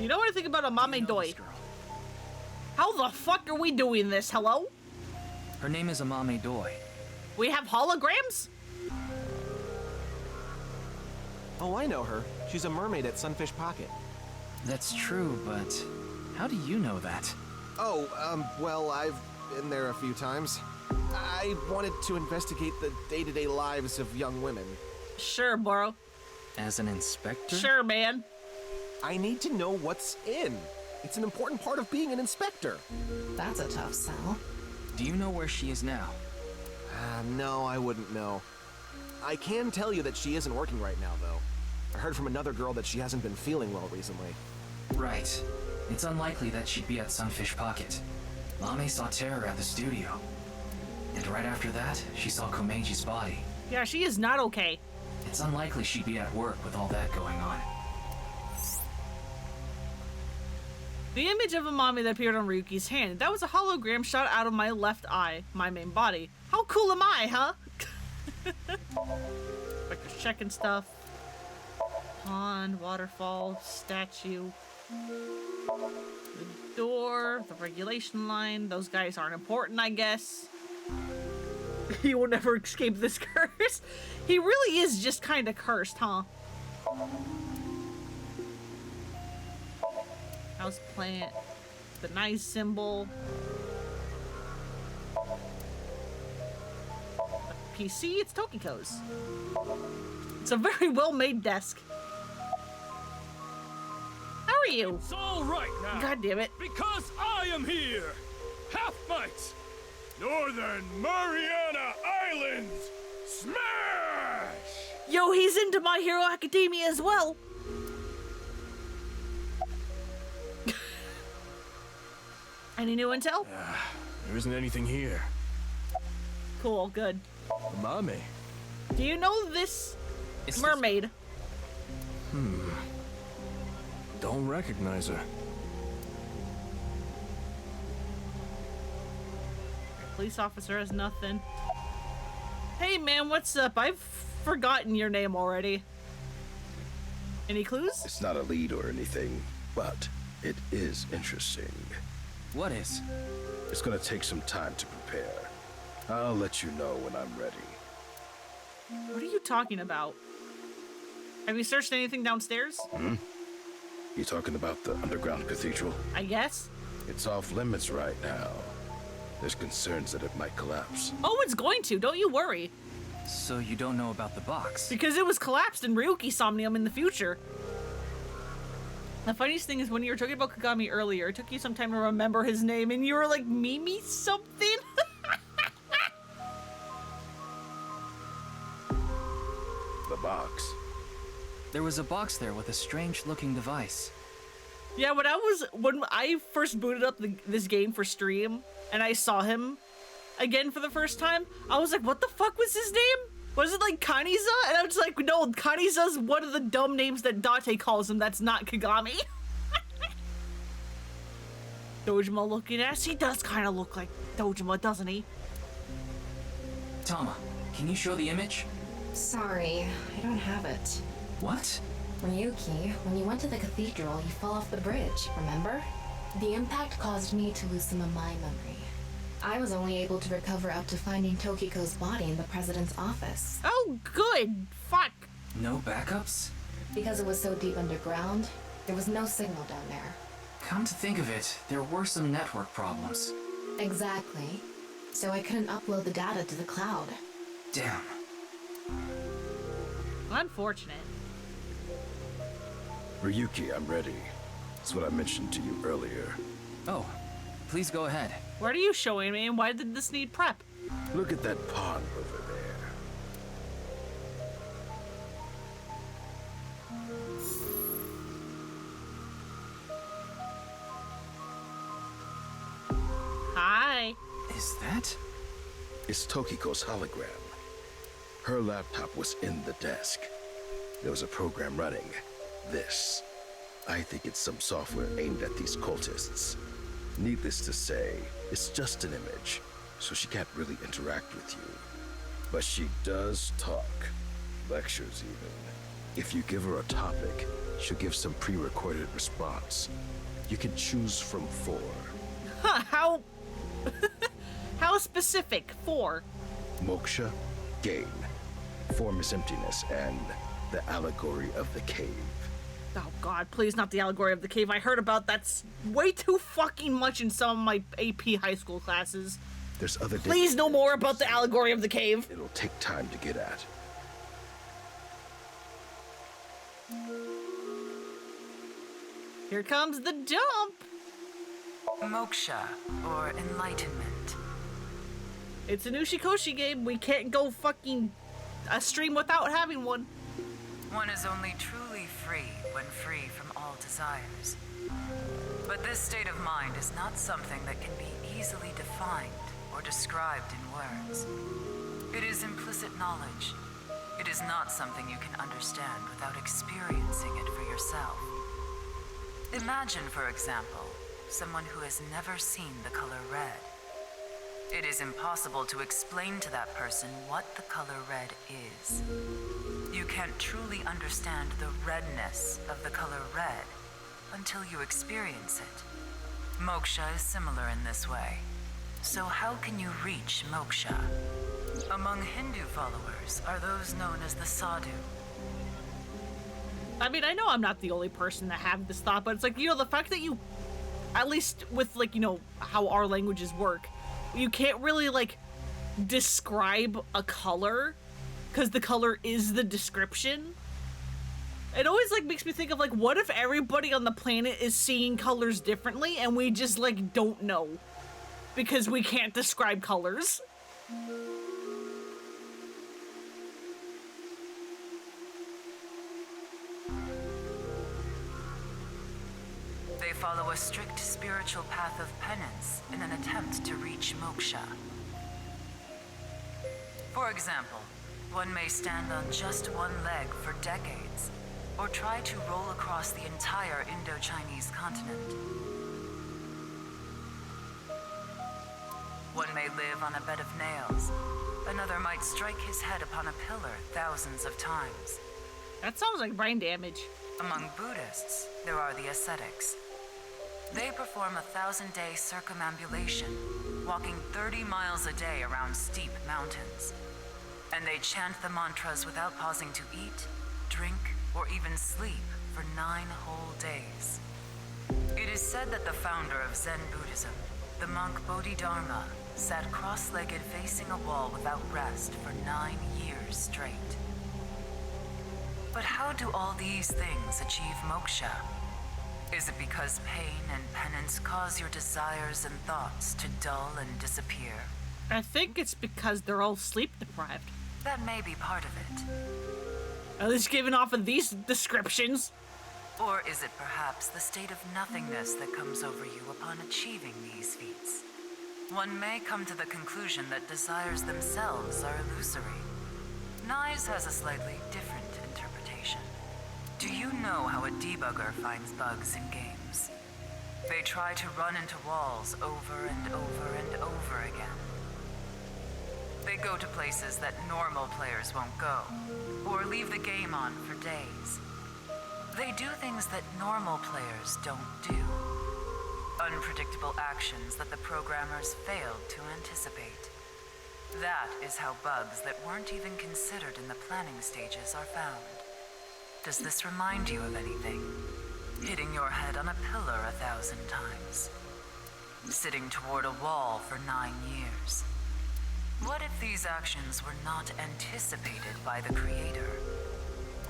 [SPEAKER 1] You know what I think about Amame Doi? How the fuck are we doing this? Hello?
[SPEAKER 7] Her name is Amame Doi.
[SPEAKER 1] We have holograms?
[SPEAKER 9] Oh, I know her. She's a mermaid at Sunfish Pocket.
[SPEAKER 7] That's true, but how do you know that?
[SPEAKER 9] Oh, well, I've been there a few times. I wanted to investigate the day-to-day lives of young women.
[SPEAKER 1] Sure, bro.
[SPEAKER 7] As an inspector?
[SPEAKER 1] Sure, man.
[SPEAKER 9] I need to know what's in. It's an important part of being an inspector.
[SPEAKER 8] That's a tough sell.
[SPEAKER 7] Do you know where she is now?
[SPEAKER 9] No, I wouldn't know. I can tell you that she isn't working right now, though. I heard from another girl that she hasn't been feeling well recently.
[SPEAKER 7] Right. It's unlikely that she'd be at Sunfish Pocket. Mame saw Terror at the studio. And right after that, she saw Komeji's body.
[SPEAKER 1] Yeah, she is not okay.
[SPEAKER 7] It's unlikely she'd be at work with all that going on.
[SPEAKER 1] The image of Amame that appeared on Ryuki's hand, that was a hologram shot out of my left eye, my main body. How cool am I, huh? Like just checking stuff. Pond, waterfall, statue. The door, the regulation line. Those guys aren't important, I guess. He will never escape this curse. He really is just kind of cursed, huh? House plant, the nice symbol. The PC, it's Tokiko's. It's a very well-made desk. How are you?
[SPEAKER 15] It's all right now.
[SPEAKER 1] God damn it.
[SPEAKER 15] Because I am here. Half-Mites, Northern Mariana Islands, smash!
[SPEAKER 1] Yo, he's into My Hero Academia as well. Any new intel?
[SPEAKER 15] There isn't anything here.
[SPEAKER 1] Cool, good.
[SPEAKER 15] Mame.
[SPEAKER 1] Do you know this mermaid?
[SPEAKER 15] Don't recognize her.
[SPEAKER 1] Police officer has nothing. Hey man, what's up? I've forgotten your name already. Any clues?
[SPEAKER 23] It's not a lead or anything, but it is interesting.
[SPEAKER 7] What is?
[SPEAKER 23] It's gonna take some time to prepare. I'll let you know when I'm ready.
[SPEAKER 1] What are you talking about? Have you searched anything downstairs?
[SPEAKER 23] You talking about the underground cathedral?
[SPEAKER 1] I guess.
[SPEAKER 23] It's off limits right now. There's concerns that it might collapse.
[SPEAKER 1] Oh, it's going to. Don't you worry.
[SPEAKER 7] So you don't know about the box?
[SPEAKER 1] Because it was collapsed in Ryuki Somnium in the future. The funniest thing is when you were talking about Kagami earlier, it took you some time to remember his name, and you were like, Mimi something?
[SPEAKER 23] The box.
[SPEAKER 7] There was a box there with a strange-looking device.
[SPEAKER 1] Yeah, when I first booted up this game for stream, and I saw him, again for the first time, I was like, what the fuck was his name? Was it like Kaniza? And I was like, no, Kaniza's one of the dumb names that Date calls him. That's not Kagami. Dojima looking ass. He does kind of look like Dojima, doesn't he?
[SPEAKER 7] Tama, can you show the image?
[SPEAKER 5] Sorry, I don't have it.
[SPEAKER 7] What?
[SPEAKER 5] Ryuki, when you went to the cathedral, you fell off the bridge, remember? The impact caused me to lose some of my memory. I was only able to recover up to finding Tokiko's body in the president's office.
[SPEAKER 1] Oh, good. Fuck.
[SPEAKER 7] No backups?
[SPEAKER 5] Because it was so deep underground, there was no signal down there.
[SPEAKER 7] Come to think of it, there were some network problems.
[SPEAKER 5] Exactly. So I couldn't upload the data to the cloud.
[SPEAKER 7] Damn.
[SPEAKER 1] Unfortunate.
[SPEAKER 23] Ryuki, I'm ready. That's what I mentioned to you earlier.
[SPEAKER 7] Oh, please go ahead.
[SPEAKER 1] What are you showing me, and why did this need prep?
[SPEAKER 23] Look at that pond over there.
[SPEAKER 1] Hi.
[SPEAKER 7] Is that?
[SPEAKER 23] It's Tokiko's hologram. Her laptop was in the desk. There was a program running. This. I think it's some software aimed at these cultists. Needless to say, it's just an image, so she can't really interact with you. But she does talk. Lectures, even. If you give her a topic, she'll give some pre-recorded response. You can choose from 4.
[SPEAKER 1] Huh, how... how specific? 4?
[SPEAKER 23] Moksha, gain. Form is emptiness, and the allegory of the cave.
[SPEAKER 1] Oh god, please not the allegory of the cave. I heard about that's way too fucking much in some of my AP high school classes.
[SPEAKER 23] There's other
[SPEAKER 1] Please no more about the allegory of the cave.
[SPEAKER 23] It'll take time to get at.
[SPEAKER 1] Here comes the dump.
[SPEAKER 21] Moksha, or enlightenment.
[SPEAKER 1] It's an Ushikoshi game. We can't go fucking a stream without having one.
[SPEAKER 21] One is only truly free when free from all desires. But this state of mind is not something that can be easily defined or described in words. It is implicit knowledge. It is not something you can understand without experiencing it for yourself. Imagine, for example, someone who has never seen the color red. It is impossible to explain to that person what the color red is. You can't truly understand the redness of the color red until you experience it. Moksha is similar in this way. So how can you reach moksha? Among Hindu followers are those known as the sadhu.
[SPEAKER 1] I mean, I know I'm not the only person to have this thought, but it's like, you know, the fact that you, at least with, like, you know, how our languages work, you can't really, like, describe a color because the color is the description. It always, like, makes me think of, like, what if everybody on the planet is seeing colors differently and we just, like, don't know because we can't describe colors?
[SPEAKER 21] They follow a strict spiritual path of penance in an attempt to reach moksha. For example, one may stand on just one leg for decades, or try to roll across the entire Indo-Chinese continent. One may live on a bed of nails. Another might strike his head upon a pillar thousands of times.
[SPEAKER 1] That sounds like brain damage.
[SPEAKER 21] Among Buddhists, there are the ascetics. They perform a 1,000-day circumambulation, walking 30 miles a day around steep mountains. And they chant the mantras without pausing to eat, drink, or even sleep for 9 whole days. It is said that the founder of Zen Buddhism, the monk Bodhidharma, sat cross-legged facing a wall without rest for 9 years straight. But how do all these things achieve moksha? Is it because pain and penance cause your desires and thoughts to dull and disappear?
[SPEAKER 1] I think it's because they're all sleep deprived.
[SPEAKER 21] That may be part of it.
[SPEAKER 1] At least given off of these descriptions.
[SPEAKER 21] Or is it perhaps the state of nothingness that comes over you upon achieving these feats? one may come to the conclusion that desires themselves are illusory. Nyes has a slightly different interpretation. Do you know how a debugger finds bugs in games? They try to run into walls over and over and over again. They go to places that normal players won't go, or leave the game on for days. They do things that normal players don't do. Unpredictable actions that the programmers failed to anticipate. That is how bugs that weren't even considered in the planning stages are found. Does this remind you of anything? Hitting your head on a pillar 1,000 times. Sitting toward a wall for 9 years. What if these actions were not anticipated by the creator?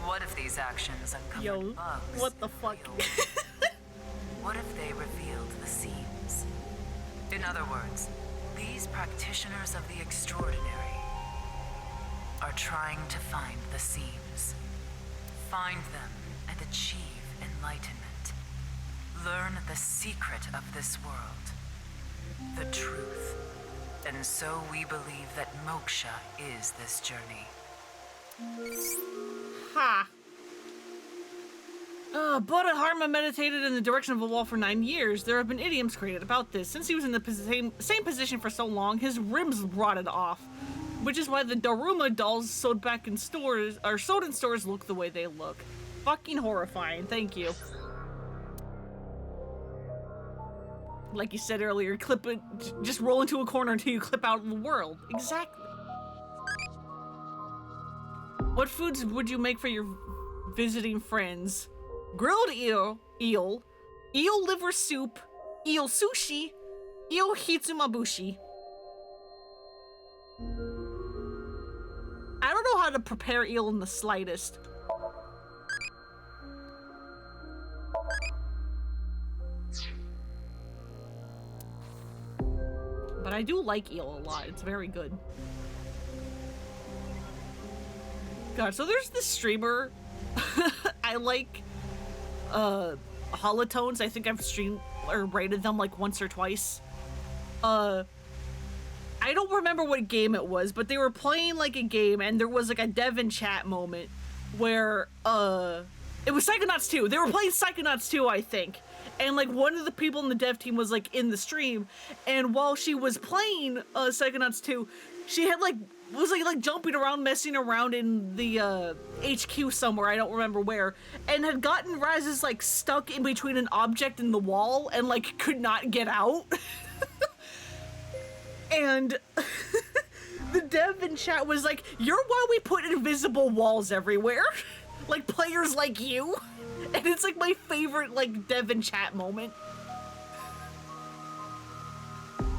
[SPEAKER 21] What if these actions uncovered bugs?
[SPEAKER 1] What the fuck?
[SPEAKER 21] What if they revealed the seams? In other words, these practitioners of the extraordinary are trying to find the seams. Find them and achieve enlightenment. Learn the secret of this world. The truth. And so we believe that moksha is this journey.
[SPEAKER 1] Ha! Buddha Dharma meditated in the direction of a wall for 9 years. There have been idioms created about this. Since he was in the same position for so long, his ribs rotted off. Which is why the Daruma dolls sold in stores look the way they look. Fucking horrifying, thank you. Like you said earlier, clip it, just roll into a corner until you clip out of the world. Exactly. What foods would you make for your visiting friends? Grilled eel, eel liver soup, eel sushi, eel hitsumabushi. I don't know how to prepare eel in the slightest. But I do like eel a lot. It's very good. God, so there's this streamer. I like Holotones. I think I've streamed or rated them like once or twice. I don't remember what game it was, but they were playing like a game and there was like a dev in chat moment where it was Psychonauts 2. They were playing Psychonauts 2, I think. And like one of the people in the dev team was like in the stream, and while she was playing Psychonauts 2, she had was jumping around, messing around in the HQ somewhere, I don't remember where, and had gotten Raz's like stuck in between an object and the wall and like could not get out. And the dev in chat was like, "You're why we put invisible walls everywhere." Like players like you. And it's like my favorite like dev in chat moment.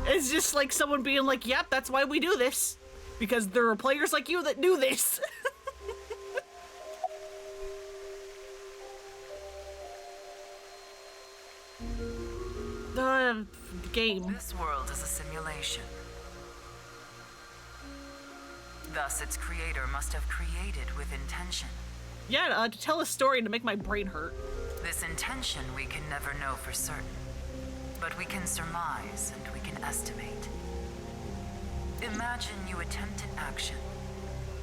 [SPEAKER 1] It's just like someone being like, "Yep, that's why we do this. Because there are players like you that do this." The game.
[SPEAKER 21] This world is a simulation. Thus, its creator must have created with intention.
[SPEAKER 1] Yeah, to tell a story to make my brain hurt.
[SPEAKER 21] This intention we can never know for certain, but we can surmise and we can estimate. Imagine you attempt an action,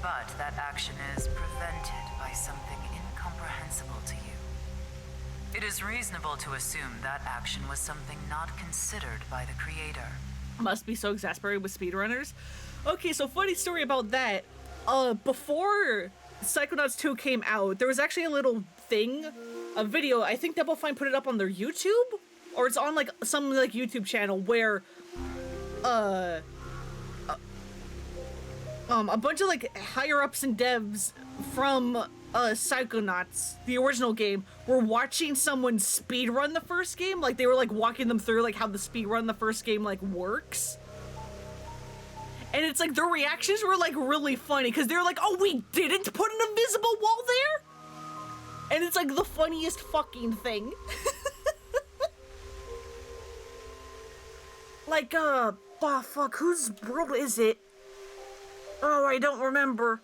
[SPEAKER 21] but that action is prevented by something incomprehensible to you. It is reasonable to assume that action was something not considered by the creator.
[SPEAKER 1] Must be so exasperated with speedrunners. Okay, so funny story about that. Before Psychonauts 2 came out, there was actually a little thing, a video, I think Double Fine put it up on their YouTube, or it's on like some like YouTube channel where a bunch of like higher ups and devs from Psychonauts, the original game, were watching someone speedrun the first game. Like they were like walking them through like how the speedrun the first game like works. And it's like their reactions were like really funny because they're like, "Oh, we didn't put an invisible wall there?" And it's like the funniest fucking thing. Like, fuck, whose world is it? Oh, I don't remember.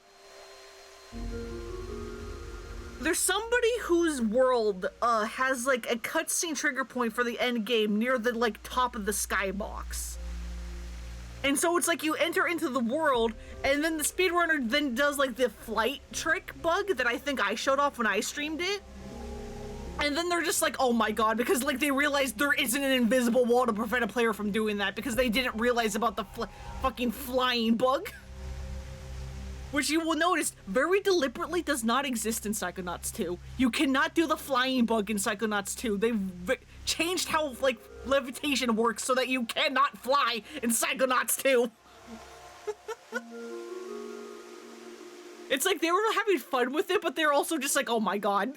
[SPEAKER 1] There's somebody whose world has like a cutscene trigger point for the end game near the like top of the skybox. And so it's like you enter into the world, and then the speedrunner then does like the flight trick bug that I think I showed off when I streamed it. And then they're just like, oh my god, because like they realized there isn't an invisible wall to prevent a player from doing that because they didn't realize about the fucking flying bug. Which you will notice very deliberately does not exist in Psychonauts 2. You cannot do the flying bug in Psychonauts 2. They've changed how like levitation works so that you cannot fly in Psychonauts 2. It's like they were having fun with it, but they're also just like, oh my god.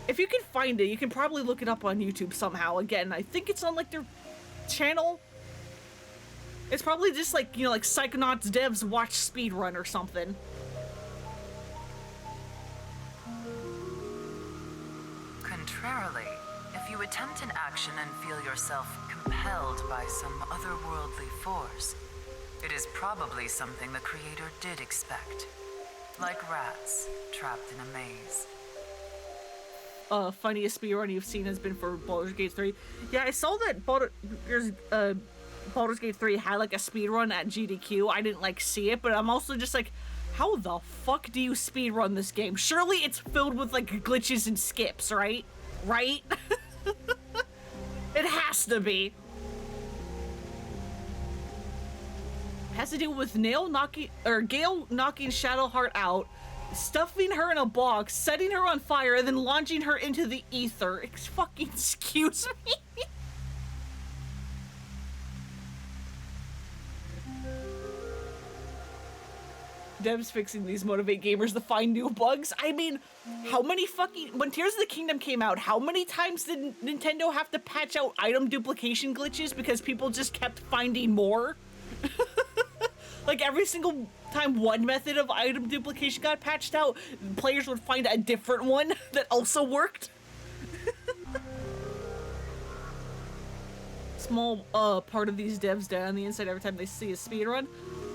[SPEAKER 1] If you can find it, you can probably look it up on YouTube somehow. Again, I think it's on like their channel. It's probably just like, you know, like Psychonauts devs watch speedrun or something.
[SPEAKER 21] Contrarily, if you attempt an action and feel yourself compelled by some otherworldly force, it is probably something the creator did expect. Like rats trapped in a maze.
[SPEAKER 1] Funniest speedrun you've seen has been for Baldur's Gate 3. Yeah, I saw that Baldur's Gate 3 had like a speedrun at GDQ. I didn't like see it, but I'm also just like, how the fuck do you speedrun this game? Surely it's filled with like glitches and skips, right? Right? It has to be. It has to do with Gale knocking Shadowheart out, stuffing her in a box, setting her on fire, and then launching her into the ether. Fucking excuse me. Devs fixing these motivate gamers to find new bugs. I mean, how many fucking... When Tears of the Kingdom came out, how many times did Nintendo have to patch out item duplication glitches because people just kept finding more? Like every single time one method of item duplication got patched out, players would find a different one that also worked. Small part of these devs die on the inside every time they see a speedrun.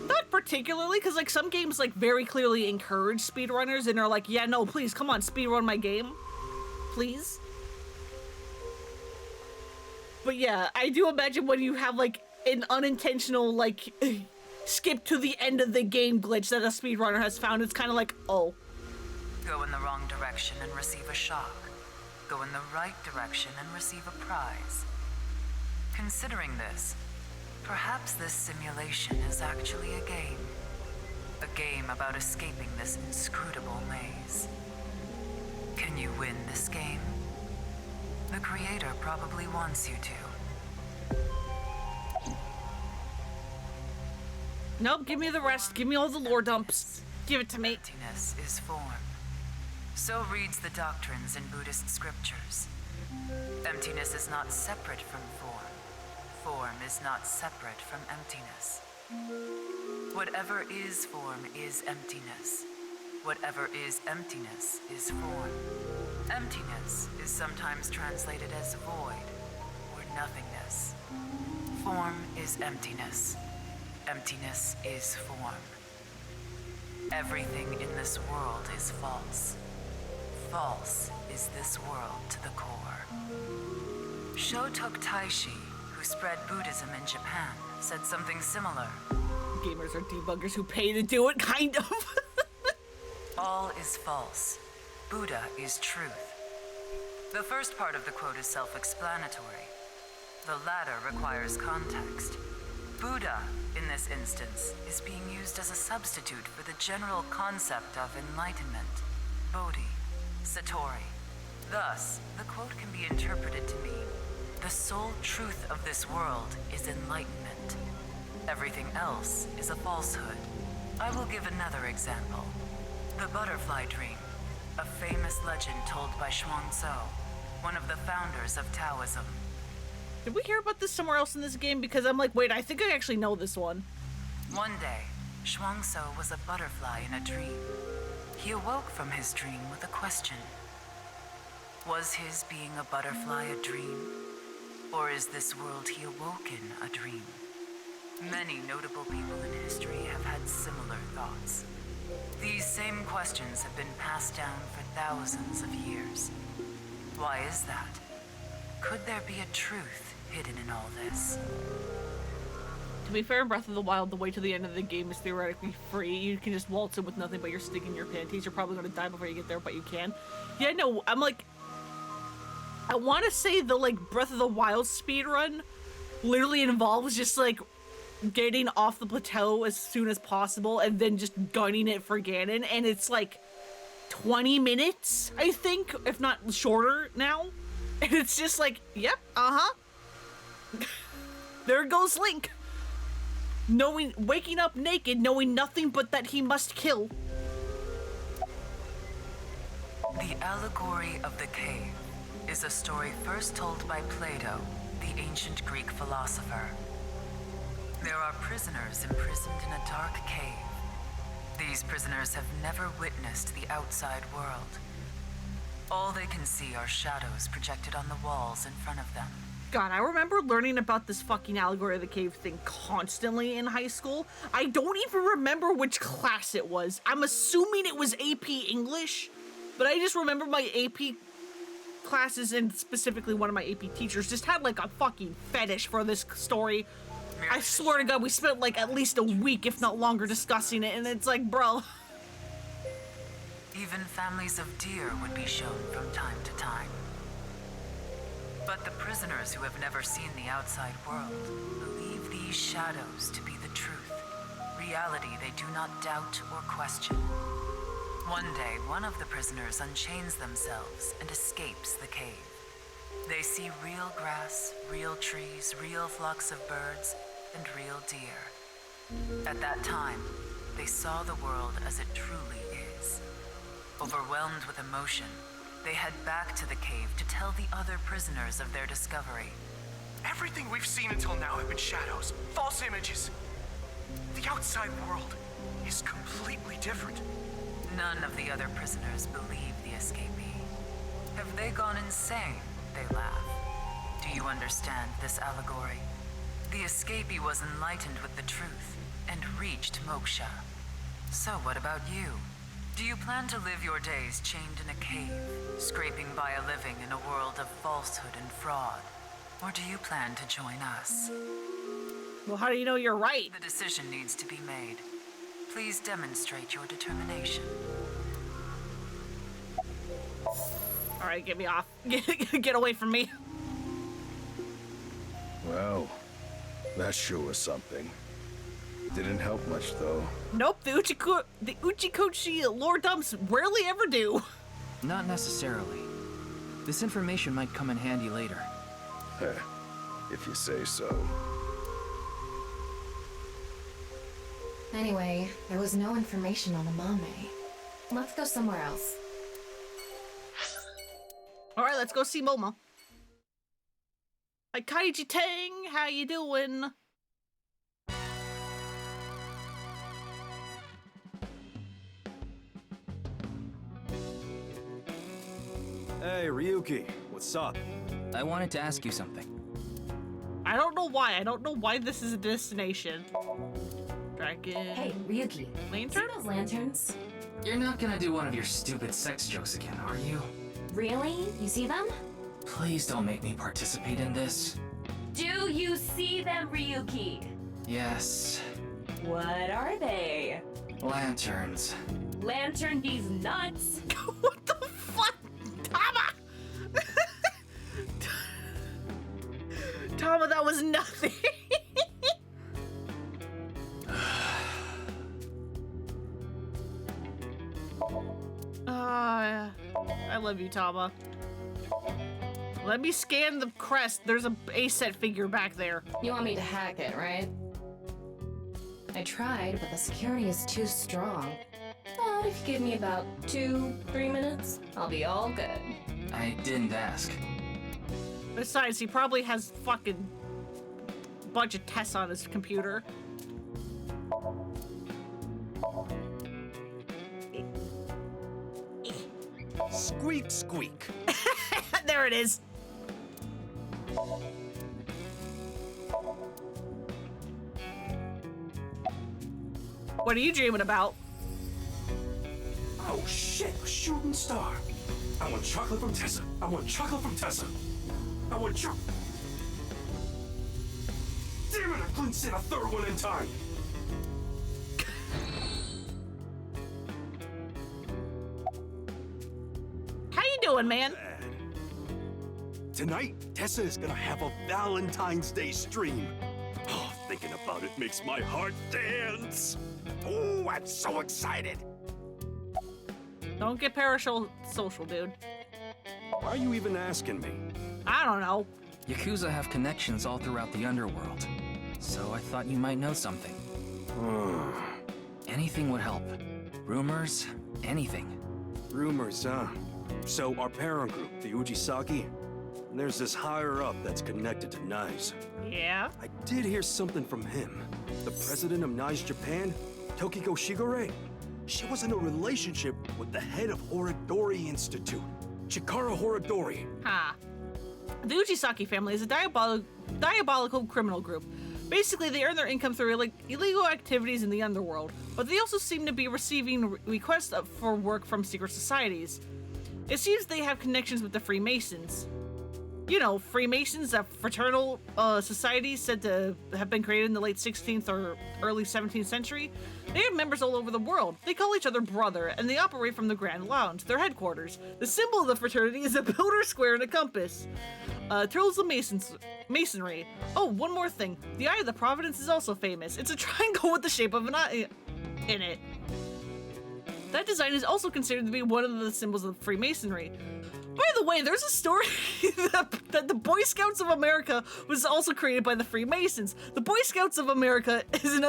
[SPEAKER 1] Not particularly, because like some games like very clearly encourage speedrunners and are like, yeah, no, please, come on, speedrun my game. Please. But yeah, I do imagine when you have like an unintentional like skip to the end of the game glitch that a speedrunner has found, it's kind of like, oh.
[SPEAKER 21] Go in the wrong direction and receive a shock. Go in the right direction and receive a prize. Considering this, perhaps this simulation is actually a game. A game about escaping this inscrutable maze. Can you win this game? The creator probably wants you to.
[SPEAKER 1] Nope, give me the rest. Give me all the lore dumps. Give it to me.
[SPEAKER 21] Emptiness is form. So reads the doctrines in Buddhist scriptures. Emptiness is not separate from form. Form is not separate from emptiness. Whatever is form is emptiness. Whatever is emptiness is form. Emptiness is sometimes translated as void or nothingness. Form is emptiness. Emptiness is form. Everything in this world is false. False is this world to the core. Shotok Taishi, who spread Buddhism in Japan, said something similar.
[SPEAKER 1] Gamers are debuggers who pay to do it, kind of.
[SPEAKER 21] All is false. Buddha is truth. The first part of the quote is self-explanatory. The latter requires context. Buddha, in this instance, is being used as a substitute for the general concept of enlightenment, Bodhi, Satori. Thus, the quote can be interpreted to mean, the sole truth of this world is enlightenment. Everything else is a falsehood. I will give another example. The butterfly dream, a famous legend told by Xuangtzu, one of the founders of Taoism.
[SPEAKER 1] Did we hear about this somewhere else in this game? Because I'm like, wait, I think I actually know this one.
[SPEAKER 21] One day, Xuangtzu was a butterfly in a dream. He awoke from his dream with a question. Was his being a butterfly a dream? Or is this world he awoke in a dream? Many notable people in history have had similar thoughts. These same questions have been passed down for thousands of years. Why is that? could there be a truth hidden in all this?
[SPEAKER 1] To be fair, in Breath of the Wild, the way to the end of the game is theoretically free. You can just waltz in with nothing but your stick in your panties. You're probably going to die before you get there, but you can. Yeah, no, I'm like... I want to say the, like, Breath of the Wild speedrun literally involves just, like, getting off the plateau as soon as possible and then just gunning it for Ganon, and it's, like, 20 minutes, I think, if not shorter now. And it's just like, yep, there goes Link. Waking up naked, knowing nothing but that he must kill.
[SPEAKER 21] The allegory of the cave is a story first told by Plato, the ancient Greek philosopher. There are prisoners imprisoned in a dark cave. These prisoners have never witnessed the outside world. All they can see are shadows projected on the walls in front of them.
[SPEAKER 1] God, I remember learning about this fucking allegory of the cave thing constantly in high school. I don't even remember which class it was. I'm assuming it was AP English, but I just remember my AP classes, and specifically one of my AP teachers, just had like a fucking fetish for this story. I swear to God, we spent like at least a week, if not longer, discussing it, and it's like, bro.
[SPEAKER 21] Even families of deer would be shown from time to time. But the prisoners who have never seen the outside world believe these shadows to be the truth, reality they do not doubt or question. One day, one of the prisoners unchains themselves and escapes the cave. They see real grass, real trees, real flocks of birds, and real deer. At that time, they saw the world as it truly is. Overwhelmed with emotion, they head back to the cave to tell the other prisoners of their discovery.
[SPEAKER 4] Everything we've seen until now have been shadows, false images. The outside world is completely different.
[SPEAKER 21] None of the other prisoners believe the escapee. Have they gone insane? They laugh. Do you understand this allegory? The escapee was enlightened with the truth and reached moksha. So what about you? Do you plan to live your days chained in a cave, scraping by a living in a world of falsehood and fraud? Or do you plan to join us?
[SPEAKER 1] Well, how do you know you're right?
[SPEAKER 21] The decision needs to be made. Please demonstrate your determination.
[SPEAKER 1] All right, get me off. Get away from me.
[SPEAKER 23] Well, that sure was something. Didn't help much, though.
[SPEAKER 1] Nope, the Uchikoshi lore dumps rarely ever do.
[SPEAKER 7] Not necessarily. This information might come in handy later.
[SPEAKER 23] Heh, if you say so.
[SPEAKER 5] Anyway, there was no information on Amame. Let's go somewhere else.
[SPEAKER 1] All right, let's go see Momo. Hi, Kaiji Tang, how you doing?
[SPEAKER 15] Hey, Ryuki, what's up?
[SPEAKER 7] I wanted to ask you something.
[SPEAKER 1] I don't know why. I don't know why this is a destination. Dragon.
[SPEAKER 5] Hey, Ryuki.
[SPEAKER 1] Lantern?
[SPEAKER 5] See those lanterns?
[SPEAKER 7] You're not gonna do one of your stupid sex jokes again, are you?
[SPEAKER 5] Really? You see them?
[SPEAKER 7] Please don't make me participate in this.
[SPEAKER 11] Do you see them, Ryuki?
[SPEAKER 7] Yes.
[SPEAKER 11] What are they?
[SPEAKER 7] Lanterns.
[SPEAKER 11] Lantern these nuts?
[SPEAKER 1] What the fuck? Tama! Tama, that was nothing. I love you, Tama. Let me scan the crest. There's a set figure back there.
[SPEAKER 5] You want me to hack it, right? I tried, but the security is too strong. But if you give me about 2-3 minutes, I'll be all good.
[SPEAKER 7] I didn't ask.
[SPEAKER 1] Besides, he probably has fucking bunch of tests on his computer.
[SPEAKER 2] Squeak, squeak.
[SPEAKER 1] There it is. What are you dreaming about?
[SPEAKER 4] Oh shit, a shooting star. I want chocolate from Tessa. I want chocolate from Tessa.
[SPEAKER 15] I would chop. Damn it, I couldn't say the third one in time.
[SPEAKER 1] How you doing, man?
[SPEAKER 15] Tonight, Tessa is gonna have a Valentine's Day stream. Oh, thinking about it makes my heart dance. Oh, I'm so excited.
[SPEAKER 1] Don't get parasocial, dude.
[SPEAKER 15] Why are you even asking me?
[SPEAKER 1] I don't know.
[SPEAKER 7] Yakuza have connections all throughout the underworld, so I thought you might know something. Anything would help. Rumors, anything.
[SPEAKER 15] Rumors, huh? So our parent group, the Ujisaki, there's this higher up that's connected to Knives.
[SPEAKER 1] Yeah?
[SPEAKER 15] I did hear something from him. The president of Knives Japan, Tokiko Shigure. She was in a relationship with the head of Horodori Institute, Chikara Horodori.
[SPEAKER 1] Ha. The Ujisaki family is a diabolical criminal group. Basically, they earn their income through illegal activities in the underworld, but they also seem to be receiving requests for work from secret societies. It seems they have connections with the Freemasons. You know, Freemasons, a fraternal society said to have been created in the late 16th or early 17th century. They have members all over the world. They call each other brother, and they operate from the Grand Lounge, their headquarters. The symbol of the fraternity is a pillar, square, and a compass. Trills of masonry. Oh, one more thing. The Eye of the Providence is also famous. It's a triangle with the shape of an eye in it. That design is also considered to be one of the symbols of Freemasonry. By the way, there's a story that the Boy Scouts of America was also created by the Freemasons. The Boy Scouts of America is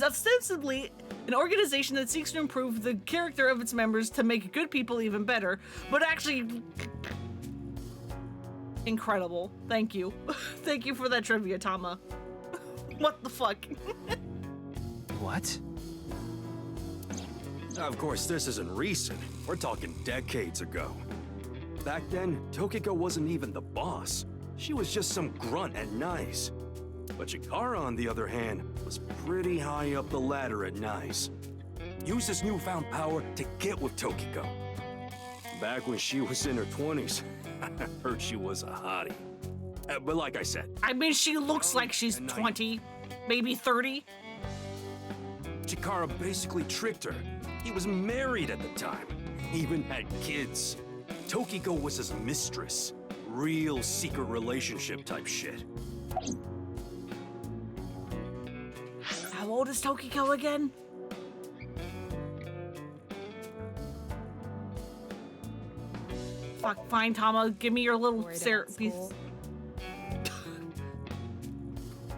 [SPEAKER 1] ostensibly an organization that seeks to improve the character of its members to make good people even better, but actually incredible. Thank you. Thank you for that trivia, Tama. What the fuck?
[SPEAKER 7] What?
[SPEAKER 15] Of course, this isn't recent. We're talking decades ago. Back then, Tokiko wasn't even the boss. She was just some grunt at Nice. But Chikara, on the other hand, was pretty high up the ladder at Nice. Used his newfound power to get with Tokiko. Back when she was in her 20s, I heard she was a hottie. But like I said...
[SPEAKER 1] I mean, she looks like she's 20, maybe 30.
[SPEAKER 15] Chikara basically tricked her. He was married at the time. He even had kids. Tokiko was his mistress. Real secret relationship type shit.
[SPEAKER 1] How old is Tokiko again? Fuck, fine, Tama. Give me your little therapy.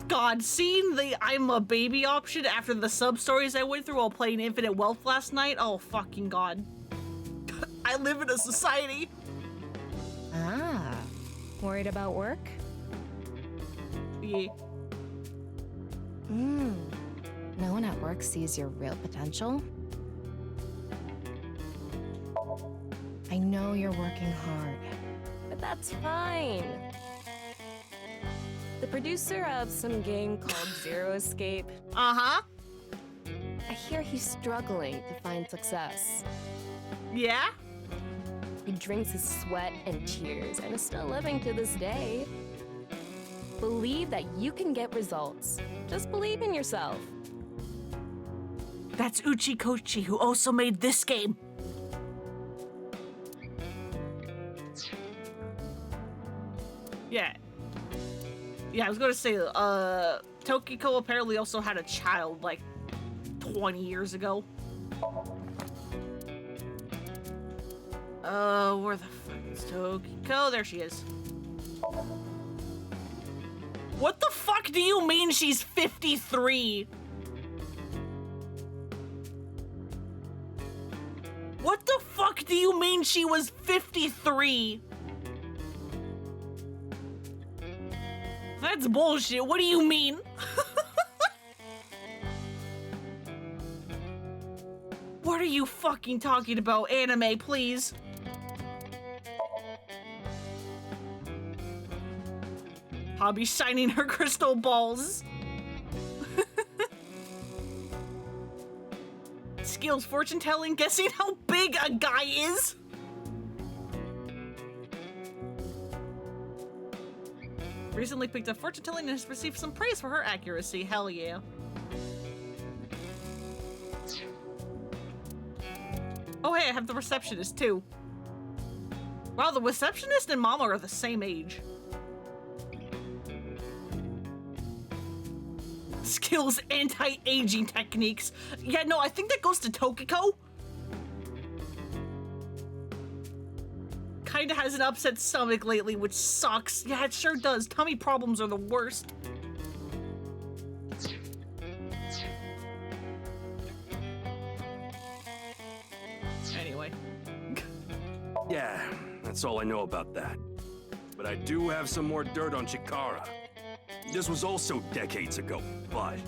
[SPEAKER 1] God, seeing the I'm a baby option after the sub-stories I went through while playing Infinite Wealth last night, oh fucking god. I live in a society.
[SPEAKER 8] Ah, worried about work?
[SPEAKER 1] Yeah.
[SPEAKER 8] No one at work sees your real potential? I know you're working hard, but that's fine. The producer of some game called Zero Escape.
[SPEAKER 1] Uh-huh.
[SPEAKER 8] I hear he's struggling to find success.
[SPEAKER 1] Yeah?
[SPEAKER 8] He drinks his sweat and tears and is still living to this day. Believe that you can get results. Just believe in yourself.
[SPEAKER 1] That's Uchi Kochi, who also made this game. Yeah. Yeah, I was gonna say, Tokiko apparently also had a child, like, 20 years ago. Where the fuck is Tokiko? There she is. What the fuck do you mean she's 53? What the fuck do you mean she was 53? That's bullshit. What do you mean? What are you fucking talking about? Anime, please. Hobby shining her crystal balls. Skills fortune telling, guessing how big a guy is. Recently picked up fortune telling and has received some praise for her accuracy. Hell yeah. Oh hey, I have the receptionist too. Wow, the receptionist and Mama are the same age. Skills anti-aging techniques. Yeah, no, I think that goes to Tokiko. Kinda has an upset stomach lately, which sucks. Yeah, it sure does. Tummy problems are the worst. Anyway.
[SPEAKER 15] Yeah, that's all I know about that. But I do have some more dirt on Chikara. This was also decades ago, but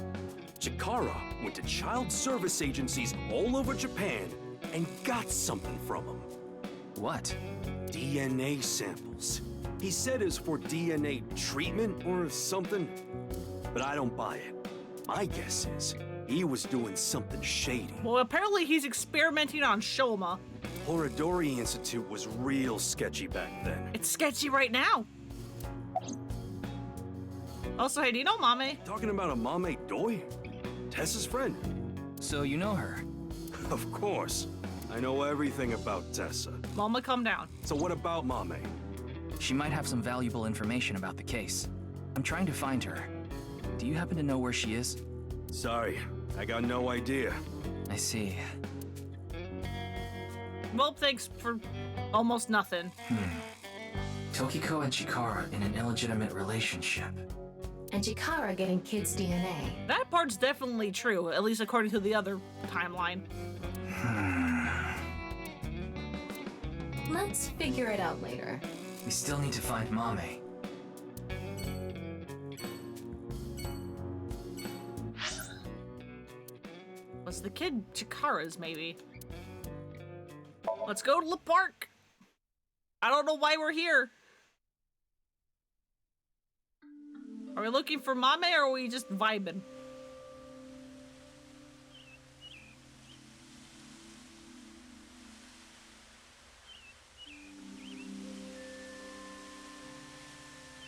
[SPEAKER 15] Chikara went to child service agencies all over Japan and got something from them.
[SPEAKER 7] What?
[SPEAKER 15] DNA samples. He said it's for DNA treatment or something, but I don't buy it. My guess is he was doing something shady.
[SPEAKER 1] Well, apparently he's experimenting on Shoma.
[SPEAKER 15] Horadori Institute was real sketchy back then.
[SPEAKER 1] It's sketchy right now. Also, hey, do you know Mame?
[SPEAKER 15] Talking about a Mame Doi? Tessa's friend.
[SPEAKER 7] So you know her?
[SPEAKER 15] Of course. I know everything about Tessa.
[SPEAKER 1] Mama, calm down.
[SPEAKER 15] So what about Mame?
[SPEAKER 7] She might have some valuable information about the case. I'm trying to find her. Do you happen to know where she is?
[SPEAKER 15] Sorry, I got no idea.
[SPEAKER 7] I see.
[SPEAKER 1] Well, thanks for almost nothing.
[SPEAKER 7] Tokiko and Chikara in an illegitimate relationship.
[SPEAKER 5] And Chikara getting kids' DNA.
[SPEAKER 1] That part's definitely true, at least according to the other timeline.
[SPEAKER 5] Let's figure it out later.
[SPEAKER 7] We still need to find Mame.
[SPEAKER 1] Was the kid Chikara's, maybe? Let's go to the park. I don't know why we're here. Are we looking for Mame or are we just vibing?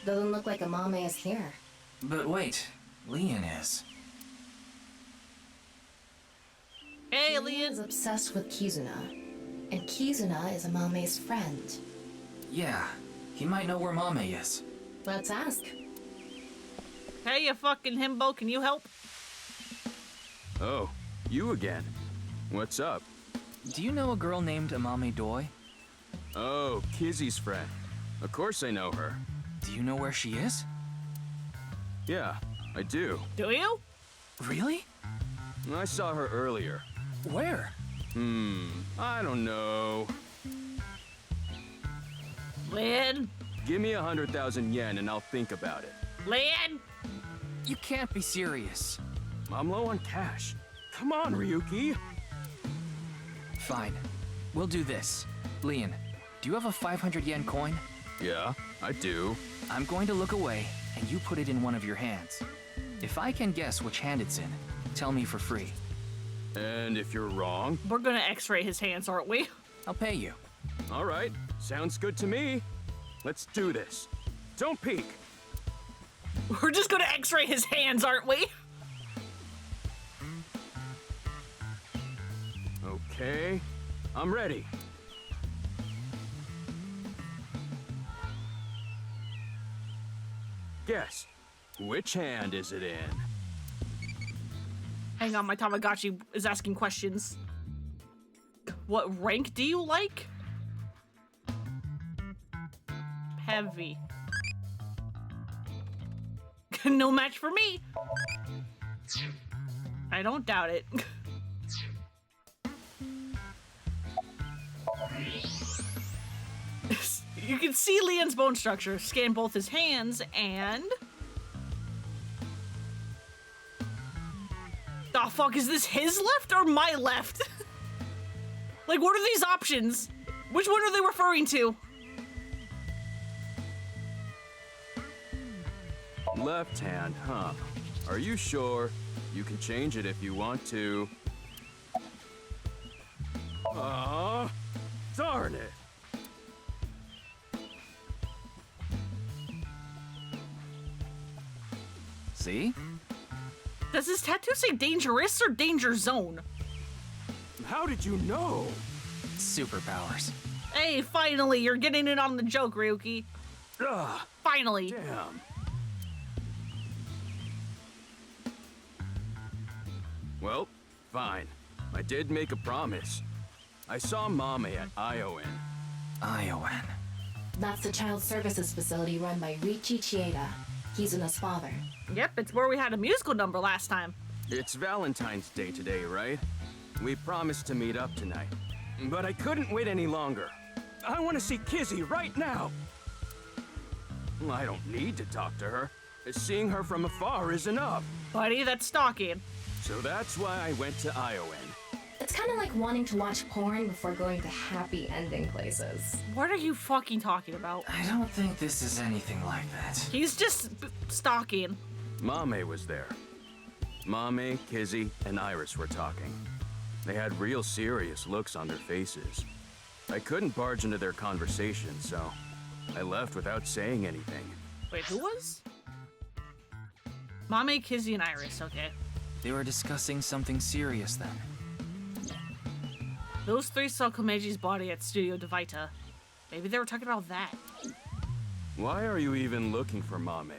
[SPEAKER 5] Doesn't look like a Mame is here.
[SPEAKER 7] But wait, Leon is.
[SPEAKER 1] Hey,
[SPEAKER 5] Leon is obsessed with Kizuna. And Kizuna is a Mame's friend.
[SPEAKER 7] Yeah, he might know where Mame is.
[SPEAKER 5] Let's ask.
[SPEAKER 1] Hey, you fucking himbo, can you help?
[SPEAKER 10] Oh, you again. What's up?
[SPEAKER 7] Do you know a girl named Amame Doi?
[SPEAKER 10] Oh, Kizzy's friend. Of course I know her.
[SPEAKER 7] Do you know where she is?
[SPEAKER 10] Yeah, I do.
[SPEAKER 1] Do you?
[SPEAKER 7] Really?
[SPEAKER 10] I saw her earlier.
[SPEAKER 7] Where?
[SPEAKER 10] I don't know.
[SPEAKER 1] Lynn?
[SPEAKER 10] Give me 100,000 yen and I'll think about it.
[SPEAKER 1] Lynn?
[SPEAKER 7] You can't be serious.
[SPEAKER 10] I'm low on cash. Come on, Ryuki.
[SPEAKER 7] Fine. We'll do this. Leon, do you have a 500 yen coin?
[SPEAKER 10] Yeah, I do.
[SPEAKER 7] I'm going to look away, and you put it in one of your hands. If I can guess which hand it's in, tell me for free.
[SPEAKER 10] And if you're wrong?
[SPEAKER 1] We're gonna x-ray his hands, aren't we?
[SPEAKER 7] I'll pay you.
[SPEAKER 10] All right, sounds good to me. Let's do this. Don't peek.
[SPEAKER 1] We're just gonna x-ray his hands, aren't we?
[SPEAKER 10] Okay, I'm ready. Guess, which hand is it in?
[SPEAKER 1] Hang on, my Tamagotchi is asking questions. What rank do you like? Heavy. No match for me. I don't doubt it. You can see Leon's bone structure. Scan both his hands and... Oh fuck, is this his left or my left? Like, what are these options? Which one are they referring to?
[SPEAKER 10] Left hand, huh? Are you sure? You can change it if you want to. Darn it!
[SPEAKER 7] See?
[SPEAKER 1] Does his tattoo say dangerous or danger zone?
[SPEAKER 15] How did you know?
[SPEAKER 7] Superpowers.
[SPEAKER 1] Hey, finally, you're getting in on the joke, Ryuki.
[SPEAKER 15] Ugh.
[SPEAKER 1] Finally.
[SPEAKER 15] Damn. Well, fine. I did make a promise. I saw Mame at Iowan.
[SPEAKER 7] Iowan.
[SPEAKER 5] That's the child services facility run by Riichi Chieda. Kizuna's father.
[SPEAKER 1] Yep, it's where we had a musical number last time.
[SPEAKER 15] It's Valentine's Day today, right? We promised to meet up tonight. But I couldn't wait any longer. I want to see Kizzy right now. I don't need to talk to her. Seeing her from afar is enough.
[SPEAKER 1] Buddy, that's stalking.
[SPEAKER 15] So that's why I went to Iowan.
[SPEAKER 5] It's kind of like wanting to watch porn before going to happy ending places.
[SPEAKER 1] What are you fucking talking about?
[SPEAKER 7] I don't think this is anything like that.
[SPEAKER 1] He's just stalking.
[SPEAKER 15] Mame was there. Mame, Kizzy, and Iris were talking. They had real serious looks on their faces. I couldn't barge into their conversation, so I left without saying anything.
[SPEAKER 1] Wait, who was? Mame, Kizzy, and Iris, okay.
[SPEAKER 7] They were discussing something serious then.
[SPEAKER 1] Those three saw Komeji's body at Studio Devita. Maybe they were talking about that.
[SPEAKER 15] Why are you even looking for Mame?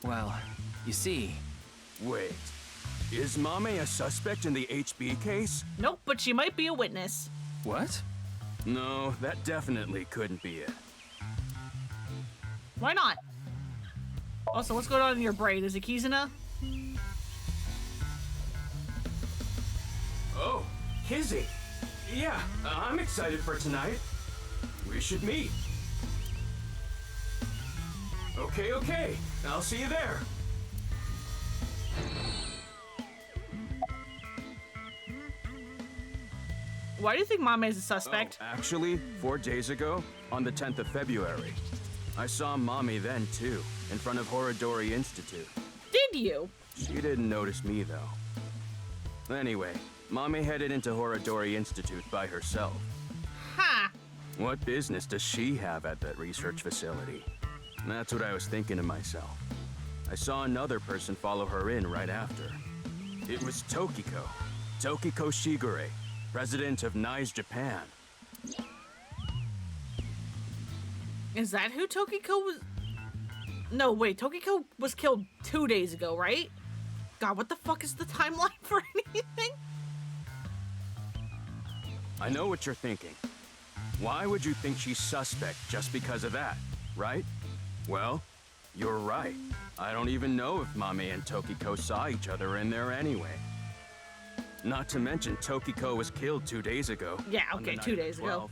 [SPEAKER 7] Well, you see...
[SPEAKER 15] Wait, is Mame a suspect in the HB case?
[SPEAKER 1] Nope, but she might be a witness.
[SPEAKER 7] What?
[SPEAKER 15] No, that definitely couldn't be it.
[SPEAKER 1] Why not? Also, what's going on in your brain? Is it Kizuna?
[SPEAKER 15] Oh, Kizzy. Yeah, I'm excited for tonight. We should meet. Okay. I'll see you there.
[SPEAKER 1] Why do you think Mame is a suspect?
[SPEAKER 15] Oh, actually, 4 days ago, on the 10th of February, I saw Mommy then, too, in front of Horodori Institute.
[SPEAKER 1] Did you?
[SPEAKER 15] She didn't notice me, though. Anyway, Mommy headed into Horodori Institute by herself.
[SPEAKER 1] Ha!
[SPEAKER 15] What business does she have at that research facility? That's what I was thinking to myself. I saw another person follow her in right after. It was Tokiko. Tokiko Shigure, president of NICE Japan.
[SPEAKER 1] Is that who Tokiko was? No, wait, Tokiko was killed 2 days ago, right? God, what the fuck is the timeline for anything?
[SPEAKER 15] I know what you're thinking. Why would you think she's suspect just because of that, right? Well, you're right. I don't even know if Mame and Tokiko saw each other in there anyway. Not to mention, Tokiko was killed 2 days ago.
[SPEAKER 1] Yeah, okay, 2 days ago.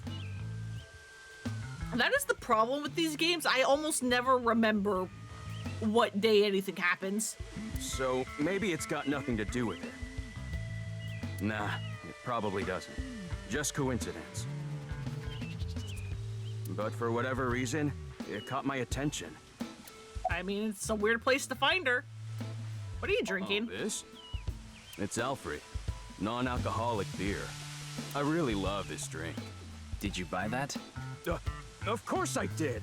[SPEAKER 1] That is the problem with these games. I almost never remember what day anything happens.
[SPEAKER 15] So, maybe it's got nothing to do with it. Nah, it probably doesn't. Just coincidence. But for whatever reason, it caught my attention.
[SPEAKER 1] I mean, it's a weird place to find her. What are you drinking?
[SPEAKER 15] Oh, this? It's Alfred. Non-alcoholic beer. I really love this drink.
[SPEAKER 7] Did you buy that?
[SPEAKER 15] Of course I did.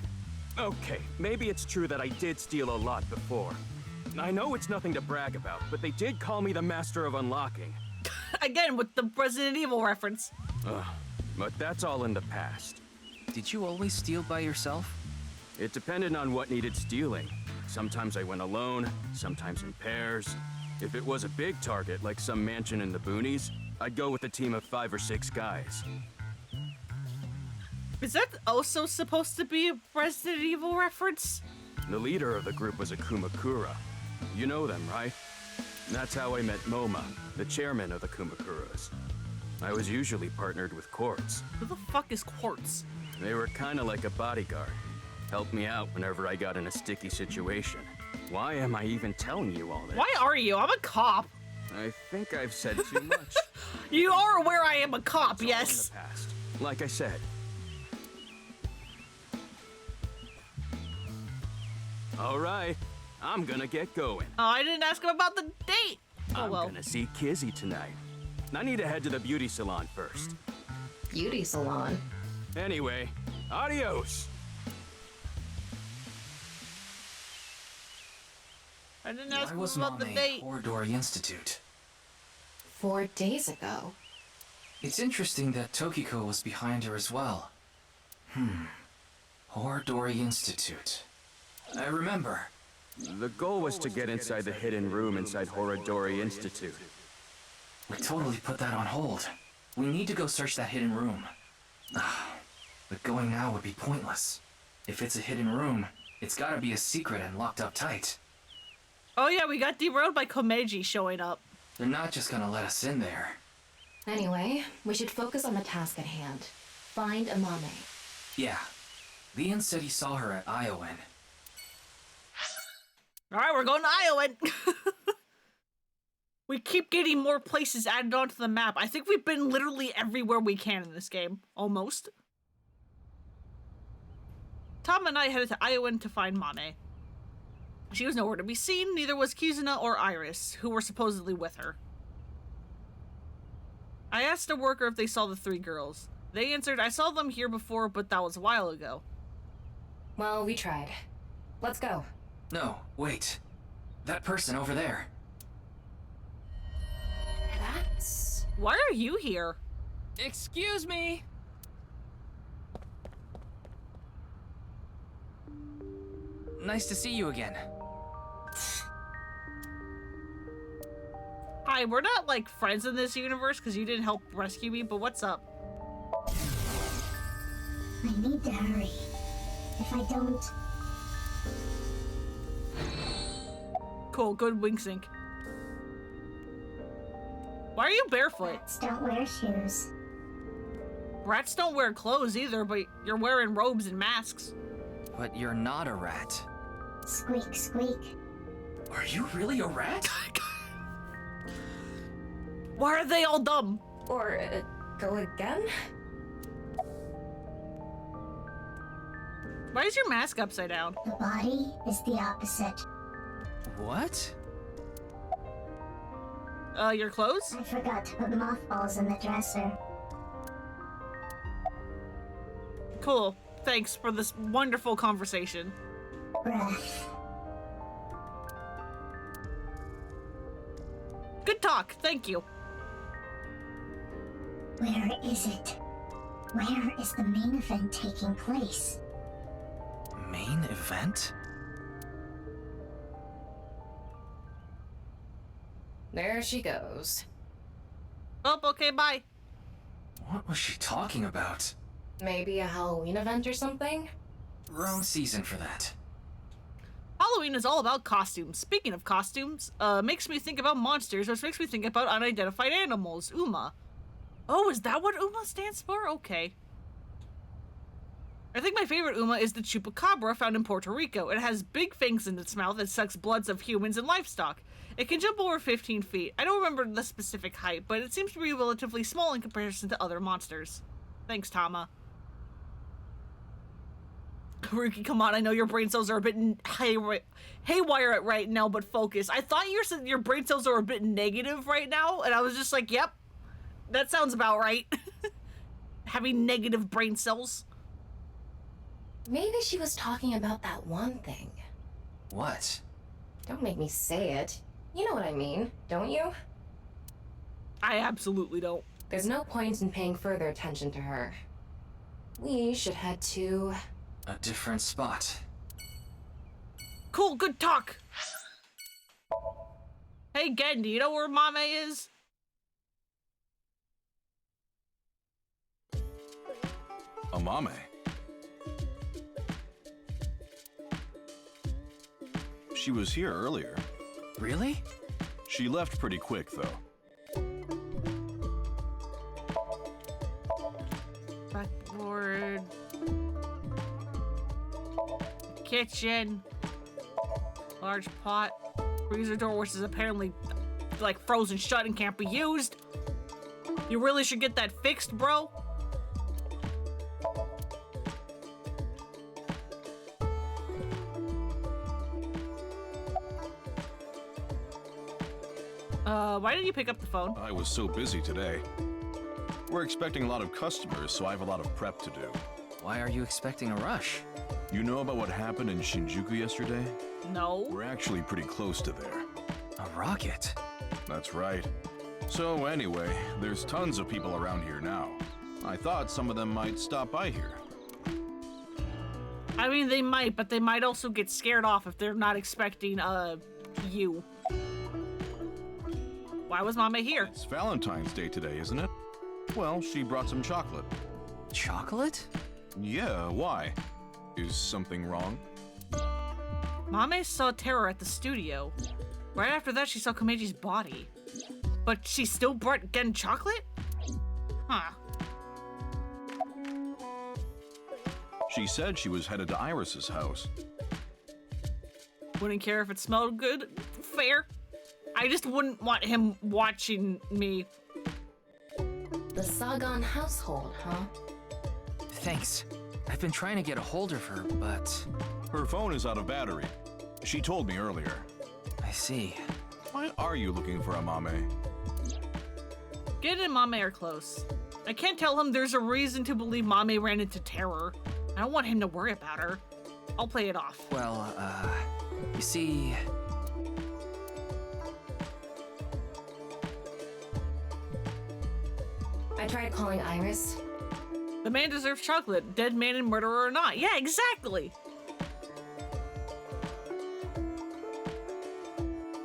[SPEAKER 15] Okay, maybe it's true that I did steal a lot before. I know it's nothing to brag about, but they did call me the Master of Unlocking.
[SPEAKER 1] Again, with the Resident Evil reference.
[SPEAKER 15] But that's all in the past.
[SPEAKER 7] Did you always steal by yourself?
[SPEAKER 15] It depended on what needed stealing. Sometimes I went alone, sometimes in pairs. If it was a big target, like some mansion in the boonies, I'd go with a team of 5 or 6 guys.
[SPEAKER 1] Is that also supposed to be a Resident Evil reference?
[SPEAKER 15] The leader of the group was a Kumakura. You know them, right? That's how I met Moma, the chairman of the Kumakuras. I was usually partnered with Quartz.
[SPEAKER 1] Who the fuck is Quartz?
[SPEAKER 15] They were kinda like a bodyguard. Helped me out whenever I got in a sticky situation. Why am I even telling you all this?
[SPEAKER 1] Why are you? I'm a cop.
[SPEAKER 15] I think I've said too much.
[SPEAKER 1] You are aware I am a cop,
[SPEAKER 15] It's all
[SPEAKER 1] yes.
[SPEAKER 15] in the past. Like I said. All right, I'm gonna get going.
[SPEAKER 1] Oh, I didn't ask him about the date. Oh,
[SPEAKER 15] I'm
[SPEAKER 1] well.
[SPEAKER 15] gonna see Kizzy tonight. I need to head to the beauty salon first.
[SPEAKER 5] Beauty salon?
[SPEAKER 15] Anyway, adios.
[SPEAKER 1] I didn't ask
[SPEAKER 7] Why was
[SPEAKER 1] about the
[SPEAKER 7] Mame
[SPEAKER 1] date.
[SPEAKER 7] Horadori Institute?
[SPEAKER 5] 4 days ago.
[SPEAKER 7] It's interesting that Tokiko was behind her as well. Horadori Institute. I remember.
[SPEAKER 10] The goal was to get inside the hidden room inside Horadori Institute.
[SPEAKER 7] We totally put that on hold. We need to go search that hidden room. But going now would be pointless. If it's a hidden room, it's gotta be a secret and locked up tight.
[SPEAKER 1] Oh yeah, we got derailed by Komeiji showing up.
[SPEAKER 7] They're not just gonna let us in there.
[SPEAKER 5] Anyway, we should focus on the task at hand. Find Amame.
[SPEAKER 7] Yeah. Leon said he saw her at Iowan.
[SPEAKER 1] Alright, we're going to Iowan. We keep getting more places added onto the map. I think we've been literally everywhere we can in this game. Almost. Tom and I headed to Iowan to find Mame. She was nowhere to be seen, neither was Kizuna or Iris, who were supposedly with her. I asked a worker if they saw the 3 girls. They answered, I saw them here before, but that was a while ago.
[SPEAKER 5] Well, we tried. Let's go.
[SPEAKER 7] No, wait. That person over there.
[SPEAKER 5] That's...
[SPEAKER 1] Why are you here?
[SPEAKER 7] Excuse me! Nice to see you again.
[SPEAKER 1] Hi, we're not like friends in this universe because you didn't help rescue me, but what's up?
[SPEAKER 18] I need to hurry. If I don't...
[SPEAKER 1] Cool, good wing sync. Why are you barefoot?
[SPEAKER 18] Rats don't wear shoes.
[SPEAKER 1] Rats don't wear clothes either, but you're wearing robes and masks.
[SPEAKER 7] But you're not a rat.
[SPEAKER 18] Squeak, squeak.
[SPEAKER 7] Are you really a rat?
[SPEAKER 1] Why are they all dumb?
[SPEAKER 5] Or, go again?
[SPEAKER 1] Why is your mask upside down?
[SPEAKER 18] The body is the opposite.
[SPEAKER 7] What?
[SPEAKER 1] Your clothes?
[SPEAKER 18] I forgot to put mothballs in the dresser.
[SPEAKER 1] Cool. Thanks for this wonderful conversation.
[SPEAKER 18] Breath.
[SPEAKER 1] Good talk. Thank you.
[SPEAKER 18] Where is it? Where is the main event taking place?
[SPEAKER 7] Main event?
[SPEAKER 5] There she goes.
[SPEAKER 1] Oh, okay, bye.
[SPEAKER 7] What was she talking about?
[SPEAKER 5] Maybe a Halloween event or something?
[SPEAKER 7] Wrong season for that.
[SPEAKER 1] Halloween is all about costumes. Speaking of costumes, makes me think about monsters, which makes me think about unidentified animals. UMA. Oh, is that what UMA stands for? Okay. I think my favorite UMA is the chupacabra found in Puerto Rico. It has big fangs in its mouth that sucks bloods of humans and livestock. It can jump over 15 feet. I don't remember the specific height, but it seems to be relatively small in comparison to other monsters. Thanks, Tama. Ruki, come on, I know your brain cells are a bit haywire right now, but focus. I thought you said your brain cells are a bit negative right now, and I was just like, yep, that sounds about right. Having negative brain cells.
[SPEAKER 5] Maybe she was talking about that one thing.
[SPEAKER 7] What?
[SPEAKER 5] Don't make me say it. You know what I mean, don't you?
[SPEAKER 1] I absolutely don't.
[SPEAKER 5] There's no point in paying further attention to her. We should head to...
[SPEAKER 7] a different spot.
[SPEAKER 1] Cool, good talk. Hey, Gen, do you know where Mame is?
[SPEAKER 12] Amame. She was here earlier.
[SPEAKER 7] Really?
[SPEAKER 12] She left pretty quick, though.
[SPEAKER 1] Backboard. Kitchen. Large pot. Freezer door, which is apparently like frozen shut and can't be used. You really should get that fixed, bro. Why did you pick up the phone?
[SPEAKER 12] I was so busy today. We're expecting a lot of customers, so I have a lot of prep to do.
[SPEAKER 7] Why are you expecting a rush?
[SPEAKER 12] You know about what happened in Shinjuku yesterday?
[SPEAKER 1] No.
[SPEAKER 12] We're actually pretty close to there.
[SPEAKER 7] A rocket?
[SPEAKER 12] That's right. So anyway, there's tons of people around here now. I thought some of them might stop by here.
[SPEAKER 1] I mean, they might, but they might also get scared off if they're not expecting, you. Why was Mame here?
[SPEAKER 12] It's Valentine's Day today, isn't it? Well, she brought some chocolate.
[SPEAKER 7] Chocolate?
[SPEAKER 12] Yeah, why? Is something wrong?
[SPEAKER 1] Mame saw Terror at the studio. Right after that, she saw Komeji's body. But she still brought Gen chocolate? Huh.
[SPEAKER 12] She said she was headed to Iris's house.
[SPEAKER 1] Wouldn't care if it smelled good. Fair. I just wouldn't want him watching me.
[SPEAKER 5] The Sagan household, huh?
[SPEAKER 7] Thanks. I've been trying to get a hold of her, but...
[SPEAKER 12] Her phone is out of battery. She told me earlier.
[SPEAKER 7] I see.
[SPEAKER 12] Why are you looking for a Mame?
[SPEAKER 1] Gen and Mame are close. I can't tell him there's a reason to believe Mame ran into Terror. I don't want him to worry about her. I'll play it off.
[SPEAKER 7] Well, you see...
[SPEAKER 5] I tried calling Iris.
[SPEAKER 1] The man deserves chocolate, dead man and murderer or not. Yeah, exactly.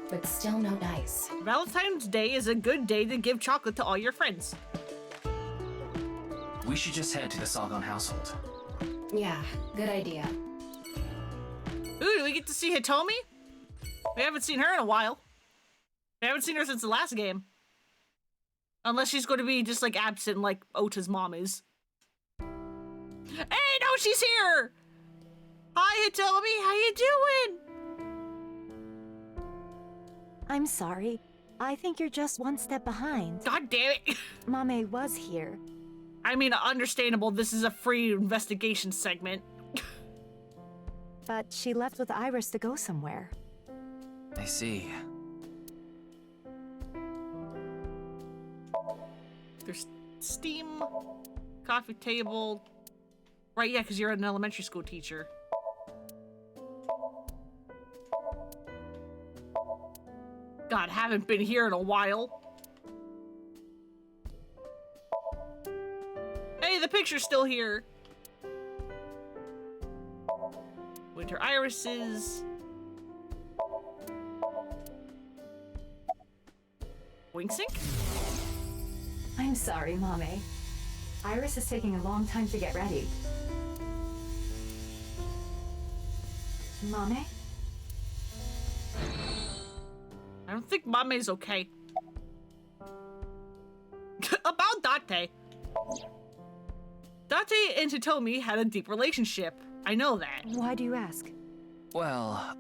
[SPEAKER 5] But still no dice.
[SPEAKER 1] Valentine's Day is a good day to give chocolate to all your friends.
[SPEAKER 7] We should just head to the Sagan household.
[SPEAKER 5] Yeah, good idea.
[SPEAKER 1] Ooh, do we get to see Hitomi? We haven't seen her in a while. We haven't seen her since the last game. Unless she's going to be just like absent like Ota's mom is. Hey, no, she's here! Hi, Hitomi, how you doing?
[SPEAKER 6] I'm sorry. I think you're just one step behind.
[SPEAKER 1] God damn it!
[SPEAKER 6] Mame was here.
[SPEAKER 1] I mean, understandable, this is a free investigation segment.
[SPEAKER 6] But she left with Iris to go somewhere.
[SPEAKER 7] I see.
[SPEAKER 1] There's steam, coffee table. Right, yeah, because you're an elementary school teacher. God, haven't been here in a while. Hey, the picture's still here. Winter irises. Wing sync?
[SPEAKER 6] I'm sorry, Mame. Iris is taking a long time to get ready. Mame?
[SPEAKER 1] I don't think Mame's okay. About Date. Date and Hitomi had a deep relationship. I know that.
[SPEAKER 6] Why do you ask?
[SPEAKER 7] Well,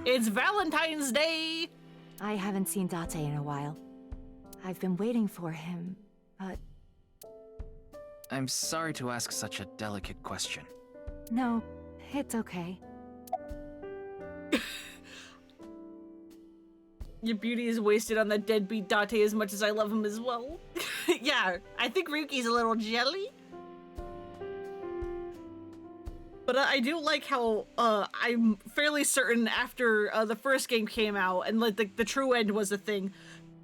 [SPEAKER 1] It's Valentine's Day!
[SPEAKER 6] I haven't seen Date in a while. I've been waiting for him, but...
[SPEAKER 7] I'm sorry to ask such a delicate question.
[SPEAKER 6] No, it's okay.
[SPEAKER 1] Your beauty is wasted on that deadbeat Date as much as I love him as well. Yeah, I think Ryuki's a little jelly. But I do like how I'm fairly certain after the first game came out and like the true end was a thing,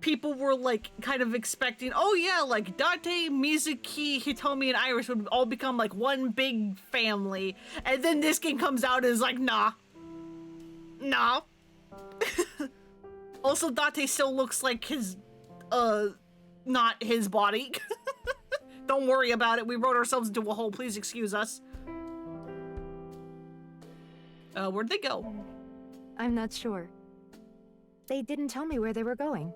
[SPEAKER 1] people were like kind of expecting, oh yeah, like Date, Mizuki, Hitomi, and Iris would all become like one big family. And then this game comes out and is like, nah. Nah. Also, Date still looks like his, not his body. Don't worry about it. We wrote ourselves into a hole. Please excuse us. Where'd they go?
[SPEAKER 6] I'm not sure. They didn't tell me where they were going.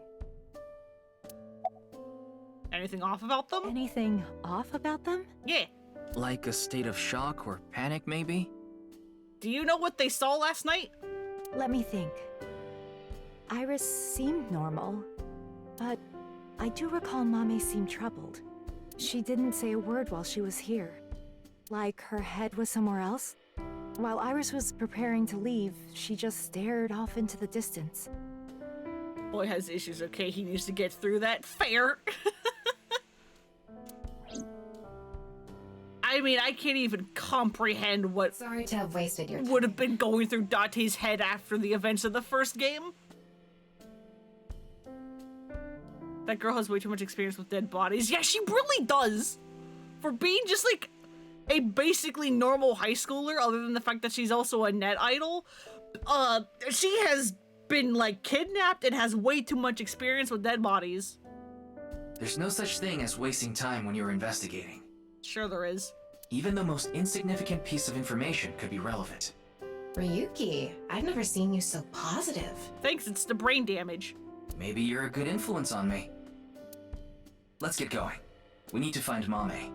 [SPEAKER 1] Anything off about them?
[SPEAKER 6] Anything off about them?
[SPEAKER 1] Yeah.
[SPEAKER 7] Like a state of shock or panic, maybe?
[SPEAKER 1] Do you know what they saw last night?
[SPEAKER 6] Let me think. Iris seemed normal, but I do recall Mame seemed troubled. She didn't say a word while she was here. Like her head was somewhere else. While Iris was preparing to leave, she just stared off into the distance.
[SPEAKER 1] Boy has issues, okay? He needs to get through that. Fair! I mean, I can't even comprehend what
[SPEAKER 5] Sorry to have wasted your time.
[SPEAKER 1] would have been going through Date's head after the events of the first game. That girl has way too much experience with dead bodies. Yeah, she really does. For being just like a basically normal high schooler, other than the fact that she's also a net idol, she has been like kidnapped and has way too much experience with dead bodies.
[SPEAKER 7] There's no such thing as wasting time when you're investigating.
[SPEAKER 1] Sure there is.
[SPEAKER 7] Even the most insignificant piece of information could be relevant.
[SPEAKER 5] Ryuki, I've never seen you so positive.
[SPEAKER 1] Thanks, it's the brain damage.
[SPEAKER 7] Maybe you're a good influence on me. Let's get going. We need to find Mame.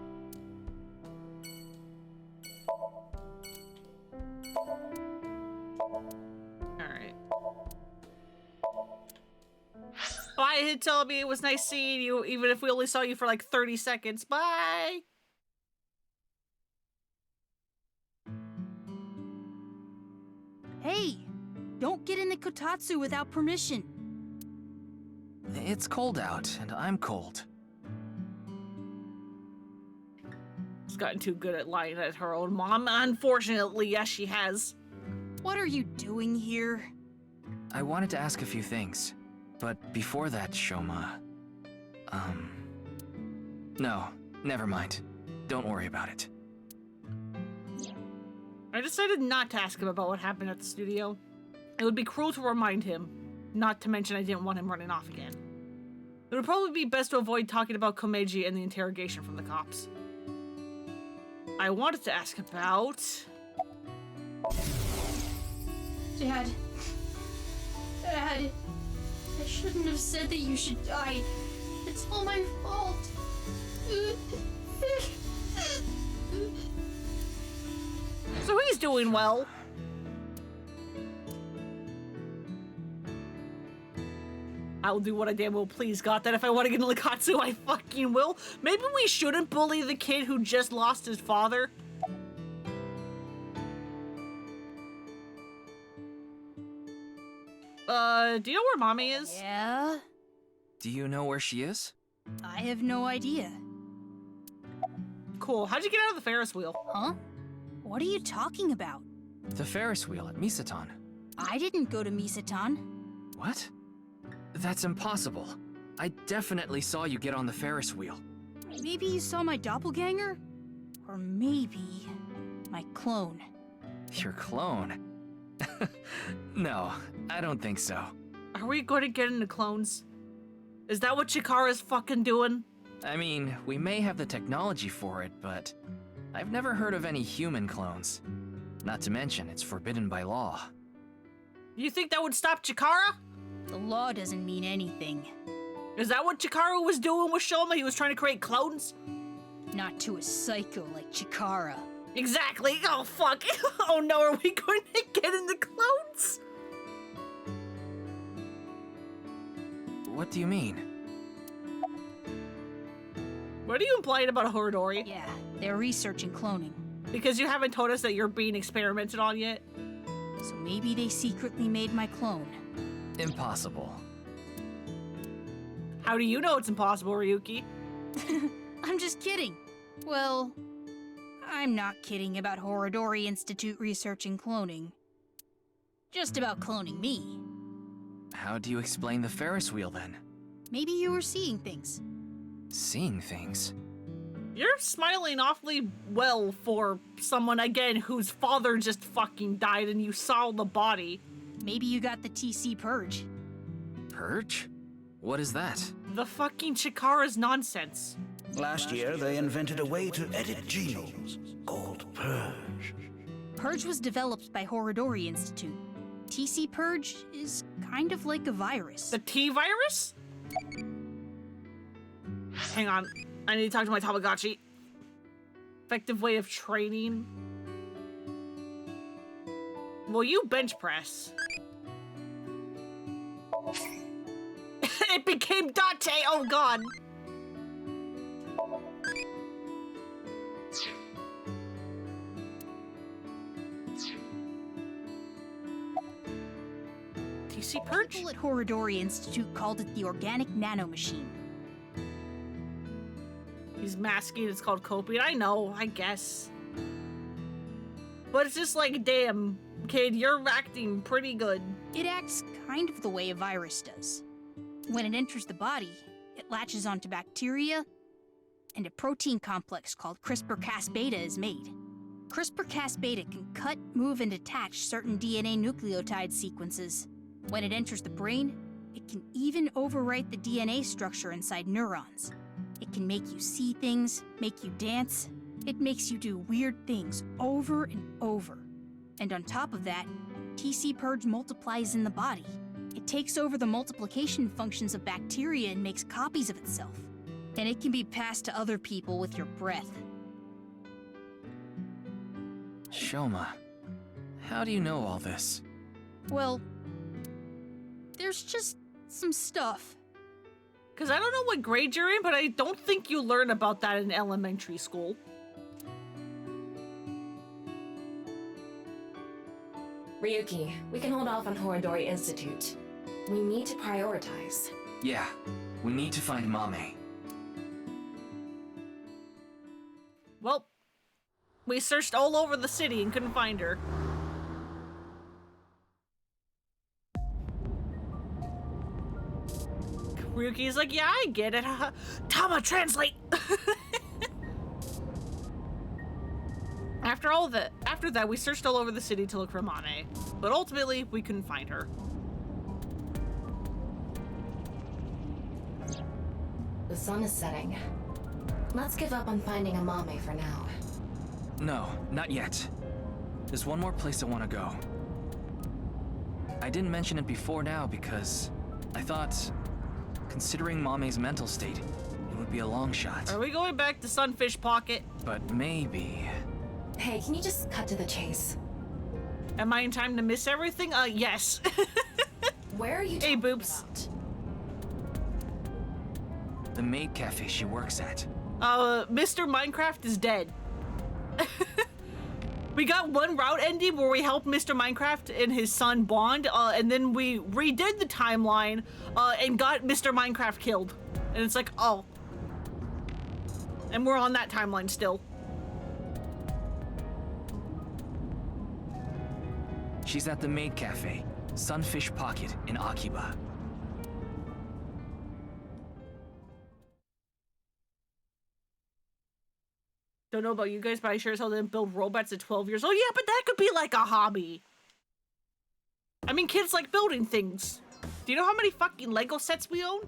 [SPEAKER 1] Alright. Bye, Hitomi. It was nice seeing you, even if we only saw you for like 30 seconds. Bye!
[SPEAKER 14] Hey! Don't get into Kotatsu without permission.
[SPEAKER 7] It's cold out, and I'm cold.
[SPEAKER 1] She's gotten too good at lying at her own mom. Unfortunately, yes, she has.
[SPEAKER 14] What are you doing here?
[SPEAKER 7] I wanted to ask a few things, but before that, Shoma... No, never mind. Don't worry about it.
[SPEAKER 1] I decided not to ask him about what happened at the studio. It would be cruel to remind him, not to mention I didn't want him running off again. It would probably be best to avoid talking about Komeiji and the interrogation from the cops. I wanted to ask about...
[SPEAKER 14] Dad. Dad. I shouldn't have said that you should die. It's all my fault.
[SPEAKER 1] So he's doing well. I'll do what I damn well please, God, that if I want to get into Likatsu, I fucking will. Maybe we shouldn't bully the kid who just lost his father. Do you know where Mommy is?
[SPEAKER 14] Yeah?
[SPEAKER 7] Do you know where she is?
[SPEAKER 14] I have no idea.
[SPEAKER 1] Cool. How'd you get out of the Ferris wheel?
[SPEAKER 14] Huh? What are you talking about?
[SPEAKER 7] The Ferris wheel at Misatan.
[SPEAKER 14] I didn't go to Misatan.
[SPEAKER 7] What? That's impossible. I definitely saw you get on the Ferris wheel.
[SPEAKER 14] Maybe you saw my doppelganger? Or maybe my clone.
[SPEAKER 7] Your clone? No, I don't think so.
[SPEAKER 1] Are we going to get into clones? Is that what Chikara's fucking doing?
[SPEAKER 7] I mean, we may have the technology for it, but I've never heard of any human clones. Not to mention, it's forbidden by law.
[SPEAKER 1] You think that would stop Chikara?
[SPEAKER 14] The law doesn't mean anything.
[SPEAKER 1] Is that what Chikara was doing with Shoma? He was trying to create clones?
[SPEAKER 14] Not to a psycho like Chikara.
[SPEAKER 1] Exactly. Oh, fuck. Oh, no. Are we going to get into clones?
[SPEAKER 7] What do you mean?
[SPEAKER 1] What are you implying about a Horodori?
[SPEAKER 14] Yeah, they're researching cloning.
[SPEAKER 1] Because you haven't told us that you're being experimented on yet?
[SPEAKER 14] So maybe they secretly made my clone.
[SPEAKER 7] Impossible.
[SPEAKER 1] How do you know it's impossible, Ryuki?
[SPEAKER 14] I'm just kidding. Well, I'm not kidding about Horodori Institute researching cloning. Just about cloning me.
[SPEAKER 7] How do you explain the Ferris wheel then?
[SPEAKER 14] Maybe you were seeing things.
[SPEAKER 7] Seeing things?
[SPEAKER 1] You're smiling awfully well for someone, again, whose father just fucking died and you saw the body.
[SPEAKER 14] Maybe you got the TC Purge.
[SPEAKER 7] Purge? What is that?
[SPEAKER 1] The fucking Chikara's nonsense.
[SPEAKER 16] Last year, they invented a way to edit genomes called Purge.
[SPEAKER 14] Purge was developed by Horodori Institute. TC Purge is kind of like a virus.
[SPEAKER 1] The T-virus? Hang on. I need to talk to my Tamagotchi. Effective way of training. Well, you bench press. It became Date! Oh god! TC Purge?
[SPEAKER 14] People at Horodori Institute called it the Organic Nanomachine.
[SPEAKER 1] he's masking. It's called coping. I know, I guess. But it's just like, damn, kid, you're acting pretty good.
[SPEAKER 14] It acts kind of the way a virus does. When it enters the body, it latches onto bacteria, and a protein complex called CRISPR-Cas-beta is made. CRISPR-Cas-beta can cut, move, and attach certain DNA nucleotide sequences. When it enters the brain, it can even overwrite the DNA structure inside neurons. It can make you see things, make you dance. It makes you do weird things over and over. And on top of that, TC Purge multiplies in the body. It takes over the multiplication functions of bacteria and makes copies of itself. And it can be passed to other people with your breath.
[SPEAKER 7] Shoma, how do you know all this?
[SPEAKER 14] Well, there's just some stuff.
[SPEAKER 1] Because I don't know what grade you're in, but I don't think you learn about that in elementary school.
[SPEAKER 5] Ryuki, we can hold off on Horodori Institute. We need to prioritize.
[SPEAKER 7] Yeah, we need to find Mame.
[SPEAKER 1] Well, we searched all over the city and couldn't find her. Ryuki's like, yeah, I get it. Tama, translate! After that, we searched all over the city to look for Mame, but ultimately, we couldn't find her.
[SPEAKER 5] The sun is setting. Let's give up on finding a Mame for now.
[SPEAKER 7] No, not yet. There's one more place I want to go. I didn't mention it before now because I thought, considering Mame's mental state, it would be a long shot.
[SPEAKER 1] Are we going back to Sunfish Pocket?
[SPEAKER 7] But maybe...
[SPEAKER 5] Hey, can you just cut to the chase?
[SPEAKER 1] Am I in time to miss everything? Yes.
[SPEAKER 5] Where are you
[SPEAKER 1] Hey, Boobs.
[SPEAKER 5] about?
[SPEAKER 7] The maid cafe she works at.
[SPEAKER 1] Mr. Minecraft is dead. We got one route ending where we helped Mr. Minecraft and his son bond, and then we redid the timeline, and got Mr. Minecraft killed. And it's like, oh. And we're on that timeline still.
[SPEAKER 7] She's at the maid cafe, Sunfish Pocket in Akiba.
[SPEAKER 1] Don't know about you guys, but I sure as hell didn't build robots at 12 years old. Yeah, but that could be like a hobby. I mean, kids like building things. Do you know how many fucking Lego sets we own?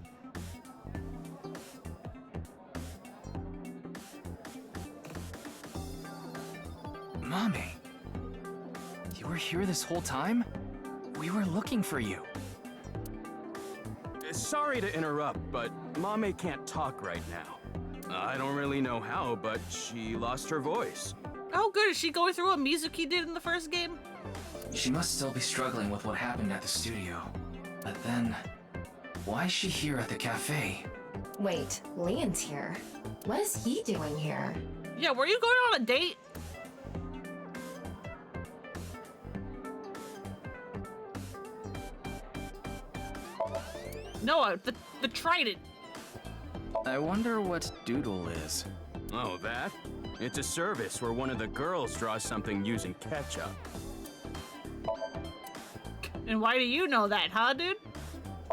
[SPEAKER 7] Mame, you were here this whole time? We were looking for you.
[SPEAKER 10] Sorry to interrupt, but Mame can't talk right now. I don't really know how, but she lost her voice.
[SPEAKER 1] Oh, good. Is she going through what Mizuki did in the first game?
[SPEAKER 7] She must still be struggling with what happened at the studio. But then, why is she here at the cafe?
[SPEAKER 5] Wait, Leon's here. What is he doing here?
[SPEAKER 1] Yeah, were you going on a date? No, the trident.
[SPEAKER 7] I wonder what doodle is.
[SPEAKER 10] Oh, that? It's a service where one of the girls draws something using ketchup.
[SPEAKER 1] And why do you know that, huh, dude?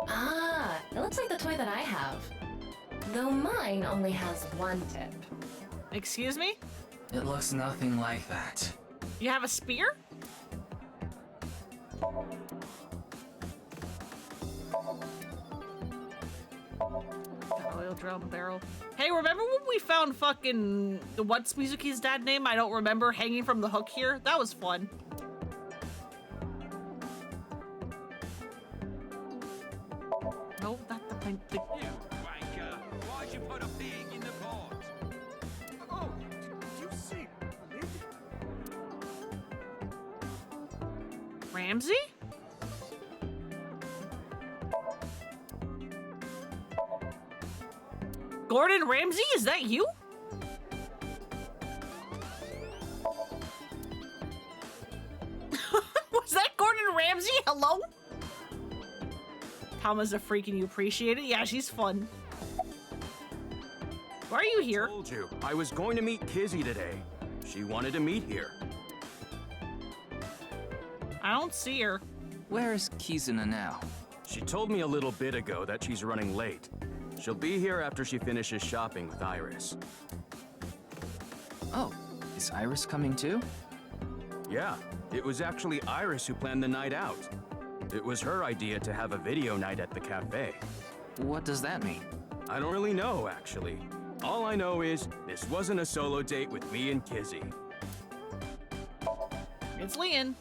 [SPEAKER 5] Ah, it looks like the toy that I have. Though mine only has one tip.
[SPEAKER 1] Excuse me?
[SPEAKER 7] It looks nothing like that.
[SPEAKER 1] You have a spear? Oil drum barrel. Hey, remember when we found fucking... What's Mizuki's dad name? I don't remember. Hanging from the hook here? That was fun. No, not the thing.
[SPEAKER 13] You wanker! Why'd you put a pig in the pot?
[SPEAKER 4] Oh, did you see lid?
[SPEAKER 1] Ramsey? Gordon Ramsay, is that you? Was that Gordon Ramsay? Hello? Tama's a freak and you appreciate it? Yeah, she's fun. Why are you here?
[SPEAKER 10] I told you, I was going to meet Kizzy today. She wanted to meet here.
[SPEAKER 1] I don't see her.
[SPEAKER 7] Where is Kizuna now?
[SPEAKER 10] She told me a little bit ago that she's running late. She'll be here after she finishes shopping with Iris.
[SPEAKER 7] Oh, is Iris coming too?
[SPEAKER 10] Yeah, it was actually Iris who planned the night out. It was her idea to have a video night at the cafe.
[SPEAKER 7] What does that mean?
[SPEAKER 10] I don't really know, actually. All I know is this wasn't a solo date with me and Kizzy.
[SPEAKER 1] It's Leon.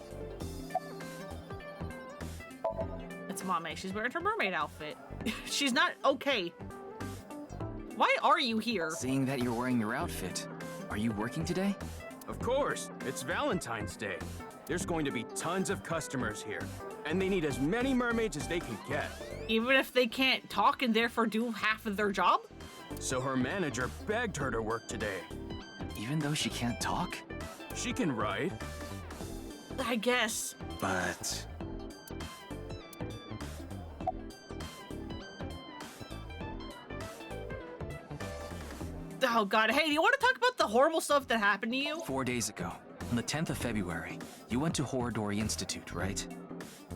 [SPEAKER 1] It's Mame. She's wearing her mermaid outfit. She's not okay. Why are you here?
[SPEAKER 7] Seeing that you're wearing your outfit, are you working today?
[SPEAKER 10] Of course, it's Valentine's Day. There's going to be tons of customers here, and they need as many mermaids as they can get.
[SPEAKER 1] Even if they can't talk and therefore do half of their job?
[SPEAKER 10] So her manager begged her to work today.
[SPEAKER 7] Even though she can't talk?
[SPEAKER 10] She can write.
[SPEAKER 1] I guess.
[SPEAKER 7] But...
[SPEAKER 1] Oh god, hey, do you want to talk about the horrible stuff that happened to you?
[SPEAKER 7] 4 days ago, on the 10th of February, you went to Horridori Institute, right?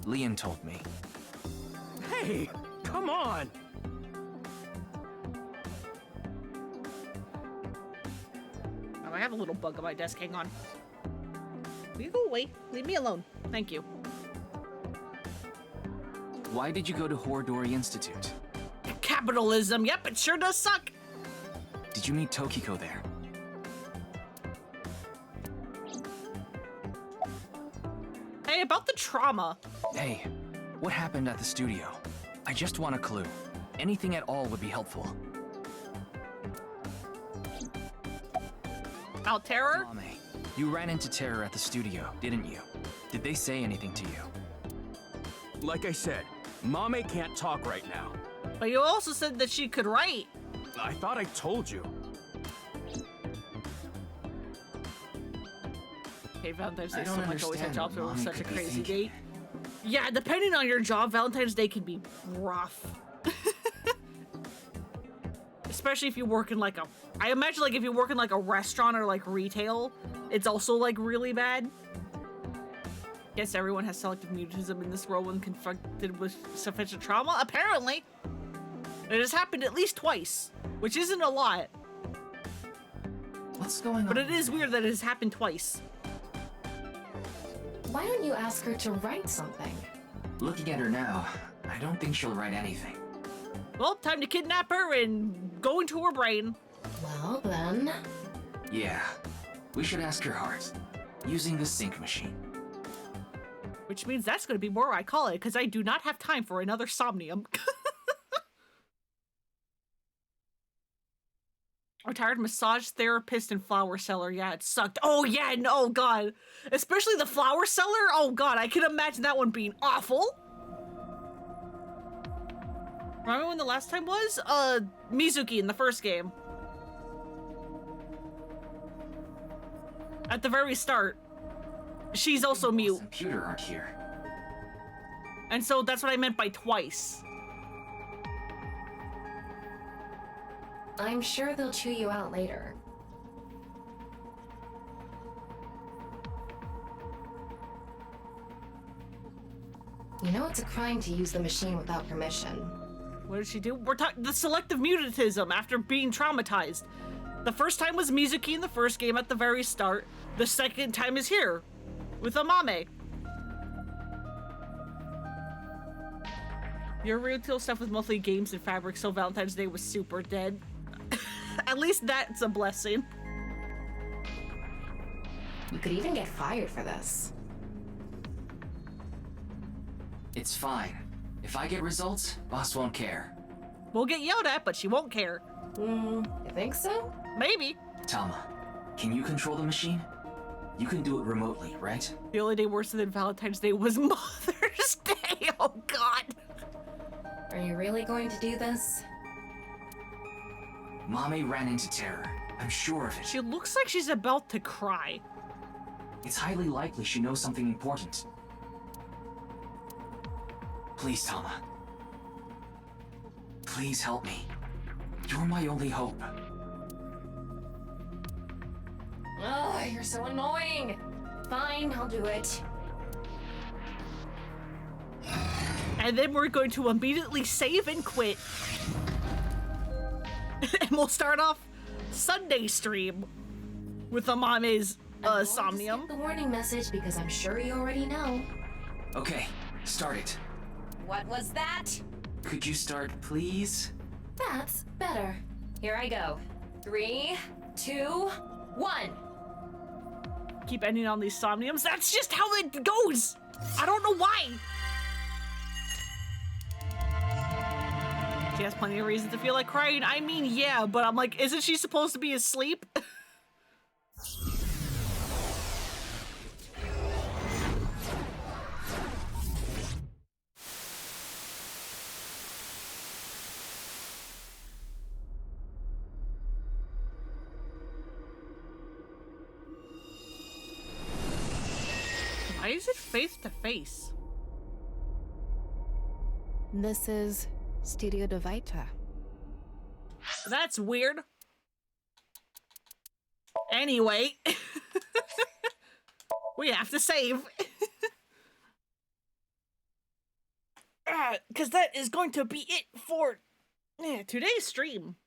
[SPEAKER 7] Leon told me.
[SPEAKER 10] Hey, come on!
[SPEAKER 1] Oh, I have a little bug on my desk, hang on. Will you go away? Leave me alone. Thank you.
[SPEAKER 7] Why did you go to Horridori Institute?
[SPEAKER 1] Capitalism, yep, it sure does suck.
[SPEAKER 7] Did you meet Tokiko there?
[SPEAKER 1] Hey, about the trauma.
[SPEAKER 7] Hey, what happened at the studio? I just want a clue. Anything at all would be helpful.
[SPEAKER 1] About Terror?
[SPEAKER 7] Mame, you ran into Terror at the studio, didn't you? Did they say anything to you?
[SPEAKER 10] Like I said, Mame can't talk right now.
[SPEAKER 1] But you also said that she could write.
[SPEAKER 10] I thought I told you.
[SPEAKER 1] Hey, Valentine's Day
[SPEAKER 7] I
[SPEAKER 1] so
[SPEAKER 7] don't
[SPEAKER 1] much always had
[SPEAKER 7] understand
[SPEAKER 1] jobs,
[SPEAKER 7] what
[SPEAKER 1] it was
[SPEAKER 7] Mommy
[SPEAKER 1] such a
[SPEAKER 7] could be
[SPEAKER 1] crazy
[SPEAKER 7] thinking.
[SPEAKER 1] date. Yeah, depending on your job, Valentine's Day can be rough. Especially if you work in like a... I imagine like if you work in like a restaurant or like retail, it's also like really bad. Guess everyone has selective mutism in this world when confronted with sufficient trauma. Apparently. It has happened at least twice, which isn't a lot.
[SPEAKER 7] What's going on?
[SPEAKER 1] But it is weird that it has happened twice.
[SPEAKER 5] Why don't you ask her to write something?
[SPEAKER 7] Looking at her now, I don't think she'll write anything.
[SPEAKER 1] Well, time to kidnap her and go into her brain.
[SPEAKER 5] Well, then...
[SPEAKER 7] Yeah, we should ask her heart, using the sync machine.
[SPEAKER 1] Which means that's going to be more I call it, because I do not have time for another Somnium. Retired massage therapist and flower seller. Yeah, it sucked. Oh, yeah, no, God. Especially the flower seller. Oh, God, I can imagine that one being awful. Remember when the last time was? Mizuki in the first game. At the very start. She's also mute.
[SPEAKER 7] Computer aren't here.
[SPEAKER 1] And so that's what I meant by twice.
[SPEAKER 5] I'm sure they'll chew you out later. You know it's a crime to use the machine without permission.
[SPEAKER 1] What did she do? We're talking the selective mutism after being traumatized. The first time was Mizuki in the first game at the very start. The second time is here with Amame. Your retail stuff was mostly games and fabric, so Valentine's Day was super dead. At least that's a blessing.
[SPEAKER 5] You could even get fired for this.
[SPEAKER 7] It's fine. If I get results, boss won't care.
[SPEAKER 1] We'll get yelled at, but she won't care.
[SPEAKER 5] You think so?
[SPEAKER 1] Maybe.
[SPEAKER 7] Tama, can you control the machine? You can do it remotely, right?
[SPEAKER 1] The only day worse than Valentine's Day was Mother's Day. Oh, God.
[SPEAKER 5] Are you really going to do this?
[SPEAKER 7] Mame ran into Terror. I'm sure of it.
[SPEAKER 1] She looks like she's about to cry.
[SPEAKER 7] It's highly likely she knows something important. Please, Tama. Please help me. You're my only hope.
[SPEAKER 5] you're so annoying. Fine, I'll do it.
[SPEAKER 1] And then we're going to immediately save and quit. And we'll start off Sunday stream with Amame's Somnium.
[SPEAKER 5] The warning message because I'm sure you already know.
[SPEAKER 7] Okay, start it.
[SPEAKER 11] What was that?
[SPEAKER 7] Could you start, please?
[SPEAKER 5] That's better.
[SPEAKER 11] Here I go. 3, 2, 1.
[SPEAKER 1] Keep ending on these Somniums. That's just how it goes. I don't know why. She has plenty of reasons to feel like crying. I mean, yeah, but I'm like, isn't she supposed to be asleep? Why is it face to face?
[SPEAKER 8] This is Studio de Vita.
[SPEAKER 1] That's weird. Anyway, we have to save. Because that is going to be it for today's stream.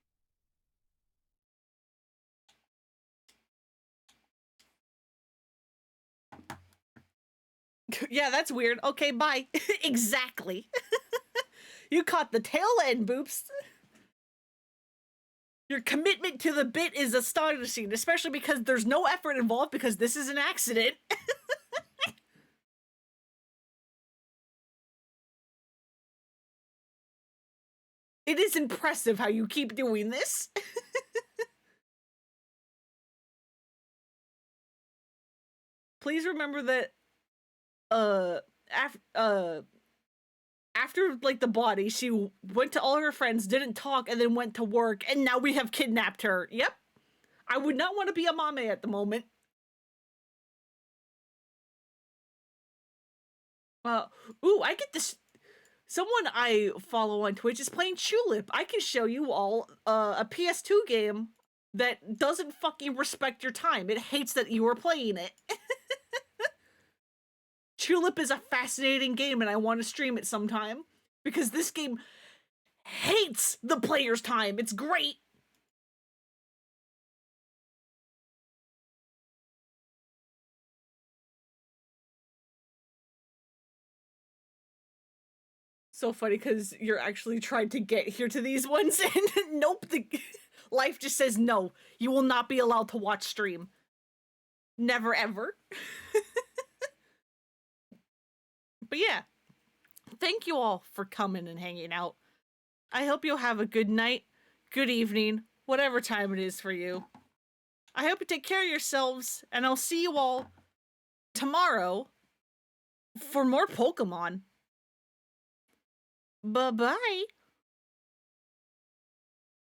[SPEAKER 1] Yeah, that's weird. Okay, bye. Exactly. You caught the tail end, Boops. Your commitment to the bit is astonishing, especially because there's no effort involved because this is an accident. It is impressive how you keep doing this. Please remember that after like the body, she went to all her friends, didn't talk, and then went to work, and now we have kidnapped her. Yep. I would not want to be a Mame at the moment. Ooh, I get this. Someone I follow on Twitch is playing Tulip. I can show you all a PS2 game that doesn't fucking respect your time. It hates that you are playing it. Tulip is a fascinating game and I want to stream it sometime because this game hates the player's time. It's great. So funny because you're actually trying to get here to these ones and nope, life just says no. You will not be allowed to watch stream. Never ever. But yeah, thank you all for coming and hanging out. I hope you'll have a good night, good evening, whatever time it is for you. I hope you take care of yourselves, and I'll see you all tomorrow for more Pokemon. Bye-bye.